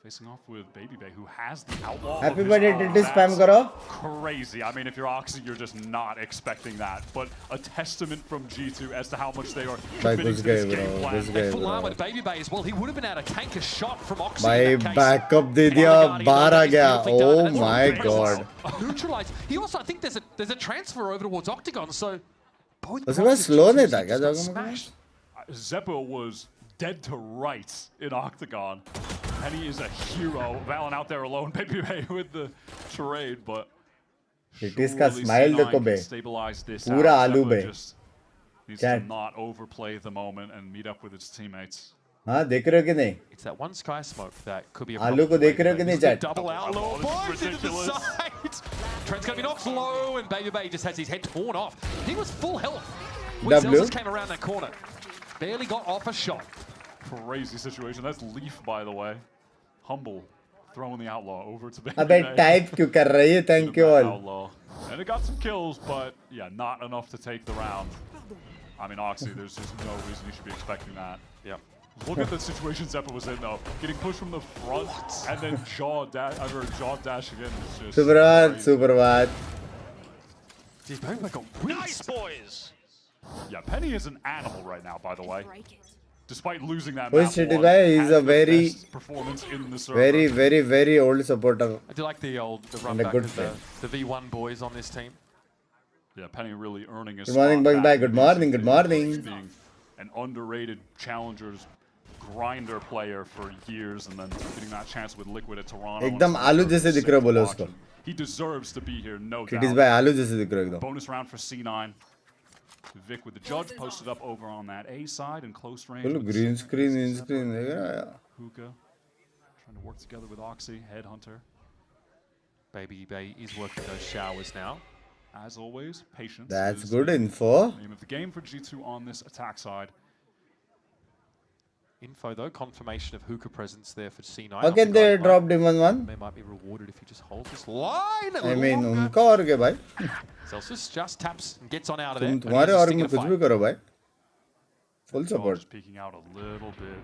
Facing off with Baby Bay, who has the Outlaw. Happy birthday TT spam करो. Crazy. I mean, if you're Oxy, you're just not expecting that. But a testament from G2 as to how much they are committing to this game plan. Full armor to Baby Bay as well. He would have been able to tank a shot from Oxy. भाई backup दे दिया, बाहर आ गया. Oh my god. Neutralized. He also, I think there's a transfer over towards Octagon. So both. उसके बाद slow नहीं था क्या जगह में? Zeppo was dead to rights in Octagon. Penny is a hero. Valen out there alone, Baby Bay with the trade, but it is का smile देखो बे. पूरा आलू बे. Needs to not overplay the moment and meet up with its teammates. हाँ देख रहे हो कि नहीं? It's that one sky smoke that could be a आलू को देख रहे हो कि नहीं chat? Double outlaw boys into the side. Trent's going to be knocked low, and Baby Bay just has his head torn off. He was full health when Celsius came around that corner. Barely got off a shot. Crazy situation. That's Leaf, by the way. Humble throwing the Outlaw over to Baby अबे Bay. type क्यों कर रही है? Thank you all. Outlaw. And it got some kills, but yeah, not enough to take the round. I mean, Oxy, there's just no reason you should be expecting that. Yeah. Look at the situation Zeppa was in, though. Getting pushed from the front and then jaw dashing in. It's just super bad. Dude, Baby Bay got nice, boys. Yeah, Penny is an animal right now, by the way. Despite losing that Who is Shitty Bhai? He's a very, very old supporter. I do like the run back of the V1 boys on this team. Yeah, Penny really earning his Good morning, Binks. Good morning, good morning. Being an underrated challengers grinder player for years and then getting that chance with Liquid at Toronto. एकदम आलू जैसे दिख रहा बोलो उसको. He deserves to be here, no doubt. Shitty Bhai आलू जैसे दिख रहा एकदम. Bonus round for C9. Vic with the judge posted up over on that A side in close range. Green screen, in screen. Hookah trying to work together with Oxy, Headhunter. Baby Bay is working those showers now. As always, patience. That's good info. Name of the game for G2 on this attack side. Info though, confirmation of hookah presence there for C9. How can they drop Demon 1? They might be rewarded if you just hold this line. I mean, उनका और क्या भाई? Celsius just taps and gets on out of there. तुम्हारे और में कुछ भी करो भाई. Full support. Just peeking out a little bit.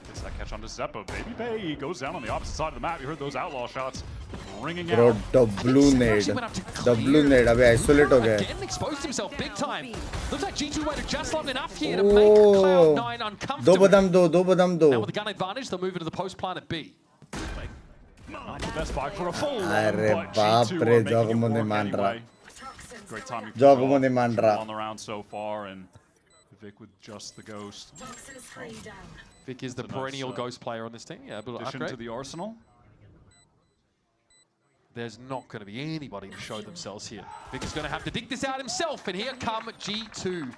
Gets that catch onto Zeppo. Baby Bay goes down on the opposite side of the map. You heard those outlaw shots ringing out. Bro, double nade. अबे isolate हो गया. Again exposed himself big time. Looks like G2 waited just long enough here to make Cloud9 uncomfortable. दो बदम दो. Now with the gun advantage, they'll move into the post plant at B. Not the best buy for a full अरे बाप रे, जोगमो नहीं मान रहा. Great timing. जोगमो नहीं मान रहा. On the round so far, and Vic with just the ghost. Vic is the perennial ghost player on this team. Yeah, but addition to the arsenal. There's not going to be anybody to show themselves here. Vic is going to have to dig this out himself, and here come G2.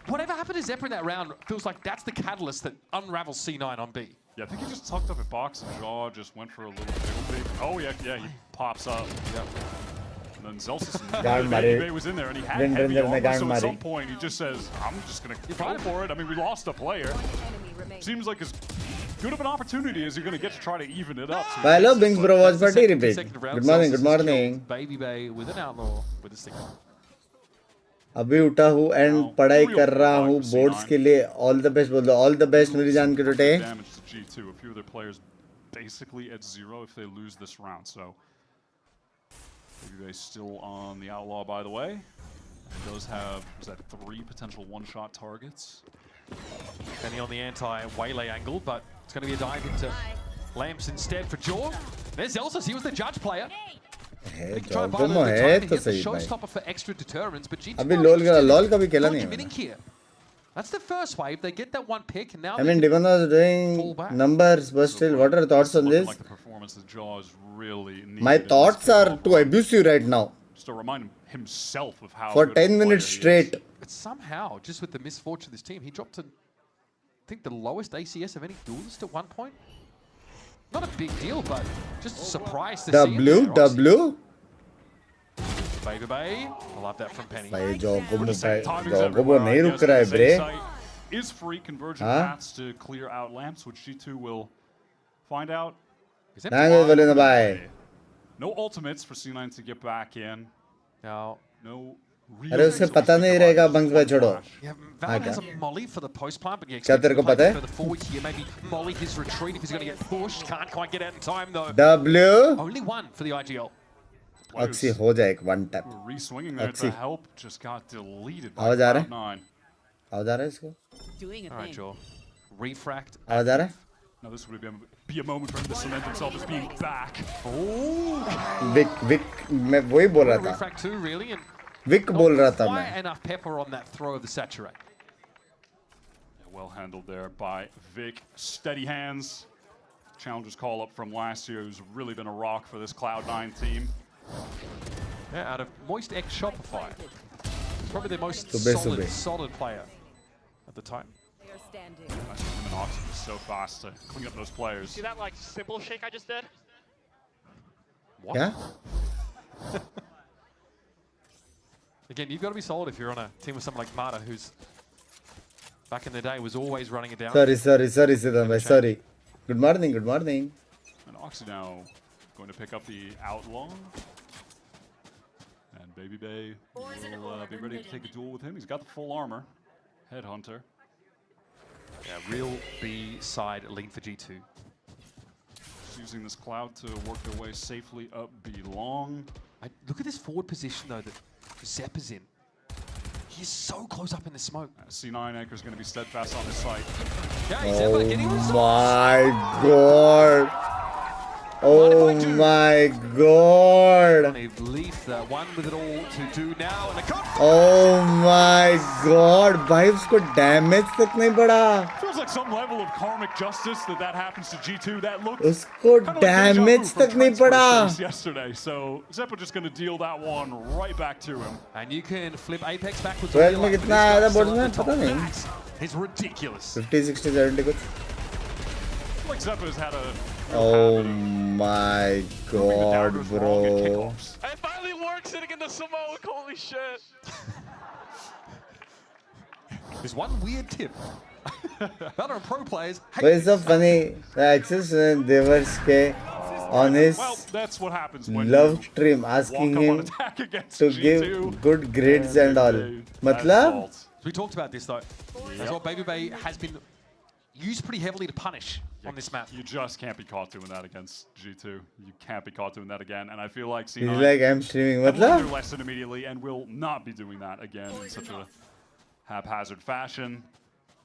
Whatever happened to Zephyr in that round feels like that's the catalyst that unravels C9 on B. Yeah, I think he just tucked up at box and Jaw just went for a little jiggle peek. Oh yeah, he pops up. Yep. And then Zelsis and Bay was in there and he had heavy armor, so at some point he just says, I'm just gonna go for it. I mean, we lost a player. Seems like as good of an opportunity as you're gonna get to try to even it up. Hello, Binks bro, watch party repeat. Good morning, good morning. Baby Bay with an outlaw with a sticker. अभी उठा हूँ and पढ़ाई कर रहा हूँ boards के लिए all the best बोल दो ऑल द बेस्ट मेरी जान के टोटे G2, a few of their players basically at 0 if they lose this round. So Baby still on the outlaw, by the way. It does have, is that 3 potential one-shot targets? Penny on the anti-waylay angle, but it's going to be a dive into Lamps instead for Jaw. There's Elsus, he was the judge player. जॉगोमो है तो सही भाई अभी lol का भी खेला नहीं है That's the first wave. They get that one pick and now I mean Devon was doing numbers but still what are your thoughts on this? My thoughts are too abusive right now. Just to remind himself of how for 10 minutes straight. But somehow, just with the misfortune of this team, he dropped to I think the lowest ACS of any duelist at one point. Not a big deal, but just a surprise to see it. W. Baby Bay, I love that from Penny. भाई जॉगोमो नहीं रुक रहा है ब्रे. Is free convergent paths to clear out lamps, which G2 will find out. No ultimates for C9 to get back in. Now, no. अरे उसे पता नहीं रहेगा बंक्स भाई छोड़ो. हाँ क्या? Molly for the post plant, but क्या तेरे को पता है? For the forward here, maybe Molly his retreat if he's going to get pushed. Can't quite get out in time though. W. Only one for the IGL. Oxy हो जाए एक one tap. Re-swinging there to help just got deleted by आवाज आ रहा है? आवाज आ रहा है इसको? All right, Joe. Refract. आवाज आ रहा है? No, this would be a moment for him to cement himself as being back. Oh. Vic मैं वही बोल रहा था. Refract too, really, and Vic बोल रहा था मैं. Enough pepper on that throw of the saturate. Well handled there by Vic. Steady hands. Challenger's call up from last year, who's really been a rock for this Cloud9 team. Yeah, out of Moist X Shopify. Probably the most solid player at the time. Him and Oxy so fast to clean up those players. See that like simple shake I just did? What? Yeah. Again, you've got to be solid if you're on a team with someone like Mata, who's back in the day was always running it down. Sorry, Siddham bhai, sorry. Good morning, good morning. And Oxy now going to pick up the outlaw. And Baby Bay will be ready to take a duel with him. He's got the full armor. Headhunter. Yeah, real B-side lean for G2. Just using this cloud to work their way safely up B-long. Look at this forward position, though, that Zepp is in. He's so close up in the smoke. C9 Anchor's going to be steadfast on his site. Yeah, he's able to get him. Oh my god. Oh my god. Leaf, one with it all to do now. And oh my god. भाई उसको damage तक नहीं पड़ा. Feels like some level of karmic justice that happens to G2. That looked उसको damage तक नहीं पड़ा. Yesterday, so Zeppo just going to deal that one right back to him. And you can flip Apex backwards. 12 में कितना आया था board में पता नहीं. It's ridiculous. 50, 60, 70 कुछ. Like Zeppo's had a. Oh my god, bro. It finally works sitting in the smoke. Holy shit. There's one weird tip. Valorant pro players. But it's so funny. The access when they were on his love stream asking him to give good grades and all. Matlab? We talked about this though. As well, Baby Bay has been used pretty heavily to punish on this map. You just can't be caught doing that against G2. You can't be caught doing that again. And I feel like C9 he's like, I'm streaming. learned their lesson immediately and will not be doing that again in such a haphazard fashion.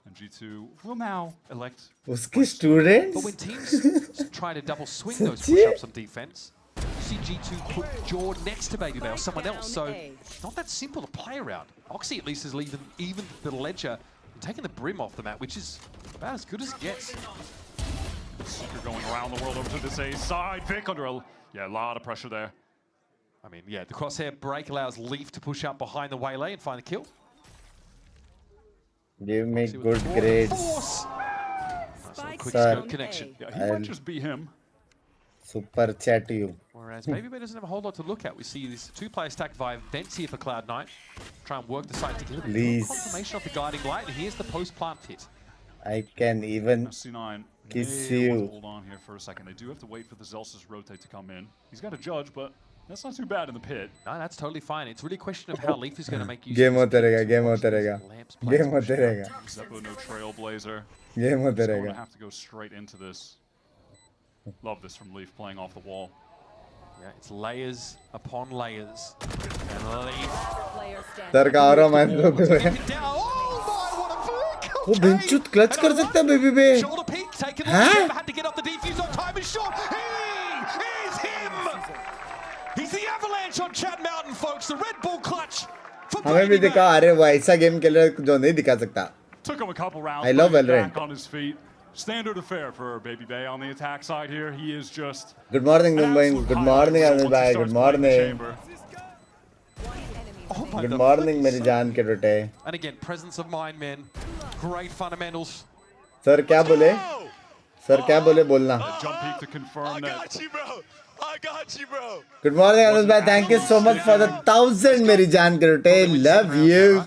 And G2 will now elect. Uski students? But when teams try to double swing those push-ups on defense, you see G2 put Jaw next to Baby Bay or someone else. So it's not that simple to play around. Oxy at least is leaving even the ledger and taking the brim off the mat, which is about as good as it gets. Seeker going around the world over to this A side. Vic under a lot of pressure there. I mean, yeah, the crosshair break allows Leaf to push up behind the waylay and find the kill. Give me good grades. quick Sir, scope connection. Yeah, he might just be him. Super chat you. Whereas BabyB doesn't have a whole lot to look at. We see this two-player stack via vents here for Cloud9. Try and work the site together. Please. Confirmation of the guiding light, and here's the post-plant pit. I can even C9 kiss may want you. to hold on here for a second. They do have to wait for the Zelsis rotate to come in. He's got a judge, but that's not too bad in the pit. No, that's totally fine. It's really a question of how Leaf is going to make use Game of होते रहेगा, game होते रहेगा, game होते रहेगा. Zeppo, no trailblazer. Game होते He's going रहेगा. to have to go straight into this. Love this from Leaf playing off the wall. Yeah, it's layers upon layers. And Leaf. Sir का और man तो वो बेंचुत clutch कर सकता है baby बे. हाँ? Had to get off the defuse on time is short. He is him. He's the avalanche on Chad Mountain, folks. The Red Bull clutch. हमें भी दिखा. अरे वो ऐसा गेम खेले जो नहीं दिखा सकता. Took him a couple rounds. I love Valorant. Back on his feet. Standard affair for BabyB on the attack side here. He is just. Good morning, Mumbai. Good morning, Anil bhai. Good morning. Good morning, मेरी जान के टोटे. And again, presence of mind, man. Great fundamentals. Sir क्या बोले? Sir क्या बोले बोलना? Jump peek to confirm that. I got you, bro. Good morning, Anil bhai. Thank you so much for the 1000 मेरी जान के टोटे. Love you.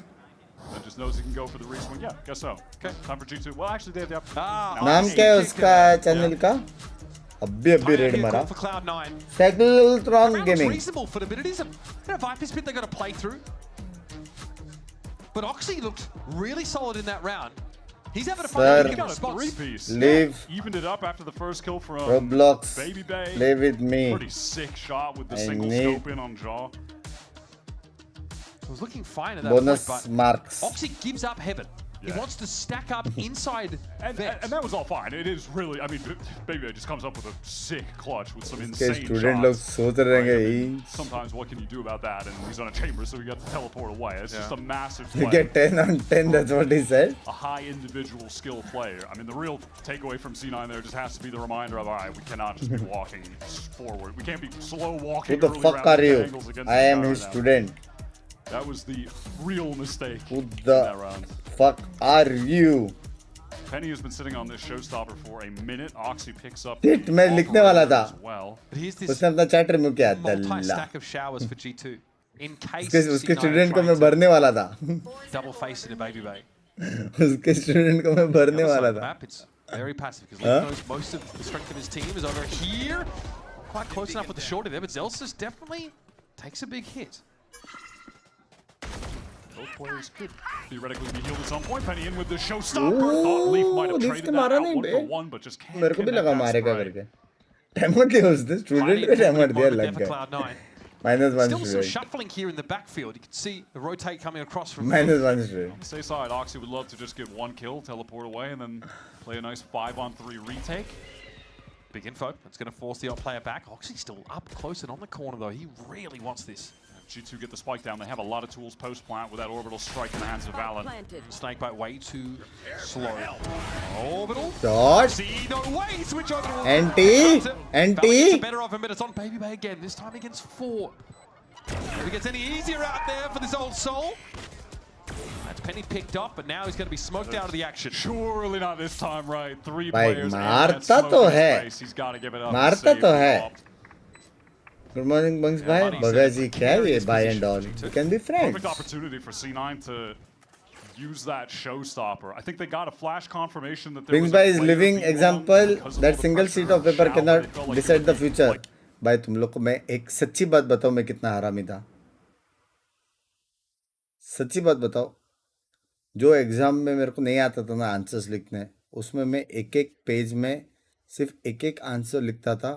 Just knows he can go for the reswing. Yeah, guess so. Okay, time for G2. Well, actually, they have the option. नाम क्या है उसका channel का? अभी red मारा. Cyclotron Gaming. Reasonable for the bit. It is a Viper's pit they got to play through. But Oxy looked really solid in that round. He's having a fun. He got a three-piece. Leave. Evened it up after the first kill from Roblox. BabyB. Play with me. Pretty sick shot with the I single need scope in on Jaw. It was looking fine at that bonus point, but marks. Oxy gives up heaven. Yeah. He wants to stack up inside and that was all fine. It is really, I mean, BabyB just comes up with a sick clutch with some इसके insane student लोग shots. सोच रहेंगे ही. Sometimes what can you do about that? And he's on a chamber, so he got to teleport away. It's just a massive You play. get 10 on 10. That's what he said. A high individual skill player. I mean, the real takeaway from C9 there just has to be the reminder of, all right, we cannot just be walking forward. We can't be slow walking. Who the fuck are you? I am his student. That was the real mistake Who in the that round. fuck are you? Penny has been sitting on this showstopper for a minute. Oxy picks up. Shit, मैं लिखने वाला था. Well, उसने अपना chat remove किया. दल्ला. Stack of showers for G2. In case उसके student को मैं भरने वाला था. Double face in a BabyB. उसके student को मैं भरने वाला था. Map, it's very passive because Leaf knows most of the strength of his team is over here. Quite close enough with the shorty there, but Zelsis definitely takes a big hit. Both players could theoretically be healed at some point. Penny in with the showstopper. Thought Leaf might have traded that out 1-for-1, but just can't मेरे को भी connect लगा that मारेगा spray. करके. Timer दिया उसने student को timer दिया लग गया. -1 Still some student. shuffling here in the backfield. You can see the rotate coming across from -1 student. On the safe side, Oxy would love to just get one kill, teleport away, and then play a nice 5-on-3 retake. Big info. That's going to force the player back. Oxy's still up close and on the corner, though. He really wants this. G2 get the spike down. They have a lot of tools post-plant with that orbital strike in the hands of Valen. Snakebite way too slow. Orbital. Dodge. See, no way. Switch over to NT. NT. Better of him, but it's on BabyB again. This time against 4. If it gets any easier out there for this old soul. That's Penny picked up, but now he's going to be smoked out of the action. Surely not this time, right? 3 भाई players. मारता तो है. He's got to give it up. मारता तो है. Good morning, Binks bhai. Bagaji kya hai ye bhai and all. We can be friends. Perfect opportunity for C9 to use that showstopper. I think they got a flash confirmation that there Binks was bhai is living example that single sheet of paper cannot decide the future. भाई तुम लोग को मैं एक सच्ची बात बताऊं मैं कितना हरामी था. सच्ची बात बताओ. जो एग्जाम में मेरे को नहीं आता था ना आंसर्स लिखने, उसमें मैं एक-एक पेज में सिर्फ एक-एक आंसर लिखता था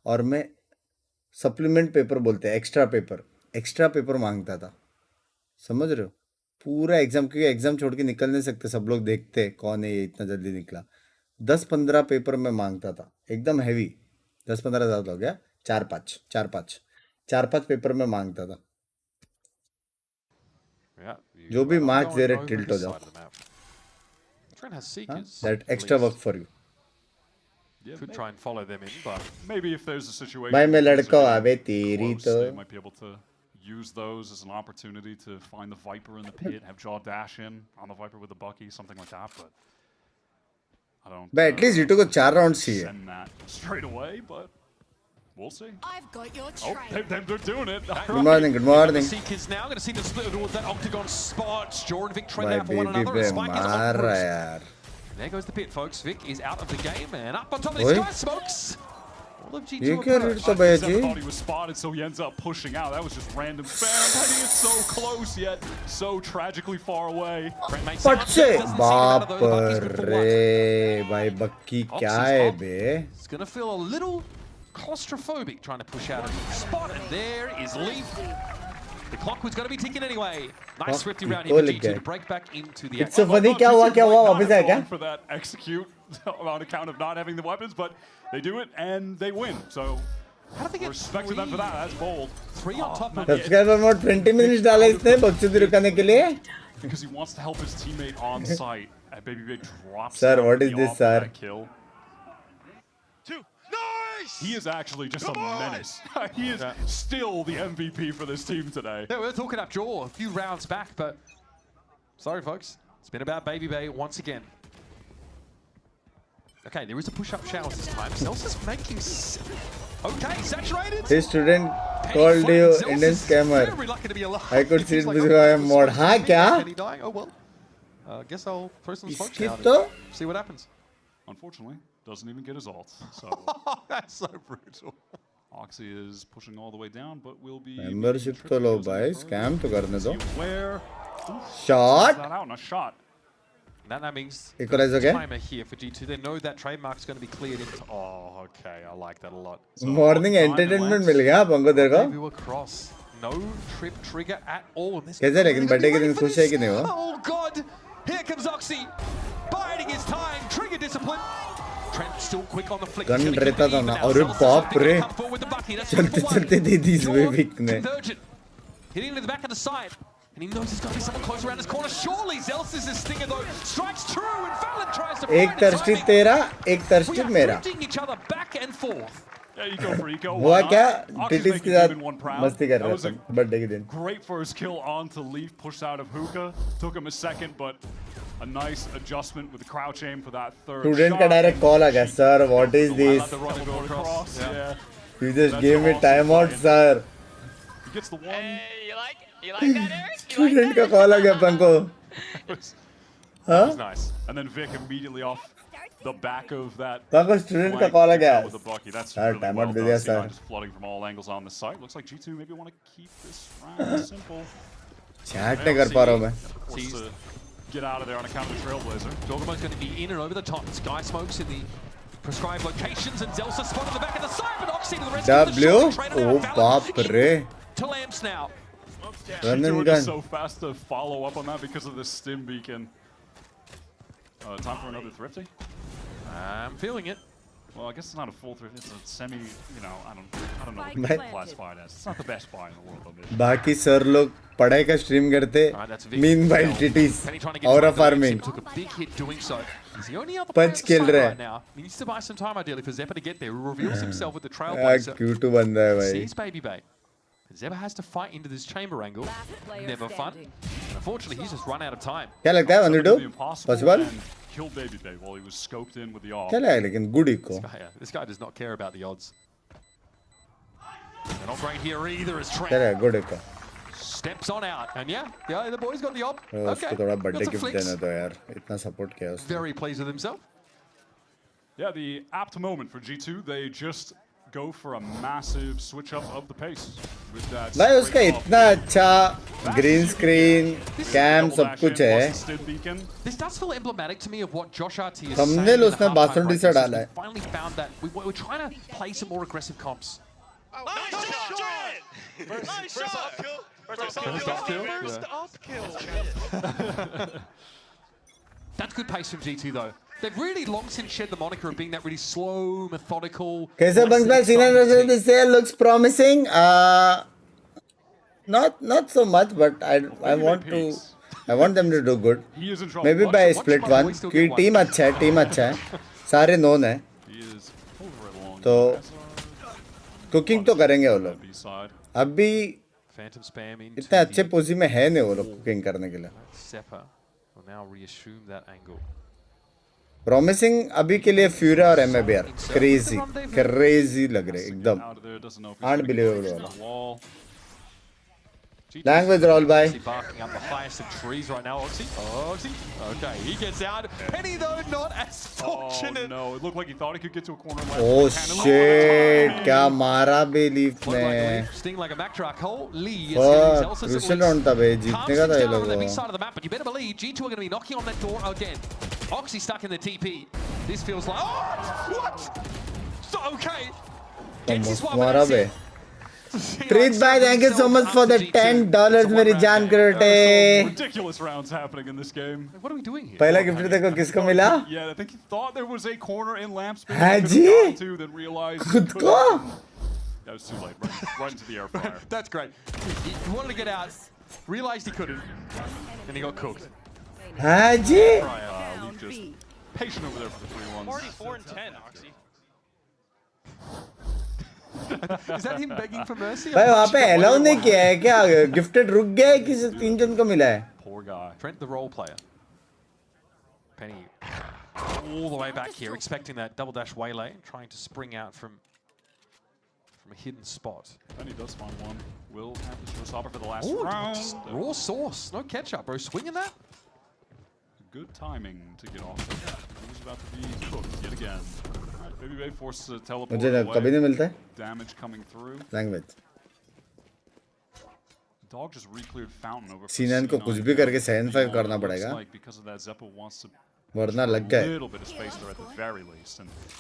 और मैं सप्लीमेंट पेपर बोलते हैं एक्स्ट्रा पेपर मांगता था. समझ रहे हो? पूरा एग्जाम, क्योंकि एग्जाम छोड़ के निकल नहीं सकते, सब लोग देखते कौन है ये इतना जल्दी निकला. 10-15 पेपर में मांगता था एकदम हैवी. 10-15 ज़्यादा हो गया. 4-5 पेपर में मांगता था. जो भी मार्क्स दे रहे टिल्ट हो जाओ. That extra work for you. Yeah, could try and follow them in, but maybe if there's a situation भाई मैं लड़का हूँ अबे तेरी तो. they might be able to use those as an opportunity to find the Viper in the pit, have Jaw dash in on the Viper with the Bucky, something like that. But But at least G2 को 4 rounds चाहिए. Send that straight away, but we'll see. I've got your Oh, they're doing it. Good morning, good morning. Seekers now going to see them split towards that octagon spot. Jaw and Vic trade भाई out for one baby another. पे And Spike is मार रहा है onwards. यार. There goes the pit, folks. Vic is out of the game and up on top of this guy, Smokes. All of G2 ये क्या approach. read तो भैया जी? Thought he was spotted, so he ends up pushing out. That was just random spam. Penny is so close yet so tragically far away. पट से बाप रे भाई बक्की क्या है बे? It's going to feel a little claustrophobic trying to push out of the spot, and there is Leaf. The clock was going to be ticking anyway. Nice thrifty round here for G2 to break back into the It's so funny. क्या हुआ वापस आया क्या? For that execute on account of not having the weapons, but they do it and they win. So respect to them for that. That's bold. 3 on top of Subscriber mode 20 minutes डाला इसने बक्चोदी रुकाने के लिए. Because he wants to help his teammate on site. And Baby Big drops. Sir, what is this, sir? Kill. He is actually just a menace. He is still the MVP for this team today. Yeah, we were talking up Jaw a few rounds back, but sorry, folks. It's been about Baby Bay once again. Okay, there is a push-up showers this time. Celsius making... Okay, saturated. His student called you Indian scammer. I could see it because I am mod. हाँ क्या? Oh well. Guess I'll throw some smoke इसकी down तो? and see what happens. Unfortunately, doesn't even get his ult. So that's so brutal. Oxy is pushing all the way down, but will be Membership तो लो भाई, scam तो करने दो. Where? Shot. That out, a shot. That means Equalize there's again? a timer here for G2. They know that trademark's going to be cleared into... Oh, okay. I like that a lot. Morning entertainment मिल गया आपको तेरे को? View across. No trip trigger at all. कैसे लेकिन birthday के दिन खुश है कि नहीं वो? Oh God! Here comes Oxy, biding his time. Trigger discipline. Trent still quick on the flick. Gun रहता था ना अरे बाप रे चलते चलते दे दी इसमें विक ने. Hitting to the back of the side. And he knows there's got to be someone close around his corner. Surely Zelsis' stinger though strikes true and Fallon tries to एक तरस्टी तेरा एक तरस्टी मेरा. each other back and forth. Yeah, you go for it. Go हुआ क्या? Oxy's टिटिस के making साथ one proud. मस्ती कर That रहा was था a बर्थडे के दिन. Great first kill on to Leaf, pushed out of hookah. Took him a second, but a nice adjustment with the crouch aim for that third Student shot. का direct call आ गया. Sir, what is this? Across. Yeah. You just gave me timeout, sir. He gets the one. Hey, you like that, Eric? Student का call आ गया अपन को. That was nice. And then Vic immediately off the back of that. Upon student का call आ गया. With the bucky. That's Sir, really timeout well they done. दिया C9 sir. just flooding from all angles on the site. Looks like G2 maybe want to keep this round simple. Chat नहीं कर पा रहा हूँ मैं. Forced to get out of there on account of the Trailblazer. Dorgamo's going to be in and over the top. Sky Smokes in the prescribed locations, and Zelsa spot in the back of the side, but Oxy to the rescue. W. Oh बाप रे. To Lamps now. Run and G2 gun. is so fast to follow up on that because of this stim beacon. Time for another thrifty? I'm feeling it. Well, I guess it's not a full thrifty. It's a semi, you know, I don't know what you classify it as. It's not the best buy in the world, though. बाकी sir लोग पढ़ाई का stream करते. Meanwhile, TTs aura farming. Took a big hit doing so. He's the only other Punch player on the kill side रहा right now. He needs to buy some time ideally for Zeppa to get there. He reveals himself with the यार Trailblazer. Q2 बंदा है भाई. Sees Baby Bay. Zeppa has to fight into this chamber angle. Never fun. And unfortunately, he's just run out of time. क्या लगता है 1-2? Possible? Killed Baby Bay while he was scoped in with the off. क्या लगा लेकिन good eco. This guy does not care about the odds. They're not great here either as क्या Trent लगा good eco. steps on out. And yeah, the boys got the op. उसको थोड़ा got birthday some gift flicks. देना दो यार. इतना support किया उसने. Very pleased with himself. Yeah, the apt moment for G2. They just go for a massive switch up of the pace with that. भाई उसका इतना अच्छा green screen, cam सब कुछ है. This does feel emblematic to me of what Josh RT is Thumbnail saying in the उसने halftime बासुंडी break. से डाला है. We finally found that we're trying to play some more aggressive comps. Nice shot! First up kill. First up kill. That's good pace from G2 though. They've really long since shed the moniker of being that really slow, methodical. कैसे बंदा senior version this year looks promising. Not so much, but I want them to do good. Maybe by split one. क्योंकि team अच्छा है. सारे known है. तो cooking तो करेंगे वो लोग. अभी इतने अच्छे पोजी में है नहीं वो लोग cooking करने के लिए. Zeppa will now reassume that angle. Promising अभी के लिए फ्यूरा और एमएबीआर क्रेजी लग रहे एकदम अनबिलीवेबल वाला Language roll by. Barking up the highest of trees right now, Oxy. Okay, he gets out. Penny though, not as fortunate. Oh no, it looked like he thought he could get to a corner. Oh shit! क्या मारा बेलीफ ने? Sting like a Mack truck. Holy, crucial round था बे, जीतने का था ये लोग. On the side of the map, but you better believe G2 are going to be knocking on that door again. Oxy stuck in the TP. This feels like what? So okay. मारा बे. Preet bhai, thank you so much for the $10 मेरी जान करोटे. Ridiculous rounds happening in this game. What are we doing here? पहला gift देखो किसको मिला? Yeah, I think he thought there was a corner in lamp space. हाँ जी. Then realized खुद को? That was too late. Right into the air fryer. That's great. He wanted to get out, realized he couldn't, and he got cooked. हाँ जी. Luke just patient over there for the 3-1s. Already 4 and 10, Oxy. Is that him begging for mercy? भाई वहाँ पे allow नहीं किया है क्या? Gifted रुक गया है कि तीन जन को मिला है? Poor guy. Trent, the role player. Penny all the way back here, expecting that double dash waylay, trying to spring out from a hidden spot. Penny does find one. Will have the showstopper for the last Ooh, round. Raw sauce, no ketchup, bro. Swinging that. Good timing to get off. He's about to be cooked yet again. Baby Bay forced to teleport मुझे away. कभी नहीं मिलता है. Damage coming through. Language. Dog just re-cleared fountain over. Seinen को कुछ भी करके 7-5 करना पड़ेगा. वरना लग गए.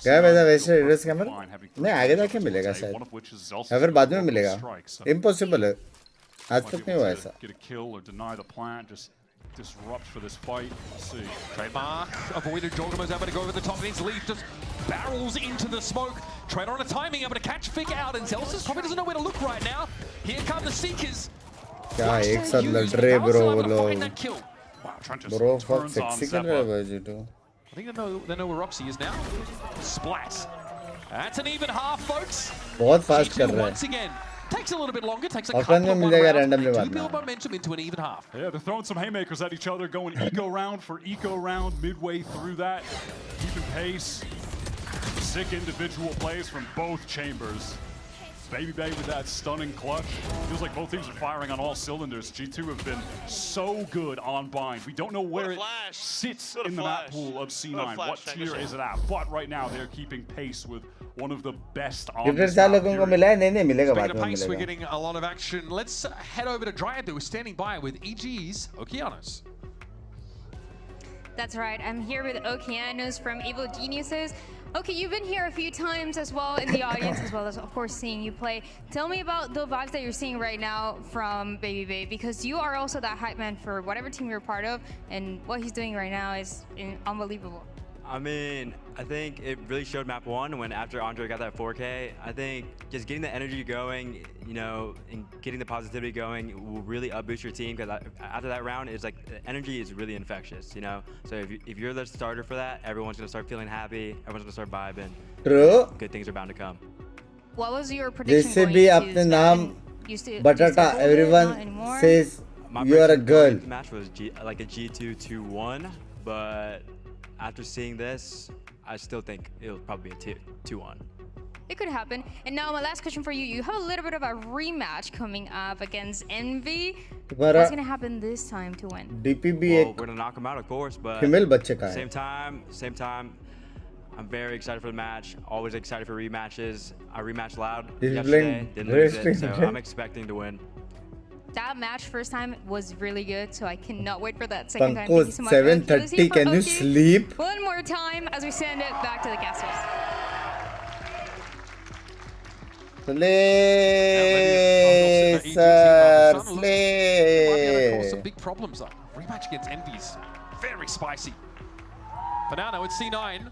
क्या वैसा वैसे एड्रेस कैमरा? नहीं आगे जाके मिलेगा शायद. या फिर बाद में मिलेगा. Impossible है. आज तक नहीं हुआ ऐसा. Get a kill or deny the plant. Just disrupt for this fight. Let's see. Trademark avoided. Jorgamo's able to go over the top of his leaf, just barrels into the smoke. Trader on a timing, able to catch Fick out, and Zelsis probably doesn't know where to look right now. Here come the Seekers. क्या एक साथ लड़ रहे bro वो लोग. Bro fuck sexy कर रहे हैं भाई G2. I think they know where Roxy is now. Splat. That's an even half, folks. बहुत fast कर रहे हैं. Once again. Takes a little bit longer, takes a couple of rounds, to build momentum into an even half. Yeah, they're throwing some haymakers at each other, going eco round for eco round, midway through that, keeping pace. Sick individual plays from both chambers. Baby Bay with that stunning clutch. Feels like both teams are firing on all cylinders. G2 have been so good on bind. We don't know where it sits in the map pool of C9. What tier is it at? But right now they're keeping pace with one of the best on this map. लोगों को मिला है नहीं मिलेगा बाद में We're मिलेगा. getting a lot of action. Let's head over to Dryad, who is standing by with EG's Okeanos. That's right. I'm here with Okeanos from Evil Geniuses. Okay, you've been here a few times as well in the audience, as well as, of course, seeing you play. Tell me about the vibes that you're seeing right now from Baby Bay, because you are also that hype man for whatever team you're part of, and what he's doing right now is unbelievable. I mean, I think it really showed map 1 when after Andre got that 4K. I think just getting the energy going, you know, and getting the positivity going will really up boost your team, because after that round, it's like the energy is really infectious, you know? So if you're the starter for that, everyone's going to start feeling happy, everyone's going to start vibing. True. Good things are bound to come. What was your prediction जैसे भी अपने नाम बटाटा everyone says you are a girl. My match was like a G2 2-1, but after seeing this, I still think it'll probably be a 2-1. It could happen. And now my last question for you. You have a little bit of a rematch coming up against Envy. What's going to happen this time to win? DPB well, we're going to knock him out, of course, but same time, I'm very excited for the match. Always excited for rematches. I rematched loud yesterday, didn't lose it, so I'm expecting to win. That match first time was really good, so I cannot wait for that second time. Thank you so much. 7:30. Can you sleep? One more time as we send it back to the casters. Slay, sir, slay. Cause some big problems. Rematch against Envy's very spicy. For now, it's C9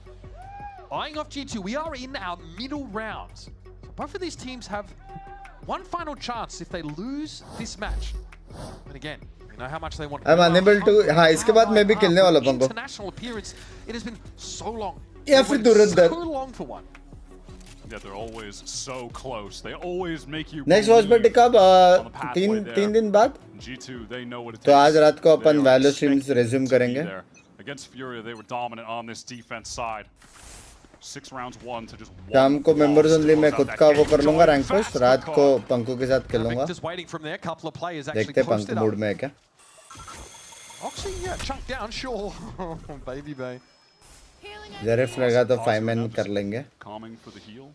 eyeing off G2. We are in our middle rounds. So both of these teams have one final chance if they lose this match. And again, you know how much they want. I'm unable to. हाँ इसके बाद मैं भी खेलने वाला हूँ. International appearance. It has been so long. या फिर Duronto. So long for one. Yeah, they're always so close. They always make you. Next watch party कब? तीन दिन बाद. G2, they know what it तो आज रात को अपन Valor streams resume करेंगे. Against Furia, they were dominant on this defense side. 6 rounds won to just one. शाम को members only मैं खुद का वो कर लूँगा rank push. रात को पंकु के साथ खेलूँगा. Just waiting from there. Couple of players actually देखते posted पंकु up. mood में है क्या? Oxy, yeah, chunked down, sure. Baby bay. Zarif लगा तो 5 men कर लेंगे. Calming for the heal.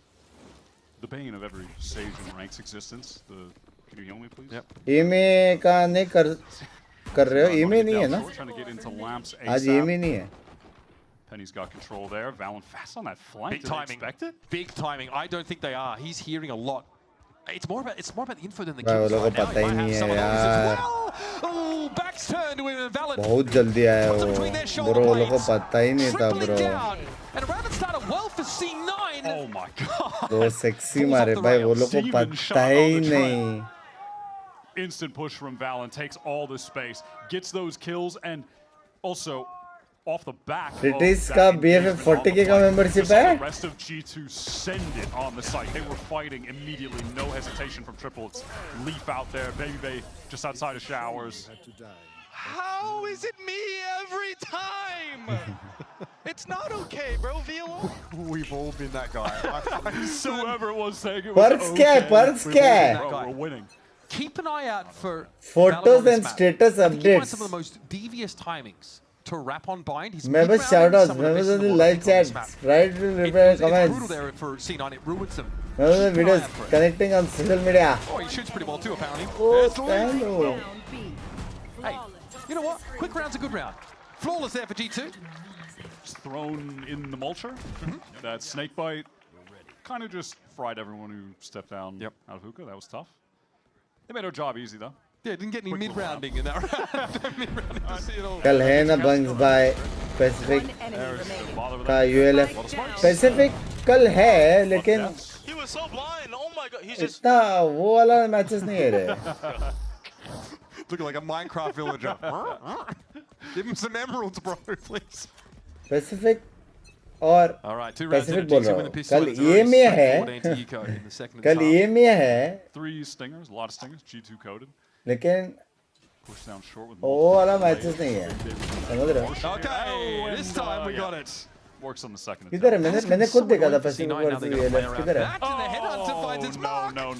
The bane of every sage in rank's existence. Can you heal me, please? Yep. EMA का नहीं कर रहे हो? EMA नहीं है ना? आज EMA नहीं है. Penny's got control there. Valen fast on that flank. Big timing. Big timing. I don't think they are. He's hearing a lot. It's more about the info than the kills right now. He might have someone else as well. Oh, back's turned with Valen. बहुत जल्दी आया वो. Bro लोगों को पता ही नहीं था bro. And Rabbit started well for C9. Oh my god. दो sexy मारे भाई वो लोगों को पता ही नहीं. Instant push from Valen, takes all the space, gets those kills, and also off the back. British का BFF 40K का membership है. The rest of G2 send it on the site. They were fighting immediately, no hesitation from triplets. Leaf out there, Baby Bay just outside of showers. How is it me every time? It's not okay, bro, Velo. We've all been that guy. Whoever it was saying it was Perks क्या? Bro, we're winning. Keep an eye out for photos and status updates. Some of the most devious timings to wrap on bind. He's members shoutouts, members on the live chat, right to reply comments. It's brutal there for C9. It ruins them. Members videos connecting on social media. Oh, he shoots pretty well too, apparently. Oh, hey, you know what? Quick round's a good round. Flawless there for G2. Just thrown in the mulcher. That snake bite kind of just fried everyone who stepped down out of hookah. That was tough. They made our job easy though. Yeah, didn't get any mid-rounding in that round. Mid-rounding to see it all. कल है ना Binks by Pacific का ULF. Pacific कल है लेकिन He was so blind. Oh my god, he's just इतना वो वाला matches नहीं है रे. Looking like a Minecraft villager. Give him some emeralds, bro, please. Pacific और Pacific बोल रहा हूँ. कल ये में है. कल ये में है. 3 stingers, a lot of stingers. G2 coded. लेकिन वो वाला मैचेस नहीं है. समझ रहे हो? Okay, this time we got it. Works on the second. किधर है? मैंने खुद देखा था Pacific वर्सेस ULF. किधर है?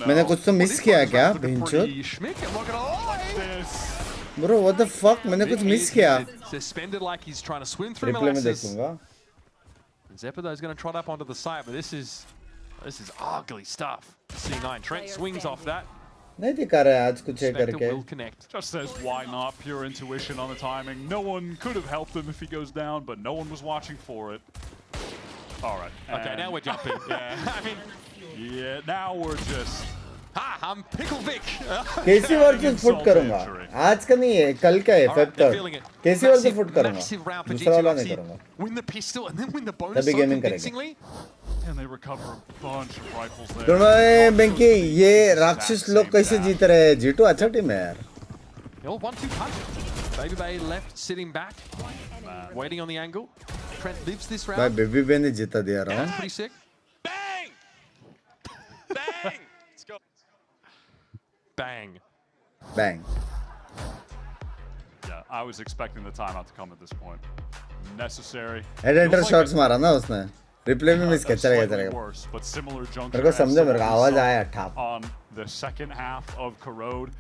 मैंने कुछ तो मिस किया क्या? भिंचो. Bro, what the fuck? मैंने कुछ मिस किया. Suspended like he's trying to swim through Replay में molasses. देखूंगा. Zephyr is going to trot up onto the side, but this is ugly stuff. C9 Trent swings off that. नहीं दिखा रहा है आज कुछ है करके. Just says why not, pure intuition on the timing. No one could have helped him if he goes down, but no one was watching for it. All right. Okay, now we're jumping. Yeah, I mean, yeah, now we're just. I'm Pickle Vic. KC versus FUT करूँगा. आज का नहीं है, कल का है, Feb 3rd. केसी versus FUT करूँगा. दूसरा वाला नहीं करूँगा. Win the pistol and then win the bonus. तभी गेमिंग करेंगे. And they recover a bunch of rifles there. तुम्हें बेंकी ये राक्षस लोग कैसे जीत रहे हैं? G2 अच्छा टीम है यार. 1-2 punch. Baby Bay left, sitting back, waiting on the angle. Trent lives this round. भाई Baby Bay ने जीता दिया round. Pretty sick. Bang! Bang! Let's go. Bang. Bang. Yeah, I was expecting the timeout to come at this point. Necessary. Head shots मारा ना उसने. Replay में miss किया. चलेगा. मेरे को समझा मेरे को आवाज आया ठाप. On the second half of Corrode,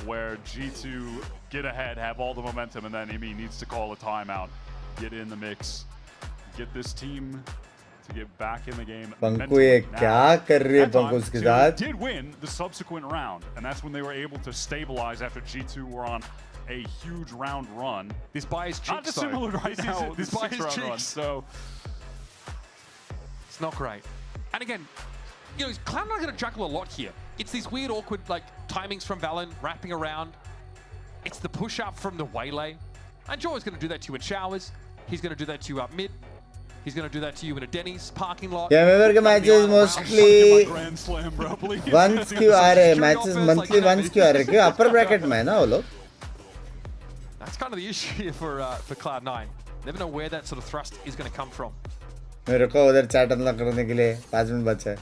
where G2 get ahead, have all the momentum, and then Imi needs to call a timeout, get in the mix, get this team to get back in the game. Panku ये क्या कर रही है पंकु उसके साथ? Did win the subsequent round, and that's when they were able to stabilize after G2 were on a huge round run. This buys cheeks. Not dissimilar right now. This buys cheeks. Run, so it's not great. And again, you know, Cloud are going to juggle a lot here. It's these weird, awkward like timings from Valen wrapping around. It's the push up from the waylay. And Joe is going to do that to you in showers. He's going to do that to you up mid. He's going to do that to you in a Denny's parking lot. Yeah, remember the matches mostly once क्यों आ रहे हैं? Matches monthly once क्यों आ रहे हैं? क्यों upper bracket में है ना वो लोग? That's kind of the issue here for Cloud9. Never know where that sort of thrust is going to come from. मेरे को उधर chat unlock करने के लिए 5 मिनट बचा है.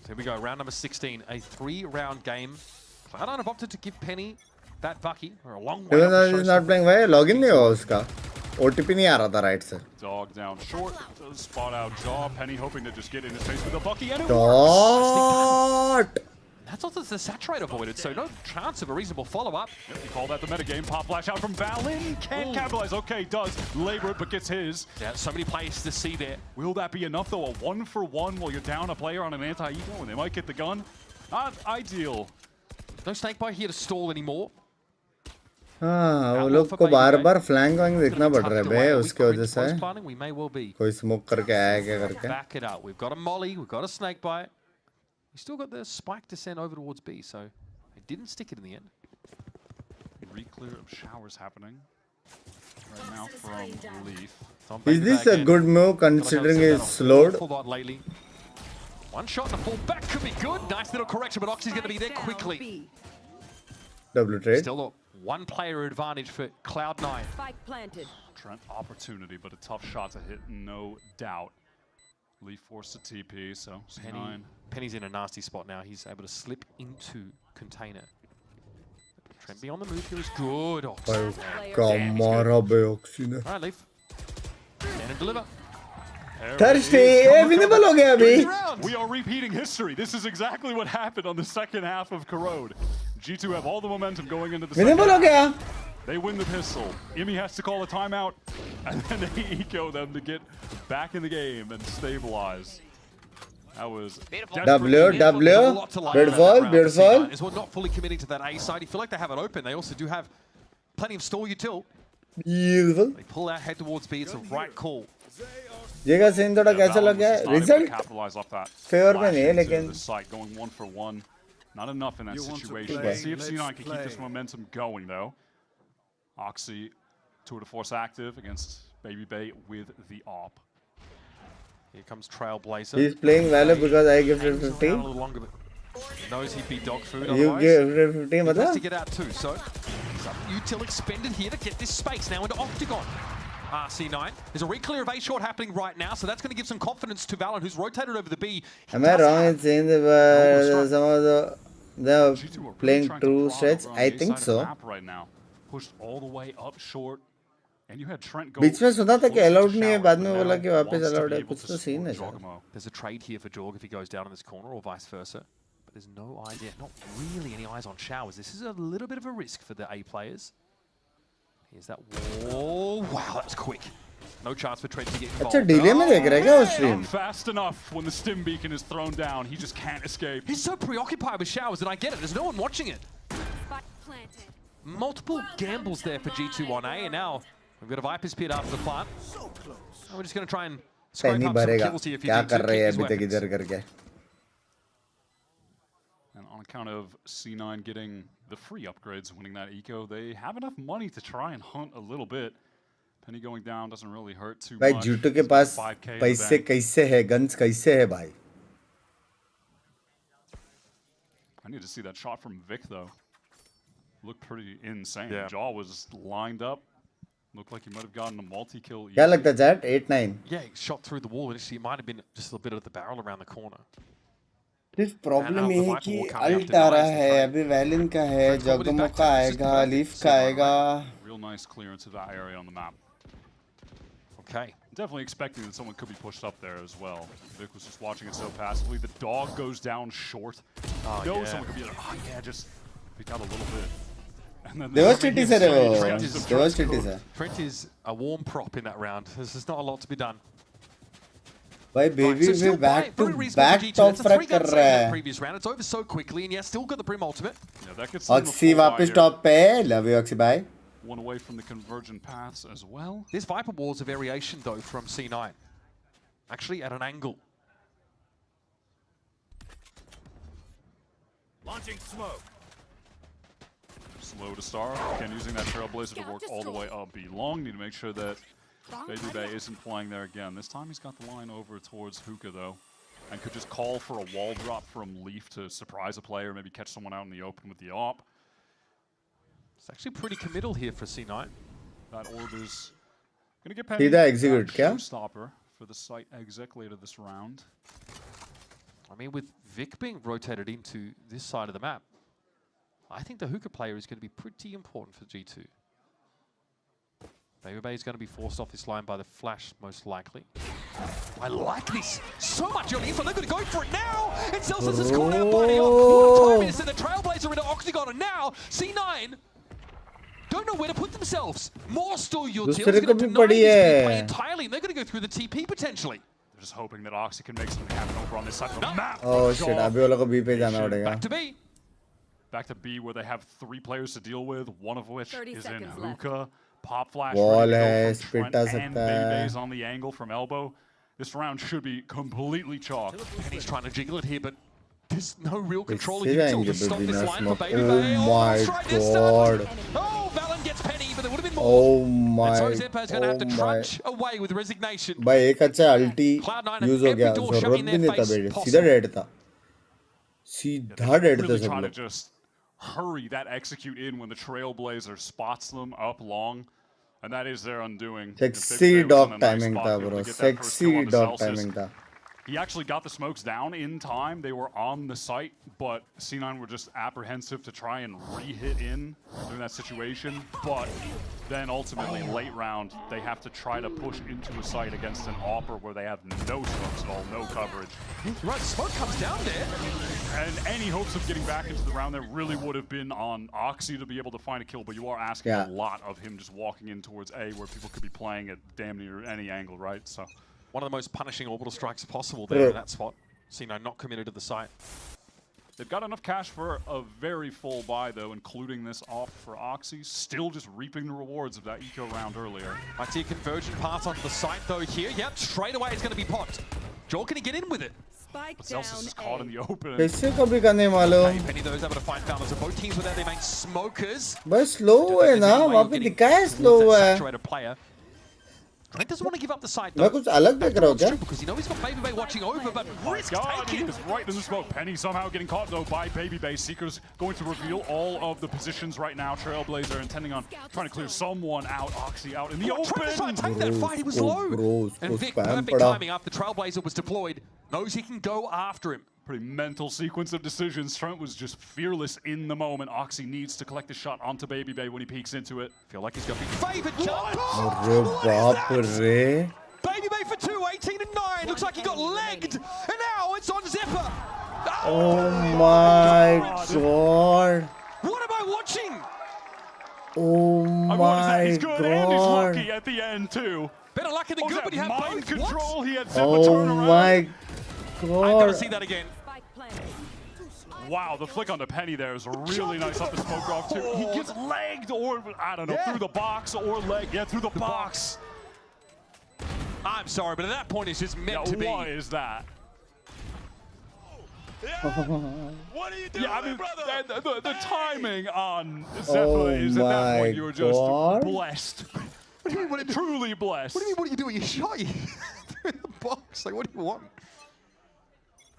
So here we go, round number 16, a 3-round game. Cloud9 have opted to give Penny that Bucky are a long way. Even though he's not playing well, login नहीं हुआ उसका. OTP नहीं आ रहा था right से. Dog down short, does spot out Jaw. Penny hoping to just get in his face with a Bucky, and it works. That's also the saturate avoided, so no chance of a reasonable follow-up. Yep, you call that the metagame. Pop flash out from Valin. Can't capitalize. Okay, does. Labor it, but gets his. Yeah, so many players to see there. Will that be enough, though? A 1-for-1 while you're down a player on an anti-eco, and they might get the gun? Not ideal. No snakebite here to stall anymore. हाँ, वो लोग को बार-बार flank वांग देखना पड़ रहा है बे उसके वजह से. कोई smoke करके आया क्या करके. Back it up. We've got a molly. We've got a snakebite. We still got the spike to send over towards B, so it didn't stick it in the end. Re-clear of showers happening right now from Leaf. Is this a good move considering he's slowed? One shot and a fall back could be good. Nice little correction, but Oxy's going to be there quickly. Double trade. Still a one player advantage for Cloud9. Spike planted. Trent opportunity, but a tough shot to hit, no doubt. Leaf forced to TP, so Penny's in a nasty spot now. He's able to slip into container. Trent be on the move here is good. Alright, Leaf. Stand and deliver. Thirsty! Winnable ho gaya abhi. We are repeating history. This is exactly what happened on the second half of Corrode. G2 have all the momentum going into the second half. They win the pistol. Imi has to call a timeout, and then they eco them to get back in the game and stabilize. That was W. Beautiful. As well, not fully committing to that A side. You feel like they have it open. They also do have plenty of stall util. Beautiful. They pull out, head towards B. It's a right call. ये का scene थोड़ा कैसा लग गया? Result favour में नहीं है लेकिन. Going 1-for-1. Not enough in that situation. Let's see if C9 can keep this momentum going, though. Oxy, tour de force active against Baby Bay with the AWP. Here comes Trailblazer. He's playing Valor because I give him 50. He knows he'd be dog food. You give him 50, he has to मतलब? get out too, so util expended here to get this space now into Octagon. C9. There's a re-clear of A short happening right now, so that's going to give some confidence to Valorant, who's rotated over the B. Am I wrong in saying that some of they're playing true stretch? I think so. Right now, pushed all the way up short, and you had Trent go. बीच में सुना था कि allowed नहीं है, बाद में बोला कि वापस allowed है. कुछ तो scene है sir. There's a trade here for Jorg if he goes down in this corner, or vice versa. But there's no idea, not really any eyes on Showers. This is a little bit of a risk for the A players. Here's that wall. Wow, that was quick. No chance for Trent to get involved. अच्छा delay में देख रहा है क्या वो stream? Fast enough when the stim beacon is thrown down, he just can't escape. He's so preoccupied with Showers, and I get it. There's no one watching it. Multiple gambles there for G2 on A, and now we've got a Viper's Pit after the plant. And we're just going to try and scrape up some kills here for G2. क्या कर रहे हैं अभी तक इधर करके? And on account of C9 getting the free upgrades, winning that eco, they have enough money to try and hunt a little bit. Penny going down doesn't really hurt too भाई much. G2 के पास पैसे कैसे है, guns कैसे है भाई? I need to see that shot from Vic though. Looked pretty insane. Yeah. Jaw was lined up. Looked like he might have gotten a multi-kill. क्या लगता है Jat? 8-9. Yeah, he shot through the wall. Initially, it might have been just a little bit of the barrel around the corner. सिर्फ problem ये है कि alt आ रहा है, अभी वैलिन का है, जगमो का आएगा, लीफ का आएगा. Real nice clearance of that area on the map. Okay. Definitely expecting that someone could be pushed up there as well. Vic was just watching it so passively. The dog goes down short. Oh, no, yeah. someone could be like, oh yeah, just pick out a little bit. And then Devastating है. Trent is a warm prop in that round. There's not a lot to be done. भाई baby भी back to back top frag कर रहा है. Previous round, it's over so quickly, and yeah, still got the Brim ultimate. Yeah, that gets Oxy वापस top पे. Love you Oxy bye. One away from the convergent paths as well. This Viper Wall is a variation though from C9. Actually at an angle. Launching smoke. Slow to start. Again, using that Trailblazer to work all the way up B long. Need to make sure that Baby Bay isn't playing there again. This time he's got the line over towards Hookah though. And could just call for a wall drop from Leaf to surprise a player, maybe catch someone out in the open with the AWP. It's actually pretty committal here for C9. That orb is going to get Penny सीधा execute क्या? Stopper for the site exec later this round. I mean, with Vic being rotated into this side of the map, I think the hookah player is going to be pretty important for G2. Baby is going to be forced off this line by the flash, most likely. I like this so much early info. They're going to go for it now. And Celsius is caught out by what time it is. And the Trailblazer into Octagon. And now C9 don't know where to put themselves. More still utility. They're going to deny this play entirely. And they're going to go through the TP potentially. They're just hoping that Oxy can make something happen over on this side of the map. Oh shit, abhi wo log ko B pe jana padega. Back to B. Back to B, where they have 3 players to deal with, one of which is in hookah. Pop flash Wall hai, spit aa and sakta hai. Baby's on the angle from elbow. This round should be completely chalked. And he's trying to jiggle it here, but there's no real control Is he can to stop this line for Baby Bay. Oh my god. Oh, Valen gets Penny, but there would have been more. Oh my. And so Zeppo's going to have to trudge away with resignation. भाई एक अच्छा अल्टी use हो गया जरूरत भी नहीं था बेटे सीधा डेड था सीधा डेड था सब लोग just hurry that execute in when the Trailblazer spots them up long, and that is their undoing. Sexy dog timing था bro, sexy dog timing था. He actually got the smokes down in time. They were on the site, but C9 were just apprehensive to try and re-hit in during that situation. But then ultimately, late round, they have to try to push into a site against an Opera where they have no smokes at all, no coverage. Right, smoke comes down there. And any hopes of getting back into the round there really would have been on Oxy to be able to find a kill, but you are asking a lot of him just walking in towards A, where people could be playing at damn near any angle, right? So. One of the most punishing orbital strikes possible there in that spot. C9 not committed to the site. They've got enough cash for a very full buy, though, including this off for Oxy. Still just reaping the rewards of that eco round earlier. I see a convergent pass onto the site, though, here. Yep, straight away it's going to be popped. Joel, can he get in with it? But Celsius is caught in the open. कैसे कभी करने वालों? Penny though is able to find Founders. So both teams were there. They make smokers. बस slow है ना, वहाँ पे दिखाया slow है. Trent doesn't want to give up the site though. मैं कुछ अलग देख रहा हूँ क्या? Because you know he's got Baby Bay watching over, but risk taking. He is right in the smoke. Penny somehow getting caught though by Baby Bay. Seekers going to reveal all of the positions right now. Trailblazer intending on trying to clear someone out. Oxy out in the open. Trent was trying to take that fight. He was low. And Vic, perfect timing after Trailblazer was deployed. Knows he can go after him. Pretty mental sequence of decisions. Trent was just fearless in the moment. Oxy needs to collect the shot onto Baby Bay when he peeks into it. Feel like he's got to be favored. अरे बाप रे. Baby Bay for 2, 18 and 9. Looks like he got legged. And now it's on Zeppa. Oh my god. What am I watching? Oh my he's good god. And he's lucky at the end too. Better lucky than good, but he had mind both. control. He had Zeppa Oh my god. I've got to see that again. Wow, the flick on the Penny there is really nice off the smoke drop too. He gets legged or, I don't know, through the box or leg. Yeah, through the box. I'm sorry, but at that point it's just meant to be. What is that? What are you doing, I mean, brother? the timing on Zeppa is at that point you were just blessed. What do you mean? Truly blessed. What do you mean? What are you doing? You shot you through the box. Like, what do you want?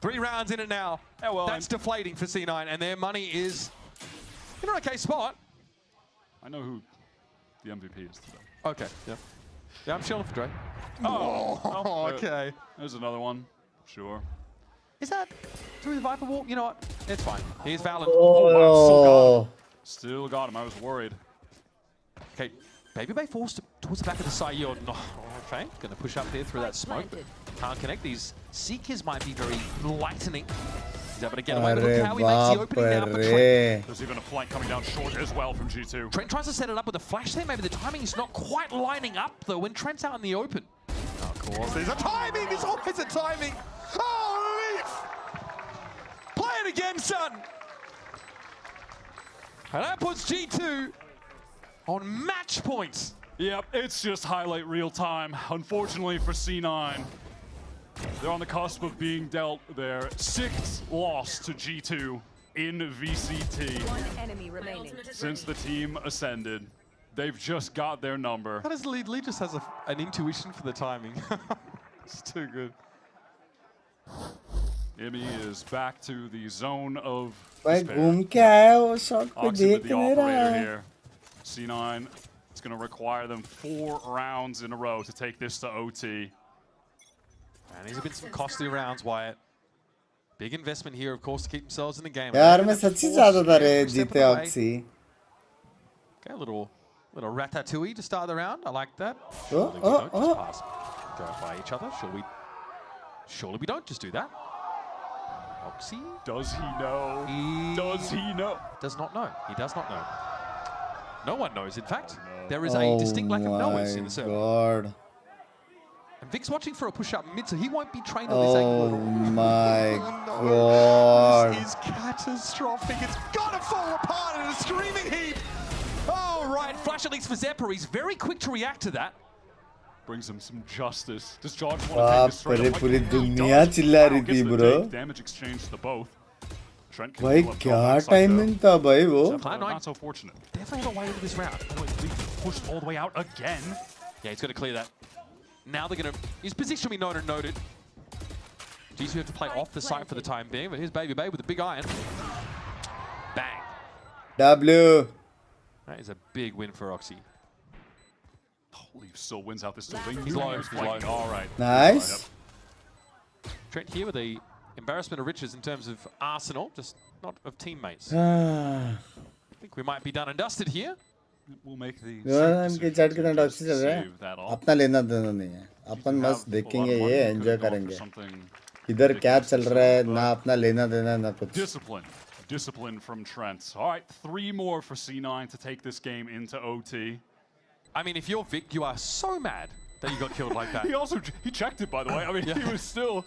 3 rounds in it now. Yeah, well, that's deflating for C9, and their money is in an okay spot. I know who the MVP is today. Okay, yeah. Yeah, I'm chilling for Dre. Oh, okay. There's another one. Sure. Is that through the Viper wall? You know what? It's fine. Here's Valen. Oh, wow, still got him. I was worried. Okay, Baby Bay forced towards the back of the side. You're not okay. Going to push up there through that smoke. Can't connect. These Seekers might be very lightening. He's able to get away. Look how he makes the opening now for Trent. There's even a flank coming down short as well from G2. Trent tries to set it up with a flash there. Maybe the timing is not quite lining up though when Trent's out in the open. Of course, there's a timing. There's always a timing. Oh, Leaf! Play it again, son. And that puts G2 on match points. Yep, it's just highlight real time. Unfortunately for C9, they're on the cusp of being dealt their 6th loss to G2 in VCT. One enemy remaining. Since the team ascended. They've just got their number. How does Lee just has an intuition for the timing? It's too good. Emmy is back to the zone of भाई घूम के आया वो shot को Oxy देख with the नहीं रहा operator है. here. C9, it's going to require them 4 rounds in a row to take this to OT. And these have been some costly rounds, Wyatt. Big investment here, of course, to keep themselves in the game. यार मैं सच्ची चाहता था रे जीते oxy. Okay, a little ratatouille to start the round. I like that. Oh. Pass. Go by each other. Surely we don't just do that. Oxy. Does he know? Does he know? Does not know. He does not know. No one knows, in fact. There is a distinct lack of knowers in the server. God. And Vic's watching for a push-up mid, so he won't be trained on this angle. Oh my God. This is catastrophic. It's gotta fall apart in a screaming heap. Oh, right. Flash at least for Zephyr. He's very quick to react to that. Brings him some justice. Does George want to take this straight away? पूरी दुनिया चिल्ला रही थी bro. Damage exchange to both. भाई क्या timing था भाई वो? Not so fortunate. Definitely have a way into this round. Pushed all the way out again. Yeah, he's got to clear that. Now they're going to... His position will be known and noted. GC have to play off the site for the time being, but here's Baby Babe with a big iron. Bang. W. That is a big win for Oxy. Leaf still wins out this still. He's low. All right. Nice. Trent here with the embarrassment of riches in terms of Arsenal, just not of teammates. I think we might be done and dusted here. We'll make the इनके chat के अंदर oxy चल रहा है. अपना लेना देना नहीं है. अपन बस देखेंगे ये एंजॉय करेंगे. इधर क्या चल रहा है ना अपना लेना देना ना कुछ. Discipline from Trent. All right, 3 more for C9 to take this game into OT. I mean, if you're Vic, you are so mad that you got killed like that. He checked it, by the way. I mean, he was still...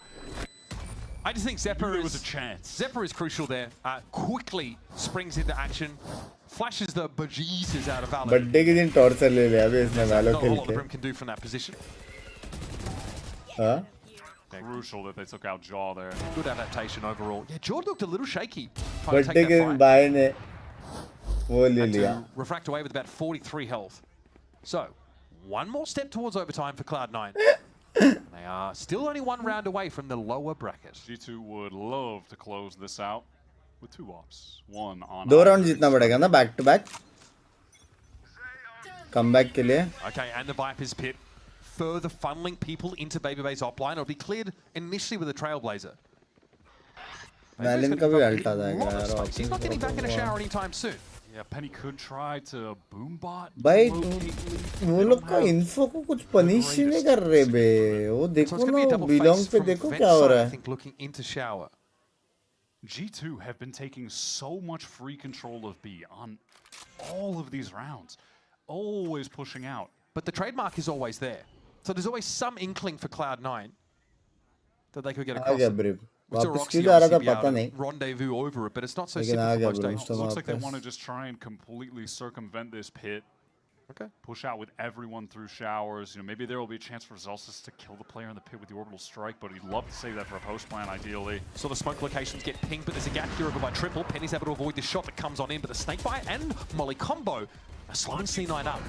I just think Zephyr was a chance. Zephyr is crucial there. Quickly springs into action, flashes the bejesus out of Valor. Birthday के दिन torture ले लिया अभी इसने वालों खेल Not a lot के. the Brim can do from that position. हाँ? Crucial that they took out Jaw there. Good adaptation overall. Yeah, Jaw looked a little shaky. Birthday के दिन बाय ने वो ले लिया. Refract away with about 43 health. So, one more step towards overtime for Cloud9. They are still only 1 round away from the lower bracket. G2 would love to close this out with 2 ops. 1 on 2 round जीतना पड़ेगा ना back to back. Comeback के लिए. Okay, and the Viper's pit further funneling people into Baby Bay's offline. It'll be cleared initially with a Trailblazer. Valen का भी अल्टा जाएगा यार. He's not getting back in a shower anytime soon. Yeah, Penny could try to boombot. भाई वो लोग का info को कुछ punish ही नहीं कर रहे बे. वो देखो ना belong पे देखो क्या हो रहा है. I think looking into shower. G2 have been taking so much free control of B on all of these rounds. Always pushing out. But the trademark is always there. So there's always some inkling for Cloud9 that they could get across. वापस क्यों जा रहा था पता नहीं. Rendezvous over it, but it's not so लेकिन simple uh for गया most Brimstone days. Looks like they वापस. want to just try and completely circumvent this pit. Okay. Push out with everyone through showers. You know, maybe there will be a chance for Zelsis to kill the player in the pit with the orbital strike, but he'd love to save that for a post plan, ideally. So the smoke locations get pinged, but there's a gap here over by Triple. Penny's able to avoid the shot that comes on in, but the Snakebite and Molly combo are slowing C9 up.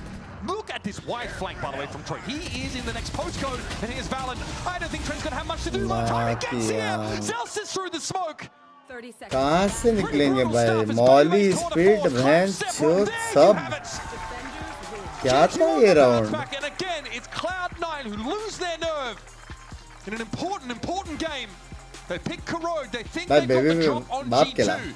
Look at this wide flank, by the way, from Troy. He is in the next postcode, and here's Valen. I don't think Trent's going to have much to do. Last time he gets here. Zelsis through the smoke. कहाँ से निकलेंगे भाई? Molly speed भैंस चोद सब. क्या था ये round? And again, it's Cloud9 who lose their nerve in an important game. They pick Corrode. They think they got the drop on G2.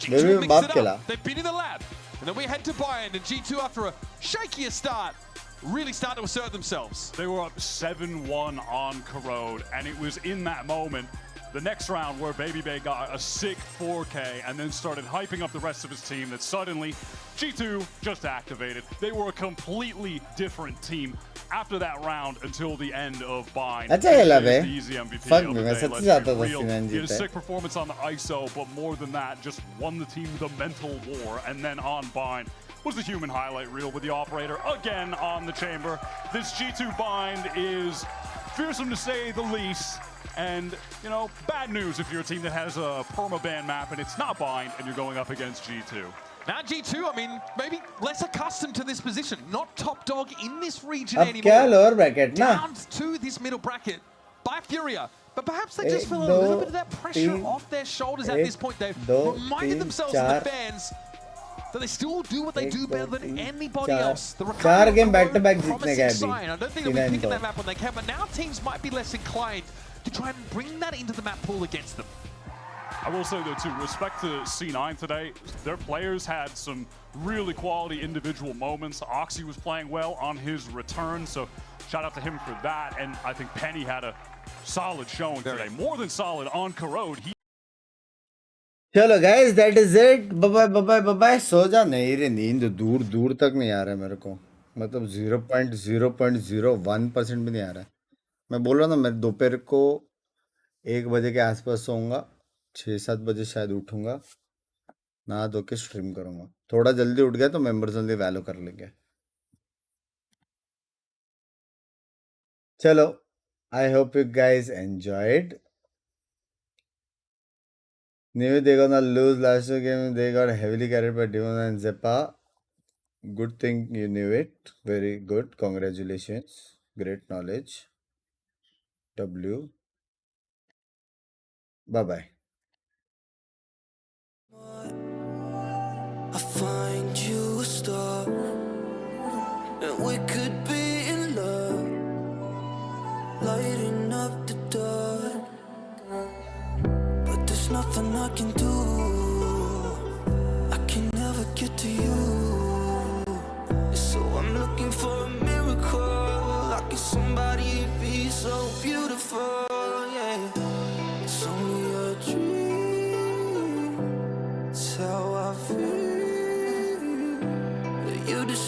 G2 mix it up. They've been in the lab. And then we head to Bayern, and G2, after a shakier start, really start to assert themselves. They were up 7-1 on Corrode, and it was in that moment, the next round, where Baby Bay got a sick 4K and then started hyping up the rest of his team, that suddenly G2 just activated. They were a completely different team after that round until the end of Bind. अच्छा खेला बे. The easy MVP Fuck of me, the मैं day. सच्ची Let's चाहता get था real. C9 He had a जीते. sick performance on the ISO, but more than that, just won the team the mental war. And then on Bind was the human highlight reel with the operator again on the chamber. This G2 Bind is fearsome to say the least. And, you know, bad news if you're a team that has a permaban map and it's not Bind and you're going up against G2. Now G2, I mean, maybe less accustomed to this position. Not top dog in this region अब anymore. क्या lower bracket ना? Down to this middle bracket by Furia. But perhaps they just feel a little bit of that pressure off their shoulders at this point. They've reminded themselves and the fans that they still do what they do better than anybody else. The चार game back to back जीतने का sign. I don't think they'll be picking that map when they can, but now teams might be less inclined to try and bring that into the map pool against them. I will say though too, respect to C9 today, their players had some really quality individual moments. Oxy was playing well on his return, so shout out to him for that. And I think Penny had a solid showing today, more than solid on Corrode. चलो guys, that is it. Bye bye. सो जा। नहीं रे, नींद दूर दूर तक नहीं आ रहा है मेरे को, मतलब 0.001% भी नहीं आ रहा है। मैं बोल रहा था मैं दोपहर को 1 बजे के आसपास सोऊंगा, 6-7 बजे शायद उठूंगा, नहा धो के स्ट्रीम करूंगा। थोड़ा जल्दी उठ गया तो मेंबर्स ओनली वैलो कर लेंगे। चलो, I hope you guys enjoyed. Knew they gonna lose last game. They got heavily carried by Demon and Zeppa. Good thing you knew it. Very good. Congratulations. Great knowledge. W. Bye bye. I find you a star, and we could be in love, lighting up the dark. But there's nothing I can do. I can never get to you. So I'm looking for a miracle. Like if somebody be so beautiful, yeah. It's only a dream. It's how I feel. You deserve